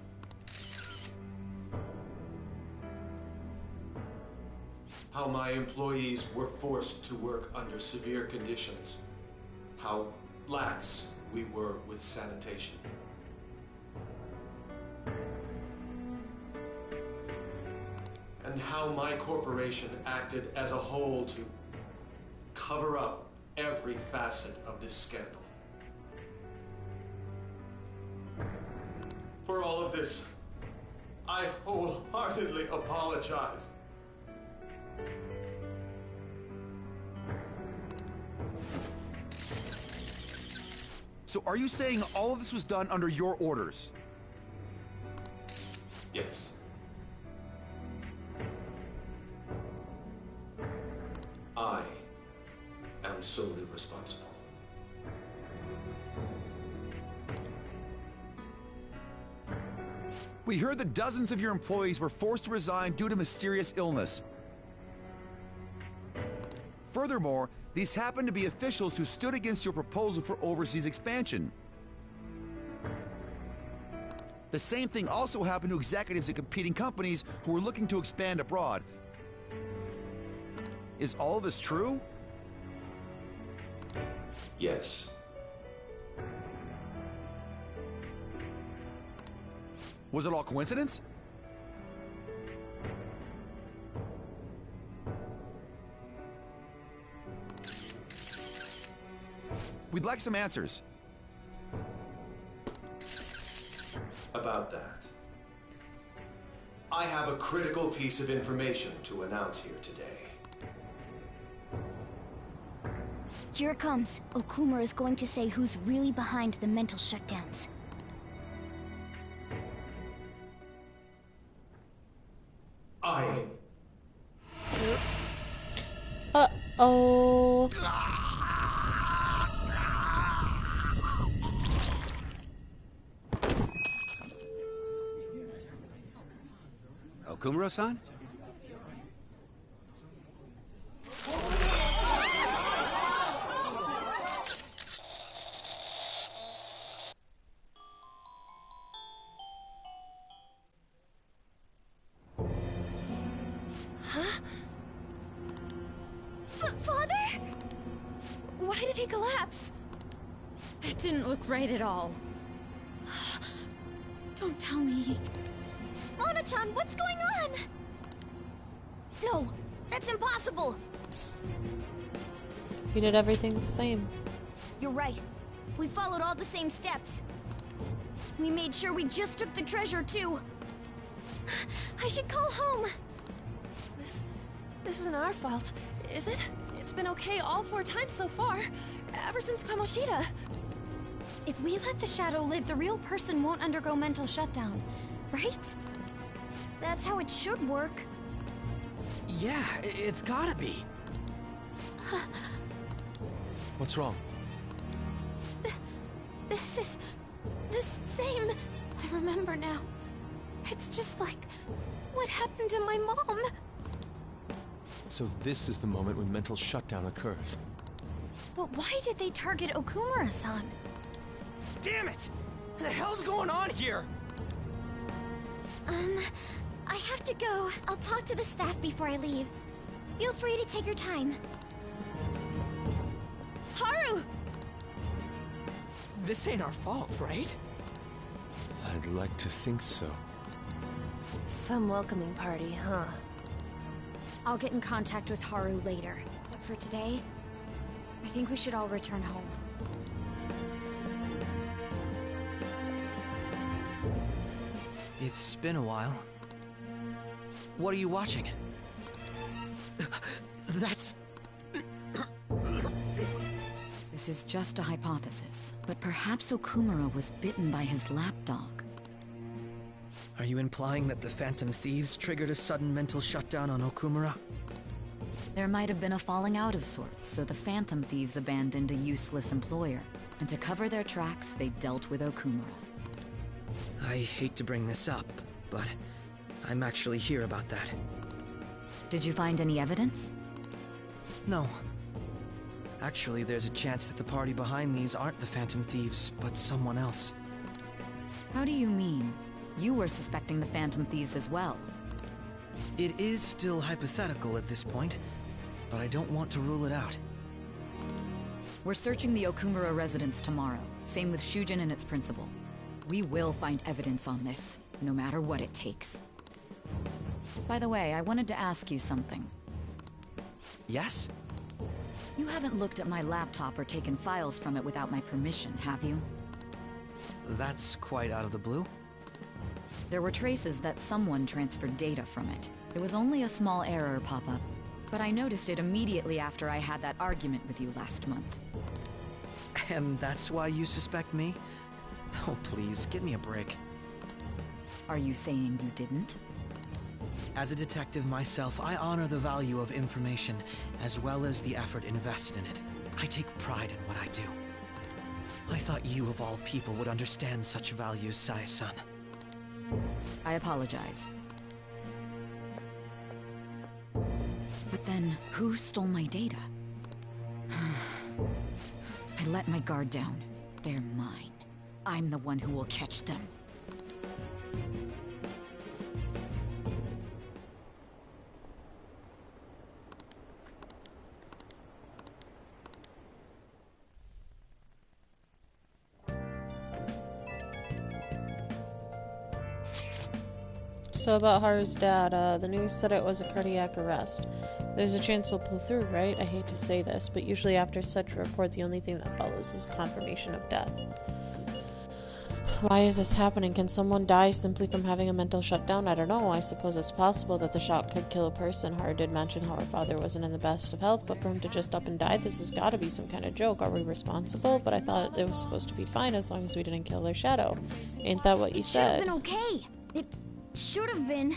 How my employees were forced to work under severe conditions. How lax we were with sanitation. And how my corporation acted as a whole to cover up every facet of this scandal. For all of this, I wholeheartedly apologize. So are you saying all of this was done under your orders? Yes. I am solely responsible. We heard that dozens of your employees were forced to resign due to mysterious illness. Furthermore, these happen to be officials who stood against your proposal for overseas expansion. The same thing also happened to executives at competing companies who were looking to expand abroad. Is all of this true? Yes. Was it all coincidence? We'd like some answers. About that. I have a critical piece of information to announce here today. Here it comes. Okumura is going to say who's really behind the mental shutdowns. Uh-oh. Okumura-san? Father? Why did he collapse? That didn't look right at all. Don't tell me. Mona-chan, what's going on? No, that's impossible. He did everything the same. You're right. We followed all the same steps. We made sure we just took the treasure, too. I should call home. This isn't our fault, is it? It's been okay all 4 times so far, ever since Kamoshida. If we let the shadow live, the real person won't undergo mental shutdown, right? That's how it should work. Yeah, it's gotta be. What's wrong? This is the same. I remember now. It's just like what happened to my mom. So this is the moment when mental shutdown occurs. But why did they target Okumura-san? Damn it! What the hell's going on here? I have to go. I'll talk to the staff before I leave. Feel free to take your time. Haru! This ain't our fault, right? I'd like to think so. Some welcoming party, huh? I'll get in contact with Haru later. But for today, I think we should all return home. It's been a while. What are you watching? That's... This is just a hypothesis, but perhaps Okumura was bitten by his lapdog. Are you implying that the Phantom Thieves triggered a sudden mental shutdown on Okumura? There might have been a falling out of sorts, so the Phantom Thieves abandoned a useless employer. And to cover their tracks, they dealt with Okumura. I hate to bring this up, but I'm actually here about that. Did you find any evidence? No. Actually, there's a chance that the party behind these aren't the Phantom Thieves, but someone else. How do you mean? You were suspecting the Phantom Thieves as well. It is still hypothetical at this point, but I don't want to rule it out. We're searching the Okumura residence tomorrow. Same with Shujin and its principal. We will find evidence on this, no matter what it takes. By the way, I wanted to ask you something. Yes? You haven't looked at my laptop or taken files from it without my permission, have you? That's quite out of the blue. There were traces that someone transferred data from it. It was only a small error pop-up, but I noticed it immediately after I had that argument with you last month. And that's why you suspect me? Oh, please, give me a break. Are you saying you didn't? As a detective myself, I honor the value of information, as well as the effort invested in it. I take pride in what I do. I thought you, of all people, would understand such values, Sae-san. I apologize. But then, who stole my data? I let my guard down. They're mine. I'm the one who will catch them. So about Haru's dad, the news said it was a cardiac arrest. There's a chance he'll pull through, right? I hate to say this, but usually after such a report, the only thing that follows is confirmation of death. Why is this happening? Can someone die simply from having a mental shutdown? I don't know. I suppose it's possible that the shock could kill a person. Haru did mention how her father wasn't in the best of health, but for him to just up and die, this has got to be some kind of joke. Are we responsible? But I thought it was supposed to be fine as long as we didn't kill their shadow. Ain't that what you said? It should have been okay. It should have been.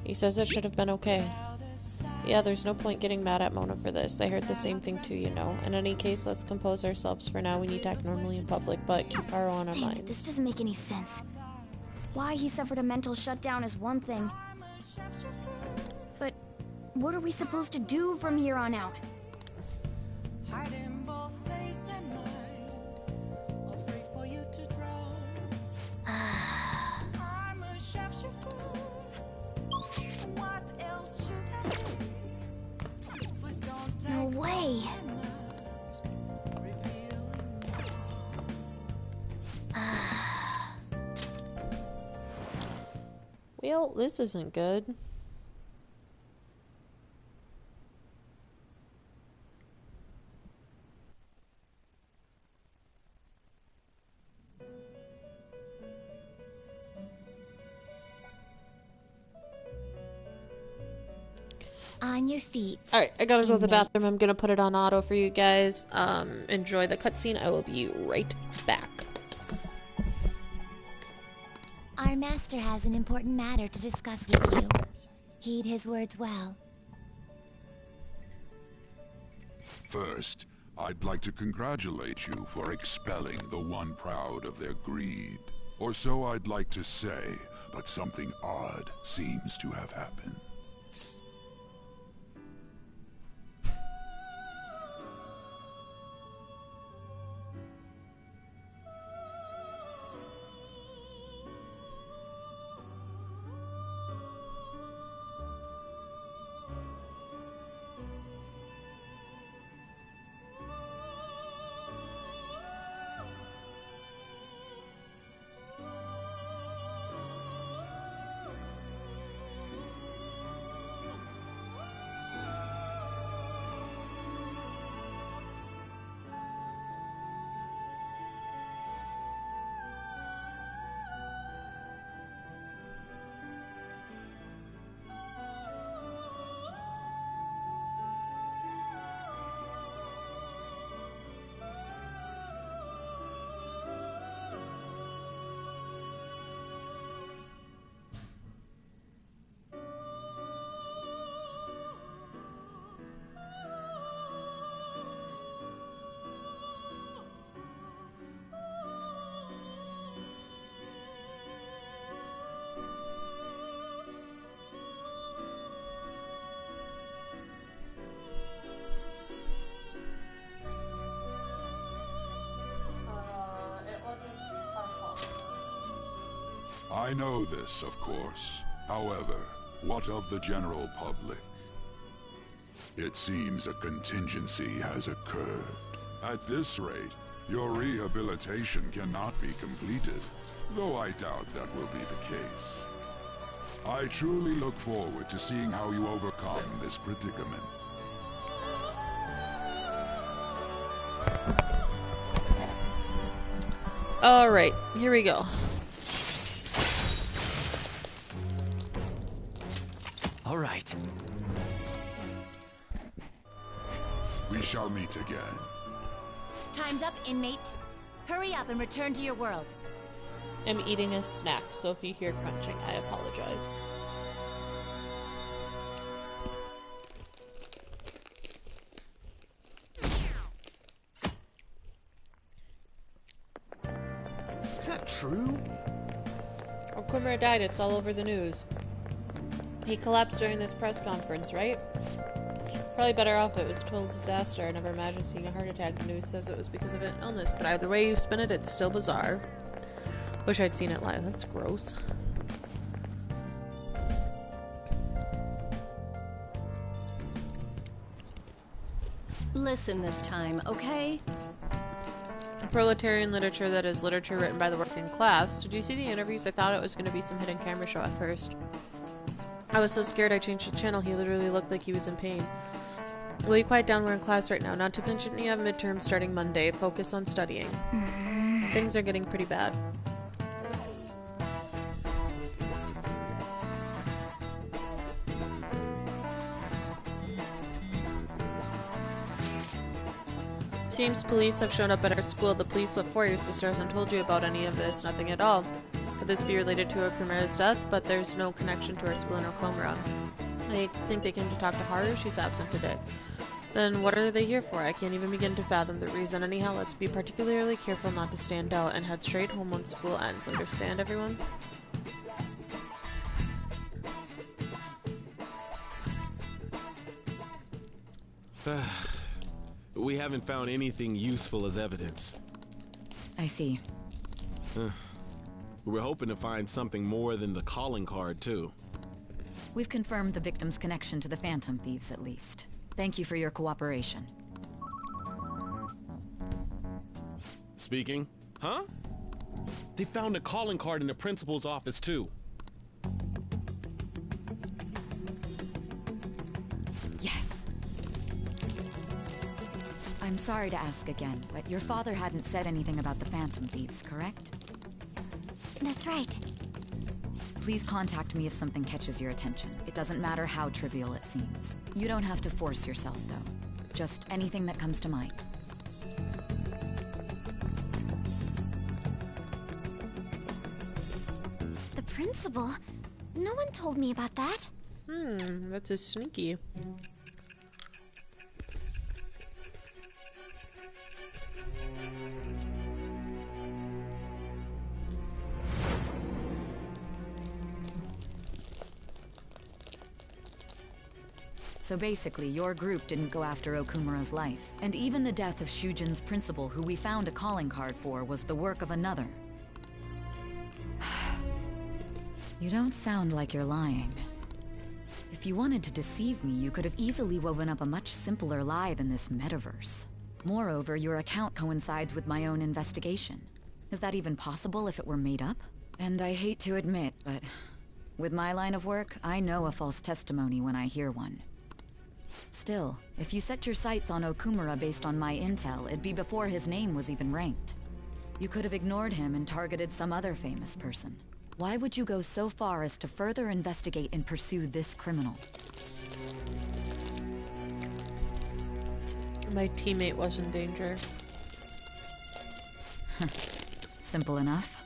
He says it should have been okay. Yeah, there's no point getting mad at Mona for this. I heard the same thing too, you know. In any case, let's compose ourselves for now. We need to act normally in public, but keep Haru on our Damn minds. it, this doesn't make any sense. Why he suffered a mental shutdown is one thing. But what are we supposed to do from here on out? Hiding both face and mind, afraid for you to drown. I'm a sharpshooter. What else should I do? Please don't take No way. Well, this isn't good. On your feet. Alright, I gotta go to the bathroom. I'm gonna put it on auto for you guys. Enjoy the cutscene. I will be right back. Our master has an important matter to discuss with you. Heed his words well. First, I'd like to congratulate you for expelling the one proud of their greed. Or so I'd like to say, but something odd seems to have happened. I know this, of course. However, what of the general public? It seems a contingency has occurred. At this rate, your rehabilitation cannot be completed, though I doubt that will be the case. I truly look forward to seeing how you overcome this predicament. Alright, here we go. Alright. We shall meet again. Time's up, inmate. Hurry up and return to your world. I'm eating a snack, so if you hear crunching, I apologize. Is that true? Okumura died, it's all over the news. He collapsed during this press conference, right? Probably better off it was a total disaster. I never imagined seeing a heart attack. The news says it was because of an illness, but either way you spin it, it's still bizarre. Wish I'd seen it live. That's gross. Listen this time, okay? Proletarian literature, that is literature written by the working class. Did you see the interviews? I thought it was going to be some hidden camera show at first. I was so scared I changed the channel. He literally looked like he was in pain. Will you quiet down? We're in class right now. Not to mention you have midterms starting Monday. Focus on studying. Things are getting pretty bad. Teams police have shown up at our school. The police, what for? Your sister hasn't told you about any of this. Nothing at all. Could this be related to Okumura's death? But there's no connection to our school in Okumura. I think they came to talk to Haru. She's absent today. Then what are they here for? I can't even begin to fathom the reason. Anyhow, let's be particularly careful not to stand out and head straight home when school ends. Understand, everyone? We haven't found anything useful as evidence. I see. We're hoping to find something more than the calling card, too. We've confirmed the victim's connection to the Phantom Thieves, at least. Thank you for your cooperation. Speaking? Huh? They found a calling card in the principal's office, too. Yes. I'm sorry to ask again, but your father hadn't said anything about the Phantom Thieves, correct? That's right. Please contact me if something catches your attention. It doesn't matter how trivial it seems. You don't have to force yourself, though. Just anything that comes to mind. The principal? No one told me about that. That's a sneaky. So basically, your group didn't go after Okumura's life. And even the death of Shujin's principal, who we found a calling card for, was the work of another. You don't sound like you're lying. If you wanted to deceive me, you could have easily woven up a much simpler lie than this metaverse. Moreover, your account coincides with my own investigation. Is that even possible if it were made up? And I hate to admit, but with my line of work, I know a false testimony when I hear one. Still, if you set your sights on Okumura based on my intel, it'd be before his name was even ranked. You could have ignored him and targeted some other famous person. Why would you go so far as to further investigate and pursue this criminal? My teammate was in danger. Simple enough.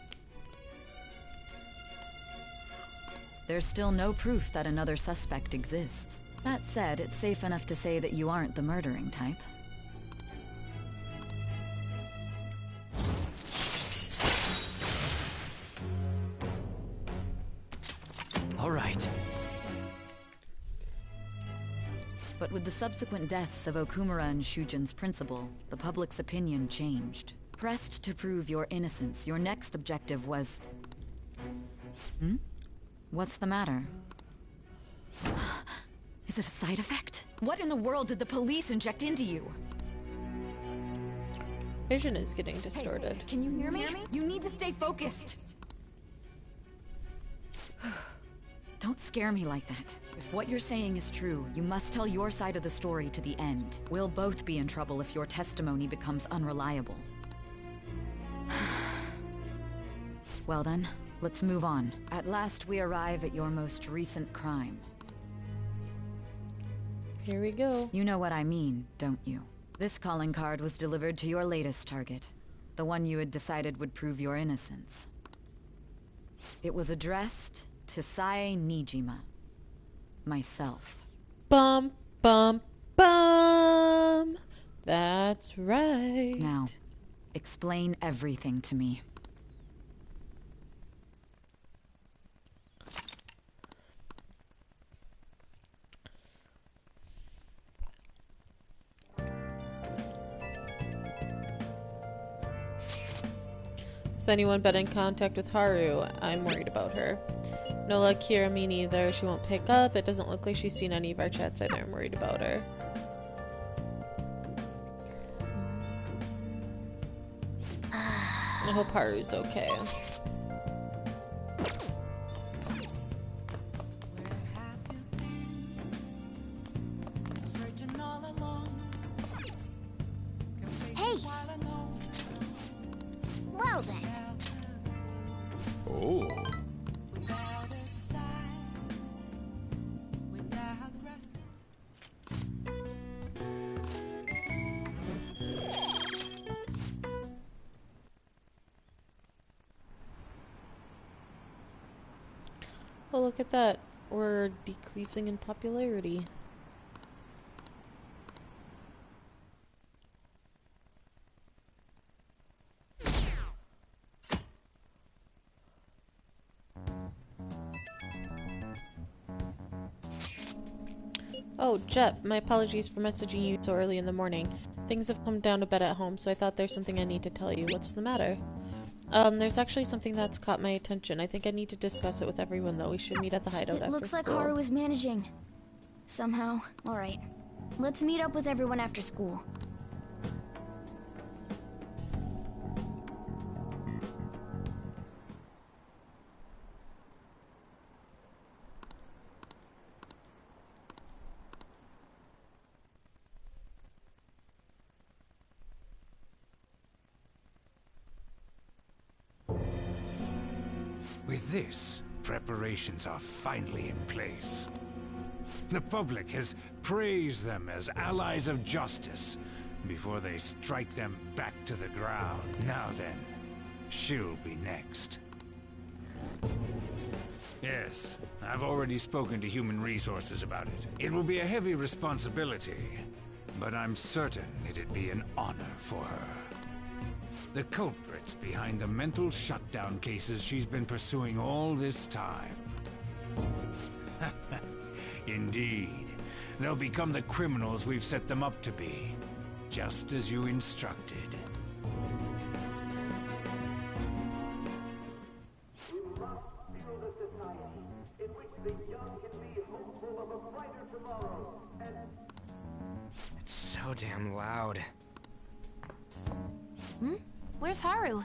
There's still no proof that another suspect exists. That said, it's safe enough to say that you aren't the murdering type. All right. But with the subsequent deaths of Okumura and Shujin's principal, the public's opinion changed. Pressed to prove your innocence, your next objective was Hmm? What's the matter? Is it a side effect? What in the world did the police inject into you? Vision is getting distorted. Hey, can you hear me? You need to stay focused. Don't scare me like that. If what you're saying is true, you must tell your side of the story to the end. We'll both be in trouble if your testimony becomes unreliable. Well then, let's move on. At last we arrive at your most recent crime. Here we go. You know what I mean, don't you? This calling card was delivered to your latest target. The one you had decided would prove your innocence. It was addressed to Sae Nijima. Myself. Bum, bum, bum! That's right. Now, explain everything to me. Has anyone been in contact with Haru? I'm worried about her. No luck here, me neither. She won't pick up. It doesn't look like she's seen any of our chats either. I'm worried about her. I hope Haru's okay. Hey! Well then. Oh. Oh, look at that. We're decreasing in popularity. Oh, Jep, my apologies for messaging you so early in the morning. Things have come down a bit at home, so I thought there's something I need to tell you. What's the matter? There's actually something that's caught my attention. I think I need to discuss it with everyone, though. We should meet at the hideout after school. It looks like Haru is managing. Somehow. Alright. Let's meet up with everyone after school. With this, preparations are finally in place. The public has praised them as allies of justice before they strike them back to the ground. Now then, she'll be next. Yes, I've already spoken to Human Resources about it. It will be a heavy responsibility, but I'm certain it'd be an honor for her. The culprits behind the mental shutdown cases she's been pursuing all this time. Indeed. They'll become the criminals we've set them up to be, just as you instructed. It's so damn loud. Hmm? Where's Haru?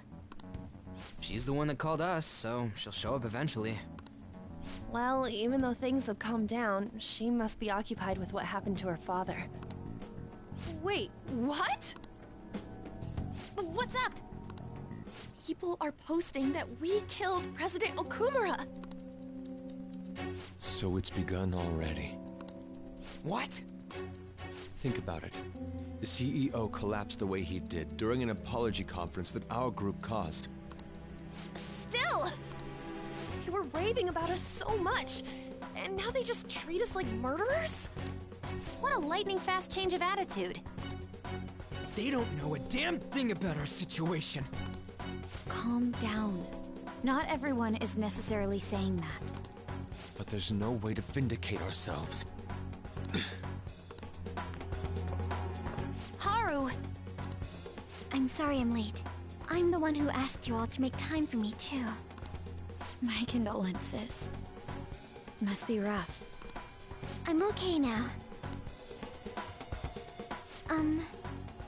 She's the one that called us, so she'll show up eventually. Well, even though things have calmed down, she must be occupied with what happened to her father. Wait, what? What's up? People are posting that we killed President Okumura! So it's begun already. What? Think about it. The CEO collapsed the way he did during an apology conference that our group caused. Still! They were raving about us so much, and now they just treat us like murderers? What a lightning-fast change of attitude. They don't know a damn thing about our situation. Calm down. Not everyone is necessarily saying that. But there's no way to vindicate ourselves. Haru! I'm sorry I'm late. I'm the one who asked you all to make time for me, too. My condolences. Must be rough. I'm okay now.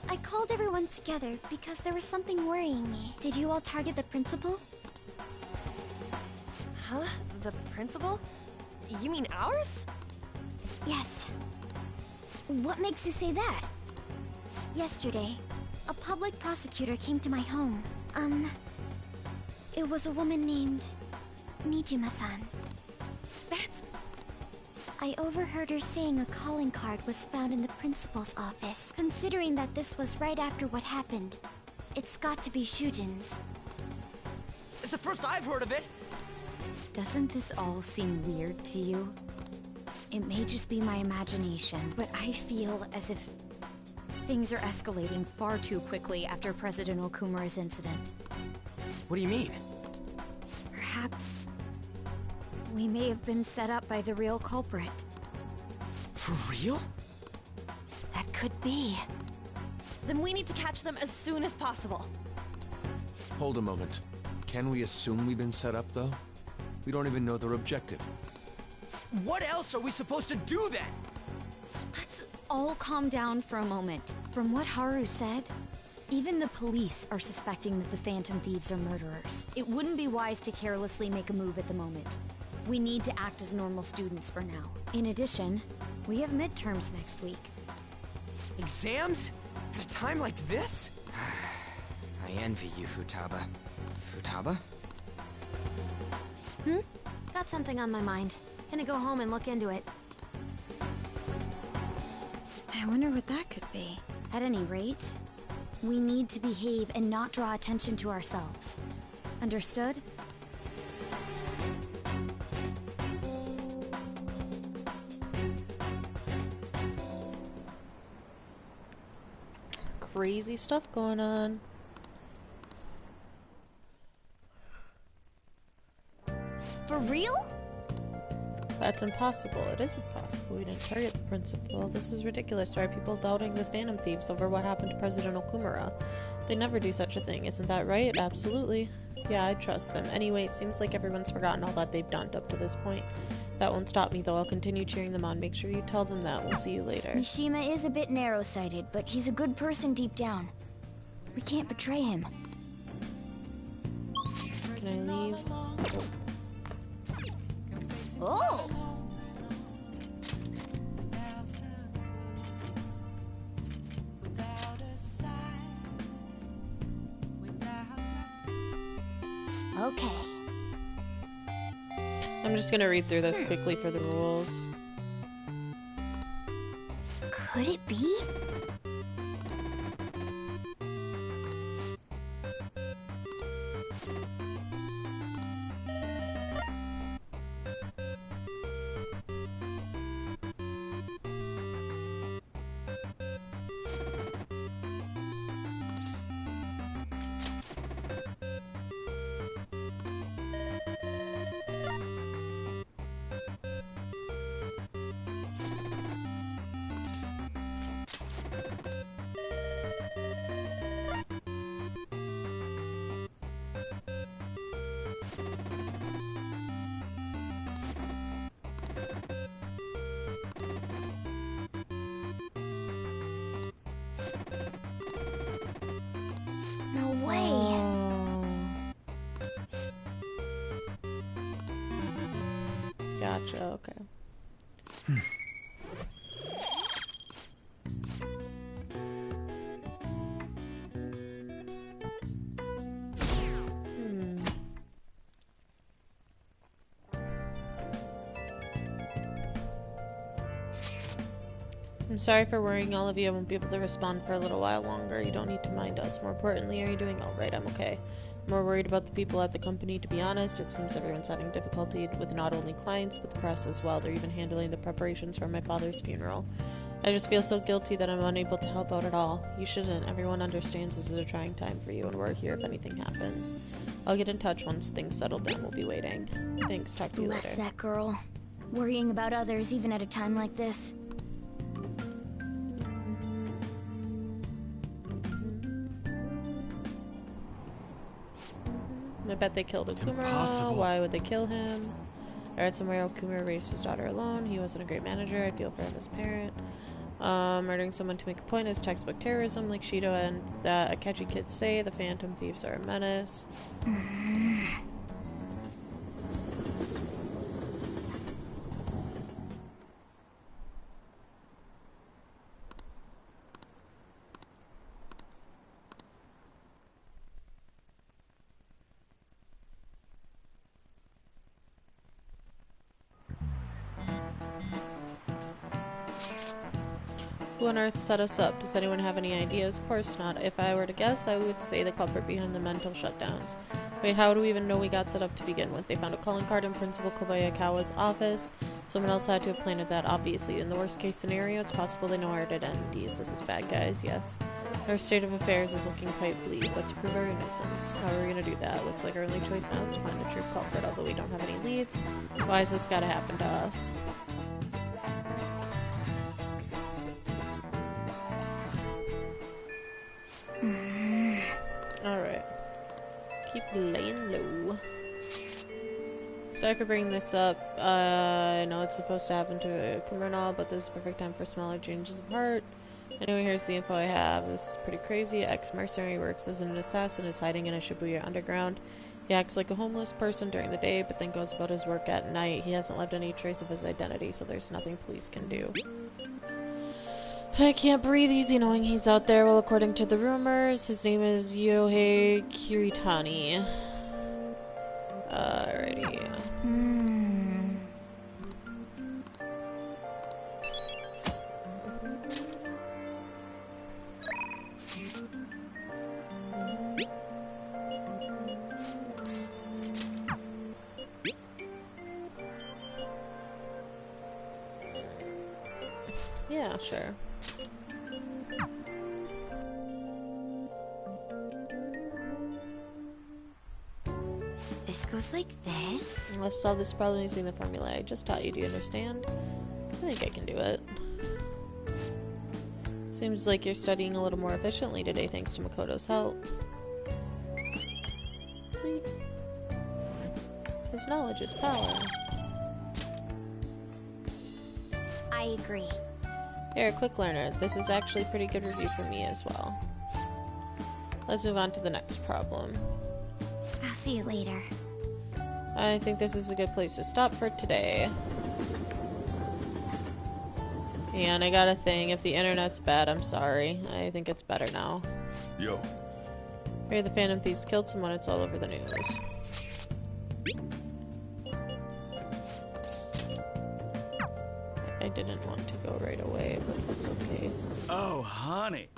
I called everyone together because there was something worrying me. Did you all target the principal? Huh? The principal? You mean ours? Yes. What makes you say that? Yesterday, a public prosecutor came to my home. It was a woman named Nijima-san. That's... I overheard her saying a calling card was found in the principal's office. Considering that this was right after what happened, it's got to be Shujin's. It's the first I've heard of it! Doesn't this all seem weird to you? It may just be my imagination, but I feel as if things are escalating far too quickly after President Okumura's incident. What do you mean? Perhaps we may have been set up by the real culprit. For real? That could be. Then we need to catch them as soon as possible. Hold a moment. Can we assume we've been set up, though? We don't even know their objective. What else are we supposed to do then? Let's all calm down for a moment. From what Haru said, even the police are suspecting that the Phantom Thieves are murderers. It wouldn't be wise to carelessly make a move at the moment. We need to act as normal students for now. In addition, we have midterms next week. Exams? At a time like this? I envy you, Futaba. Futaba? Got something on my mind. Gonna go home and look into it. I wonder what that could be. At any rate, we need to behave and not draw attention to ourselves. Understood? Crazy stuff going on. For real? That's impossible. It is impossible. We didn't target the principal. This is ridiculous. Why are people doubting the Phantom Thieves over what happened to President Okumura? They never do such a thing. Isn't that right? Absolutely. Yeah, I trust them. Anyway, it seems like everyone's forgotten all that they've done up to this point. That won't stop me, though. I'll continue cheering them on. Make sure you tell them that. We'll see you later. Mishima is a bit narrow-sighted, but he's a good person deep down. We can't betray him. Can I leave? Oh! Okay. I'm just gonna read through this quickly for the rules. Could it be? No way. Gotcha, okay. I'm sorry for worrying all of you. I won't be able to respond for a little while longer. You don't need to mind us. More importantly, are you doing alright? I'm okay. I'm more worried about the people at the company, to be honest. It seems everyone's having difficulty with not only clients, but the press as well. They're even handling the preparations for my father's funeral. I just feel so guilty that I'm unable to help out at all. You shouldn't. Everyone understands this is a trying time for you, and we're here if anything happens. I'll get in touch once things settle down. We'll be waiting. Thanks. Talk to you later. Bless that girl. Worrying about others even at a time like this. I bet they killed Okumura. Impossible. Why would they kill him? I read somewhere Okumura raised his daughter alone. He wasn't a great manager. I feel for him as a parent. Murdering someone to make a point is textbook terrorism, like Shido and the Akechi kids say. The Phantom Thieves are a menace. Who on earth set us up? Does anyone have any ideas? Of course not. If I were to guess, I would say the culprit behind the mental shutdowns. Wait, how do we even know we got set up to begin with? They found a calling card in Principal Kobayakawa's office. Someone else had to have planted that, obviously. In the worst case scenario, it's possible they know our identities. This is bad guys, yes. Our state of affairs is looking quite bleak. Let's prove our innocence. How are we gonna do that? Looks like our only choice now is to find the true culprit, although we don't have any leads. Why has this gotta happen to us? Alright. Keep laying low. Sorry for bringing this up. I know it's supposed to happen to Okumura and all, but this is the perfect time for smaller changes of heart. Anyway, here's the info I have. This is pretty crazy. Ex-mercenary works as an assassin, is hiding in a Shibuya underground. He acts like a homeless person during the day, but then goes about his work at night. He hasn't left any trace of his identity, so there's nothing police can do. I can't breathe easy knowing he's out there. Well, according to the rumors, his name is Yohei Kiritani. Alrighty. Yeah, sure. This goes like this. Let's solve this problem using the formula I just taught you. Do you understand? I think I can do it. Seems like you're studying a little more efficiently today thanks to Makoto's help. Sweet. Because knowledge is power. I agree. You're a quick learner. This is actually a pretty good review for me as well. Let's move on to the next problem. I'll see you later. I think this is a good place to stop for today. And I got a thing. If the internet's bad, I'm sorry. I think it's better now. Yo. Here, the Phantom Thieves killed someone. It's all over the news. I didn't want to go right away, but that's okay. Oh, honey.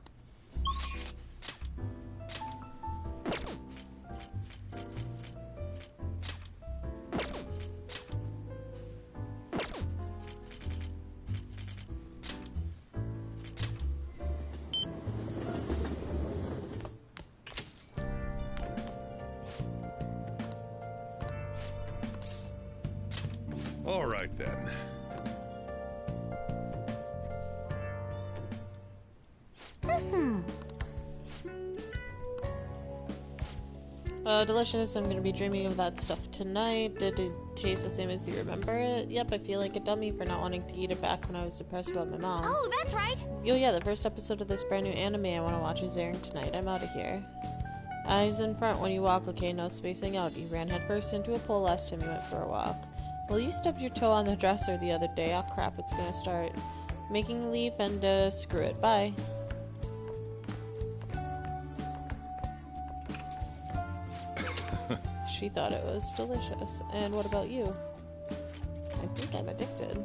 All right then. Delicious. I'm gonna be dreaming of that stuff tonight. Did it taste the same as you remember it? Yep, I feel like a dummy for not wanting to eat it back when I was depressed about my mom. Oh, that's right! Oh yeah, the first episode of this brand new anime I want to watch is airing tonight. I'm out of here. Eyes in front when you walk, okay? No spacing out. You ran headfirst into a pole last time you went for a walk. Well, you stubbed your toe on the dresser the other day. Oh crap, it's gonna start. Making a leaf and screw it. Bye. She thought it was delicious. And what about you? I think I'm addicted.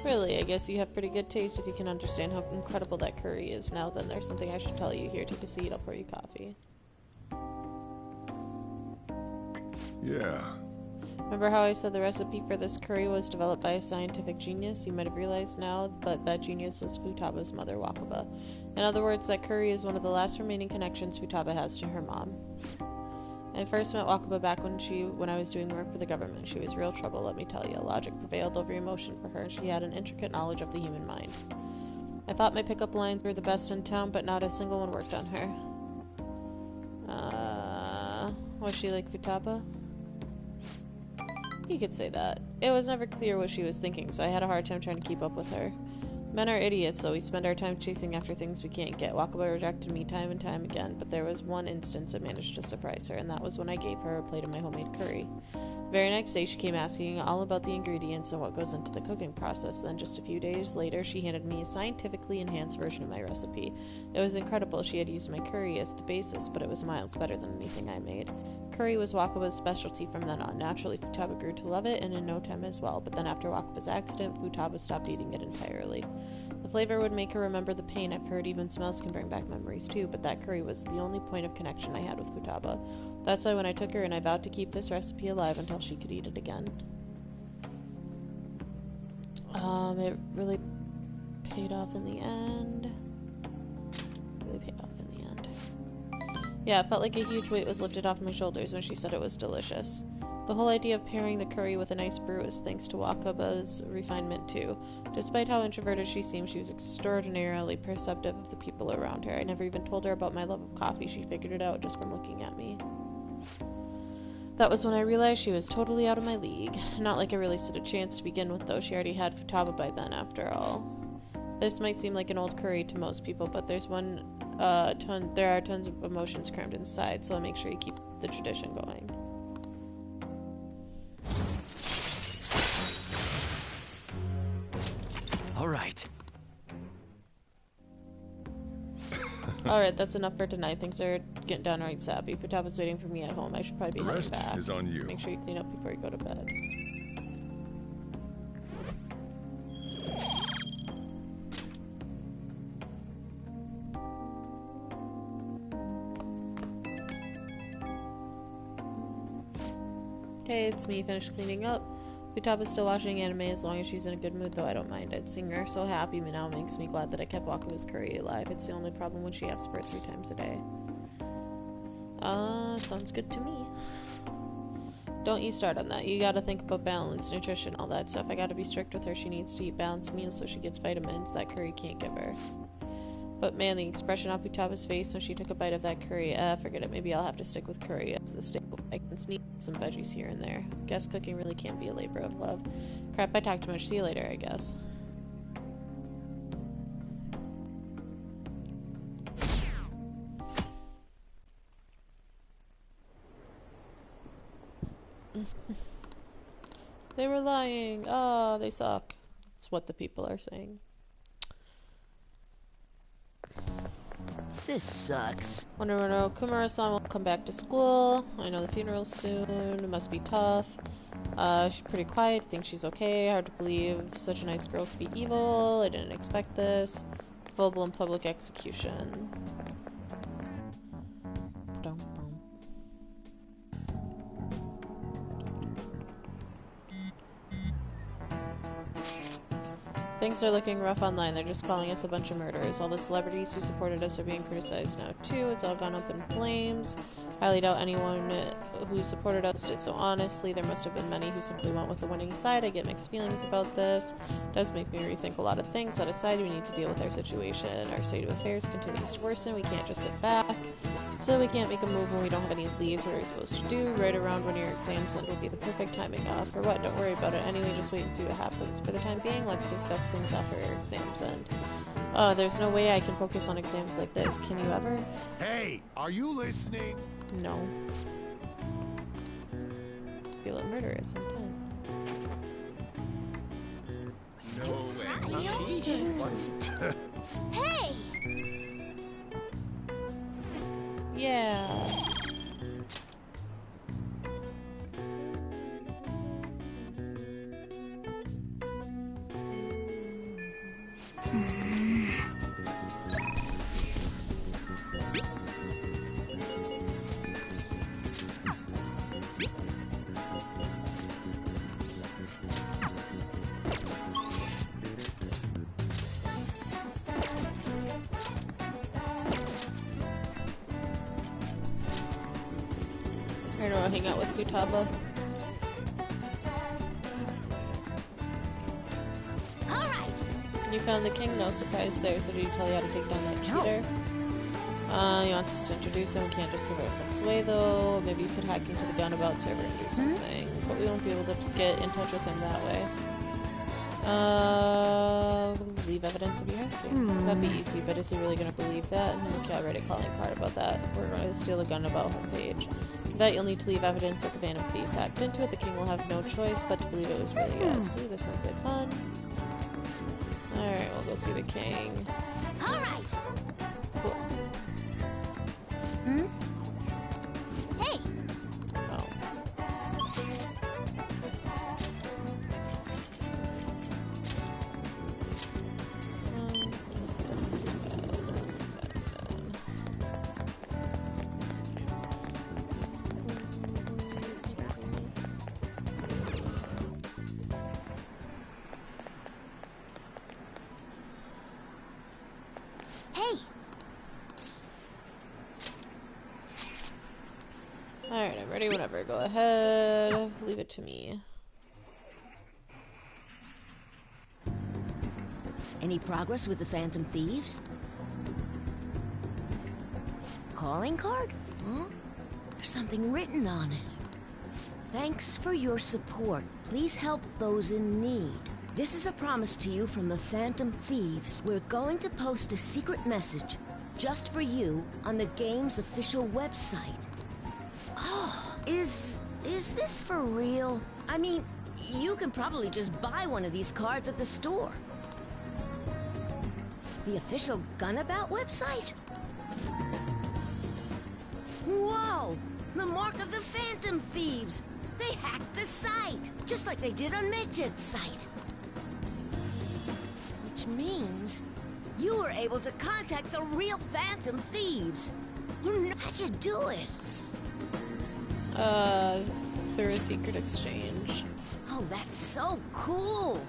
Really, I guess you have pretty good taste if you can understand how incredible that curry is. Now then, there's something I should tell you. Here, take a seat. I'll pour you coffee. Yeah. Remember how I said the recipe for this curry was developed by a scientific genius? You might have realized now, but that genius was Futaba's mother, Wakaba. In other words, that curry is one of the last remaining connections Futaba has to her mom. I first met Wakaba back when I was doing work for the government. She was real trouble, let me tell you. Logic prevailed over emotion for her. She had an intricate knowledge of the human mind. I thought my pickup lines were the best in town, but not a single one worked on her. Was she like Futaba? You could say that. It was never clear what she was thinking, so I had a hard time trying to keep up with her. Men are idiots, so we spend our time chasing after things we can't get. Wakaba rejected me time and time again, but there was one instance I managed to surprise her, and that was when I gave her a plate of my homemade curry. The very next day, she came asking all about the ingredients and what goes into the cooking process. Then, just a few days later, she handed me a scientifically enhanced version of my recipe. It was incredible. She had used my curry as the basis, but it was miles better than anything I made. Curry was Wakaba's specialty from then on. Naturally, Futaba grew to love it, and in no time as well. But then after Wakaba's accident, Futaba stopped eating it entirely. The flavor would make her remember the pain. I've heard even smells can bring back memories too, but that curry was the only point of connection I had with Futaba. That's why when I took her in, I vowed to keep this recipe alive until she could eat it again. It really paid off in the end. Yeah, it felt like a huge weight was lifted off my shoulders when she said it was delicious. The whole idea of pairing the curry with a nice brew is thanks to Wakaba's refinement too. Despite how introverted she seemed, she was extraordinarily perceptive of the people around her. I never even told her about my love of coffee. She figured it out just from looking at me. That was when I realized she was totally out of my league. Not like I really stood a chance to begin with, though. She already had Futaba by then, after all. This might seem like an old curry to most people, but there are tons of emotions crammed inside, so I'll make sure you keep the tradition going. All right. Alright, that's enough for tonight. Things are getting downright sappy. Futaba's waiting for me at home. I should probably be heading back. The rest is on you. Make sure you clean up before you go to bed. Hey, it's me. Finished cleaning up. Futaba's still watching anime. As long as she's in a good mood, though, I don't mind it. Seeing her so happy now makes me glad that I kept Wakaba's curry alive. It's the only problem when she asks for it 3 times a day. Sounds good to me. Don't you start on that. You gotta think about balance, nutrition, all that stuff. I gotta be strict with her. She needs to eat balanced meals so she gets vitamins that curry can't give her. But man, the expression on Futaba's face when she took a bite of that curry, forget it. Maybe I'll have to stick with curry as the staple. I can sneak some veggies here and there. Guess cooking really can't be a labor of love. Crap, I talked too much. See you later, I guess. They were lying. Oh, they suck. That's what the people are saying. This sucks. Wonder when Okumura-san will come back to school. I know the funeral's soon. It must be tough. She's pretty quiet. Think she's okay. Hard to believe such a nice girl could be evil. I didn't expect this. Full-blown public execution. Things are looking rough online. They're just calling us a bunch of murderers. All the celebrities who supported us are being criticized now too. It's all gone up in flames. Highly doubt anyone who supported us did so honestly. There must have been many who simply went with the winning side. I get mixed feelings about this. It does make me rethink a lot of things. That aside, we need to deal with our situation. Our state of affairs continues to worsen. We can't just sit back. So we can't make a move when we don't have any leads. What are we supposed to do? Right around when your exams end would be the perfect timing. For what? Don't worry about it. Anyway, just wait and see what happens. For the time being, let's discuss things after our exams end. There's no way I can focus on exams like this. Can you ever? Hey, are you listening? No. Feel a murderous intent. No way. Hey! Yeah. I don't know, hang out with Futaba. Alright. You found the king? No surprise there, so did he tell you how to take down that cheater? He wants us to introduce him. We can't just give ourselves away, though. Maybe you could hack into the Gunabout server and do something. But we won't be able to get in touch with him that way. Leave evidence if you have to. That'd be easy, but is he really going to believe that? Okay, I'll write a calling card about that. We're going to steal the Gunabout homepage. For that, you'll need to leave evidence that the Phantom Thieves hacked into it. The king will have no choice but to believe it was really us. Ooh, this sounds like fun. Alright, we'll go see the king. Alright! Cool. Hey! Oh. Hey! Alright, I'm ready whenever. Go ahead. Leave it to me. Any progress with the Phantom Thieves? Calling card? Huh? There's something written on it. Thanks for your support. Please help those in need. This is a promise to you from the Phantom Thieves. We're going to post a secret message just for you on the game's official website. Oh, is this for real? I mean, you can probably just buy one of these cards at the store. The official Gunabout website? Whoa! The mark of the Phantom Thieves! They hacked the site, just like they did on Medjed's site. Which means you were able to contact the real Phantom Thieves. How'd you do it? Through a secret exchange. Oh, that's so cool!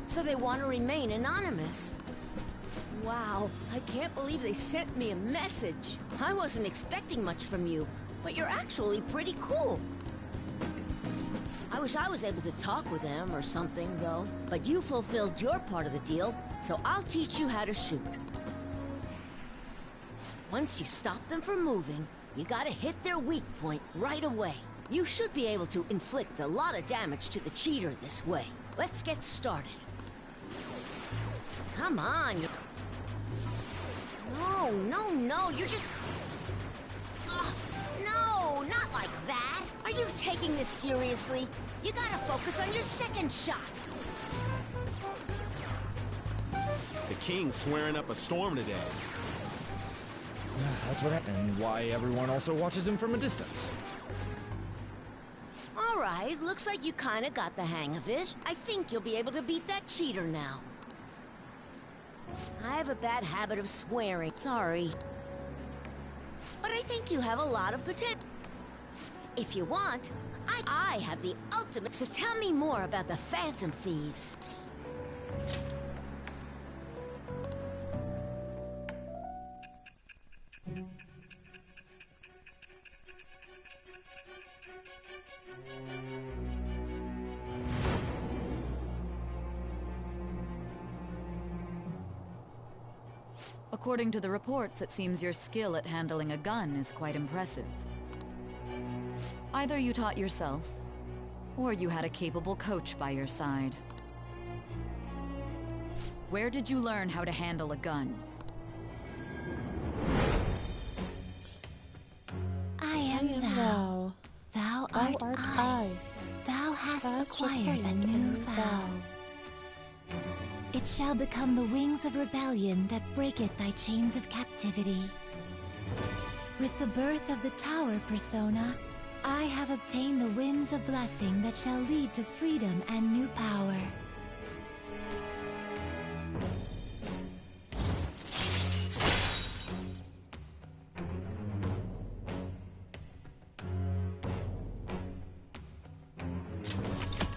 So they want to remain anonymous. Wow, I can't believe they sent me a message. I wasn't expecting much from you, but you're actually pretty cool. I wish I was able to talk with them or something, though. But you fulfilled your part of the deal, so I'll teach you how to shoot. Once you stop them from moving, you gotta hit their weak point right away. You should be able to inflict a lot of damage to the cheater this way. Let's get started. Come on, you... No, you're just... No, not like that. Are you taking this seriously? You gotta focus on your second shot. The king's swearing up a storm today. That's what happened, and why everyone also watches him from a distance. All right, looks like you kinda got the hang of it. I think you'll be able to beat that cheater now. I have a bad habit of swearing, sorry. But I think you have a lot of potential. If you want, I have the ultimate, so tell me more about the Phantom Thieves. According to the reports, it seems your skill at handling a gun is quite impressive. Either you taught yourself, or you had a capable coach by your side. Where did you learn how to handle a gun? I am thou. Thou art I. Thou hast acquired a new vow. It shall become the wings of rebellion that breaketh thy chains of captivity. With the birth of the tower persona, I have obtained the winds of blessing that shall lead to freedom and new power.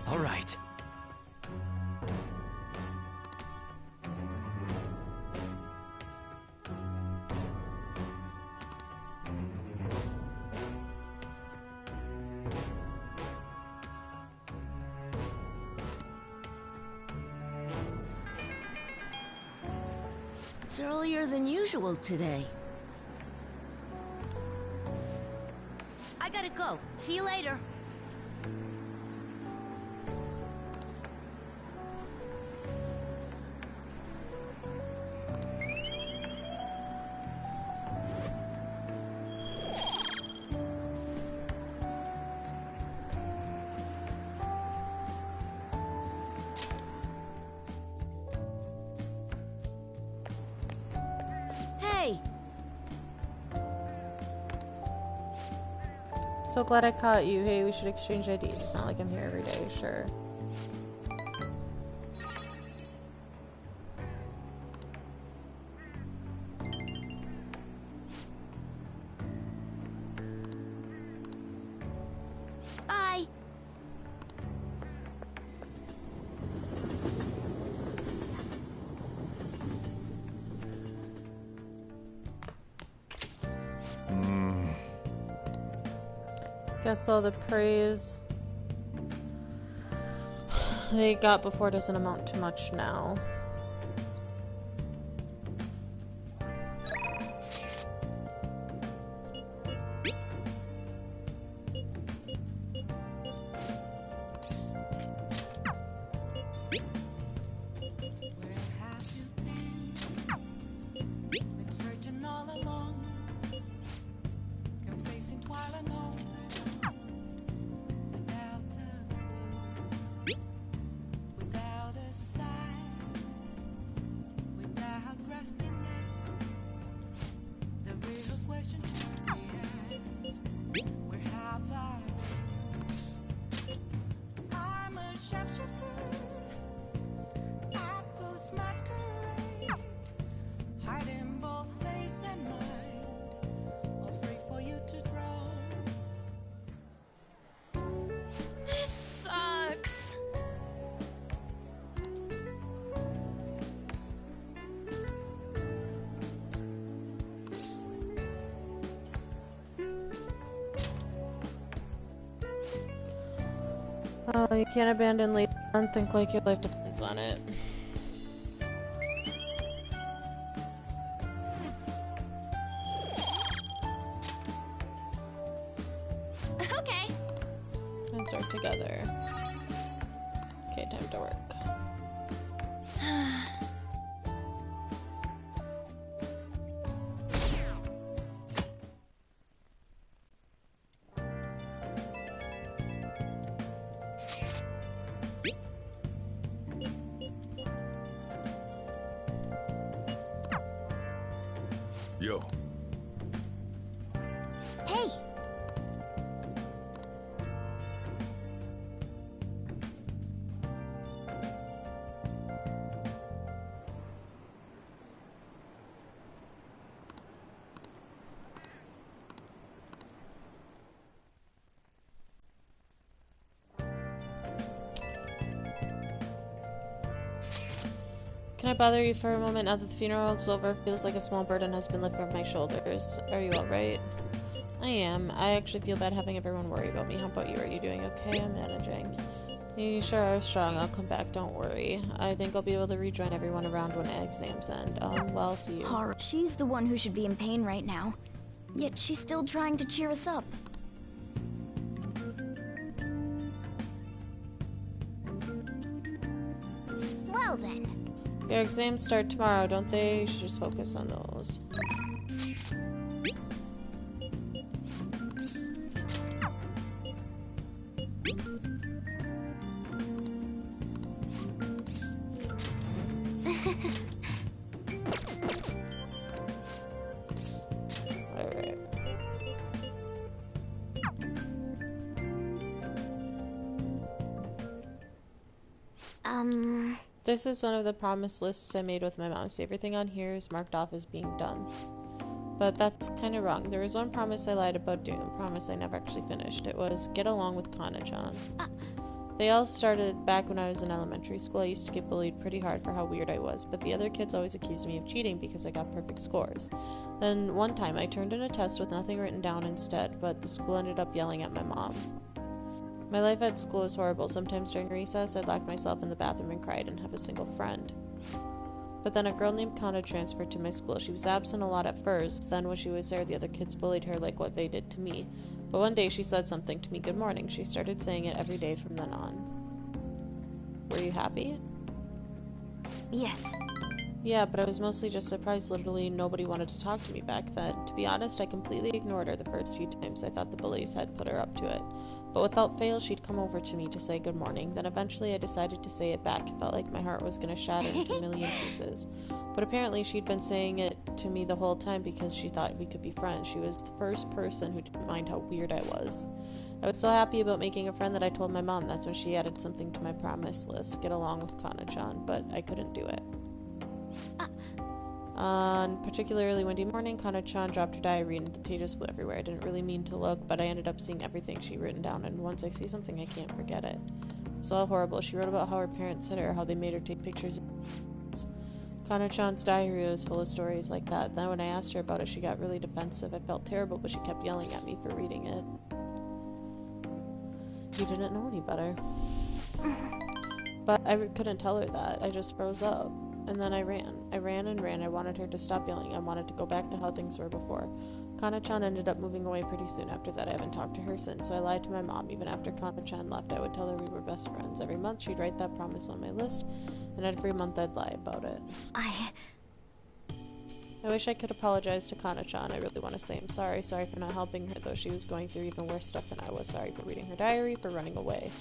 All right. It's earlier than usual today. go. See you later. Hey! So glad I caught you. Hey, we should exchange IDs. It's not like I'm here every day, sure. Bye! Guess all the praise they got before doesn't amount to much now. Been searching all along, confessing twilight moment, without a clue, without a sign, without grasping it. The real question to be asked: where have I? I'm a sharpshooter at this masquerade. Hiding both face and mind, all free for you to draw. This sucks. Oh, you can't abandon Lady and think like your life depends on it. Okay. Let's work together. Okay, time to work. Yo. Hey! Can I bother you for a moment now that the funeral is over? Feels like a small burden has been lifted from my shoulders. Are you alright? I am. I actually feel bad having everyone worry about me. How about you? Are you doing okay? I'm managing. You sure are strong. I'll come back. Don't worry. I think I'll be able to rejoin everyone around when exams end. Well, I'll see you. Haru. She's the one who should be in pain right now. Yet she's still trying to cheer us up. Well then. Your exams start tomorrow, don't they? You should just focus on those. Alright. This is one of the promise lists I made with my mom. So everything on here is marked off as being done. But that's kind of wrong. There was one promise I lied about doing, a promise I never actually finished. It was get along with Kana-chan. They all started back when I was in elementary school. I used to get bullied pretty hard for how weird I was, but the other kids always accused me of cheating because I got perfect scores. Then one time I turned in a test with nothing written down instead, but the school ended up yelling at my mom. My life at school was horrible. Sometimes during recess, I'd lock myself in the bathroom and cry. I didn't have a single friend. But then a girl named Kana transferred to my school. She was absent a lot at first. Then when she was there, the other kids bullied her like what they did to me. But one day she said something to me, good morning. She started saying it every day from then on. Were you happy? Yes. Yeah, but I was mostly just surprised literally nobody wanted to talk to me back then. To be honest, I completely ignored her the first few times. I thought the bullies had put her up to it. But without fail, she'd come over to me to say good morning. Then eventually I decided to say it back. It felt like my heart was going to shatter into a million pieces. But apparently she'd been saying it to me the whole time because she thought we could be friends. She was the first person who didn't mind how weird I was. I was so happy about making a friend that I told my mom. That's when she added something to my promise list. Get along with Kana-chan, but I couldn't do it. On a particularly windy morning, Kana-chan dropped her diary and the pages flew everywhere. I didn't really mean to look, but I ended up seeing everything she'd written down, and once I see something, I can't forget it. It's all horrible. She wrote about how her parents hit her, how they made her take pictures. Kana-chan's diary was full of stories like that. Then when I asked her about it, she got really defensive. I felt terrible, but she kept yelling at me for reading it. You didn't know any better. But I couldn't tell her that. I just froze up. And then I ran. I ran and ran. I wanted her to stop yelling. I wanted to go back to how things were before. Kana-chan ended up moving away pretty soon after that. I haven't talked to her since, so I lied to my mom. Even after Kana-chan left, I would tell her we were best friends. Every month, she'd write that promise on my list, and every month I'd lie about it. I wish I could apologize to Kana-chan. I really want to say I'm sorry. Sorry for not helping her, though she was going through even worse stuff than I was. Sorry for reading her diary, for running away.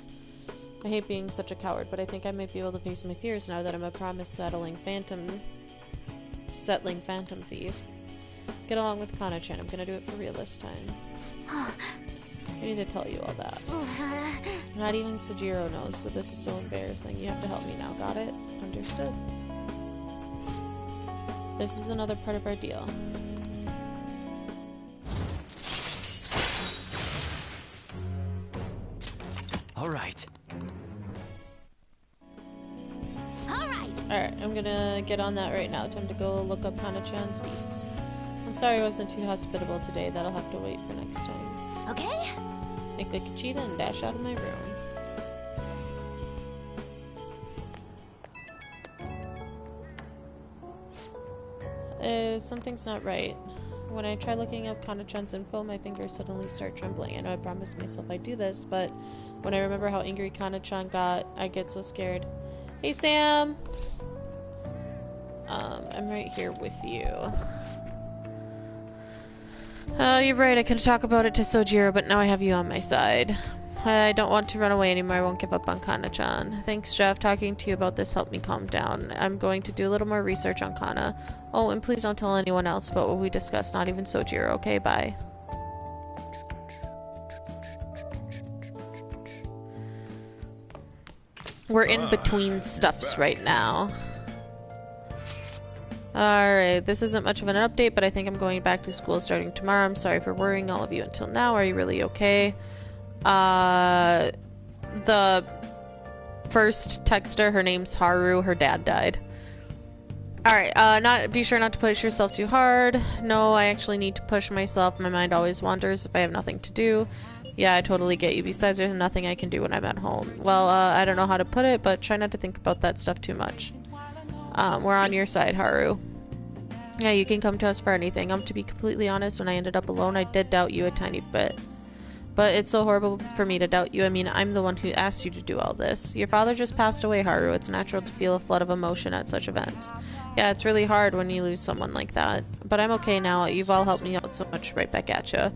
I hate being such a coward, but I think I might be able to face my fears now that I'm a promise-settling phantom thief. Get along with Kana-chan. I'm gonna do it for real this time. I need to tell you all that. Not even Sojiro knows, so this is so embarrassing. You have to help me now, got it? Understood. This is another part of our deal. Alright. Alright, I'm gonna get on that right now. Time to go look up Kana-chan's deeds. I'm sorry I wasn't too hospitable today. That'll have to wait for next time. Okay. Make like a cheetah and dash out of my room. Something's not right. When I try looking up Kana-chan's info, my fingers suddenly start trembling. I know I promised myself I'd do this, but when I remember how angry Kana-chan got, I get so scared. Hey, Sam! I'm right here with you. You're right, I could talk about it to Sojiro, but now I have you on my side. I don't want to run away anymore. I won't give up on Kana-chan. Thanks, Jeff. Talking to you about this helped me calm down. I'm going to do a little more research on Kana. Oh, and please don't tell anyone else about what we discussed, not even Sojiro, okay? Bye. We're in between stuffs right now. Alright, this isn't much of an update, but I think I'm going back to school starting tomorrow. I'm sorry for worrying all of you until now. Are you really okay? The first texter, her name's Haru. Her dad died. Alright, be sure not to push yourself too hard. No, I actually need to push myself. My mind always wanders if I have nothing to do. Yeah, I totally get you. Besides, there's nothing I can do when I'm at home. Well, I don't know how to put it, but try not to think about that stuff too much. We're on your side, Haru. Yeah, you can come to us for anything. To be completely honest, when I ended up alone, I did doubt you a tiny bit. But it's so horrible for me to doubt you. I mean, I'm the one who asked you to do all this. Your father just passed away, Haru. It's natural to feel a flood of emotion at such events. Yeah, it's really hard when you lose someone like that. But I'm okay now. You've all helped me out so much. Right back at you.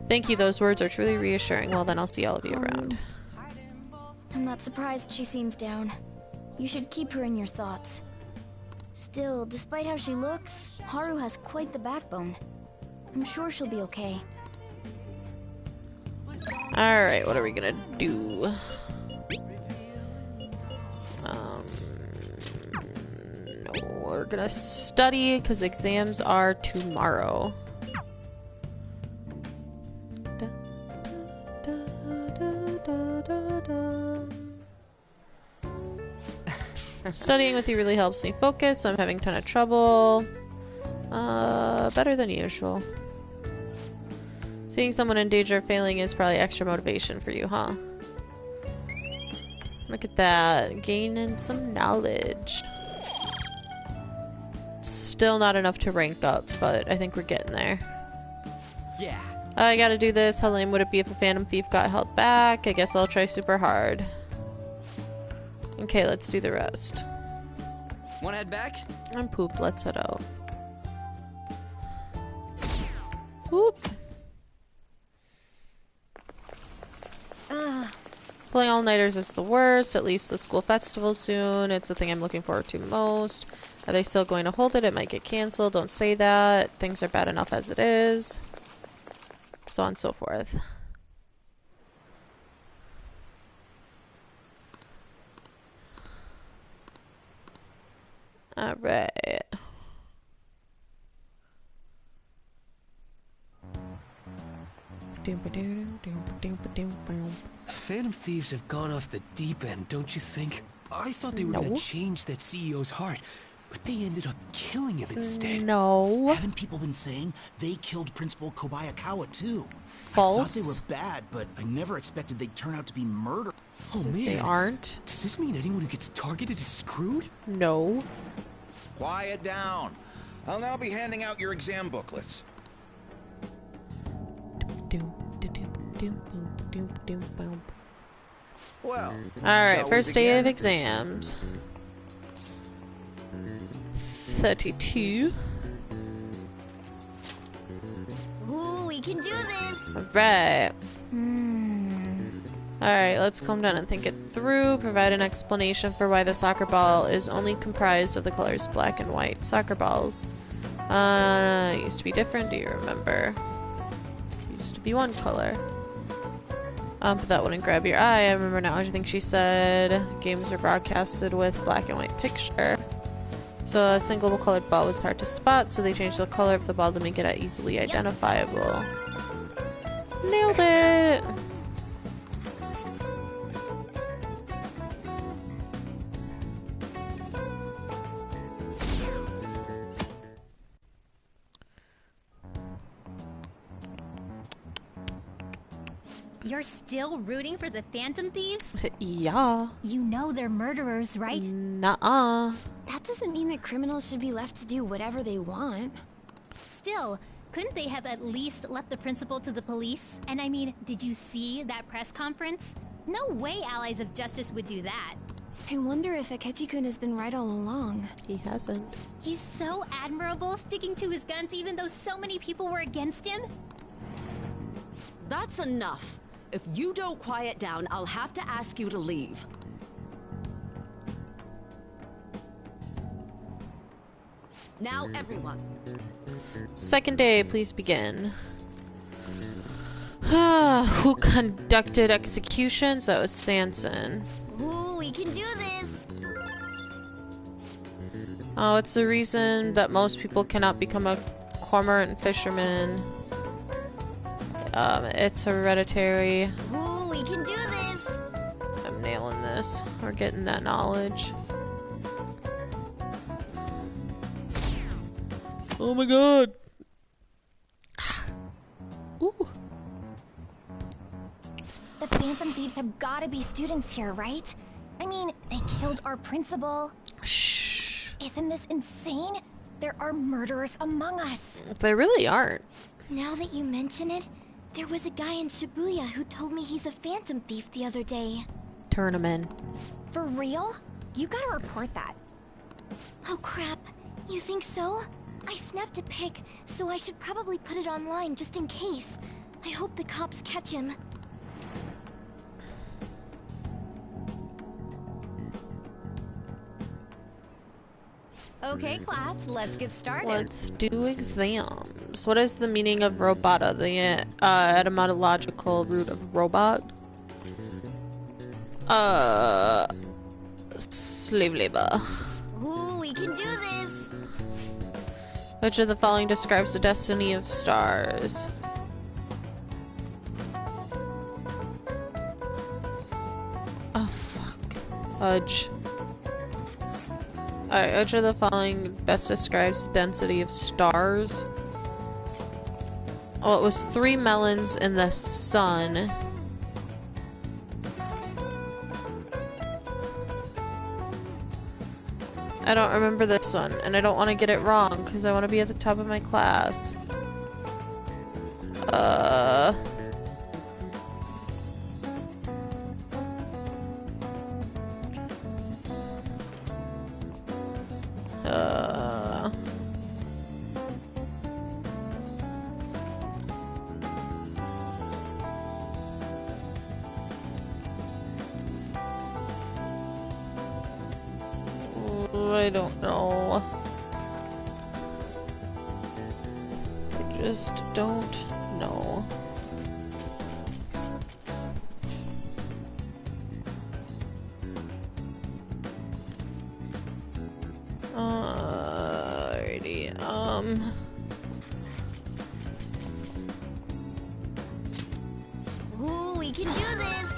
Thank you. Those words are truly reassuring. Well, then I'll see all of you around. I'm not surprised she seems down. You should keep her in your thoughts. Still, despite how she looks, Haru has quite the backbone. I'm sure she'll be okay. Alright, what are we gonna do? No, we're gonna study because exams are tomorrow. Studying with you really helps me focus, so I'm having a ton of trouble. Better than usual. Seeing someone in danger of failing is probably extra motivation for you, huh? Look at that. Gaining some knowledge. Still not enough to rank up, but I think we're getting there. Yeah. I gotta do this. How lame would it be if a Phantom Thief got held back? I guess I'll try super hard. Okay, let's do the rest. Wanna head back? I'm pooped. Let's head out. Whoop. Pulling all-nighters is the worst. At least the school festival's soon. It's the thing I'm looking forward to most. Are they still going to hold it? It might get canceled. Don't say that. Things are bad enough as it is. So on and so forth. Alright. Phantom Thieves have gone off the deep end, don't you think? I thought they were gonna change that CEO's heart, but they ended up killing him instead. No. Haven't people been saying they killed Principal Kobayakawa too? False. I thought they were bad, but I never expected they'd turn out to be murder. Oh man. They aren't. Does this mean anyone who gets targeted is screwed? No. Quiet down. I'll now be handing out your exam booklets. Well, alright, first day of exams. 32. Ooh, we can do this! Alright. Alright, let's calm down and think it through. Provide an explanation for why the soccer ball is only comprised of the colors black and white. Soccer balls. Used to be different, do you remember? Used to be one color. But that wouldn't grab your eye. I remember now. I think she said games are broadcasted with black and white picture. So a single colored ball was hard to spot, so they changed the color of the ball to make it easily identifiable. Nailed it! You're still rooting for the Phantom Thieves? Yeah. You know they're murderers, right? Nuh-uh. That doesn't mean that criminals should be left to do whatever they want. Still, couldn't they have at least left the principal to the police? And I mean, did you see that press conference? No way Allies of Justice would do that. I wonder if Akechi-kun has been right all along. He hasn't. He's so admirable, sticking to his guns even though so many people were against him. That's enough. If you don't quiet down, I'll have to ask you to leave. Now, everyone. Second day, please begin. Who conducted executions? That was Sanson. Ooh, we can do this! Oh, it's the reason that most people cannot become a cormorant fisherman. It's hereditary. Ooh, we can do this! I'm nailing this. We're getting that knowledge. Oh my god! Ooh. The Phantom Thieves have gotta be students here, right? I mean, they killed our principal. Shh. Isn't this insane? There are murderers among us. They really aren't. Now that you mention it, there was a guy in Shibuya who told me he's a Phantom Thief the other day. Turn him in. For real? You gotta report that. Oh crap, you think so? I snapped a pic, so I should probably put it online just in case. I hope the cops catch him. Okay, class, let's get started. Let's do exams. What is the meaning of robota? The etymological root of robot? Slave labor. Ooh, we can do this! Which of the following describes the destiny of stars? Oh, fuck. Fudge. Alright, which of the following best describes density of stars? Oh, it was 3 melons in the sun. I don't remember this one, and I don't want to get it wrong, because I want to be at the top of my class. I don't know. I just don't know. Alrighty, Ooh, we can do this!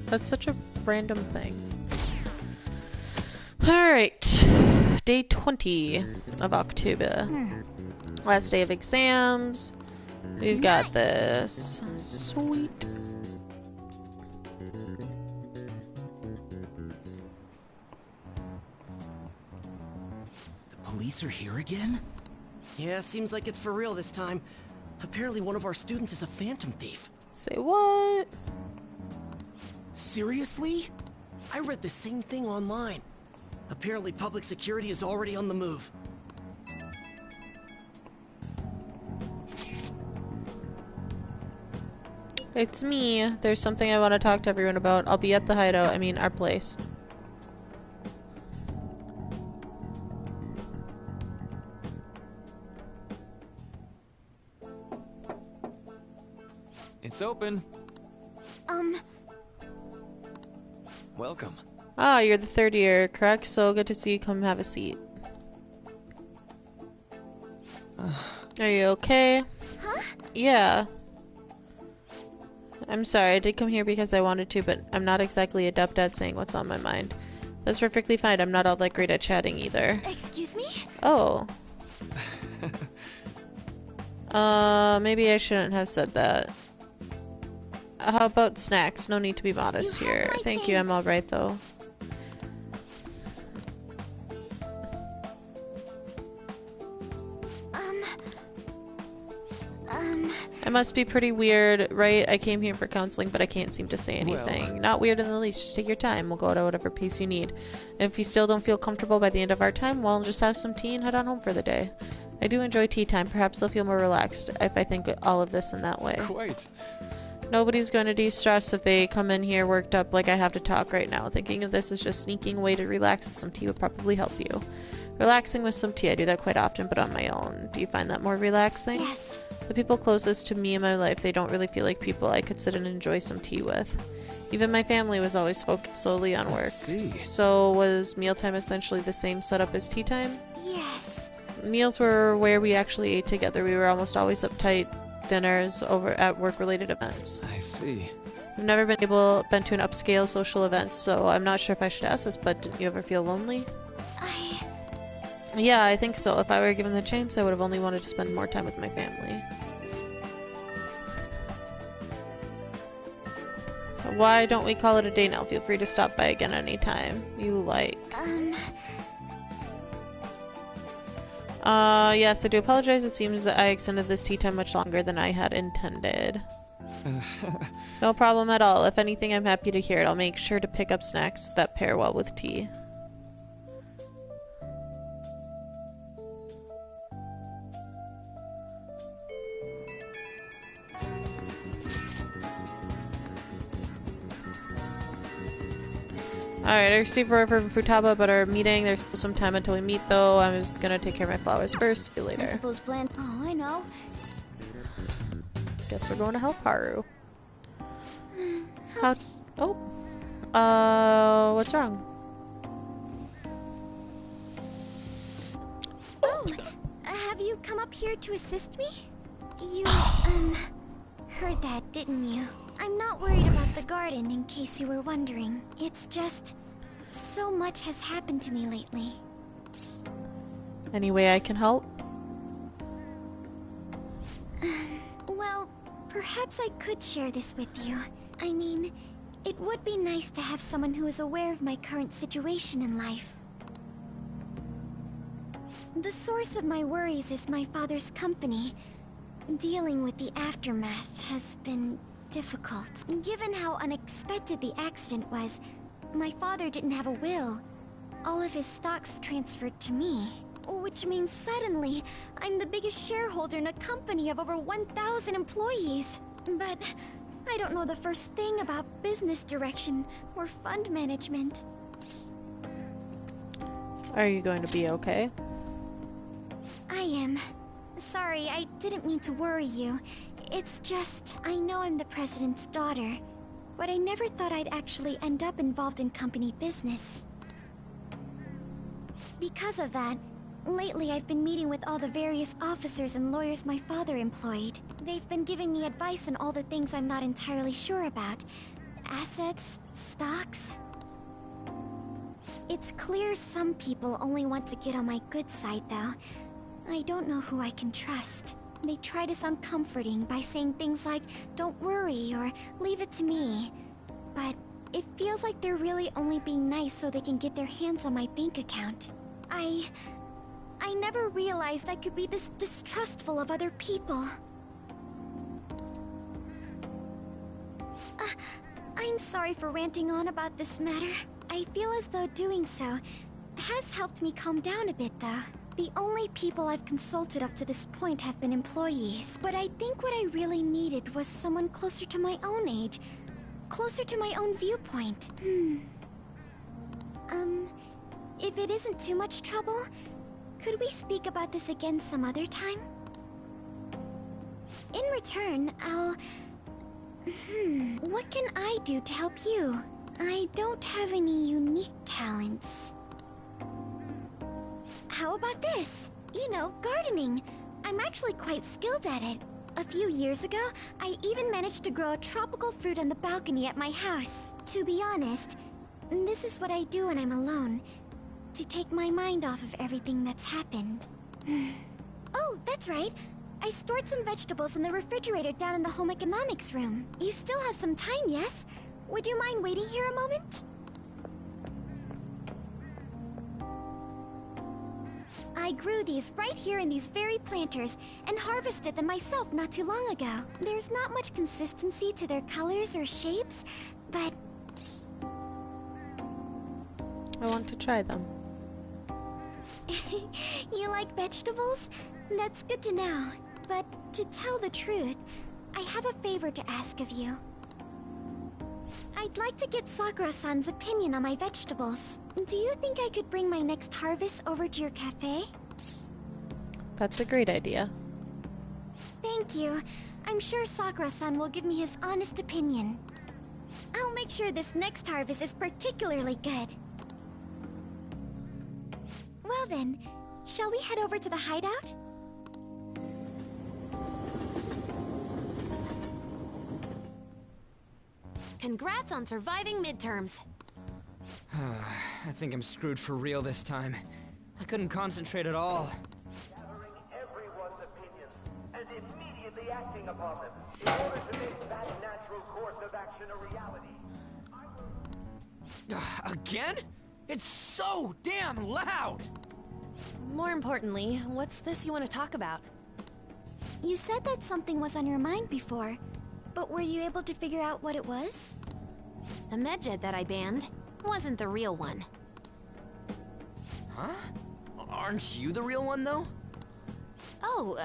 That's such a random thing. Alright. Day 20 of October. Last day of exams. We've got this. Sweet. The police are here again? Yeah, seems like it's for real this time. Apparently one of our students is a phantom thief. Say what? Seriously? I read the same thing online. Apparently public security is already on the move. It's me. There's something I want to talk to everyone about. I'll be at the hideout. I mean, our place. It's open. Welcome. Ah, you're the third year, correct? So good to see you. Come have a seat. Are you okay? Huh? Yeah. I'm sorry, I did come here because I wanted to, but I'm not exactly adept at saying what's on my mind. That's perfectly fine. I'm not all that great at chatting either. Excuse me? Oh. Maybe I shouldn't have said that. How about snacks? No need to be modest here. Thank you, I'm alright though. It must be pretty weird, right? I came here for counseling, but I can't seem to say anything. Not weird in the least. Just take your time. We'll go at whatever pace you need. If you still don't feel comfortable by the end of our time, well, just have some tea and head on home for the day. I do enjoy tea time. Perhaps they'll feel more relaxed if I think all of this in that way. Quite. Nobody's going to de-stress if they come in here worked up like I have to talk right now. Thinking of this as just sneaking away to relax with some tea would probably help you. Relaxing with some tea, I do that quite often, but on my own. Do you find that more relaxing? Yes. The people closest to me in my life, they don't really feel like people I could sit and enjoy some tea with. Even my family was always focused solely on work. So was mealtime essentially the same setup as tea time? Yes. Meals were where we actually ate together. We were almost always uptight dinners over at work-related events. I see. I've never been to an upscale social event, so I'm not sure if I should ask this, but did you ever feel lonely? Yeah, I think so. If I were given the chance, I would have only wanted to spend more time with my family. Why don't we call it a day now? Feel free to stop by again anytime you like. Yes, I do apologize. It seems that I extended this tea time much longer than I had intended. No problem at all. If anything, I'm happy to hear it. I'll make sure to pick up snacks that pair well with tea. Alright, I received word from Futaba about our meeting. There's still some time until we meet, though. I'm just gonna take care of my flowers first. See you later. Oh, I know. Guess we're going to help Haru. How? Oh. What's wrong? Oh, have you come up here to assist me? You, heard that, didn't you? I'm not worried about the garden, in case you were wondering. It's just... so much has happened to me lately. Any way I can help? Well, perhaps I could share this with you. I mean, it would be nice to have someone who is aware of my current situation in life. The source of my worries is my father's company. Dealing with the aftermath has been difficult. Given how unexpected the accident was, my father didn't have a will. All of his stocks transferred to me, which means suddenly I'm the biggest shareholder in a company of over 1,000 employees. But I don't know the first thing about business direction or fund management. Are you going to be okay? I am. Sorry, I didn't mean to worry you. It's just, I know I'm the president's daughter, but I never thought I'd actually end up involved in company business. Because of that, lately I've been meeting with all the various officers and lawyers my father employed. They've been giving me advice on all the things I'm not entirely sure about. Assets, stocks. It's clear some people only want to get on my good side, though. I don't know who I can trust. They try to sound comforting by saying things like, "Don't worry," or "Leave it to me." But it feels like they're really only being nice so they can get their hands on my bank account. I never realized I could be this distrustful of other people. I'm sorry for ranting on about this matter. I feel as though doing so has helped me calm down a bit, though. The only people I've consulted up to this point have been employees. But I think what I really needed was someone closer to my own age. Closer to my own viewpoint. If it isn't too much trouble, could we speak about this again some other time? In return, I'll... what can I do to help you? I don't have any unique talents. How about this? You know, gardening. I'm actually quite skilled at it. A few years ago, I even managed to grow a tropical fruit on the balcony at my house. To be honest, this is what I do when I'm alone. To take my mind off of everything that's happened. Oh, that's right. I stored some vegetables in the refrigerator down in the home economics room. You still have some time, yes? Would you mind waiting here a moment? I grew these right here in these very planters and harvested them myself not too long ago. There's not much consistency to their colors or shapes, but... I want to try them. You like vegetables? That's good to know. But to tell the truth, I have a favor to ask of you. I'd like to get Sakura-san's opinion on my vegetables. Do you think I could bring my next harvest over to your cafe? That's a great idea. Thank you. I'm sure Sakura-san will give me his honest opinion. I'll make sure this next harvest is particularly good. Well then, shall we head over to the hideout? Congrats on surviving midterms. I think I'm screwed for real this time. I couldn't concentrate at all. Gathering everyone's opinions and immediately acting upon them in order to make that natural course of action a reality. Again? It's so damn loud! More importantly, what's this you want to talk about? You said that something was on your mind before, but were you able to figure out what it was? The Medjed that I banned wasn't the real one. Huh? Aren't you the real one, though? Oh,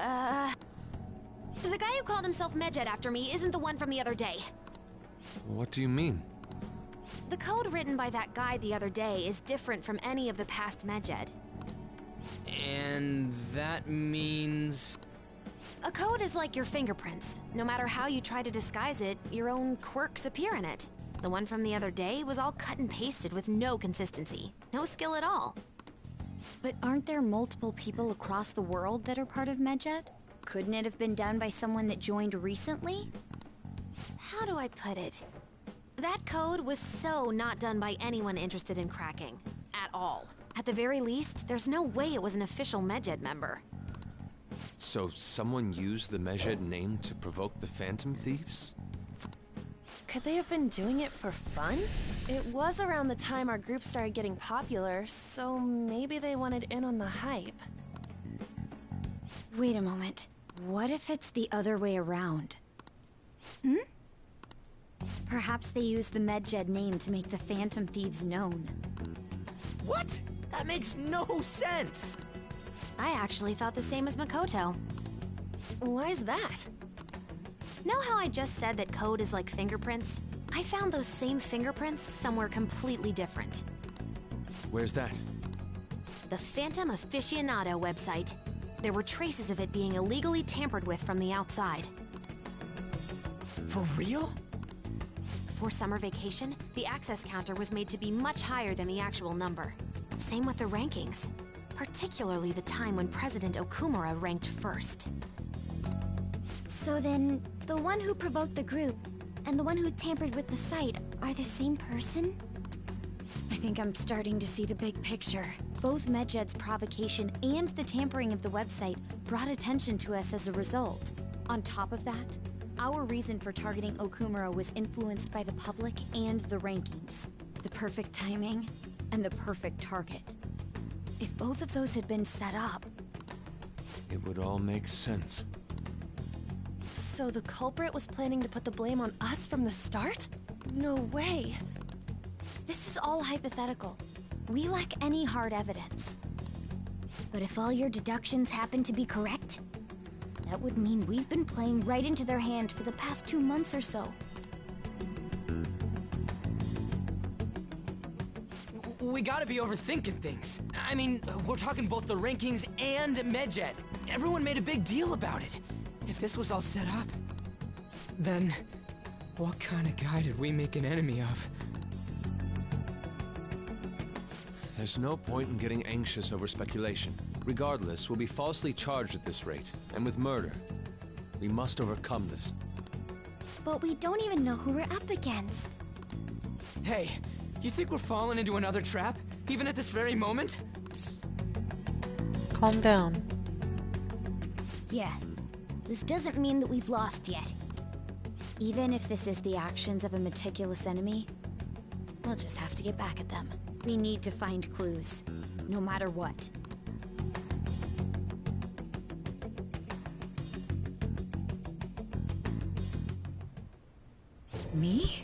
the guy who called himself Medjed after me isn't the one from the other day. What do you mean? The code written by that guy the other day is different from any of the past Medjed. And that means... A code is like your fingerprints. No matter how you try to disguise it, your own quirks appear in it. The one from the other day was all cut and pasted with no consistency. No skill at all. But aren't there multiple people across the world that are part of Medjed? Couldn't it have been done by someone that joined recently? How do I put it? That code was so not done by anyone interested in cracking. At all. At the very least, there's no way it was an official Medjed member. So someone used the Medjed name to provoke the Phantom Thieves? Could they have been doing it for fun? It was around the time our group started getting popular, so maybe they wanted in on the hype. Wait a moment. What if it's the other way around? Perhaps they used the Medjed name to make the Phantom Thieves known. What? That makes no sense! I actually thought the same as Makoto. Why is that? Know how I just said that code is like fingerprints? I found those same fingerprints somewhere completely different. Where's that? The Phantom Aficionado website. There were traces of it being illegally tampered with from the outside. For real? For summer vacation, the access counter was made to be much higher than the actual number. Same with the rankings. Particularly the time when President Okumura ranked first. So then, the one who provoked the group and the one who tampered with the site are the same person? I think I'm starting to see the big picture. Both Medjed's provocation and the tampering of the website brought attention to us as a result. On top of that, our reason for targeting Okumura was influenced by the public and the rankings. The perfect timing and the perfect target. If both of those had been set up... It would all make sense. So the culprit was planning to put the blame on us from the start? No way. This is all hypothetical. We lack any hard evidence. But if all your deductions happen to be correct, that would mean we've been playing right into their hand for the past 2 months or so. We gotta be overthinking things. I mean, we're talking both the rankings and Medjed. Everyone made a big deal about it. If this was all set up, then what kind of guy did we make an enemy of? There's no point in getting anxious over speculation. Regardless, we'll be falsely charged at this rate, and with murder. We must overcome this. But we don't even know who we're up against. Hey, you think we're falling into another trap, even at this very moment? Calm down. Yeah, this doesn't mean that we've lost yet. Even if this is the actions of a meticulous enemy, we'll just have to get back at them. We need to find clues, no matter what. Me?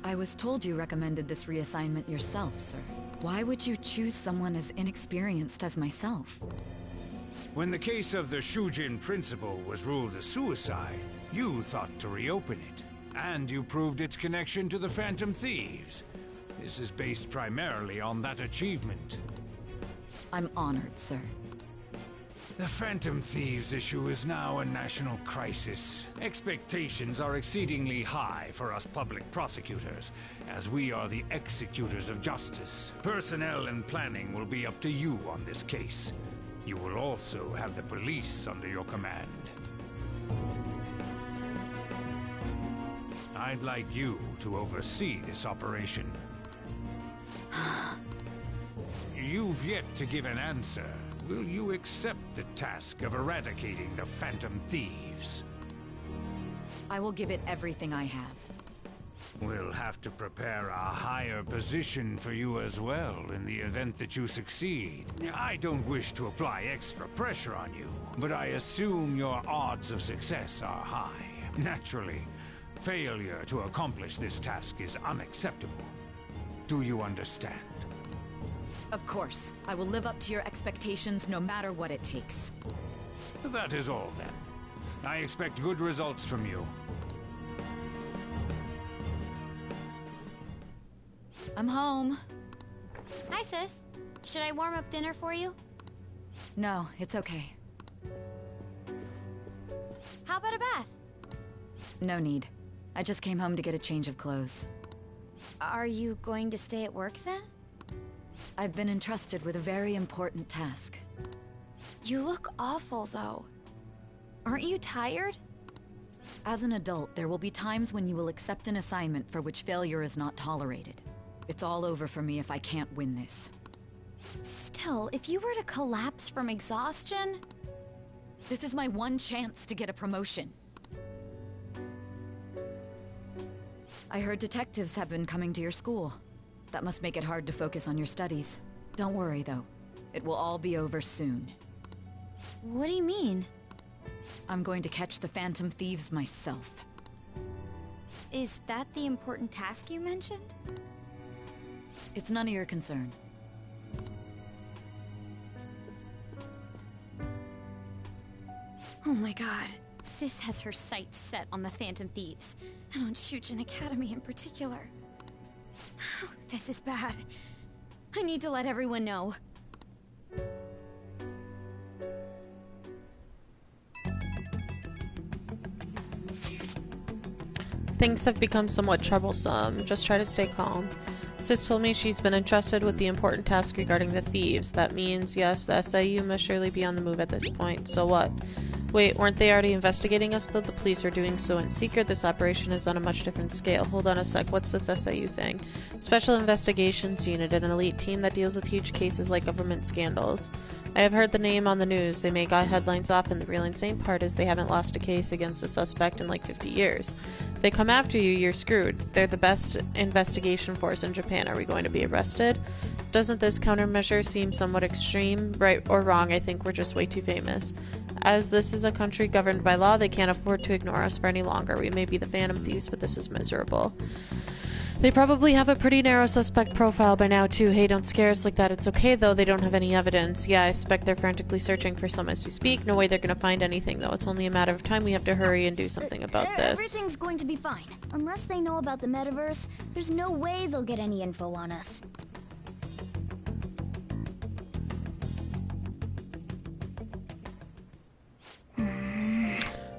I was told you recommended this reassignment yourself, sir. Why would you choose someone as inexperienced as myself? When the case of the Shujin principal was ruled a suicide, you thought to reopen it. And you proved its connection to the Phantom Thieves. This is based primarily on that achievement. I'm honored, sir. The Phantom Thieves issue is now a national crisis. Expectations are exceedingly high for us public prosecutors, as we are the executors of justice. Personnel and planning will be up to you on this case. You will also have the police under your command. I'd like you to oversee this operation. You've yet to give an answer. Will you accept the task of eradicating the Phantom Thieves? I will give it everything I have. We'll have to prepare a higher position for you as well in the event that you succeed. I don't wish to apply extra pressure on you, but I assume your odds of success are high. Naturally, failure to accomplish this task is unacceptable. Do you understand? Of course. I will live up to your expectations no matter what it takes. That is all then. I expect good results from you. I'm home. Hi, sis. Should I warm up dinner for you? No, it's okay. How about a bath? No need. I just came home to get a change of clothes. Are you going to stay at work then? I've been entrusted with a very important task. You look awful, though. Aren't you tired? As an adult, there will be times when you will accept an assignment for which failure is not tolerated. It's all over for me if I can't win this. Still, if you were to collapse from exhaustion... This is my one chance to get a promotion. I heard detectives have been coming to your school. That must make it hard to focus on your studies. Don't worry, though. It will all be over soon. What do you mean? I'm going to catch the Phantom Thieves myself. Is that the important task you mentioned? It's none of your concern. Oh my god. Sis has her sights set on the Phantom Thieves, and on Shujin Academy in particular. This is bad. I need to let everyone know. Things have become somewhat troublesome. Just try to stay calm. Sis told me she's been entrusted with the important task regarding the thieves. That means, yes, the SIU must surely be on the move at this point. So what? Wait, weren't they already investigating us though? The police are doing so in secret. This operation is on a much different scale. Hold on a sec, what's this SIU thing? Special Investigations Unit, an elite team that deals with huge cases like government scandals. I have heard the name on the news. They make headlines often. The real insane part is they haven't lost a case against a suspect in like 50 years. If they come after you, you're screwed. They're the best investigation force in Japan. Are we going to be arrested? Doesn't this countermeasure seem somewhat extreme? Right or wrong, I think we're just way too famous. As this is a country governed by law, they can't afford to ignore us for any longer. We may be the Phantom Thieves, but this is miserable. They probably have a pretty narrow suspect profile by now, too. Hey, don't scare us like that. It's okay, though. They don't have any evidence. Yeah, I suspect they're frantically searching for some as we speak. No way they're gonna find anything, though. It's only a matter of time. We have to hurry and do something about this. Everything's going to be fine. Unless they know about the metaverse, there's no way they'll get any info on us.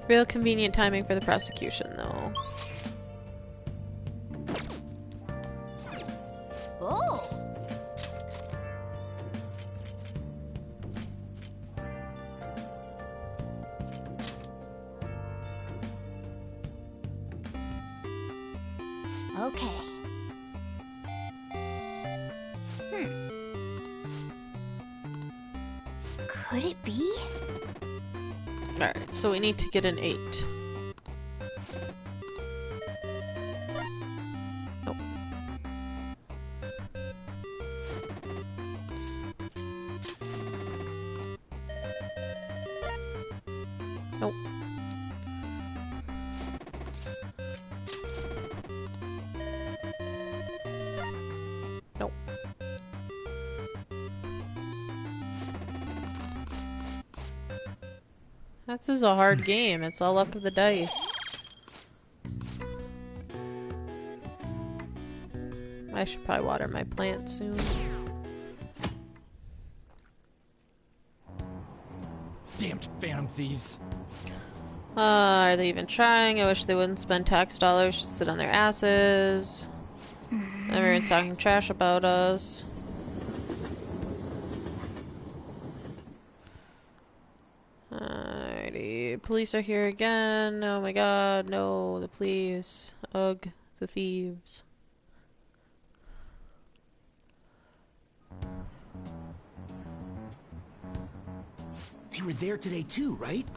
Real convenient timing for the prosecution, though. Oh! Okay. Could it be? Alright, so we need to get an 8. Nope. Nope. Nope. This is a hard game. It's all luck of the dice. I should probably water my plant soon. Damned Phantom Thieves. Are they even trying? I wish they wouldn't spend tax dollars to sit on their asses. Everyone's talking trash about us. Alrighty, police are here again. Oh my god, no, the police. Ugh, the thieves. They were there today too, right?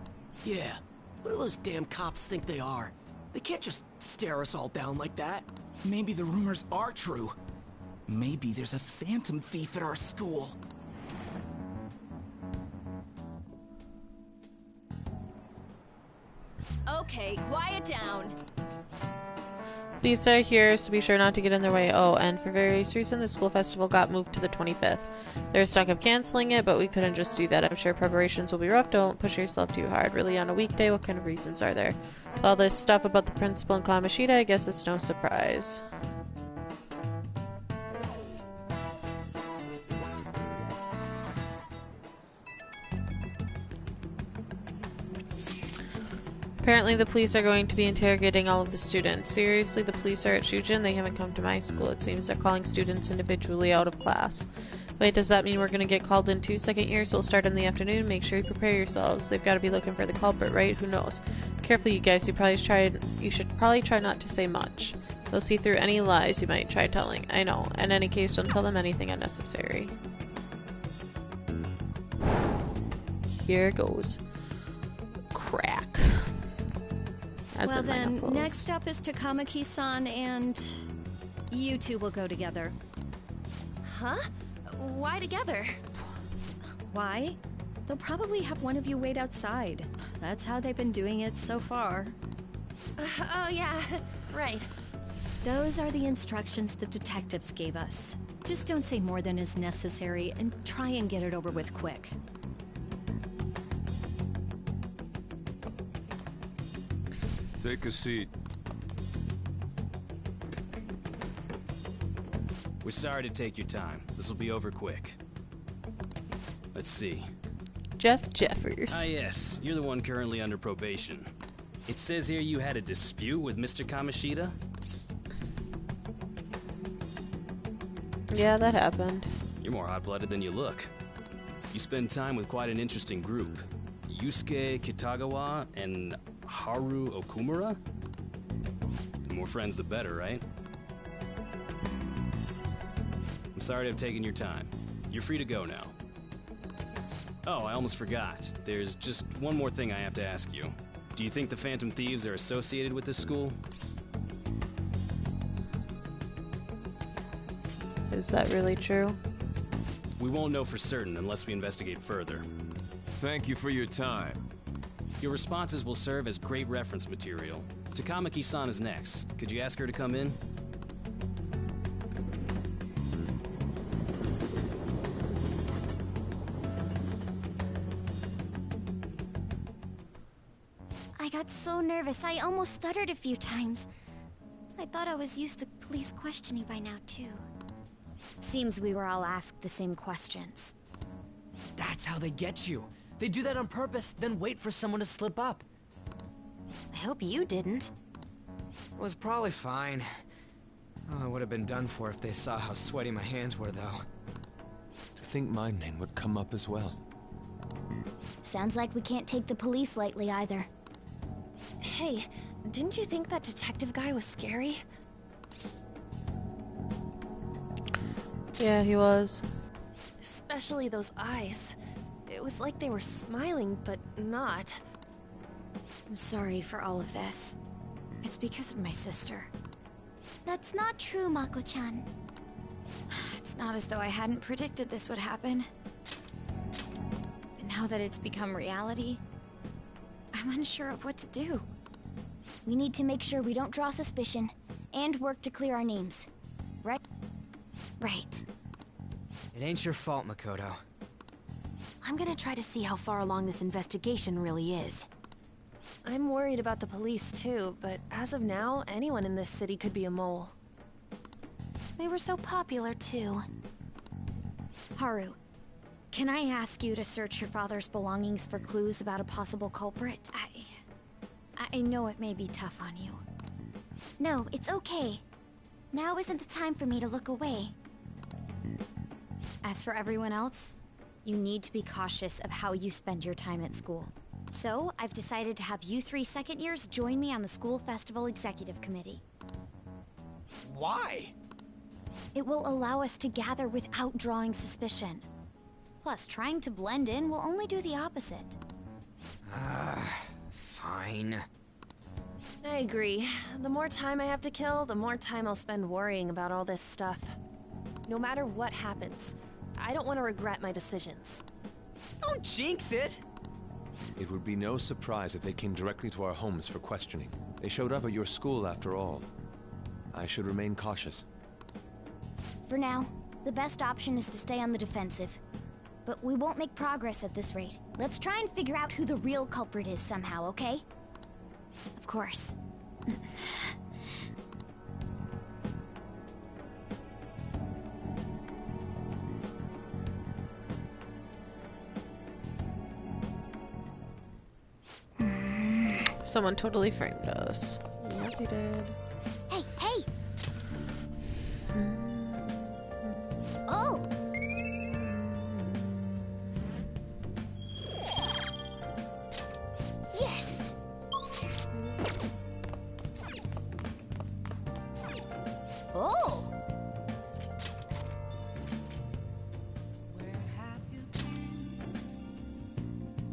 Yeah. What do those damn cops think they are? They can't just stare us all down like that. Maybe the rumors are true. Maybe there's a Phantom Thief at our school. Okay, quiet down. Police are here, so be sure not to get in their way. Oh, and for various reasons, the school festival got moved to the 25th. They're stuck of canceling it, but we couldn't just do that. I'm sure preparations will be rough. Don't push yourself too hard. Really, on a weekday, what kind of reasons are there? All this stuff about the principal and Kamoshida, I guess it's no surprise. Apparently the police are going to be interrogating all of the students. Seriously, the police are at Shujin? They haven't come to my school. It seems they're calling students individually out of class. Wait, does that mean we're gonna get called in too? Second year, so we'll start in the afternoon. Make sure you prepare yourselves. They've got to be looking for the culprit, right? Who knows? Careful, you guys. You should probably try not to say much. They'll see through any lies you might try telling. I know. In any case, don't tell them anything unnecessary. Here goes. Crack. Well then, next up is Takamaki-san, and you two will go together. Huh? Why together? Why? they'll probably have one of you wait outside. That's how they've been doing it so far. Oh yeah, right. Those are the instructions the detectives gave us. Just don't say more than is necessary and try and get it over with quick. Take a seat. We're sorry to take your time. This will be over quick. Let's see. Jeff Jeffers. Ah, yes. You're the one currently under probation. It says here you had a dispute with Mr. Kamoshida? Yeah, that happened. You're more hot-blooded than you look. You spend time with quite an interesting group. Yusuke Kitagawa and Haru Okumura? The more friends, the better, right? I'm sorry to have taken your time. You're free to go now. Oh, I almost forgot. There's just one more thing I have to ask you. Do you think the Phantom Thieves are associated with this school? Is that really true? We won't know for certain unless we investigate further. Thank you for your time. Your responses will serve as great reference material. Takamaki-san is next. Could you ask her to come in? I got so nervous, I almost stuttered a few times. I thought I was used to police questioning by now, too. Seems we were all asked the same questions. That's how they get you. They do that on purpose, then wait for someone to slip up. I hope you didn't. It was probably fine. Oh, I would have been done for if they saw how sweaty my hands were, though. To think my name would come up as well. Sounds like we can't take the police lightly either. Hey, didn't you think that detective guy was scary? Yeah, he was. Especially those eyes. It was like they were smiling, but not. I'm sorry for all of this. It's because of my sister. That's not true, Mako-chan. It's not as though I hadn't predicted this would happen. But now that it's become reality, I'm unsure of what to do. We need to make sure we don't draw suspicion, and work to clear our names. Right? Right. It ain't your fault, Makoto. I'm gonna try to see how far along this investigation really is. I'm worried about the police too, but as of now, anyone in this city could be a mole. We were so popular too. Haru, can I ask you to search your father's belongings for clues about a possible culprit? I know it may be tough on you. No, it's okay. Now isn't the time for me to look away. As for everyone else, you need to be cautious of how you spend your time at school. So, I've decided to have you 3 second years join me on the School Festival Executive Committee. Why? It will allow us to gather without drawing suspicion. Plus, trying to blend in will only do the opposite. Fine. I agree. The more time I have to kill, the more time I'll spend worrying about all this stuff. No matter what happens, I don't want to regret my decisions. Don't jinx it! It would be no surprise if they came directly to our homes for questioning. They showed up at your school after all. I should remain cautious. For now, the best option is to stay on the defensive. But we won't make progress at this rate. Let's try and figure out who the real culprit is somehow, okay? Of course. Someone totally framed us. Yes, he did. Hey, hey! Oh! Yes! Oh! Where have you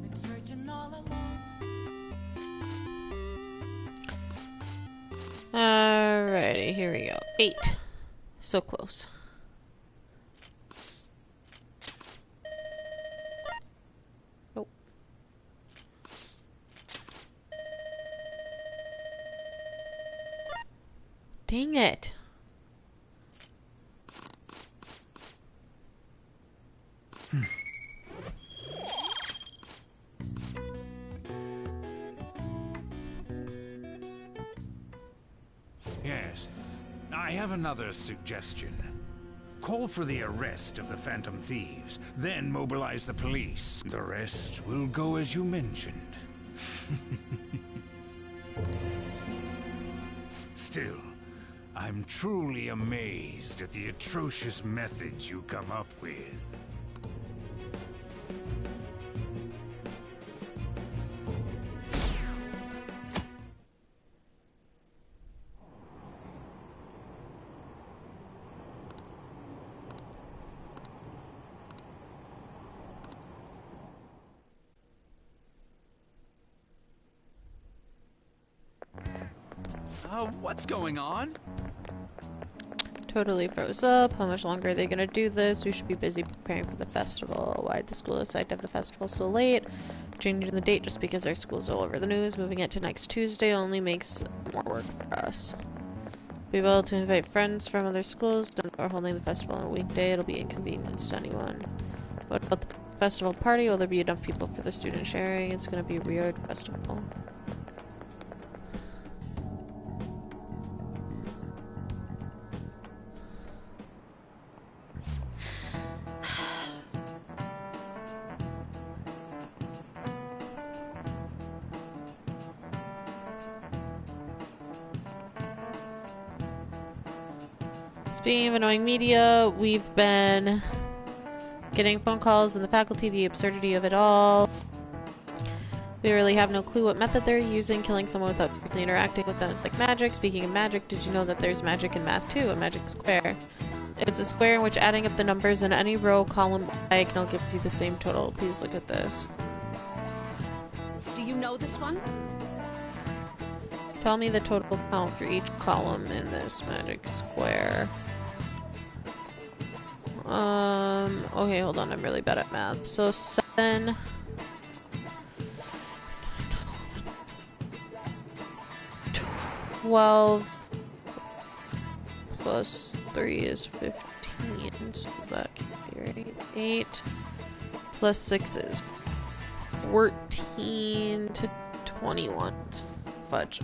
been searching all along? Alrighty, here we go. 8. So close. Dang it. Yes. I have another suggestion. Call for the arrest of the Phantom Thieves, then mobilize the police. The rest will go as you mentioned. Still, I'm truly amazed at the atrocious methods you come up with. What's going on? Totally froze up. How much longer are they gonna do this? We should be busy preparing for the festival. Why'd the school decide to have the festival so late? Changing the date just because our school's all over the news. Moving it to next Tuesday only makes more work for us. Be able to invite friends from other schools. We're holding the festival on a weekday. It'll be inconvenience to anyone. What about the festival party? Will there be enough people for the student sharing? It's gonna be a weird festival. Speaking of annoying media, we've been getting phone calls in the faculty, the absurdity of it all. We really have no clue what method they're using. Killing someone without directly interacting with them is like magic. Speaking of magic, did you know that there's magic in math too? A magic square. It's a square in which adding up the numbers in any row, column, or diagonal gives you the same total. Please look at this. Do you know this one? Tell me the total count for each column in this magic square. Okay, hold on, I'm really bad at math. So 7... 12 plus 3 is 15, so that can't be right. 8 plus 6 is 14 to 21. It's fudge.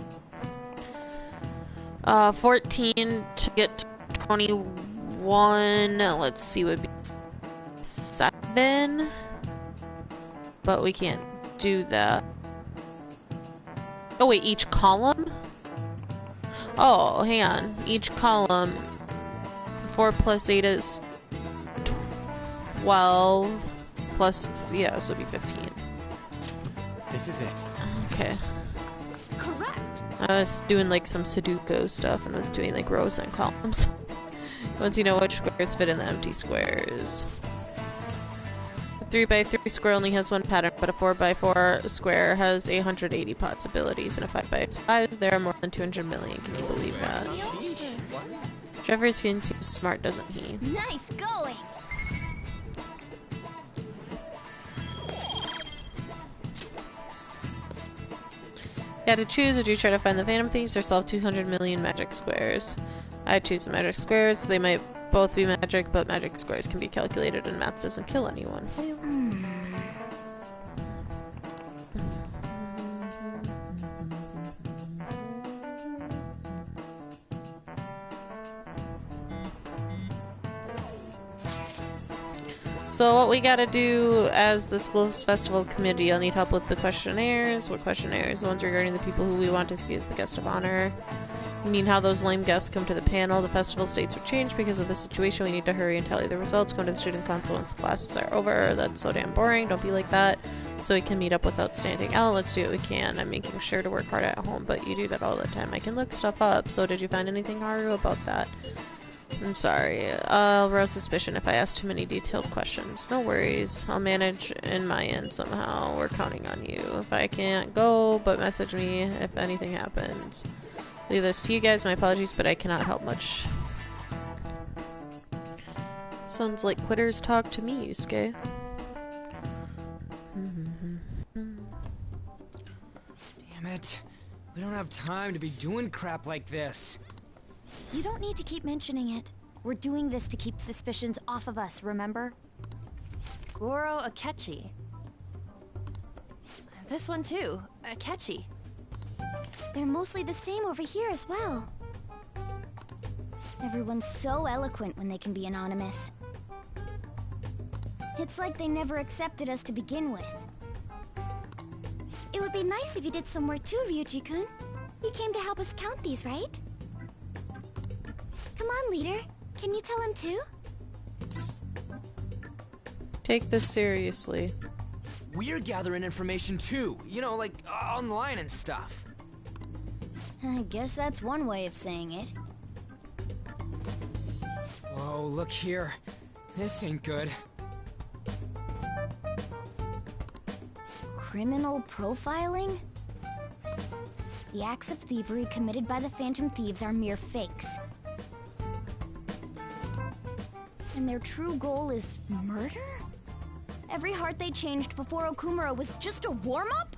14 to get to 21, let's see, would be 7, but we can't do that. Oh wait, each column? Oh, hang on. Each column, 4 plus 8 is 12, plus, yeah, so it would be 15. This is it. Okay. Correct. I was doing like some Sudoku stuff and was doing like rows and columns. Once you know which squares fit in the empty squares. A 3x3 square only has one pattern, but a 4x4 square has 180 possibilities, and a 5x5 there are more than 200 million. Can you believe that? Trevor's skin seems smart, doesn't he? Nice going! You had to choose, would you try to find the Phantom Thieves or solve 200 million magic squares? I choose the magic squares. They might both be magic, but magic squares can be calculated and math doesn't kill anyone. So what we gotta do as the school's festival committee, I'll need help with the questionnaires. What questionnaires? The ones regarding the people who we want to see as the guest of honor. I mean how those lame guests come to the panel. The festival dates are changed because of the situation. We need to hurry and tally the results. Go to the student council once classes are over. That's so damn boring. Don't be like that. So we can meet up without standing out. Let's do what we can. I'm making sure to work hard at home, but you do that all the time. I can look stuff up. So did you find anything, Haru, about that? I'm sorry. I'll rouse suspicion if I ask too many detailed questions. No worries. I'll manage in my end somehow. We're counting on you. If I can't go, but message me if anything happens. Leave this to you guys. My apologies, but I cannot help much. Sounds like quitters talk to me, Yusuke. Damn it. We don't have time to be doing crap like this. You don't need to keep mentioning it. We're doing this to keep suspicions off of us, remember? Goro Akechi. This one too, Akechi. They're mostly the same over here as well. Everyone's so eloquent when they can be anonymous. It's like they never accepted us to begin with. It would be nice if you did some work too, Ryuji-kun. You came to help us count these, right? Come on, leader. Can you tell him too? Take this seriously. We're gathering information too. You know, like online and stuff. I guess that's one way of saying it. Oh, look here. This ain't good. Criminal profiling? The acts of thievery committed by the Phantom Thieves are mere fakes. And their true goal is murder? Every heart they changed before Okumura was just a warm-up?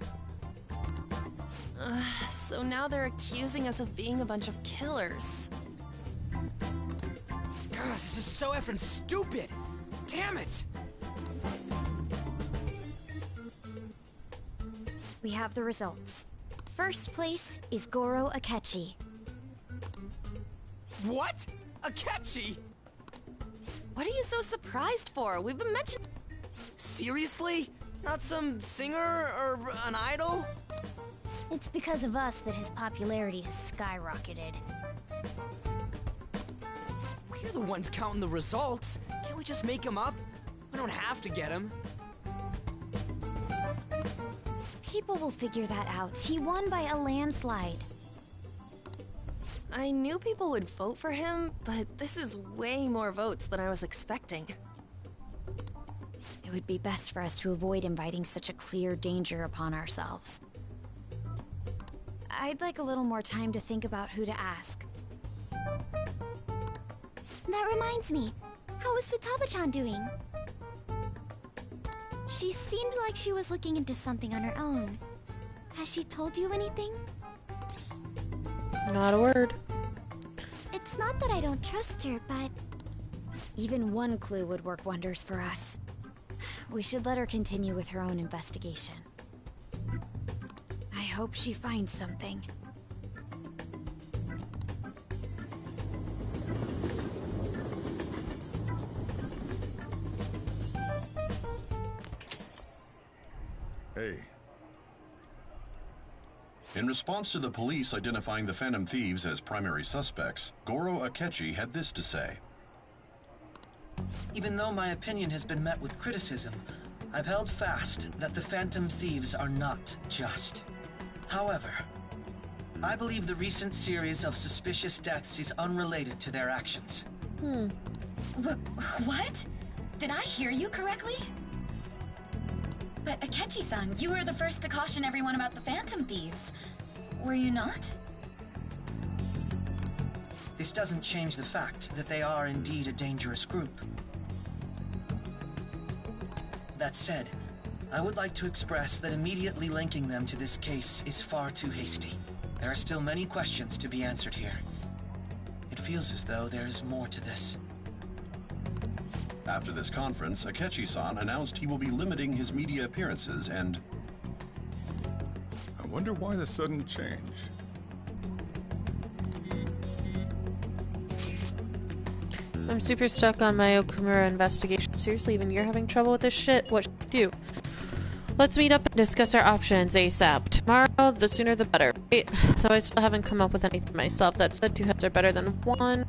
So now they're accusing us of being a bunch of killers. God, this is so effing stupid! Damn it! We have the results. First place is Goro Akechi. What? Akechi? What are you so surprised for? We've been mentioning... Seriously? Not some singer or an idol? It's because of us that his popularity has skyrocketed. We're the ones counting the results. Can't we just make him up? We don't have to get him. People will figure that out. He won by a landslide. I knew people would vote for him, but this is way more votes than I was expecting. It would be best for us to avoid inviting such a clear danger upon ourselves. I'd like a little more time to think about who to ask. That reminds me, how is Futaba-chan doing? She seemed like she was looking into something on her own. Has she told you anything? Not a word. It's not that I don't trust her, but... Even one clue would work wonders for us. We should let her continue with her own investigation. I hope she finds something. Hey. In response to the police identifying the Phantom Thieves as primary suspects, Goro Akechi had this to say. Even though my opinion has been met with criticism, I've held fast that the Phantom Thieves are not just. However, I believe the recent series of suspicious deaths is unrelated to their actions. What? Did I hear you correctly? But Akechi-san, you were the first to caution everyone about the Phantom Thieves. Were you not? This doesn't change the fact that they are indeed a dangerous group. That said, I would like to express that immediately linking them to this case is far too hasty. There are still many questions to be answered here. It feels as though there is more to this. After this conference, Akechi-san announced he will be limiting his media appearances and... I wonder why the sudden change. I'm super stuck on my Okumura investigation. Seriously, even you're having trouble with this shit? What should I do? Let's meet up and discuss our options ASAP. Tomorrow, the sooner the better, right? Though I still haven't come up with anything myself. That said, 2 heads are better than 1.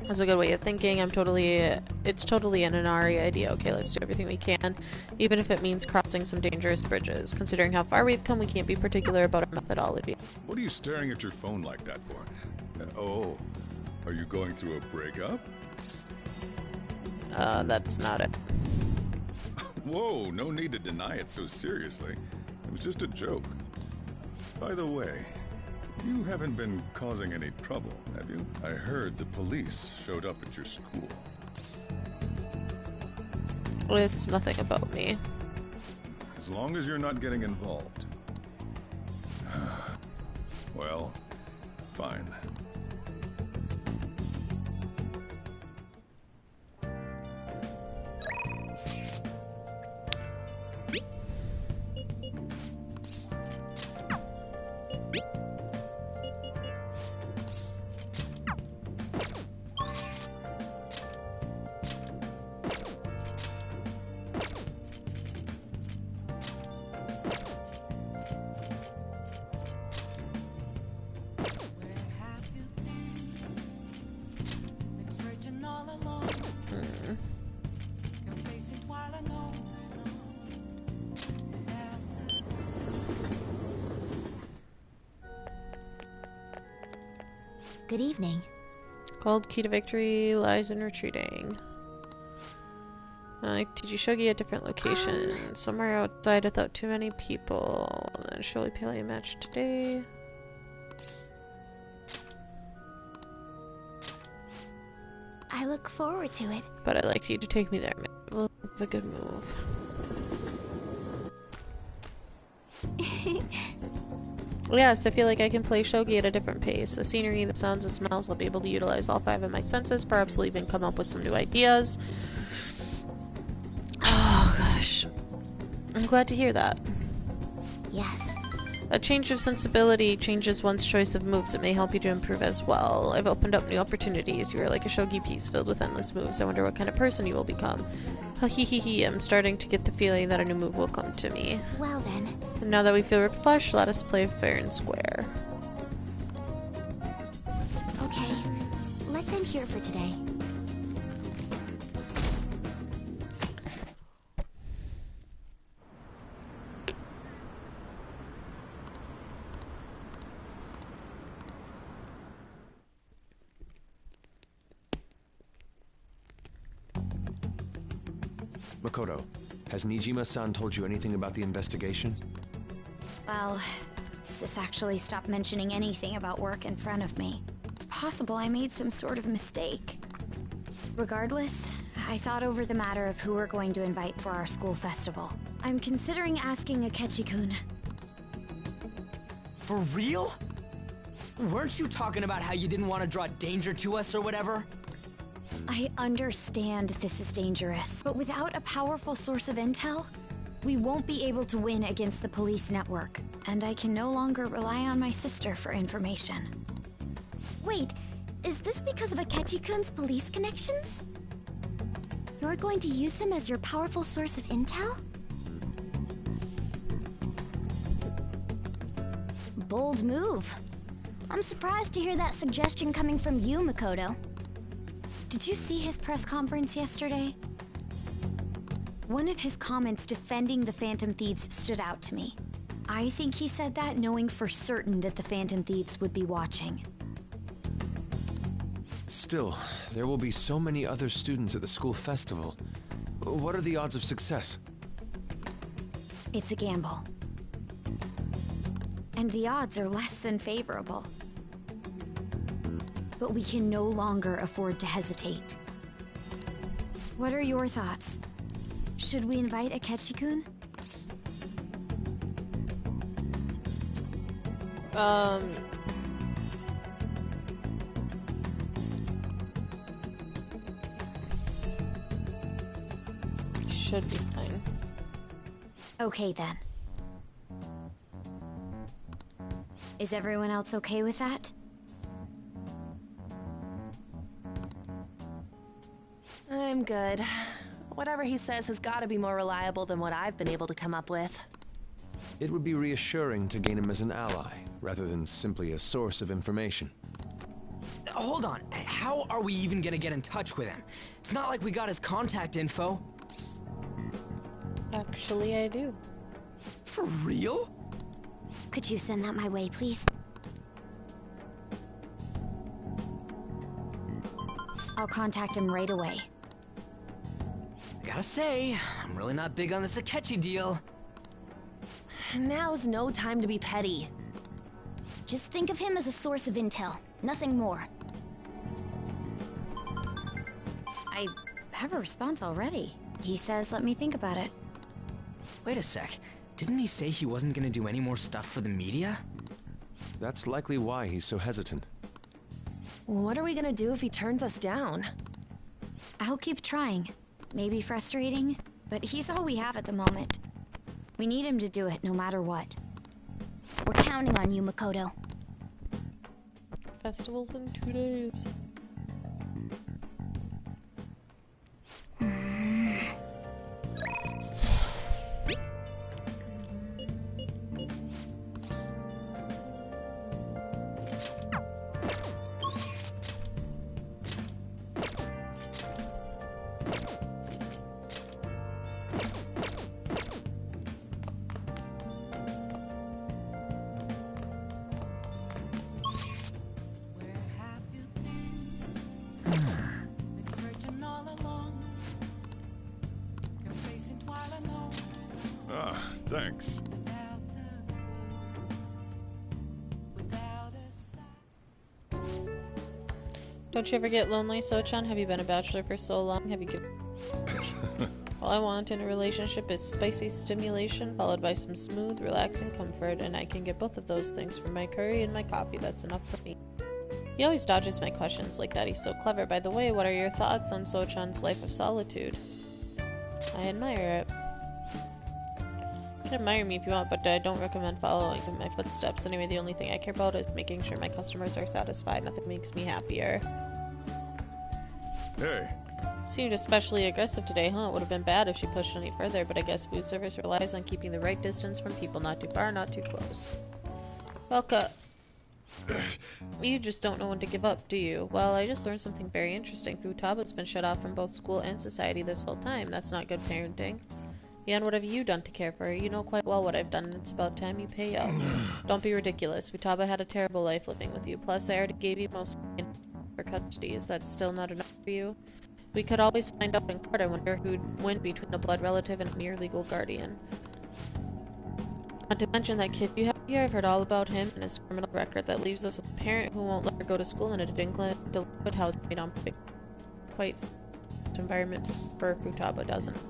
That's a good way of thinking. It's totally an Inari idea. Okay, let's do everything we can, even if it means crossing some dangerous bridges. Considering how far we've come, we can't be particular about our methodology. What are you staring at your phone like that for? Oh, are you going through a breakup? That's not it. Whoa, no need to deny it so seriously. It was just a joke. By the way, you haven't been causing any trouble, have you? I heard the police showed up at your school. It's nothing about me. As long as you're not getting involved. Well, fine. Good evening. Gold key to victory lies in retreating. Tijishogi at different locations. Somewhere outside without too many people. Then surely play a match today. I look forward to it. But I'd like you to take me there. We'll have a good move. Yes, I feel like I can play shogi at a different pace. The scenery, the sounds, the smells, I'll be able to utilize all 5 of my senses. Perhaps I'll even come up with some new ideas. Oh gosh. I'm glad to hear that. Yes. A change of sensibility changes one's choice of moves. It may help you to improve as well. I've opened up new opportunities. You are like a shogi piece filled with endless moves. I wonder what kind of person you will become. Ha-he-he-he, I'm starting to get the feeling that a new move will come to me. Well then. And now that we feel ripped flesh, let us play fair and square. Okay, let's end here for today. Makoto, has Nijima-san told you anything about the investigation? Well, Sis actually stopped mentioning anything about work in front of me. It's possible I made some sort of mistake. Regardless, I thought over the matter of who we're going to invite for our school festival. I'm considering asking Akechi-kun. For real? Weren't you talking about how you didn't want to draw danger to us or whatever? I understand this is dangerous, but without a powerful source of intel, we won't be able to win against the police network, and I can no longer rely on my sister for information. Wait, is this because of Akechi-kun's police connections? You're going to use him as your powerful source of intel? Bold move. I'm surprised to hear that suggestion coming from you, Makoto. Did you see his press conference yesterday? One of his comments defending the Phantom Thieves stood out to me. I think he said that knowing for certain that the Phantom Thieves would be watching. Still, there will be so many other students at the school festival. What are the odds of success? It's a gamble. And the odds are less than favorable. But we can no longer afford to hesitate. What are your thoughts? Should we invite Akechi-kun? Should be fine. Okay then. Is everyone else okay with that? I'm good. Whatever he says has got to be more reliable than what I've been able to come up with. It would be reassuring to gain him as an ally, rather than simply a source of information. Hold on, how are we even gonna get in touch with him? It's not like we got his contact info. Actually, I do. For real? Could you send that my way, please? I'll contact him right away. Gotta say, I'm really not big on this Akechi deal. Now's no time to be petty. Just think of him as a source of intel, nothing more. I have a response already. He says let me think about it. Wait a sec. Didn't he say he wasn't gonna do any more stuff for the media? That's likely why he's so hesitant. What are we gonna do if he turns us down? I'll keep trying. Maybe frustrating, but he's all we have at the moment. We need him to do it no matter what. We're counting on you, Makoto. Festival's in 2 days. Been searching all along, complacent while alone. Ah, thanks. Don't you ever get lonely, Sochan? Have you been a bachelor for so long? Have you given... All I want in a relationship is spicy stimulation, followed by some smooth, relaxing comfort, and I can get both of those things from my curry and my coffee. That's enough for me. He always dodges my questions like that. He's so clever. By the way, what are your thoughts on Sochan's life of solitude? I admire it. You can admire me if you want, but I don't recommend following in my footsteps. Anyway, the only thing I care about is making sure my customers are satisfied. Nothing makes me happier. Hey. Seemed especially aggressive today, huh? It would have been bad if she pushed any further, but I guess food service relies on keeping the right distance from people. Not too far, not too close. Welcome. You just don't know when to give up, do you? Well, I just learned something very interesting. Futaba's been shut off from both school and society this whole time. That's not good parenting. Yeah, and what have you done to care for her? You know quite well what I've done, and it's about time you pay up. Don't be ridiculous. Futaba had a terrible life living with you. Plus, I already gave you most for custody. Is that still not enough for you? We could always find out in court. I wonder who'd win between a blood relative and a mere legal guardian. Not to mention that kid you have here, I've heard all about him and his criminal record. That leaves us with a parent who won't let her go to school in a delinquent housemaid on quite environment for Futaba, doesn't it?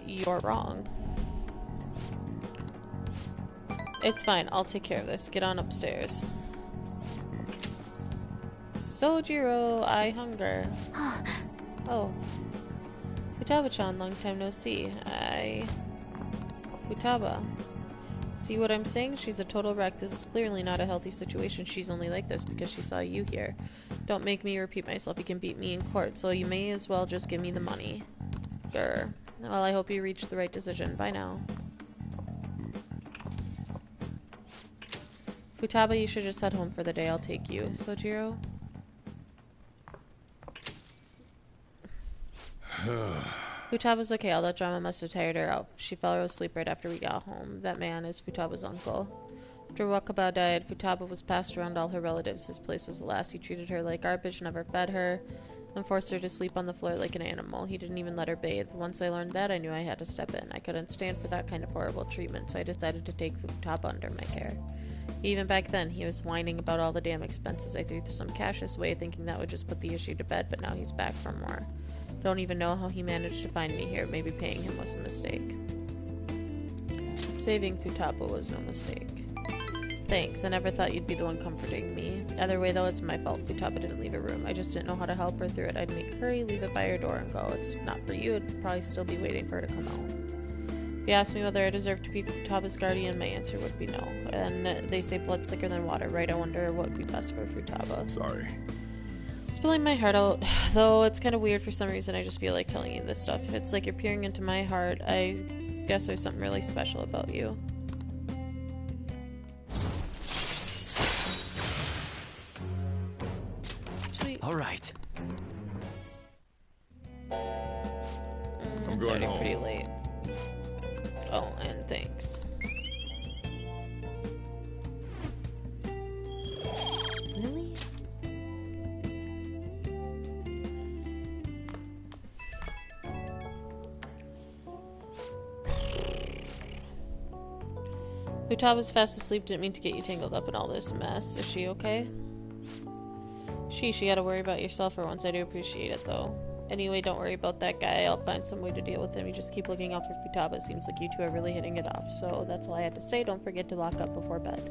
You're wrong. It's fine, I'll take care of this. Get on upstairs. Sojiro, I hunger. Oh. Futaba-chan, long time no see. Futaba. See what I'm saying? She's a total wreck. This is clearly not a healthy situation. She's only like this because she saw you here. Don't make me repeat myself. You can beat me in court, so you may as well just give me the money. Grr. Well, I hope you reach the right decision. Bye now. Futaba, you should just head home for the day. I'll take you. Sojiro? Futaba's okay. All that drama must have tired her out. She fell asleep right after we got home. That man is Futaba's uncle. After Wakaba died, Futaba was passed around all her relatives. His place was the last. He treated her like garbage, never fed her, and forced her to sleep on the floor like an animal. He didn't even let her bathe. Once I learned that, I knew I had to step in. I couldn't stand for that kind of horrible treatment, so I decided to take Futaba under my care. Even back then, he was whining about all the damn expenses. I threw some cash his way, thinking that would just put the issue to bed, but now he's back for more. Don't even know how he managed to find me here. Maybe paying him was a mistake. Saving Futaba was no mistake. Thanks, I never thought you'd be the one comforting me. Either way though, it's my fault Futaba didn't leave a room. I just didn't know how to help her through it. I'd make curry, leave it by her door, and go. It's not for you, I'd probably still be waiting for her to come out. If you ask me whether I deserve to be Futaba's guardian, my answer would be no. And they say blood's thicker than water, right? I wonder what would be best for Futaba. Sorry. Spilling my heart out, though it's kind of weird for some reason. I just feel like telling you this stuff. It's like you're peering into my heart. I guess there's something really special about you. Sweet. All right. It's already pretty late. Oh, and thanks. Really? Futaba's fast asleep. Didn't mean to get you tangled up in all this mess. Is she okay? You gotta worry about yourself for once. I do appreciate it, though. Anyway, don't worry about that guy. I'll find some way to deal with him. You just keep looking out for Futaba. It seems like you two are really hitting it off. So that's all I had to say. Don't forget to lock up before bed.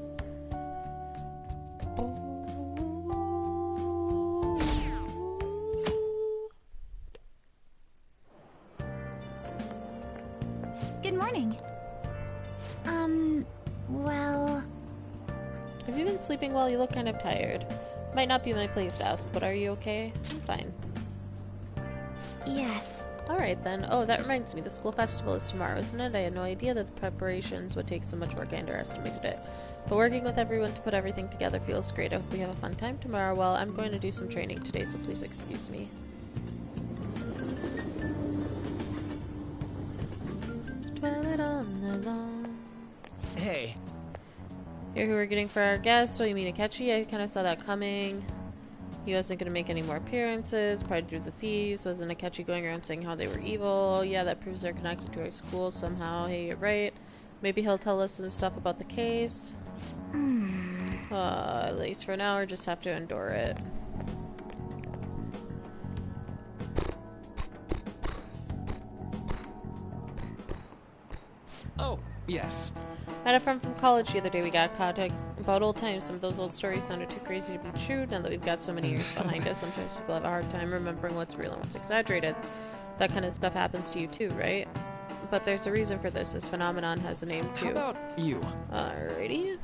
Good morning. Well... Have you been sleeping well? You look kind of tired. Might not be my place to ask, but are you okay? I'm fine. Yes. Alright then. Oh, that reminds me. The school festival is tomorrow, isn't it? I had no idea that the preparations would take so much work. I underestimated it. But working with everyone to put everything together feels great. I hope we have a fun time tomorrow. Well, I'm going to do some training today, so please excuse me. Twilight on the lawn. Hey. Here who we're getting for our guests. So you mean Akechi? I kind of saw that coming. He wasn't gonna make any more appearances, probably due to the thieves. Wasn't Akechi going around saying how they were evil? Oh, yeah, that proves they're connected to our school somehow. Hey, you're right. Maybe he'll tell us some stuff about the case. At least for now, we just have to endure it. Oh, yes. I had a friend from college the other day. We got contact about old times. Some of those old stories sounded too crazy to be true. Now that we've got so many years behind us, sometimes people have a hard time remembering what's real and what's exaggerated. That kind of stuff happens to you too, right? But there's a reason for this. This phenomenon has a name too. How about you? Alrighty.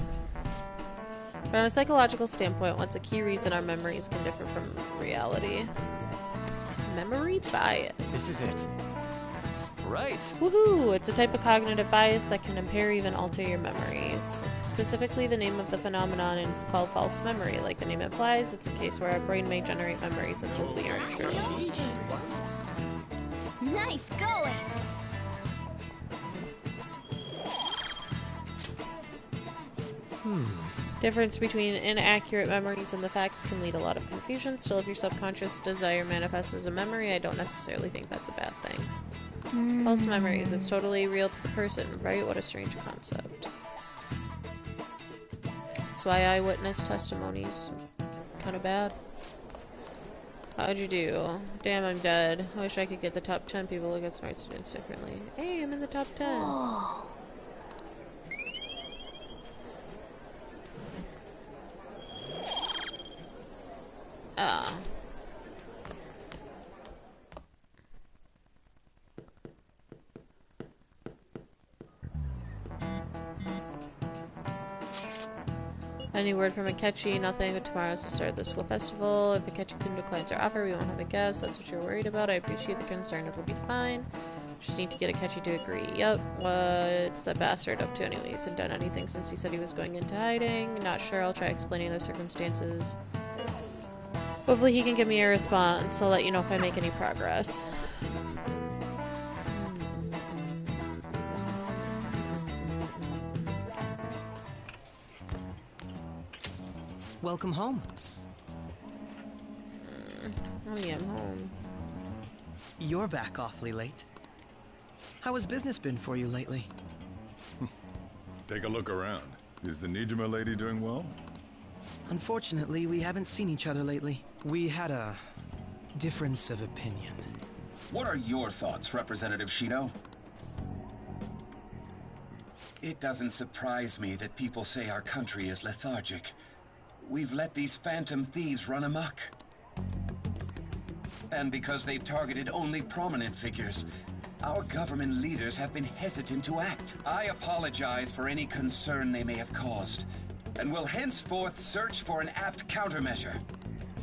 From a psychological standpoint, what's a key reason our memories can differ from reality? Memory bias. This is it. Right. Woohoo! It's a type of cognitive bias that can impair or even alter your memories. Specifically, the name of the phenomenon is called false memory. Like the name implies, it's a case where our brain may generate memories that simply aren't true. Nice going! Difference between inaccurate memories and the facts can lead to a lot of confusion. Still, if your subconscious desire manifests as a memory, I don't necessarily think that's a bad thing. False memories, it's totally real to the person, right? What a strange concept. That's why eyewitness testimonies kind of bad. How'd you do? Damn, I'm dead. I wish I could get the top 10 people look at smart students differently. Hey, I'm in the top 10. Oh. Ah. Any word from Akechi? Nothing. Tomorrow's the start of the school festival. If Akechi-kun declines our offer, we won't have a guest. That's what you're worried about. I appreciate the concern. It'll be fine. Just need to get Akechi to agree. Yep. What's that bastard up to anyways? Hasn't done anything since he said he was going into hiding. Not sure. I'll try explaining the circumstances. Hopefully he can give me a response. I'll let you know if I make any progress. Welcome home. Honey, I'm home. You're back awfully late. How has business been for you lately? Take a look around. Is the Nijima lady doing well? Unfortunately, we haven't seen each other lately. We had a difference of opinion. What are your thoughts, Representative Shido? It doesn't surprise me that people say our country is lethargic. We've let these phantom thieves run amok. And because they've targeted only prominent figures, our government leaders have been hesitant to act. I apologize for any concern they may have caused, and will henceforth search for an apt countermeasure.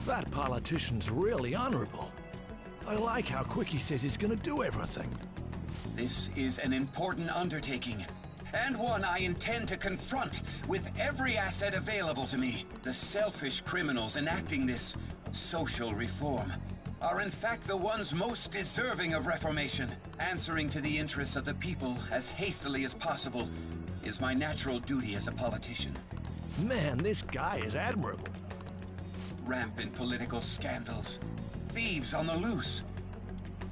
That politician's really honorable. I like how quick he says he's gonna do everything. This is an important undertaking, and one I intend to confront with every asset available to me. The selfish criminals enacting this social reform are in fact the ones most deserving of reformation. Answering to the interests of the people as hastily as possible is my natural duty as a politician. Man, this guy is admirable. Rampant political scandals, thieves on the loose.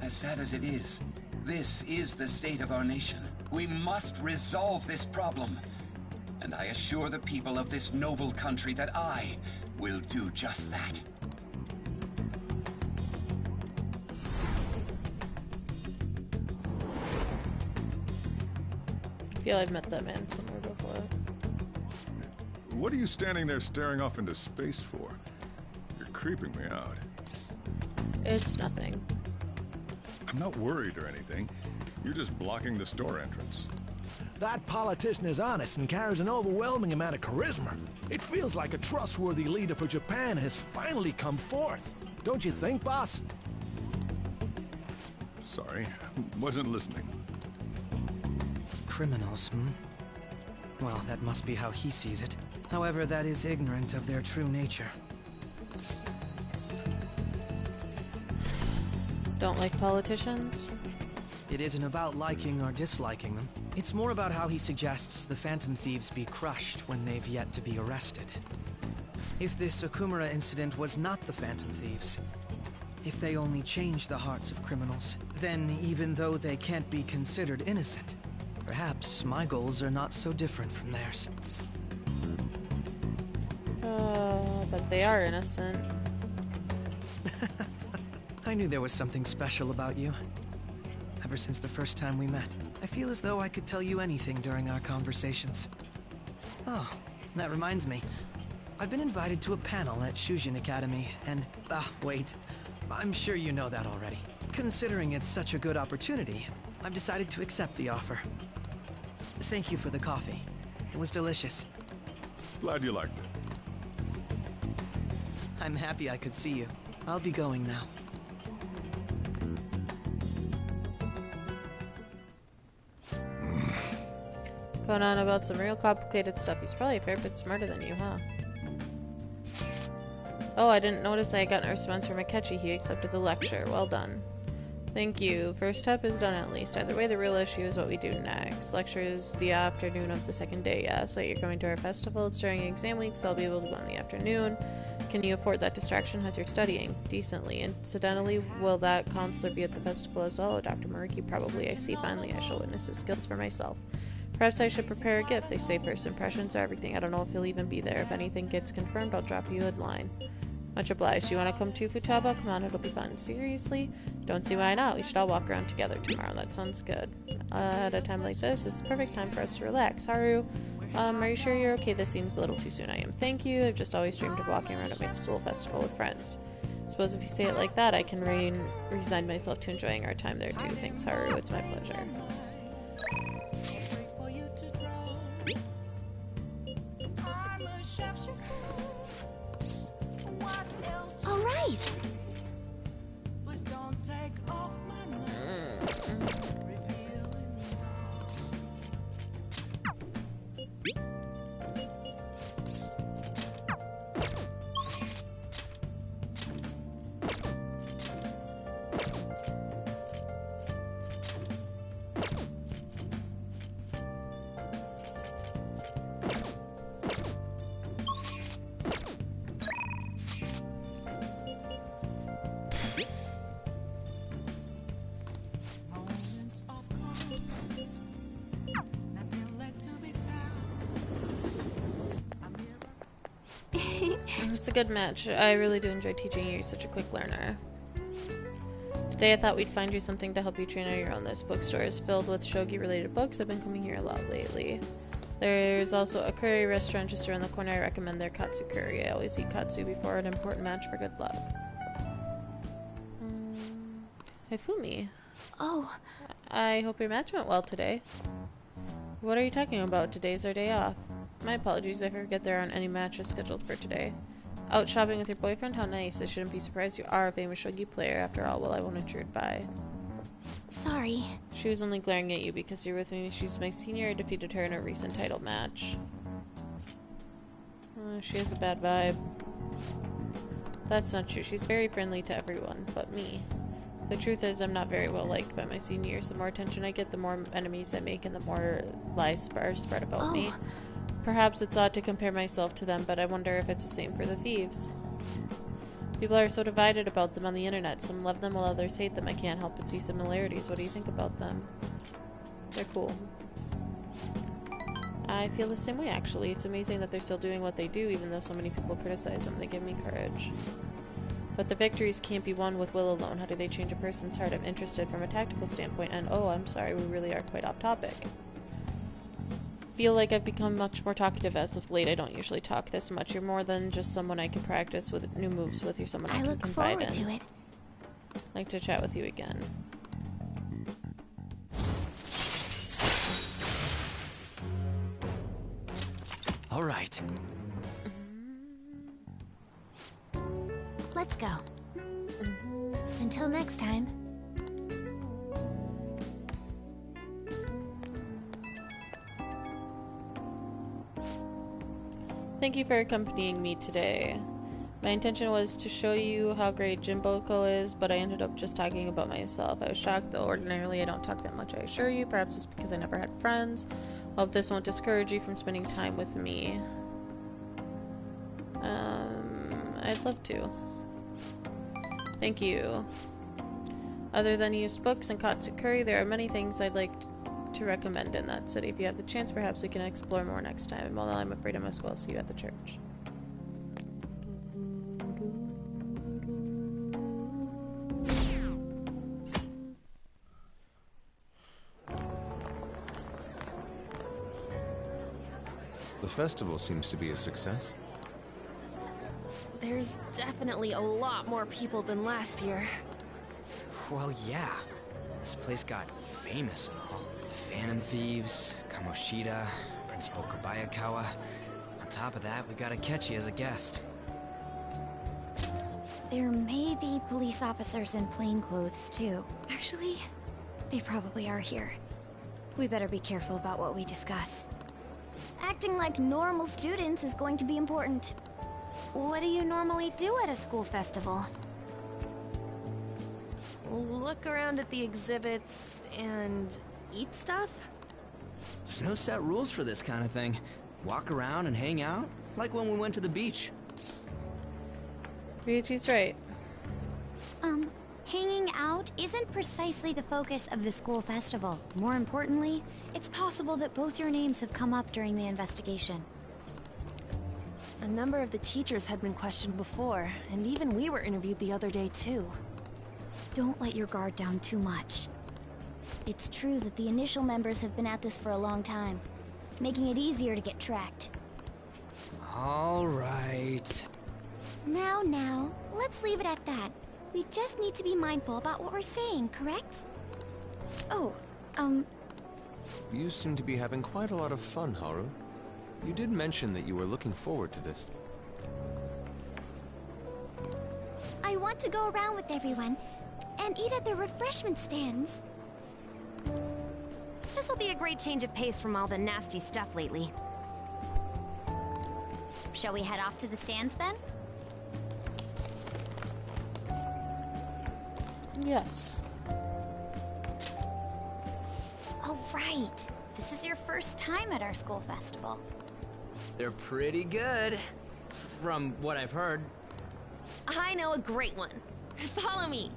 As sad as it is, this is the state of our nation. We must resolve this problem. And I assure the people of this noble country that I will do just that. I feel I've met that man somewhere before. What are you standing there staring off into space for? You're creeping me out. It's nothing. I'm not worried or anything. You're just blocking the store entrance. That politician is honest and carries an overwhelming amount of charisma. It feels like a trustworthy leader for Japan has finally come forth. Don't you think, boss? Sorry, wasn't listening. Criminals, Well, that must be how he sees it. However, that is ignorant of their true nature. Don't like politicians? It isn't about liking or disliking them. It's more about how he suggests the Phantom Thieves be crushed when they've yet to be arrested. If this Okumura incident was not the Phantom Thieves, if they only change the hearts of criminals, then even though they can't be considered innocent, perhaps my goals are not so different from theirs. But they are innocent. I knew there was something special about you. Ever since the first time we met, I feel as though I could tell you anything during our conversations. Oh, that reminds me. I've been invited to a panel at Shujin Academy, and... wait. I'm sure you know that already. Considering it's such a good opportunity, I've decided to accept the offer. Thank you for the coffee. It was delicious. Glad you liked it. I'm happy I could see you. I'll be going now. Going on about some real complicated stuff. He's probably a fair bit smarter than you, huh? Oh, I didn't notice I had gotten a response from Akechi. He accepted the lecture. Well done. Thank you. First step is done at least. Either way, the real issue is what we do next. Lecture is the afternoon of the second day, yeah. So you're going to our festival. It's during exam week, so I'll be able to go in the afternoon. Can you afford that distraction as you're studying? Decently. Incidentally, will that counselor be at the festival as well? Oh, Dr. Maruki, probably. I see. Finally, I shall witness his skills for myself. Perhaps I should prepare a gift. They say first impressions are everything. I don't know if he'll even be there. If anything gets confirmed, I'll drop you a line. Much obliged. You want to come too, Futaba? Come on, it'll be fun. Seriously? Don't see why not. We should all walk around together tomorrow. That sounds good. At a time like this, it's the perfect time for us to relax. Haru, are you sure you're okay? This seems a little too soon. I am. Thank you. I've just always dreamed of walking around at my school festival with friends. Suppose if you say it like that, I can resign myself to enjoying our time there too. Thanks, Haru. It's my pleasure. All right. It's a good match. I really do enjoy teaching you. You're such a quick learner. Today I thought we'd find you something to help you train on your own. This bookstore is filled with shogi-related books. I've been coming here a lot lately. There's also a curry restaurant just around the corner. I recommend their katsu curry. I always eat katsu before an important match for good luck. Hifumi. Oh. I hope your match went well today. What are you talking about? Today's our day off. My apologies, I forget there aren't any matches scheduled for today. Out shopping with your boyfriend? How nice. I shouldn't be surprised you are a famous shogi player after all. Well, I won't intrude by. Sorry. She was only glaring at you because you're with me. She's my senior. I defeated her in a recent title match. She has a bad vibe. That's not true. She's very friendly to everyone, but me. The truth is, I'm not very well liked by my seniors. The more attention I get, the more enemies I make, and the more lies are spread about me. Perhaps it's odd to compare myself to them, but I wonder if it's the same for the thieves. People are so divided about them on the internet. Some love them while others hate them. I can't help but see similarities. What do you think about them? They're cool. I feel the same way, actually. It's amazing that they're still doing what they do, even though so many people criticize them. They give me courage. But the victories can't be won with will alone. How do they change a person's heart? I'm interested from a tactical standpoint, and oh, I'm sorry, we really are quite off topic. Feel like I've become much more talkative as of late. I don't usually talk this much. You're more than just someone I can practice with new moves with. You're someone I can confide in. I look forward to it. I'd like to chat with you again. All right. Let's go. Until next time. Thank you for accompanying me today. My intention was to show you how great Jinboko is, but I ended up just talking about myself. I was shocked, though ordinarily I don't talk that much, I assure you. Perhaps it's because I never had friends. Hope this won't discourage you from spending time with me. I'd love to. Thank you. Other than used books and Katsukuri, there are many things I'd like to recommend in that city. If you have the chance, perhaps we can explore more next time. Well, I'm afraid I must go. I'll see you at the church. The festival seems to be a success. There's definitely a lot more people than last year. Well, yeah. This place got famous and all. Phantom Thieves, Kamoshida, Principal Kobayakawa. On top of that, we got Akechi as a guest. There may be police officers in plainclothes, too. Actually, they probably are here. We better be careful about what we discuss. Acting like normal students is going to be important. What do you normally do at a school festival? Look around at the exhibits and eat stuff? There's no set rules for this kind of thing. Walk around and hang out, like when we went to the beach. Ryuichi's right. Hanging out isn't precisely the focus of the school festival. More importantly, it's possible that both your names have come up during the investigation. A number of the teachers had been questioned before, and even we were interviewed the other day too. Don't let your guard down too much. It's true that the initial members have been at this for a long time, making it easier to get tracked. All right. Now, let's leave it at that. We just need to be mindful about what we're saying, correct? Oh, You seem to be having quite a lot of fun, Haru. You did mention that you were looking forward to this. I want to go around with everyone and eat at the refreshment stands. This'll be a great change of pace from all the nasty stuff lately. shall we head off to the stands then? Yes. Oh, right. This is your first time at our school festival. They're pretty good, from what I've heard. I know a great one. Follow me.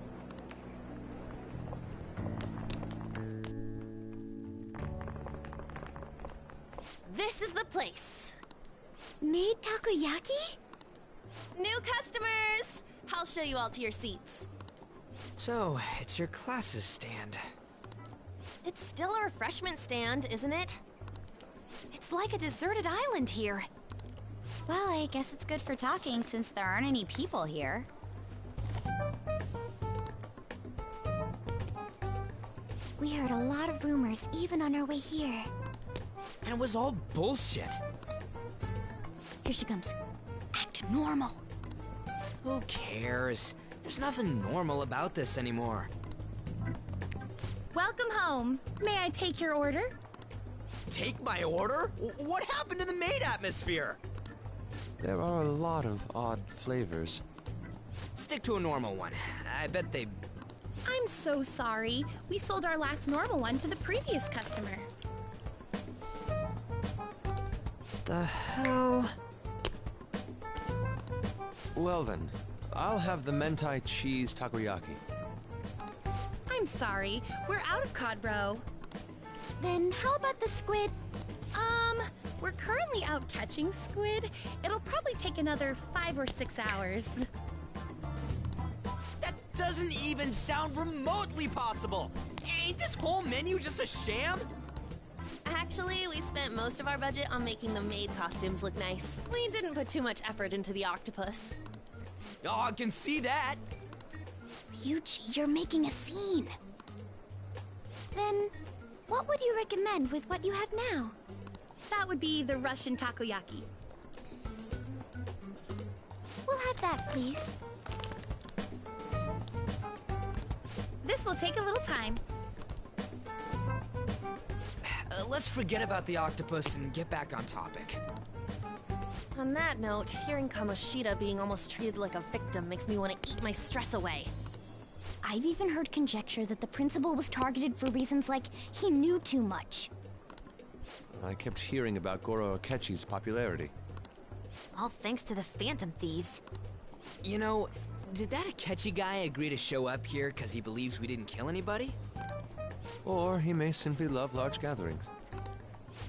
This is the place. Made takoyaki? New customers! I'll show you all to your seats. So, it's your class's stand. It's still a refreshment stand, isn't it? It's like a deserted island here. Well, I guess it's good for talking since there aren't any people here. We heard a lot of rumors even on our way here. And it was all bullshit. Here she comes. Act normal. Who cares? There's nothing normal about this anymore. Welcome home. May I take your order? Take my order? What happened to the maid atmosphere? There are a lot of odd flavors. Stick to a normal one. I bet they... I'm so sorry. We sold our last normal one to the previous customer. The hell? Well then, I'll have the mentai cheese takoyaki. I'm sorry. We're out of cod bro. Then how about the squid? We're currently out catching squid. It'll probably take another 5 or 6 hours. That doesn't even sound remotely possible! Ain't this whole menu just a sham? Actually, we spent most of our budget on making the maid costumes look nice. We didn't put too much effort into the octopus. Oh, I can see that! Ryuichi, you're making a scene. Then, what would you recommend with what you have now? That would be the Russian takoyaki. We'll have that, please. This will take a little time. Let's forget about the octopus and get back on topic. On that note, hearing Kamoshida being almost treated like a victim makes me want to eat my stress away. I've even heard conjecture that the principal was targeted for reasons like he knew too much. I kept hearing about Goro Akechi's popularity. All thanks to the Phantom Thieves. You know, did that Akechi guy agree to show up here because he believes we didn't kill anybody? Or he may simply love large gatherings.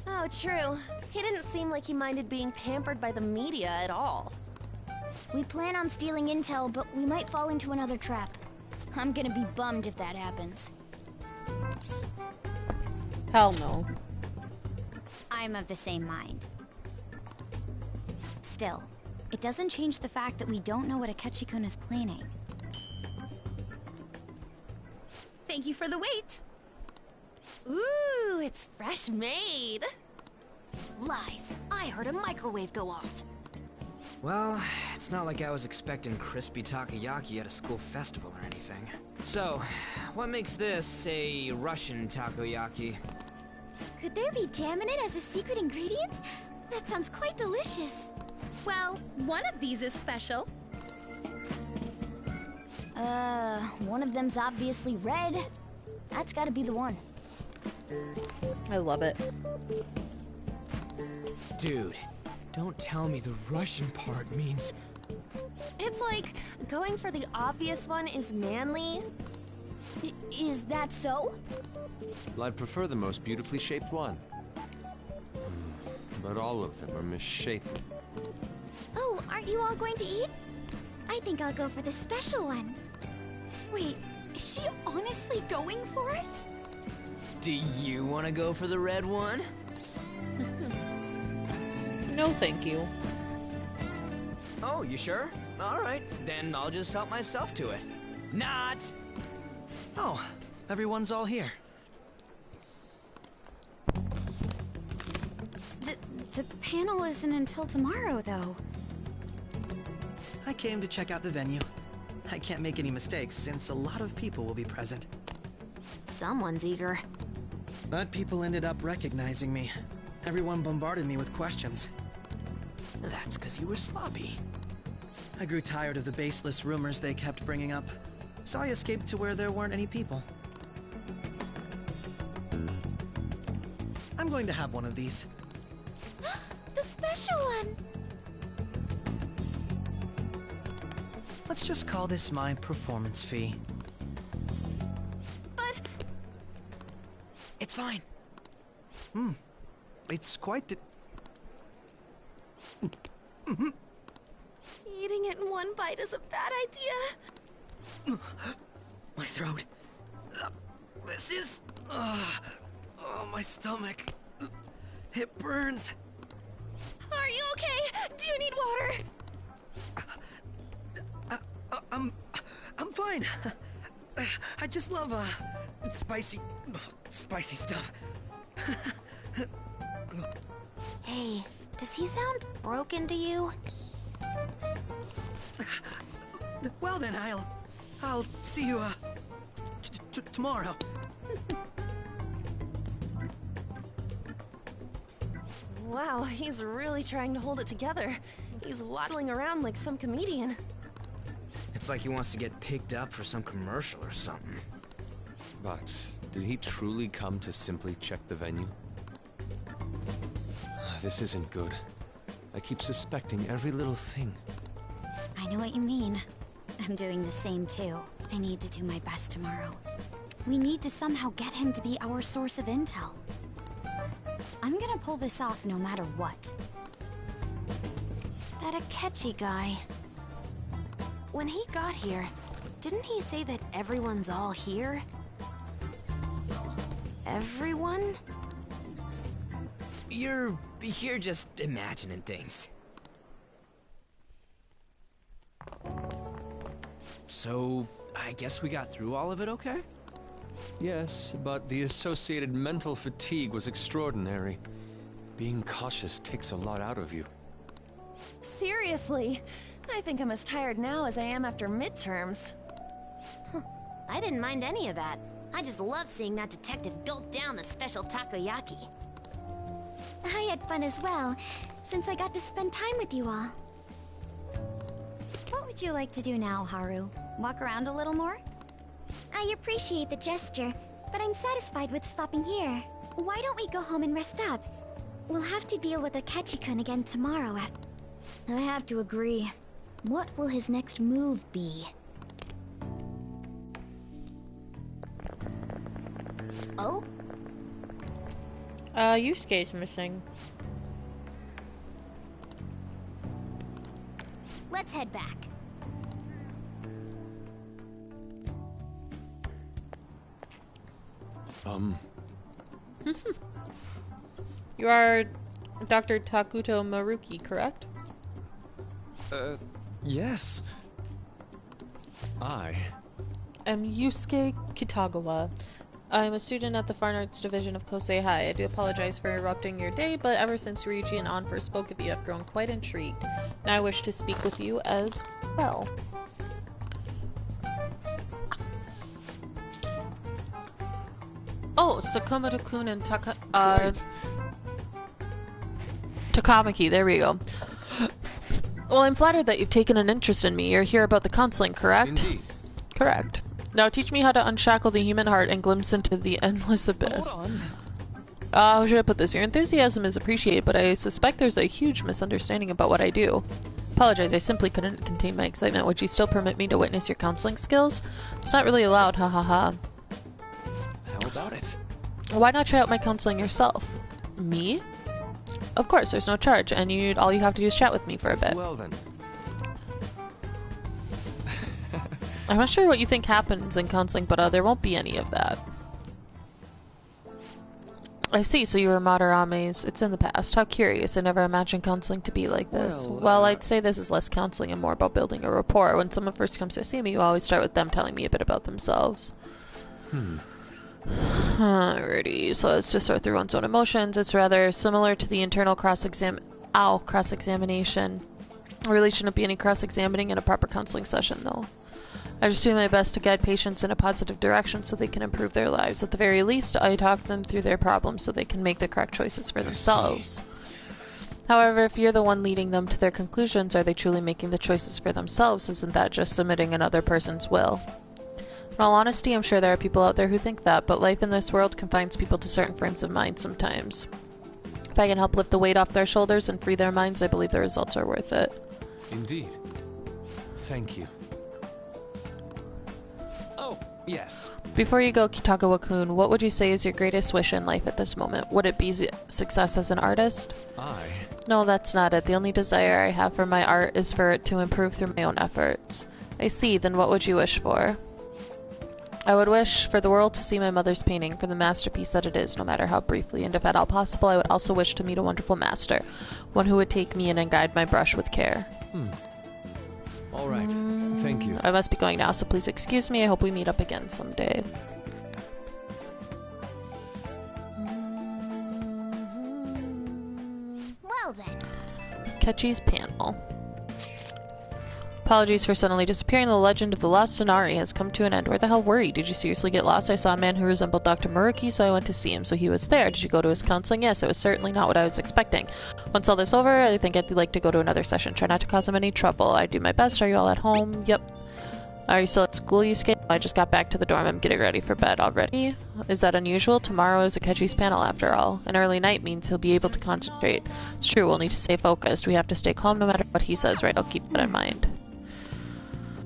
Oh, true. He didn't seem like he minded being pampered by the media at all. We plan on stealing intel, but we might fall into another trap. I'm gonna be bummed if that happens. Hell no. I'm of the same mind. Still, it doesn't change the fact that we don't know what Akechi-kun is planning. Thank you for the wait. Ooh, it's fresh made. Lies. I heard a microwave go off. Well, it's not like I was expecting crispy takoyaki at a school festival or anything. So, what makes this a Russian takoyaki? Could there be jam in it as a secret ingredient? That sounds quite delicious. Well, one of these is special. One of them's obviously red. That's gotta be the one. I love it. Dude, don't tell me the Russian part means... It's like going for the obvious one is manly. Is that so? Well, I'd prefer the most beautifully shaped one. But all of them are misshapen. Oh, aren't you all going to eat? I think I'll go for the special one. Wait, is she honestly going for it? Do you want to go for the red one? No, thank you. Oh, you sure? Alright, then I'll just help myself to it. Not! Oh, everyone's all here. The panel isn't until tomorrow, though. I came to check out the venue. I can't make any mistakes since a lot of people will be present. Someone's eager. But people ended up recognizing me. Everyone bombarded me with questions. That's because you were sloppy. I grew tired of the baseless rumors they kept bringing up, so I escaped to where there weren't any people. I'm going to have one of these. The special one! Let's just call this my performance fee. But... It's fine. It's quite the... Eating it in one bite is a bad idea. My throat. This is... oh, my stomach. It burns. Are you okay? Do you need water? I'm fine. I just love, spicy stuff. Hey, does he sound broken to you? Well then, I'll see you, tomorrow. Wow, he's really trying to hold it together. He's waddling around like some comedian. It's like he wants to get picked up for some commercial or something. But did he truly come to simply check the venue? This isn't good. I keep suspecting every little thing. I know what you mean. I'm doing the same too. I need to do my best tomorrow. We need to somehow get him to be our source of intel. I'm gonna pull this off no matter what. That Akechi guy. When he got here, didn't he say that everyone's all here? Everyone? You're just imagining things. So, I guess we got through all of it okay? Yes, but the associated mental fatigue was extraordinary. Being cautious takes a lot out of you. Seriously, I think I'm as tired now as I am after midterms. I didn't mind any of that. I just love seeing that detective gulp down the special takoyaki. I had fun as well, since I got to spend time with you all. What would you like to do now, Haru? Walk around a little more? I appreciate the gesture, but I'm satisfied with stopping here. Why don't we go home and rest up? We'll have to deal with Akechi-kun again tomorrow. I have to agree. What will his next move be? Oh? Yusuke's missing. Let's head back. You are Dr. Takuto Maruki, correct? Yes. I am Yusuke Kitagawa. I'm a student at the Fine Arts Division of Kosei High. I do apologize for interrupting your day, but ever since Ryuji and An first spoke of you, I've grown quite intrigued. Now I wish to speak with you as well. Oh, Sakamoto-kun and Takamaki, there we go. Well, I'm flattered that you've taken an interest in me. You're here about the counseling, correct? Indeed. Correct. Now teach me how to unshackle the human heart and glimpse into the endless abyss. Hold on. How should I put this? Your enthusiasm is appreciated, but I suspect there's a huge misunderstanding about what I do. Apologize, I simply couldn't contain my excitement. Would you still permit me to witness your counseling skills? It's not really allowed, ha ha ha. How about it? Why not try out my counseling yourself? Me? Of course, there's no charge, and all you have to do is chat with me for a bit. Well then. I'm not sure what you think happens in counseling, but there won't be any of that. I see, so you were Madarame's. It's in the past. How curious. I never imagined counseling to be like this. Well, I'd say this is less counseling and more about building a rapport. When someone first comes to see me, you always start with them telling me a bit about themselves. Alrighty, so let's just sort through one's own emotions. It's rather similar to the internal cross-examination. There really shouldn't be any cross-examining in a proper counseling session, though. I just do my best to guide patients in a positive direction so they can improve their lives. At the very least, I talk them through their problems so they can make the correct choices for themselves. However, if you're the one leading them to their conclusions, are they truly making the choices for themselves? Isn't that just submitting another person's will? In all honesty, I'm sure there are people out there who think that, but life in this world confines people to certain frames of mind sometimes. If I can help lift the weight off their shoulders and free their minds, I believe the results are worth it. Indeed. Thank you. Oh, yes. Before you go, Kitagawa-kun, what would you say is your greatest wish in life at this moment? Would it be success as an artist? No, that's not it. The only desire I have for my art is for it to improve through my own efforts. I see, then what would you wish for? I would wish for the world to see my mother's painting, for the masterpiece that it is, no matter how briefly, and if at all possible, I would also wish to meet a wonderful master, one who would take me in and guide my brush with care. All right. Thank you. I must be going now, so please excuse me. I hope we meet up again someday. Well then. Kechi's panel. Apologies for suddenly disappearing. The legend of the lost Inari has come to an end. Where the hell were you? Did you seriously get lost? I saw a man who resembled Dr. Maruki, so I went to see him. So he was there. Did you go to his counseling? Yes, it was certainly not what I was expecting. Once all this over, I think I'd like to go to another session. Try not to cause him any trouble. I do my best. Are you all at home? Yep. Are you still at school, Yusuke? I just got back to the dorm. I'm getting ready for bed already. Is that unusual? Tomorrow is Akechi's panel after all. An early night means he'll be able to concentrate. It's true, we'll need to stay focused. We have to stay calm no matter what he says, right? I'll keep that in mind.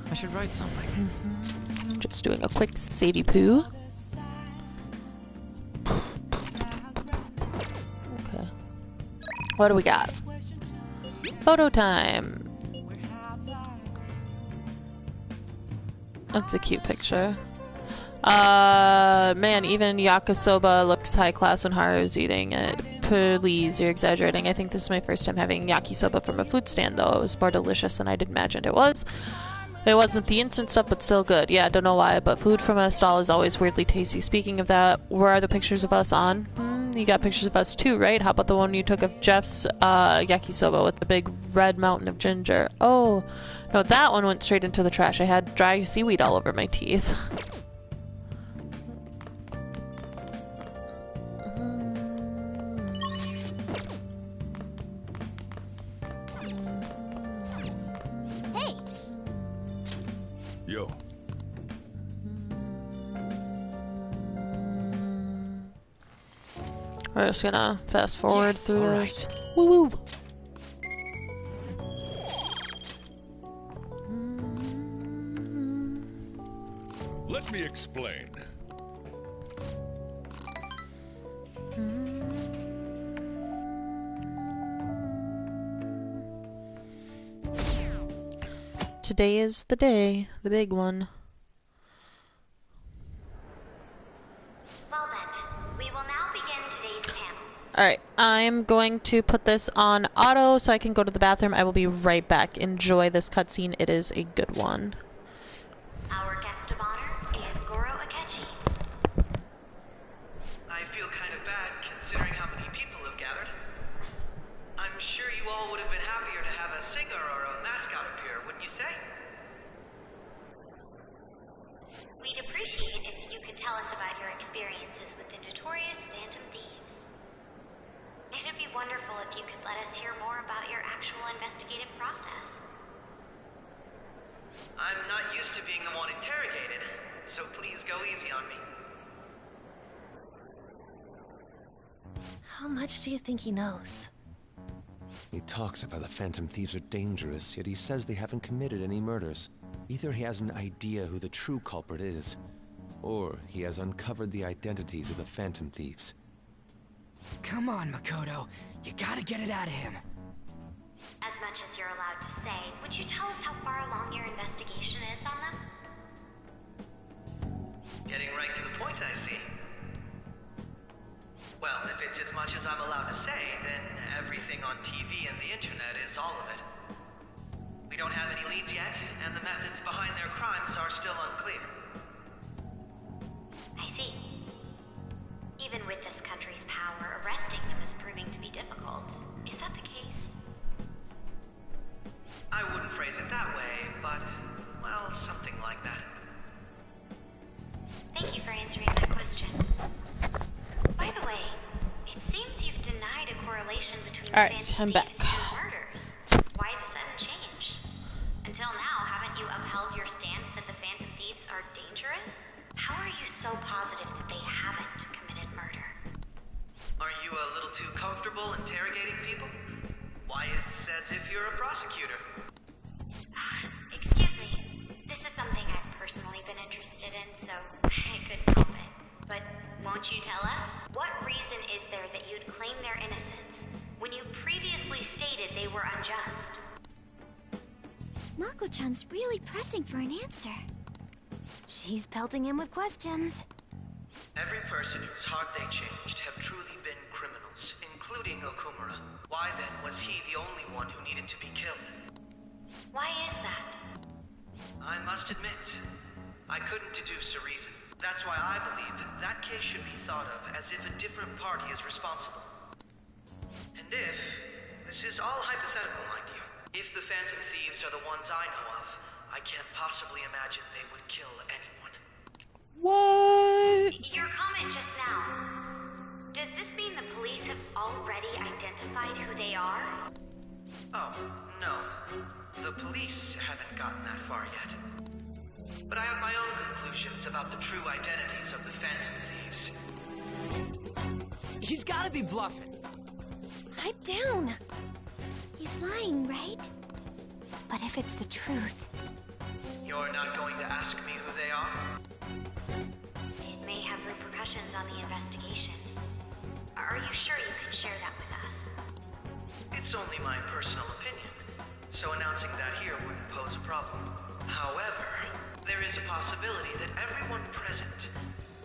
I should write something. Just doing a quick Sadie Poo. Okay. What do we got? Photo time. That's a cute picture. Man, even yakisoba looks high class when Haru's eating it. Please, you're exaggerating. I think this is my first time having yakisoba from a food stand, though. It was more delicious than I'd imagined it was. It wasn't the instant stuff, but still good. Yeah, I don't know why, but food from a stall is always weirdly tasty. Speaking of that, where are the pictures of us on? You got pictures of us too, right? How about the one you took of Jeff's yakisoba with the big red mountain of ginger? Oh, no, that one went straight into the trash. I had dry seaweed all over my teeth. Yo. We're just gonna fast forward through this. Woo woo! Let me explain. Today is the day, the big one. Well then, we will now begin today's panel. Alright, I'm going to put this on auto so I can go to the bathroom. I will be right back. Enjoy this cutscene. It is a good one. Our guest of honor is Goro Akechi. I feel kind of bad considering how many people have gathered. I'm sure you all would have been happier to have a singer or a mascot appear, wouldn't you say? We'd appreciate if you could tell us about your experiences with the notorious Phantom Thieves. It'd be wonderful if you could let us hear more about your actual investigative process. I'm not used to being the one interrogated, so please go easy on me. How much do you think he knows? He talks about the Phantom Thieves are dangerous, yet he says they haven't committed any murders. Either he has an idea who the true culprit is, or he has uncovered the identities of the Phantom Thieves. Come on, Makoto. You gotta get it out of him. As much as you're allowed to say, would you tell us how far along your investigation is on them? Getting right to the point, I see. Well, if it's as much as I'm allowed to say, then everything on TV and the internet is all of it. We don't have any leads yet, and the methods behind their crimes are still unclear. I see. Even with this country's power, arresting them is proving to be difficult. Is that the case? I wouldn't phrase it that way, but, well, something like that. Thank you for answering that question. By the way, it seems you've denied a correlation between the Phantom Thieves and murders. Why the sudden change? Until now, haven't you upheld your stance that the Phantom Thieves are dangerous? How are you so positive that they haven't committed murder? Aren't you a little too comfortable interrogating people? Why, it's as if you're a prosecutor. Excuse me. This is something I've personally been interested in, so I couldn't help it. But won't you tell us? What reason is there that you'd claim their innocence when you previously stated they were unjust? Mako-chan's really pressing for an answer. She's pelting him with questions. Every person whose heart they changed have truly been criminals, including Okumura. Why then was he the only one who needed to be killed? Why is that? I must admit, I couldn't deduce a reason. That's why I believe that case should be thought of as if a different party is responsible. And if, this is all hypothetical, mind you, if the Phantom Thieves are the ones I know of, I can't possibly imagine they would kill anyone. What? Your comment just now, does this mean the police have already identified who they are? Oh, no. The police haven't gotten that far yet. But I have my own conclusions about the true identities of the Phantom Thieves. He's gotta be bluffing. Pipe down. He's lying, right? But if it's the truth... You're not going to ask me who they are? It may have repercussions on the investigation. Are you sure you can share that with us? It's only my personal opinion, so announcing that here wouldn't pose a problem. However, there is a possibility that everyone present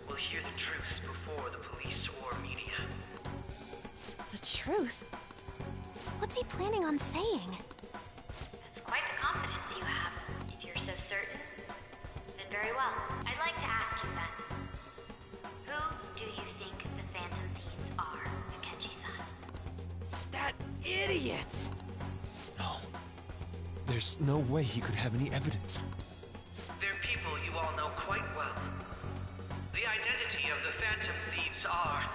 will hear the truth before the police or media. The truth? What's he planning on saying? That's quite the confidence you have. If you're so certain, then very well. I'd like to ask you then. Who do you think the Phantom Thieves are, Akechi-san? That idiot! No. There's no way he could have any evidence. They're people you all know quite well. The identity of the Phantom Thieves are...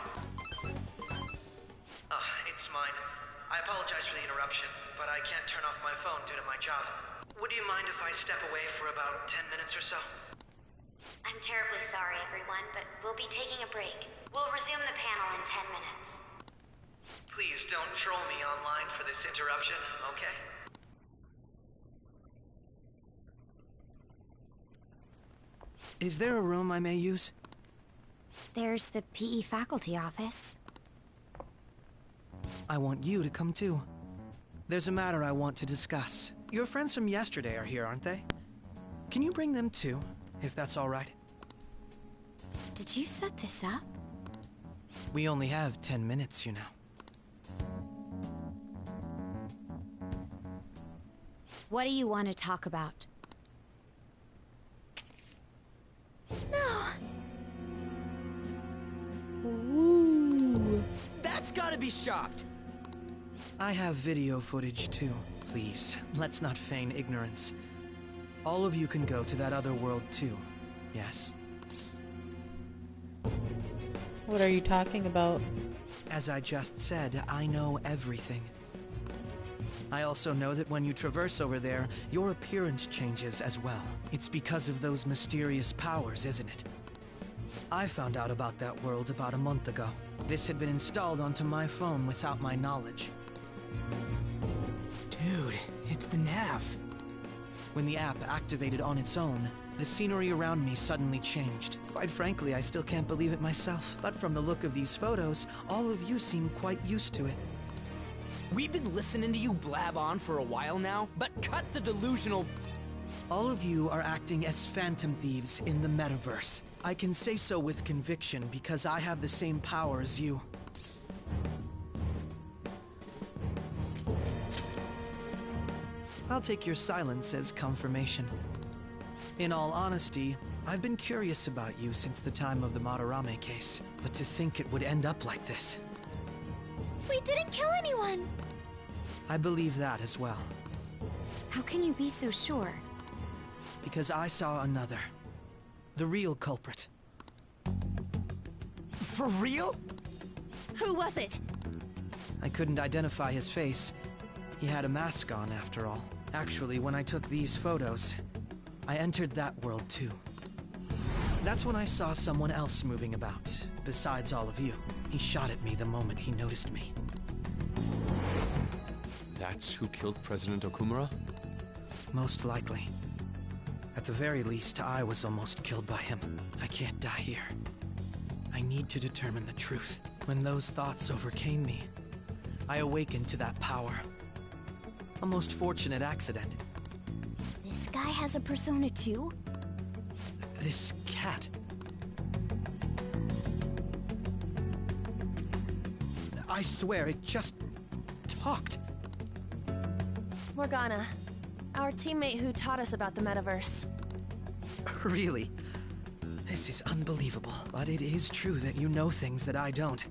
it's mine. I apologize for the interruption, but I can't turn off my phone due to my job. Would you mind if I step away for about 10 minutes or so? I'm terribly sorry, everyone, but we'll be taking a break. We'll resume the panel in 10 minutes. Please don't troll me online for this interruption, okay? Is there a room I may use? There's the PE faculty office. I want you to come too. There's a matter I want to discuss. Your friends from yesterday are here, aren't they? Can you bring them too, if that's all right? Did you set this up? We only have 10 minutes, you know. What do you want to talk about? No! Ooh. That's gotta be shocked! I have video footage too. Please, let's not feign ignorance. All of you can go to that other world too, yes? What are you talking about? As I just said, I know everything. I also know that when you traverse over there, your appearance changes as well. It's because of those mysterious powers, isn't it? I found out about that world about a month ago. This had been installed onto my phone without my knowledge. Dude, it's the nav. When the app activated on its own, the scenery around me suddenly changed. Quite frankly, I still can't believe it myself. But from the look of these photos, all of you seem quite used to it. We've been listening to you blab on for a while now, but cut the delusional... All of you are acting as phantom thieves in the metaverse. I can say so with conviction because I have the same power as you. I'll take your silence as confirmation. In all honesty, I've been curious about you since the time of the Madarame case, but to think it would end up like this. We didn't kill anyone! I believe that as well. How can you be so sure? Because I saw another. The real culprit. For real? Who was it? I couldn't identify his face. He had a mask on, after all. Actually, when I took these photos, I entered that world too. That's when I saw someone else moving about, besides all of you. He shot at me the moment he noticed me. That's who killed President Okumura? Most likely. At the very least, I was almost killed by him. I can't die here. I need to determine the truth. When those thoughts overcame me, I awakened to that power. A most fortunate accident. This guy has a persona too? This cat. I swear, it just talked. Morgana, our teammate who taught us about the metaverse. Really? This is unbelievable, but it is true that you know things that I don't.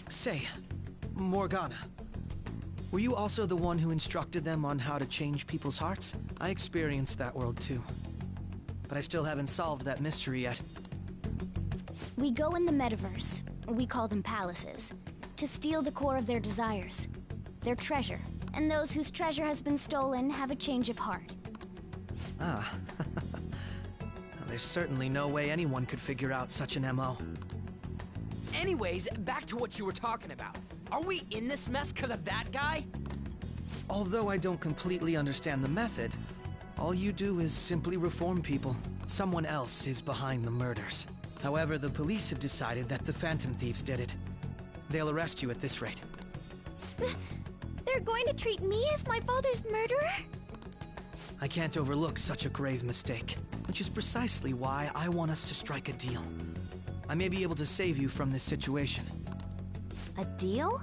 Say, Morgana, were you also the one who instructed them on how to change people's hearts? I experienced that world too, but I still haven't solved that mystery yet. We go in the metaverse, we call them palaces, to steal the core of their desires, their treasure. And those whose treasure has been stolen have a change of heart. Ah. There's certainly no way anyone could figure out such an MO. Anyways, back to what you were talking about. Are we in this mess because of that guy? Although I don't completely understand the method, all you do is simply reform people. Someone else is behind the murders. However, the police have decided that the Phantom Thieves did it. They'll arrest you at this rate. They're going to treat me as my father's murderer? I can't overlook such a grave mistake, which is precisely why I want us to strike a deal. I may be able to save you from this situation. A deal?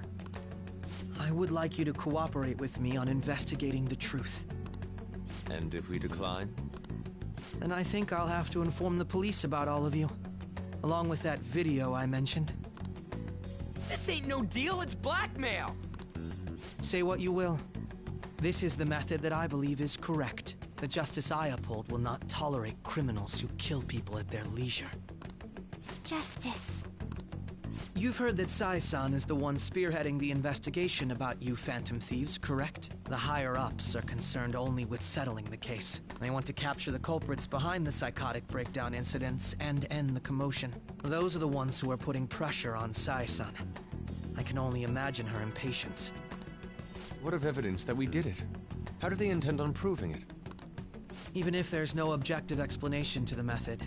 I would like you to cooperate with me on investigating the truth. And if we decline? Then I think I'll have to inform the police about all of you, along with that video I mentioned. This ain't no deal, it's blackmail! Say what you will. This is the method that I believe is correct. The justice I uphold will not tolerate criminals who kill people at their leisure. Justice. You've heard that Sai-san is the one spearheading the investigation about you Phantom Thieves, correct? The higher-ups are concerned only with settling the case. They want to capture the culprits behind the psychotic breakdown incidents and end the commotion. Those are the ones who are putting pressure on Sai-san. I can only imagine her impatience. What of evidence that we did it? How do they intend on proving it? Even if there's no objective explanation to the method,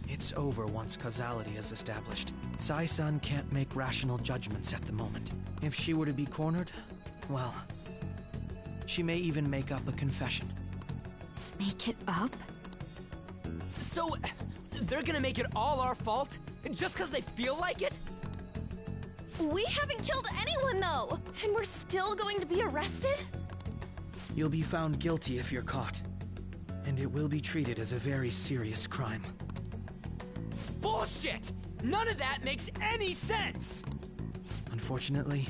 it's over once causality is established. Sai-san can't make rational judgments at the moment. If she were to be cornered, well, she may even make up a confession. Make it up? So, they're gonna make it all our fault? Just because they feel like it? We haven't killed anyone, though! And we're still going to be arrested? You'll be found guilty if you're caught. And it will be treated as a very serious crime. Bullshit! None of that makes any sense! Unfortunately,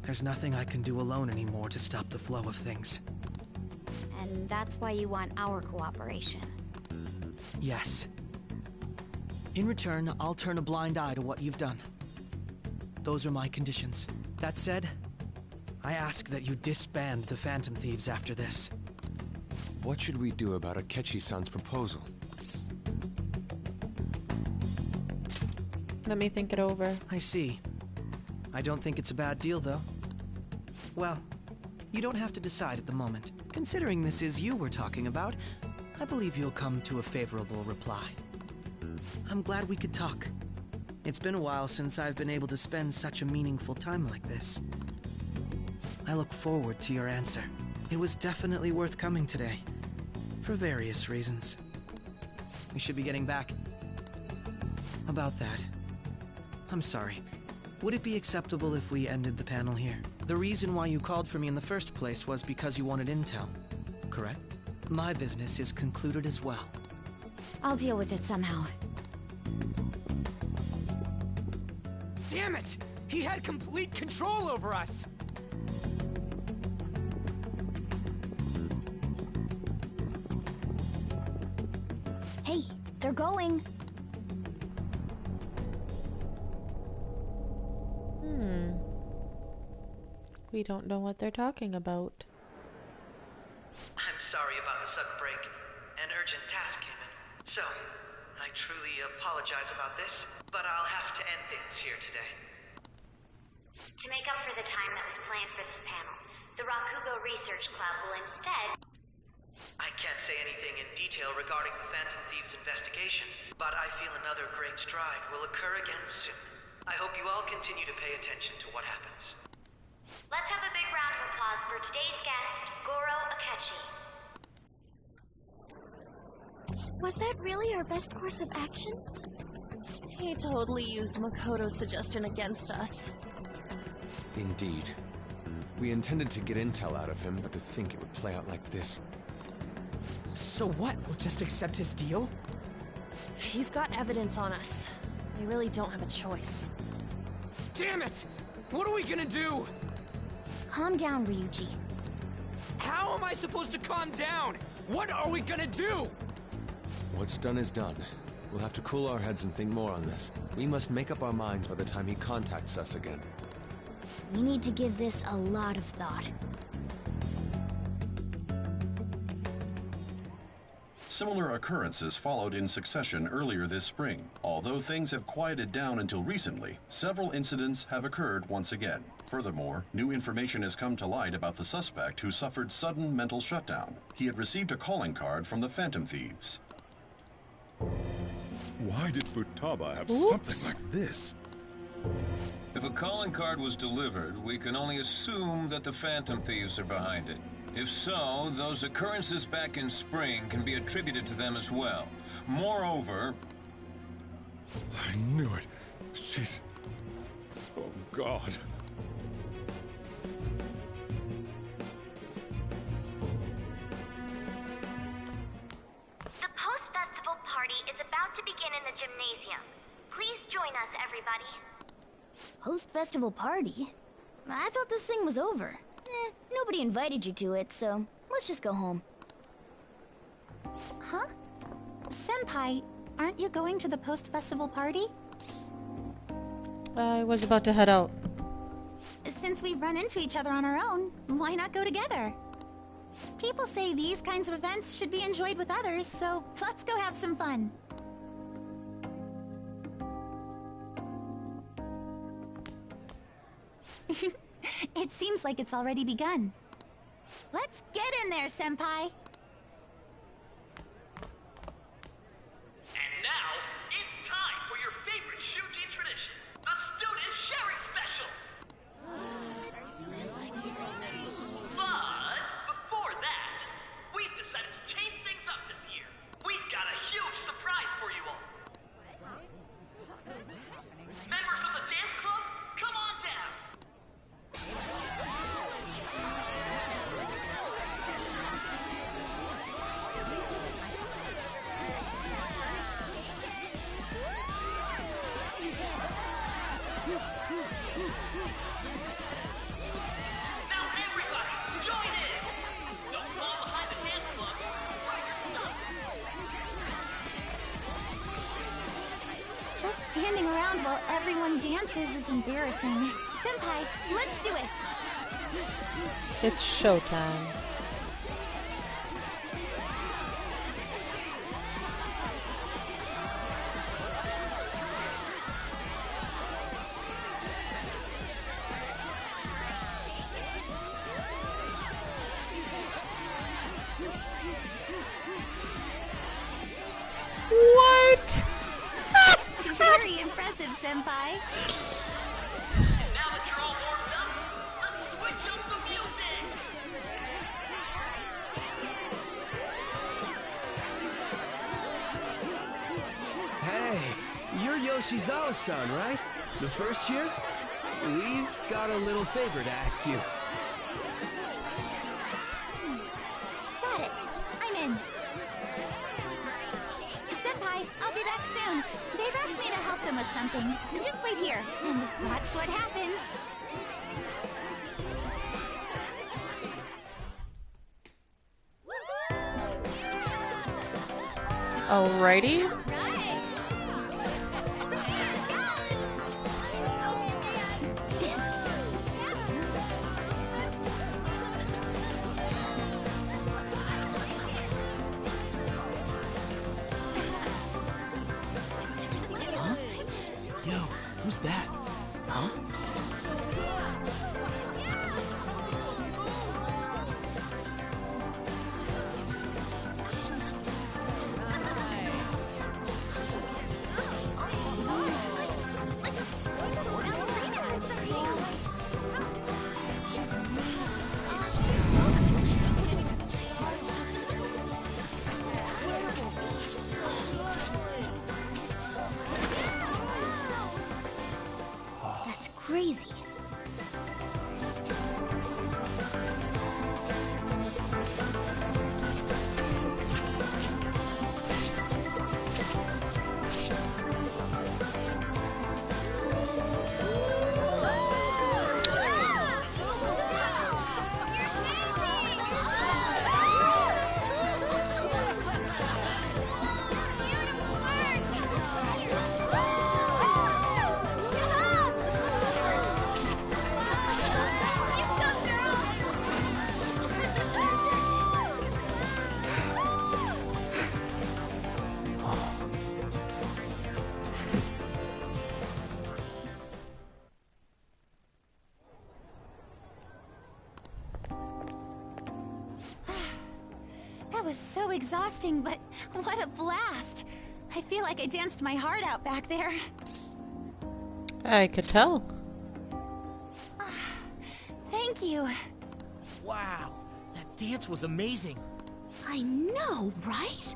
there's nothing I can do alone anymore to stop the flow of things. And that's why you want our cooperation. Yes. In return, I'll turn a blind eye to what you've done. Those are my conditions. That said, I ask that you disband the Phantom Thieves after this. What should we do about Akechi-san's proposal? Let me think it over. I see. I don't think it's a bad deal, though. Well, you don't have to decide at the moment. Considering this is you we're talking about, I believe you'll come to a favorable reply. I'm glad we could talk. It's been a while since I've been able to spend such a meaningful time like this. I look forward to your answer. It was definitely worth coming today, for various reasons. We should be getting back. About that, I'm sorry. Would it be acceptable if we ended the panel here? The reason why you called for me in the first place was because you wanted intel, correct? My business is concluded as well. I'll deal with it somehow. Damn it! He had complete control over us! Hey, they're going. We don't know what they're talking about. I'm sorry about the sudden break. An urgent task came in. So, I truly apologize about this, but I'll have to end things here today. To make up for the time that was planned for this panel, the Rakugo Research Club will instead... I can't say anything in detail regarding the Phantom Thieves investigation, but I feel another great stride will occur again soon. I hope you all continue to pay attention to what happens. Let's have a big round of applause for today's guest, Goro Akechi. Was that really our best course of action? He totally used Makoto's suggestion against us. Indeed. We intended to get intel out of him, but to think it would play out like this. So what? We'll just accept his deal? He's got evidence on us. We really don't have a choice. Damn it! What are we gonna do? Calm down, Ryuji. How am I supposed to calm down? What are we gonna do? What's done is done. We'll have to cool our heads and think more on this. We must make up our minds by the time he contacts us again. We need to give this a lot of thought. Similar occurrences followed in succession earlier this spring. Although things have quieted down until recently, several incidents have occurred once again. Furthermore, new information has come to light about the suspect who suffered sudden mental shutdown. He had received a calling card from the Phantom Thieves. Why did Futaba have something like this? If a calling card was delivered, we can only assume that the Phantom Thieves are behind it. If so, those occurrences back in spring can be attributed to them as well. Moreover... I knew it. She's... Oh, God. The post-festival party is about to begin in the gymnasium. Please join us, everybody. Post-festival party? I thought this thing was over. Nobody invited you to it, so let's just go home. Huh? Senpai, aren't you going to the post-festival party? I was about to head out. Since we've run into each other on our own, why not go together? People say these kinds of events should be enjoyed with others, so let's go have some fun. It seems like it's already begun. Let's get in there, Senpai! Just standing around while everyone dances is embarrassing. Senpai, let's do it! It's showtime. What? Very impressive, Senpai. Hey, you're Yoshizawa-san, right? The first year? We've got a little favor to ask you. Got it. I'm in. Senpai, I'll be back soon. They've asked me to help them with something. Just wait here and watch what happens. Alrighty. Yo, who's that? Huh? That's crazy. That was so exhausting, but what a blast! I feel like I danced my heart out back there. I could tell. Thank you. Wow, that dance was amazing. I know, right?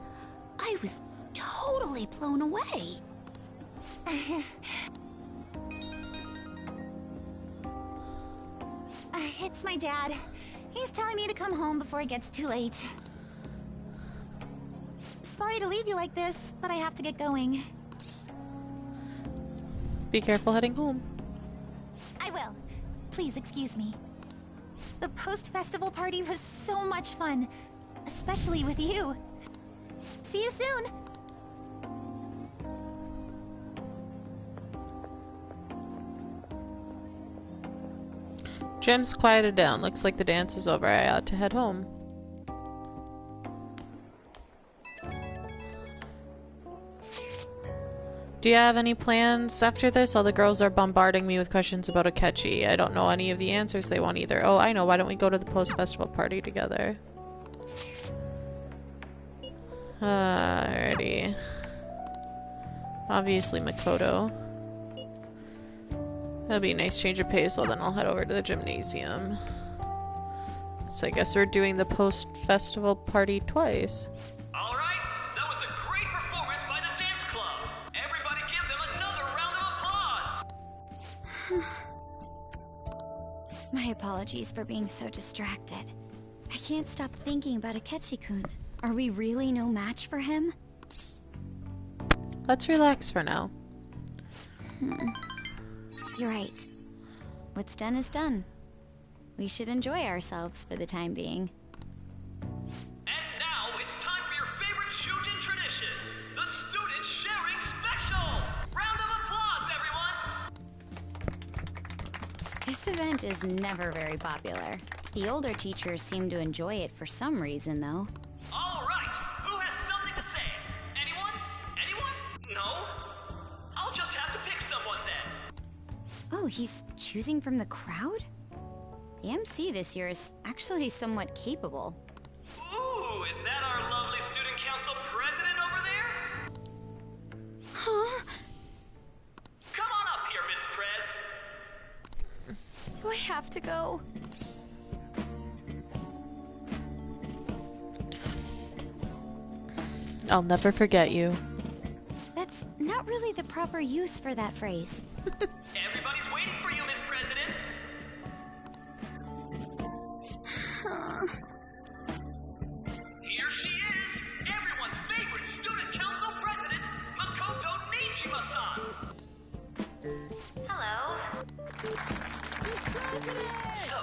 I was totally blown away. It's my dad. He's telling me to come home before it gets too late. Sorry to leave you like this, but I have to get going. Be careful heading home. I will. Please excuse me. The post-festival party was so much fun, especially with you. See you soon! Jim's quieted down. Looks like the dance is over. I ought to head home. Do you have any plans after this? All the girls are bombarding me with questions about Akechi. I don't know any of the answers they want either. Oh, I know. Why don't we go to the post-festival party together? Alrighty. Obviously Makoto. That'll be a nice change of pace. Well, then I'll head over to the gymnasium. So I guess we're doing the post-festival party twice. My apologies for being so distracted. I can't stop thinking about Akechi-kun. Are we really no match for him? Let's relax for now. You're right. What's done is done. We should enjoy ourselves for the time being. And now it's time for your favorite Shujin tradition, the Student Sharing Special! Round of This event is never very popular. The older teachers seem to enjoy it for some reason, though. All right, who has something to say? Anyone? Anyone? No? I'll just have to pick someone then. Oh, he's choosing from the crowd? The MC this year is actually somewhat capable. Ooh, is that our lovely student council president over there? Huh? Come on up here, Miss Prez. Do I have to go? I'll never forget you. That's not really the proper use for that phrase. Everybody's waiting for you, Miss President. Here she is, everyone's favorite student council president, Makoto Nijima-san. Hello. So,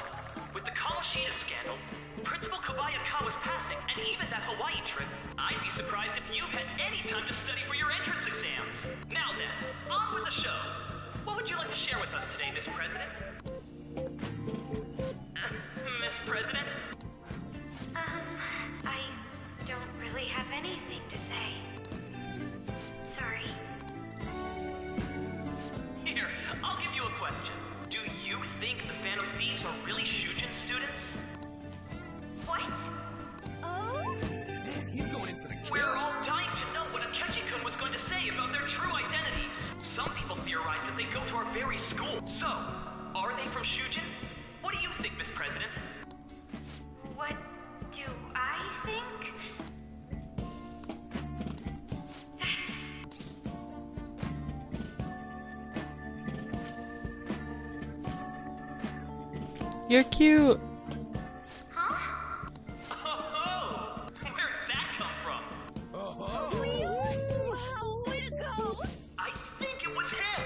with the Kamoshida scandal, Principal Kobayakawa's passing, and even that Hawaii trip, I'd be surprised if you've had any time to study for your entrance exams. Now then, on with the show. What would you like to share with us today, Miss President? Miss President? I don't really have anything to say. Sorry. Here, I'll give you a question. Do you think the Phantom Thieves are really Shujin students? What? Man, he's going in for the kill. We're all dying to know what Akechi-kun was going to say about their true identities. Some people theorize that they go to our very school. So, are they from Shujin? What do you think, Miss President? What do I think? You're cute. Huh? Oh, where'd that come from? Oh. Wow, way to go! I think it was him.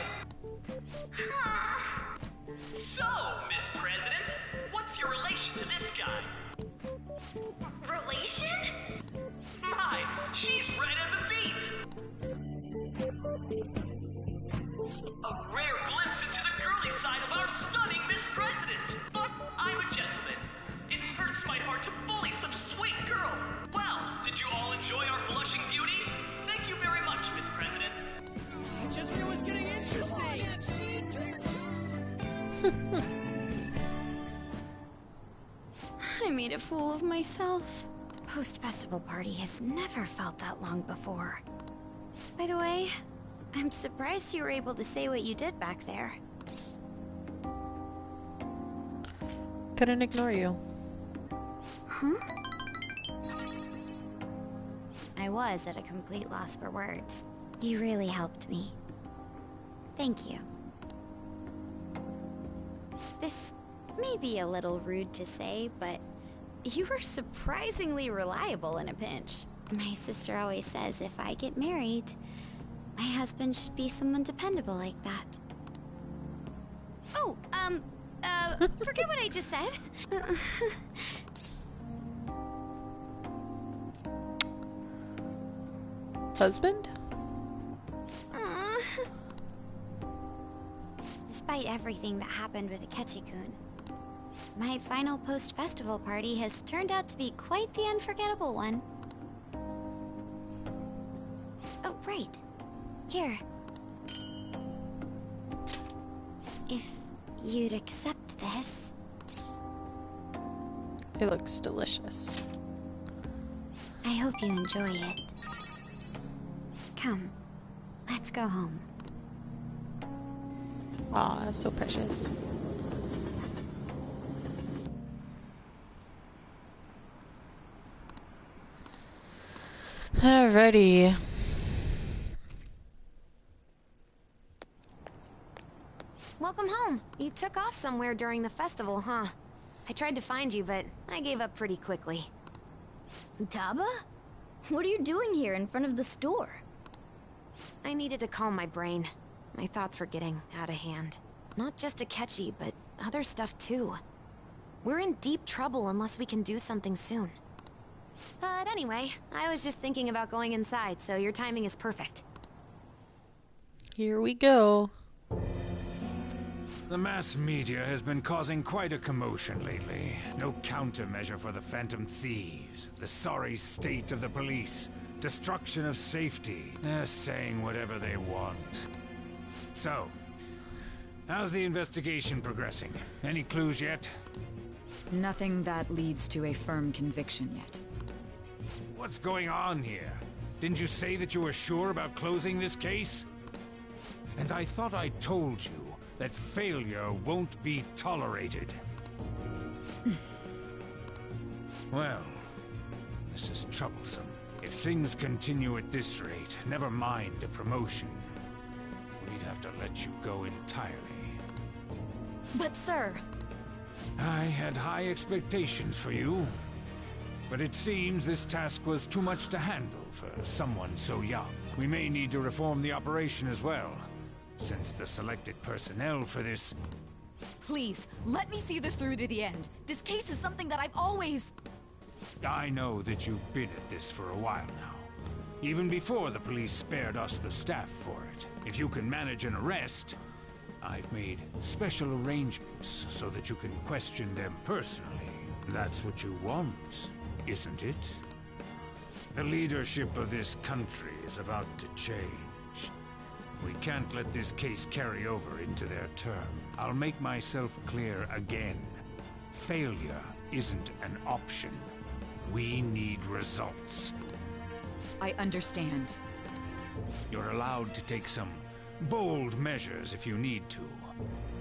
So, Miss President, what's your relation to this guy? Relation? My, she's red as a beet. A rare glimpse into the girly side of our stunning Miss President. But I'm a gentleman. It hurts my heart to bully such a sweet girl. Well, did you all enjoy our blushing beauty? Thank you very much, Miss President. Just when it was getting interesting. I made a fool of myself. The post-festival party has never felt that long before. By the way, I'm surprised you were able to say what you did back there. Couldn't ignore you. Huh? I was at a complete loss for words. You really helped me. Thank you. This may be a little rude to say, but you were surprisingly reliable in a pinch. My sister always says if I get married, my husband should be someone dependable like that. Oh, forget what I just said. Husband? Despite everything that happened with Akechi-kun, my final post-festival party has turned out to be quite the unforgettable one. Oh, right. Here. If you'd accept this. It looks delicious. I hope you enjoy it. Come, let's go home. Aw, that's so precious. Alrighty. Welcome home. You took off somewhere during the festival, huh? I tried to find you, but I gave up pretty quickly. Taba? What are you doing here in front of the store? I needed to calm my brain. My thoughts were getting out of hand. Not just Akechi, but other stuff too. We're in deep trouble unless we can do something soon. But anyway, I was just thinking about going inside, so your timing is perfect. Here we go. The mass media has been causing quite a commotion lately. No countermeasure for the Phantom Thieves, the sorry state of the police, destruction of safety. They're saying whatever they want. So, how's the investigation progressing? Any clues yet? Nothing that leads to a firm conviction yet. What's going on here? Didn't you say that you were sure about closing this case? And I thought I told you that failure won't be tolerated. Well, this is troublesome. If things continue at this rate, never mind a promotion, we'd have to let you go entirely. But sir... I had high expectations for you, but it seems this task was too much to handle for someone so young. We may need to reform the operation as well, since the selected personnel for this... Please, let me see this through to the end. This case is something that I've always... I know that you've been at this for a while now. Even before the police spared us the staff for it. If you can manage an arrest, I've made special arrangements so that you can question them personally. That's what you want, isn't it? The leadership of this country is about to change. We can't let this case carry over into their term. I'll make myself clear again. Failure isn't an option. We need results. I understand. You're allowed to take some bold measures if you need to.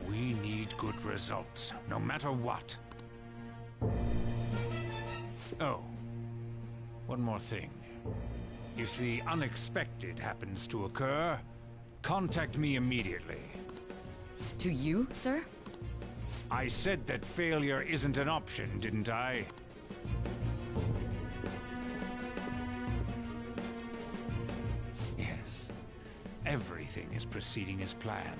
We need good results, no matter what. Oh, one more thing. If the unexpected happens to occur, contact me immediately. To you, sir? I said that failure isn't an option, didn't I? Yes. Everything is proceeding as planned.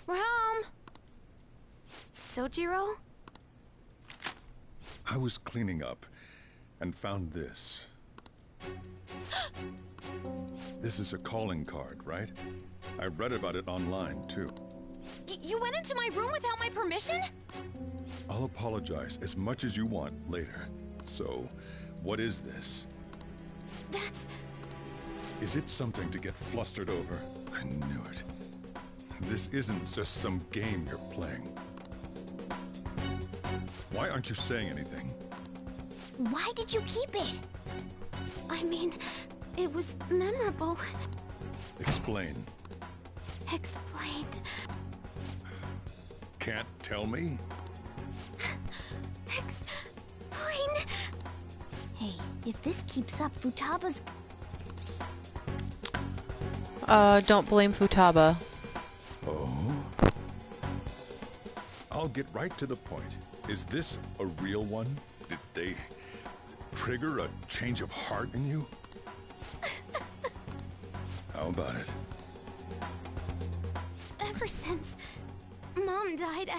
We're home! Sojiro? I was cleaning up and found this. This is a calling card, right? I read about it online, too. You went into my room without my permission? I'll apologize as much as you want later. So, what is this? That's... Is it something to get flustered over? I knew it. This isn't just some game you're playing. Why aren't you saying anything? Why did you keep it? I mean, it was memorable. Explain. Explain. Can't tell me? Explain. Hey, if this keeps up, Futaba's... Don't blame Futaba. Oh? I'll get right to the point. Is this a real one? Did they trigger a change of heart in you? How about it? Ever since Mom died,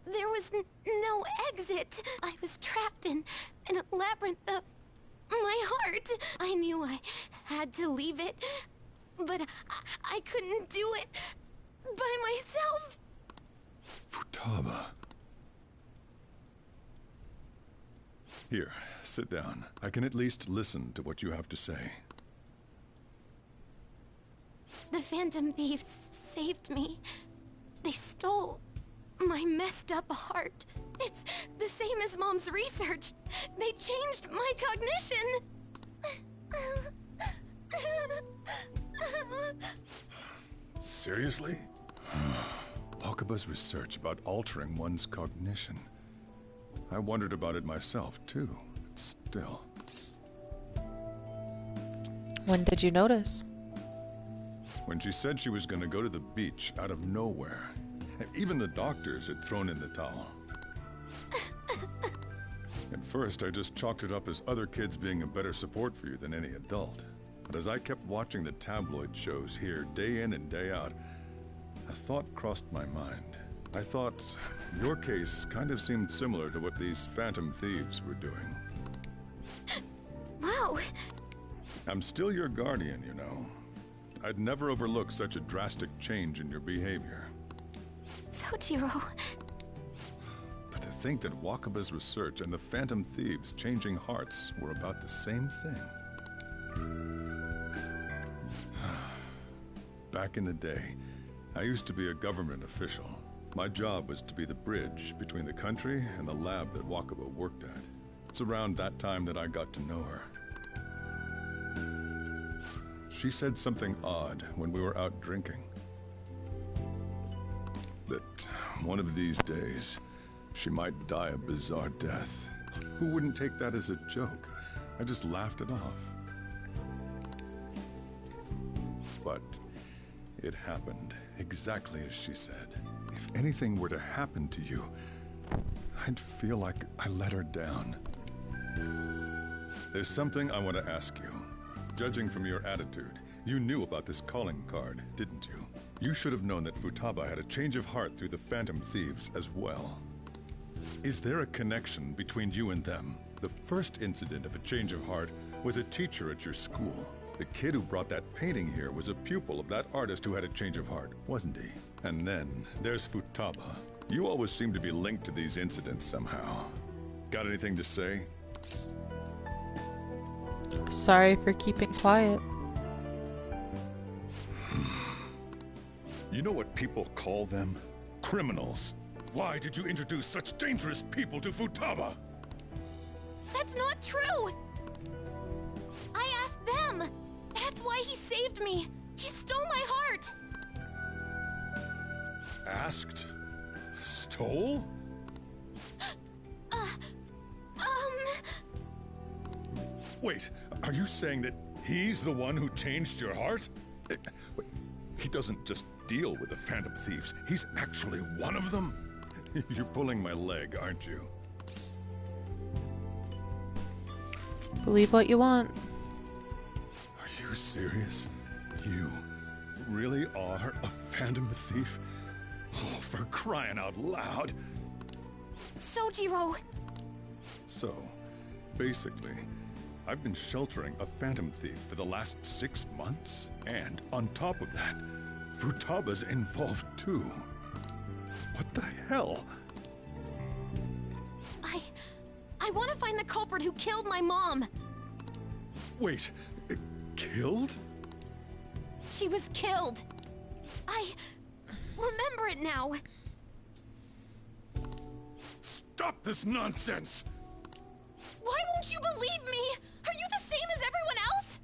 there was no exit. I was trapped in a labyrinth of my heart. I knew I had to leave it, but I couldn't do it by myself. Futaba. Here, sit down. I can at least listen to what you have to say. The Phantom Thieves saved me. They stole my messed up heart. It's the same as Mom's research. They changed my cognition. Seriously? Okaba's research about altering one's cognition. I wondered about it myself, too. But still. When did you notice? When she said she was going to go to the beach out of nowhere. Even the doctors had thrown in the towel. At first, I just chalked it up as other kids being a better support for you than any adult. But as I kept watching the tabloid shows here day in and day out, a thought crossed my mind. I thought your case kind of seemed similar to what these Phantom Thieves were doing. Wow. I'm still your guardian, you know. I'd never overlook such a drastic change in your behavior. Sojiro... But to think that Wakaba's research and the Phantom Thieves changing hearts were about the same thing. Back in the day, I used to be a government official. My job was to be the bridge between the country and the lab that Wakaba worked at. It's around that time that I got to know her. She said something odd when we were out drinking. That one of these days, she might die a bizarre death. Who wouldn't take that as a joke? I just laughed it off. But it happened exactly as she said. If anything were to happen to you, I'd feel like I let her down. There's something I want to ask you. Judging from your attitude, you knew about this calling card, didn't you? You should have known that Futaba had a change of heart through the Phantom Thieves as well. Is there a connection between you and them? The first incident of a change of heart was a teacher at your school. The kid who brought that painting here was a pupil of that artist who had a change of heart, wasn't he? And then there's Futaba. You always seem to be linked to these incidents somehow. Got anything to say? Sorry for keeping quiet. You know what people call them? Criminals. Why did you introduce such dangerous people to Futaba? That's not true! I asked them! That's why he saved me! He stole my heart! Asked? Stole? Wait, are you saying that he's the one who changed your heart? He doesn't just deal with the Phantom Thieves, he's actually one of them? You're pulling my leg, aren't you? Believe what you want. Are you serious? You really are a Phantom Thief? Oh, for crying out loud! Sojiro! So, basically, I've been sheltering a Phantom Thief for the last 6 months. And on top of that, Futaba's involved too. What the hell? I want to find the culprit who killed my mom! Wait, killed? She was killed! I remember it now! Stop this nonsense! Why won't you believe me? Are you the same as everyone else?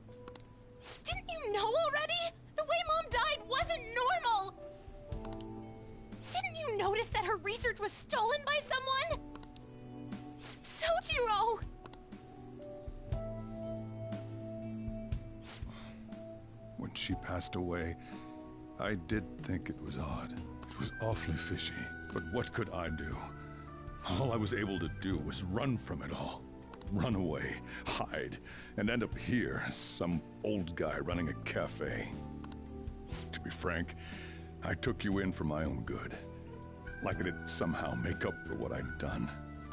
Didn't you know already? The way Mom died wasn't normal! Didn't you notice that her research was stolen by someone? Sojiro! When she passed away, I did think it was odd. It was awfully fishy. But what could I do? All I was able to do was run from it all. Run away, hide, and end up here as some old guy running a cafe. To be frank, I took you in for my own good. Like it'd somehow make up for what I'd done.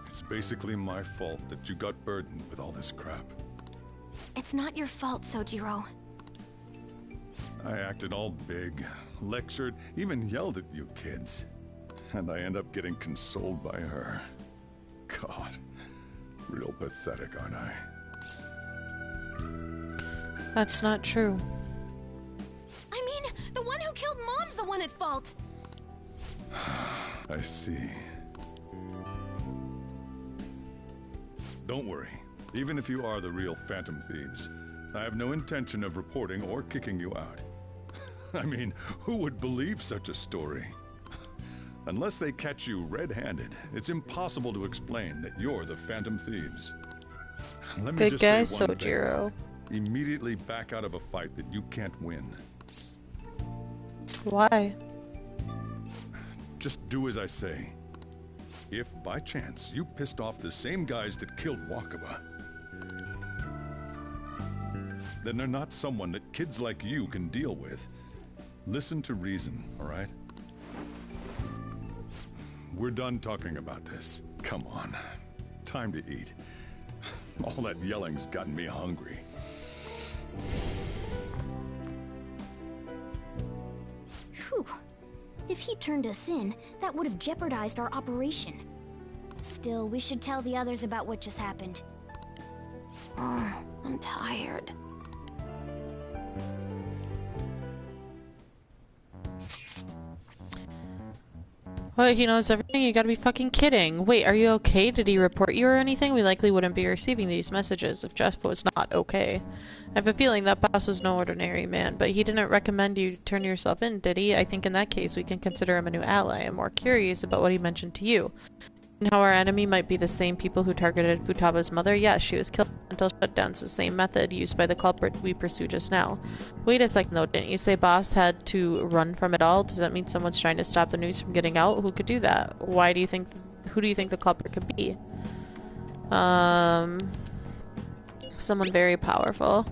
It's basically my fault that you got burdened with all this crap. It's not your fault, Sojiro. I acted all big, lectured, even yelled at you kids. And I end up getting consoled by her. God, real pathetic, aren't I? That's not true. I mean, the one who killed Mom's the one at fault! I see. Don't worry. Even if you are the real Phantom Thieves, I have no intention of reporting or kicking you out. I mean, who would believe such a story? Unless they catch you red-handed, it's impossible to explain that you're the Phantom Thieves. Let me Good just guy, say one Sojiro. thing. Immediately back out of a fight that you can't win. Why? Just do as I say. If, by chance, you pissed off the same guys that killed Wakaba, then they're not someone that kids like you can deal with. Listen to reason, all right? We're done talking about this. Come on. Time to eat. All that yelling's gotten me hungry. Whew. If he turned us in, that would have jeopardized our operation. Still, we should tell the others about what just happened. Oh, I'm tired. What, he knows everything? You gotta be fucking kidding. Wait, are you okay? Did he report you or anything? We likely wouldn't be receiving these messages if Jeff was not okay. I have a feeling that boss was no ordinary man, but he didn't recommend you turn yourself in, did he? I think in that case we can consider him a new ally. I'm more curious about what he mentioned to you. And how our enemy might be the same people who targeted Futaba's mother? Yes, she was killed until shutdowns, the same method used by the culprit we pursued just now. Wait a second though, didn't you say boss had to run from it all? Does that mean someone's trying to stop the news from getting out? Who could do that? Who do you think the culprit could be? Someone very powerful.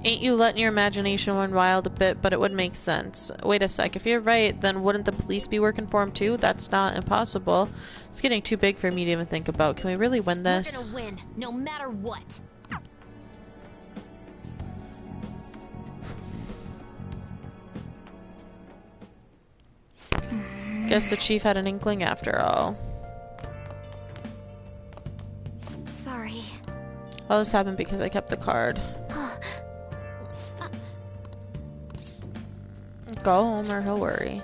Ain't you letting your imagination run wild a bit, but it would make sense. Wait a sec, if you're right, then wouldn't the police be working for him too? That's not impossible. It's getting too big for me to even think about. Can we really win this? We're gonna win, no matter what. Guess the chief had an inkling after all. Sorry. All this happened because I kept the card. Go home or he'll worry.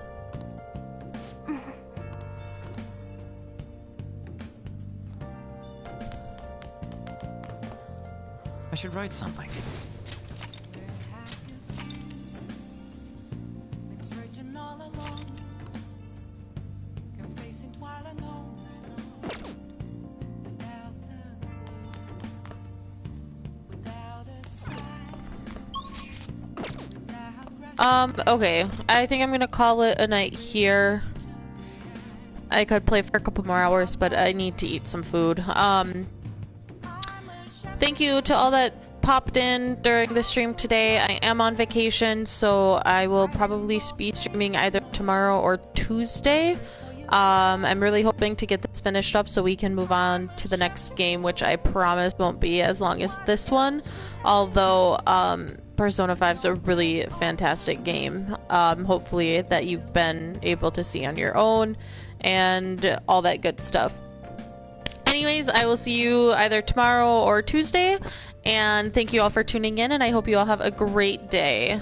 I should write something. Okay. I think I'm gonna call it a night here. I could play for a couple more hours, but I need to eat some food. Thank you to all that popped in during the stream today. I am on vacation, so I will probably be streaming either tomorrow or Tuesday. I'm really hoping to get this finished up so we can move on to the next game, which I promise won't be as long as this one. Although, Persona 5 is a really fantastic game. Hopefully that you've been able to see on your own and all that good stuff. Anyways, I will see you either tomorrow or Tuesday, and thank you all for tuning in, and I hope you all have a great day.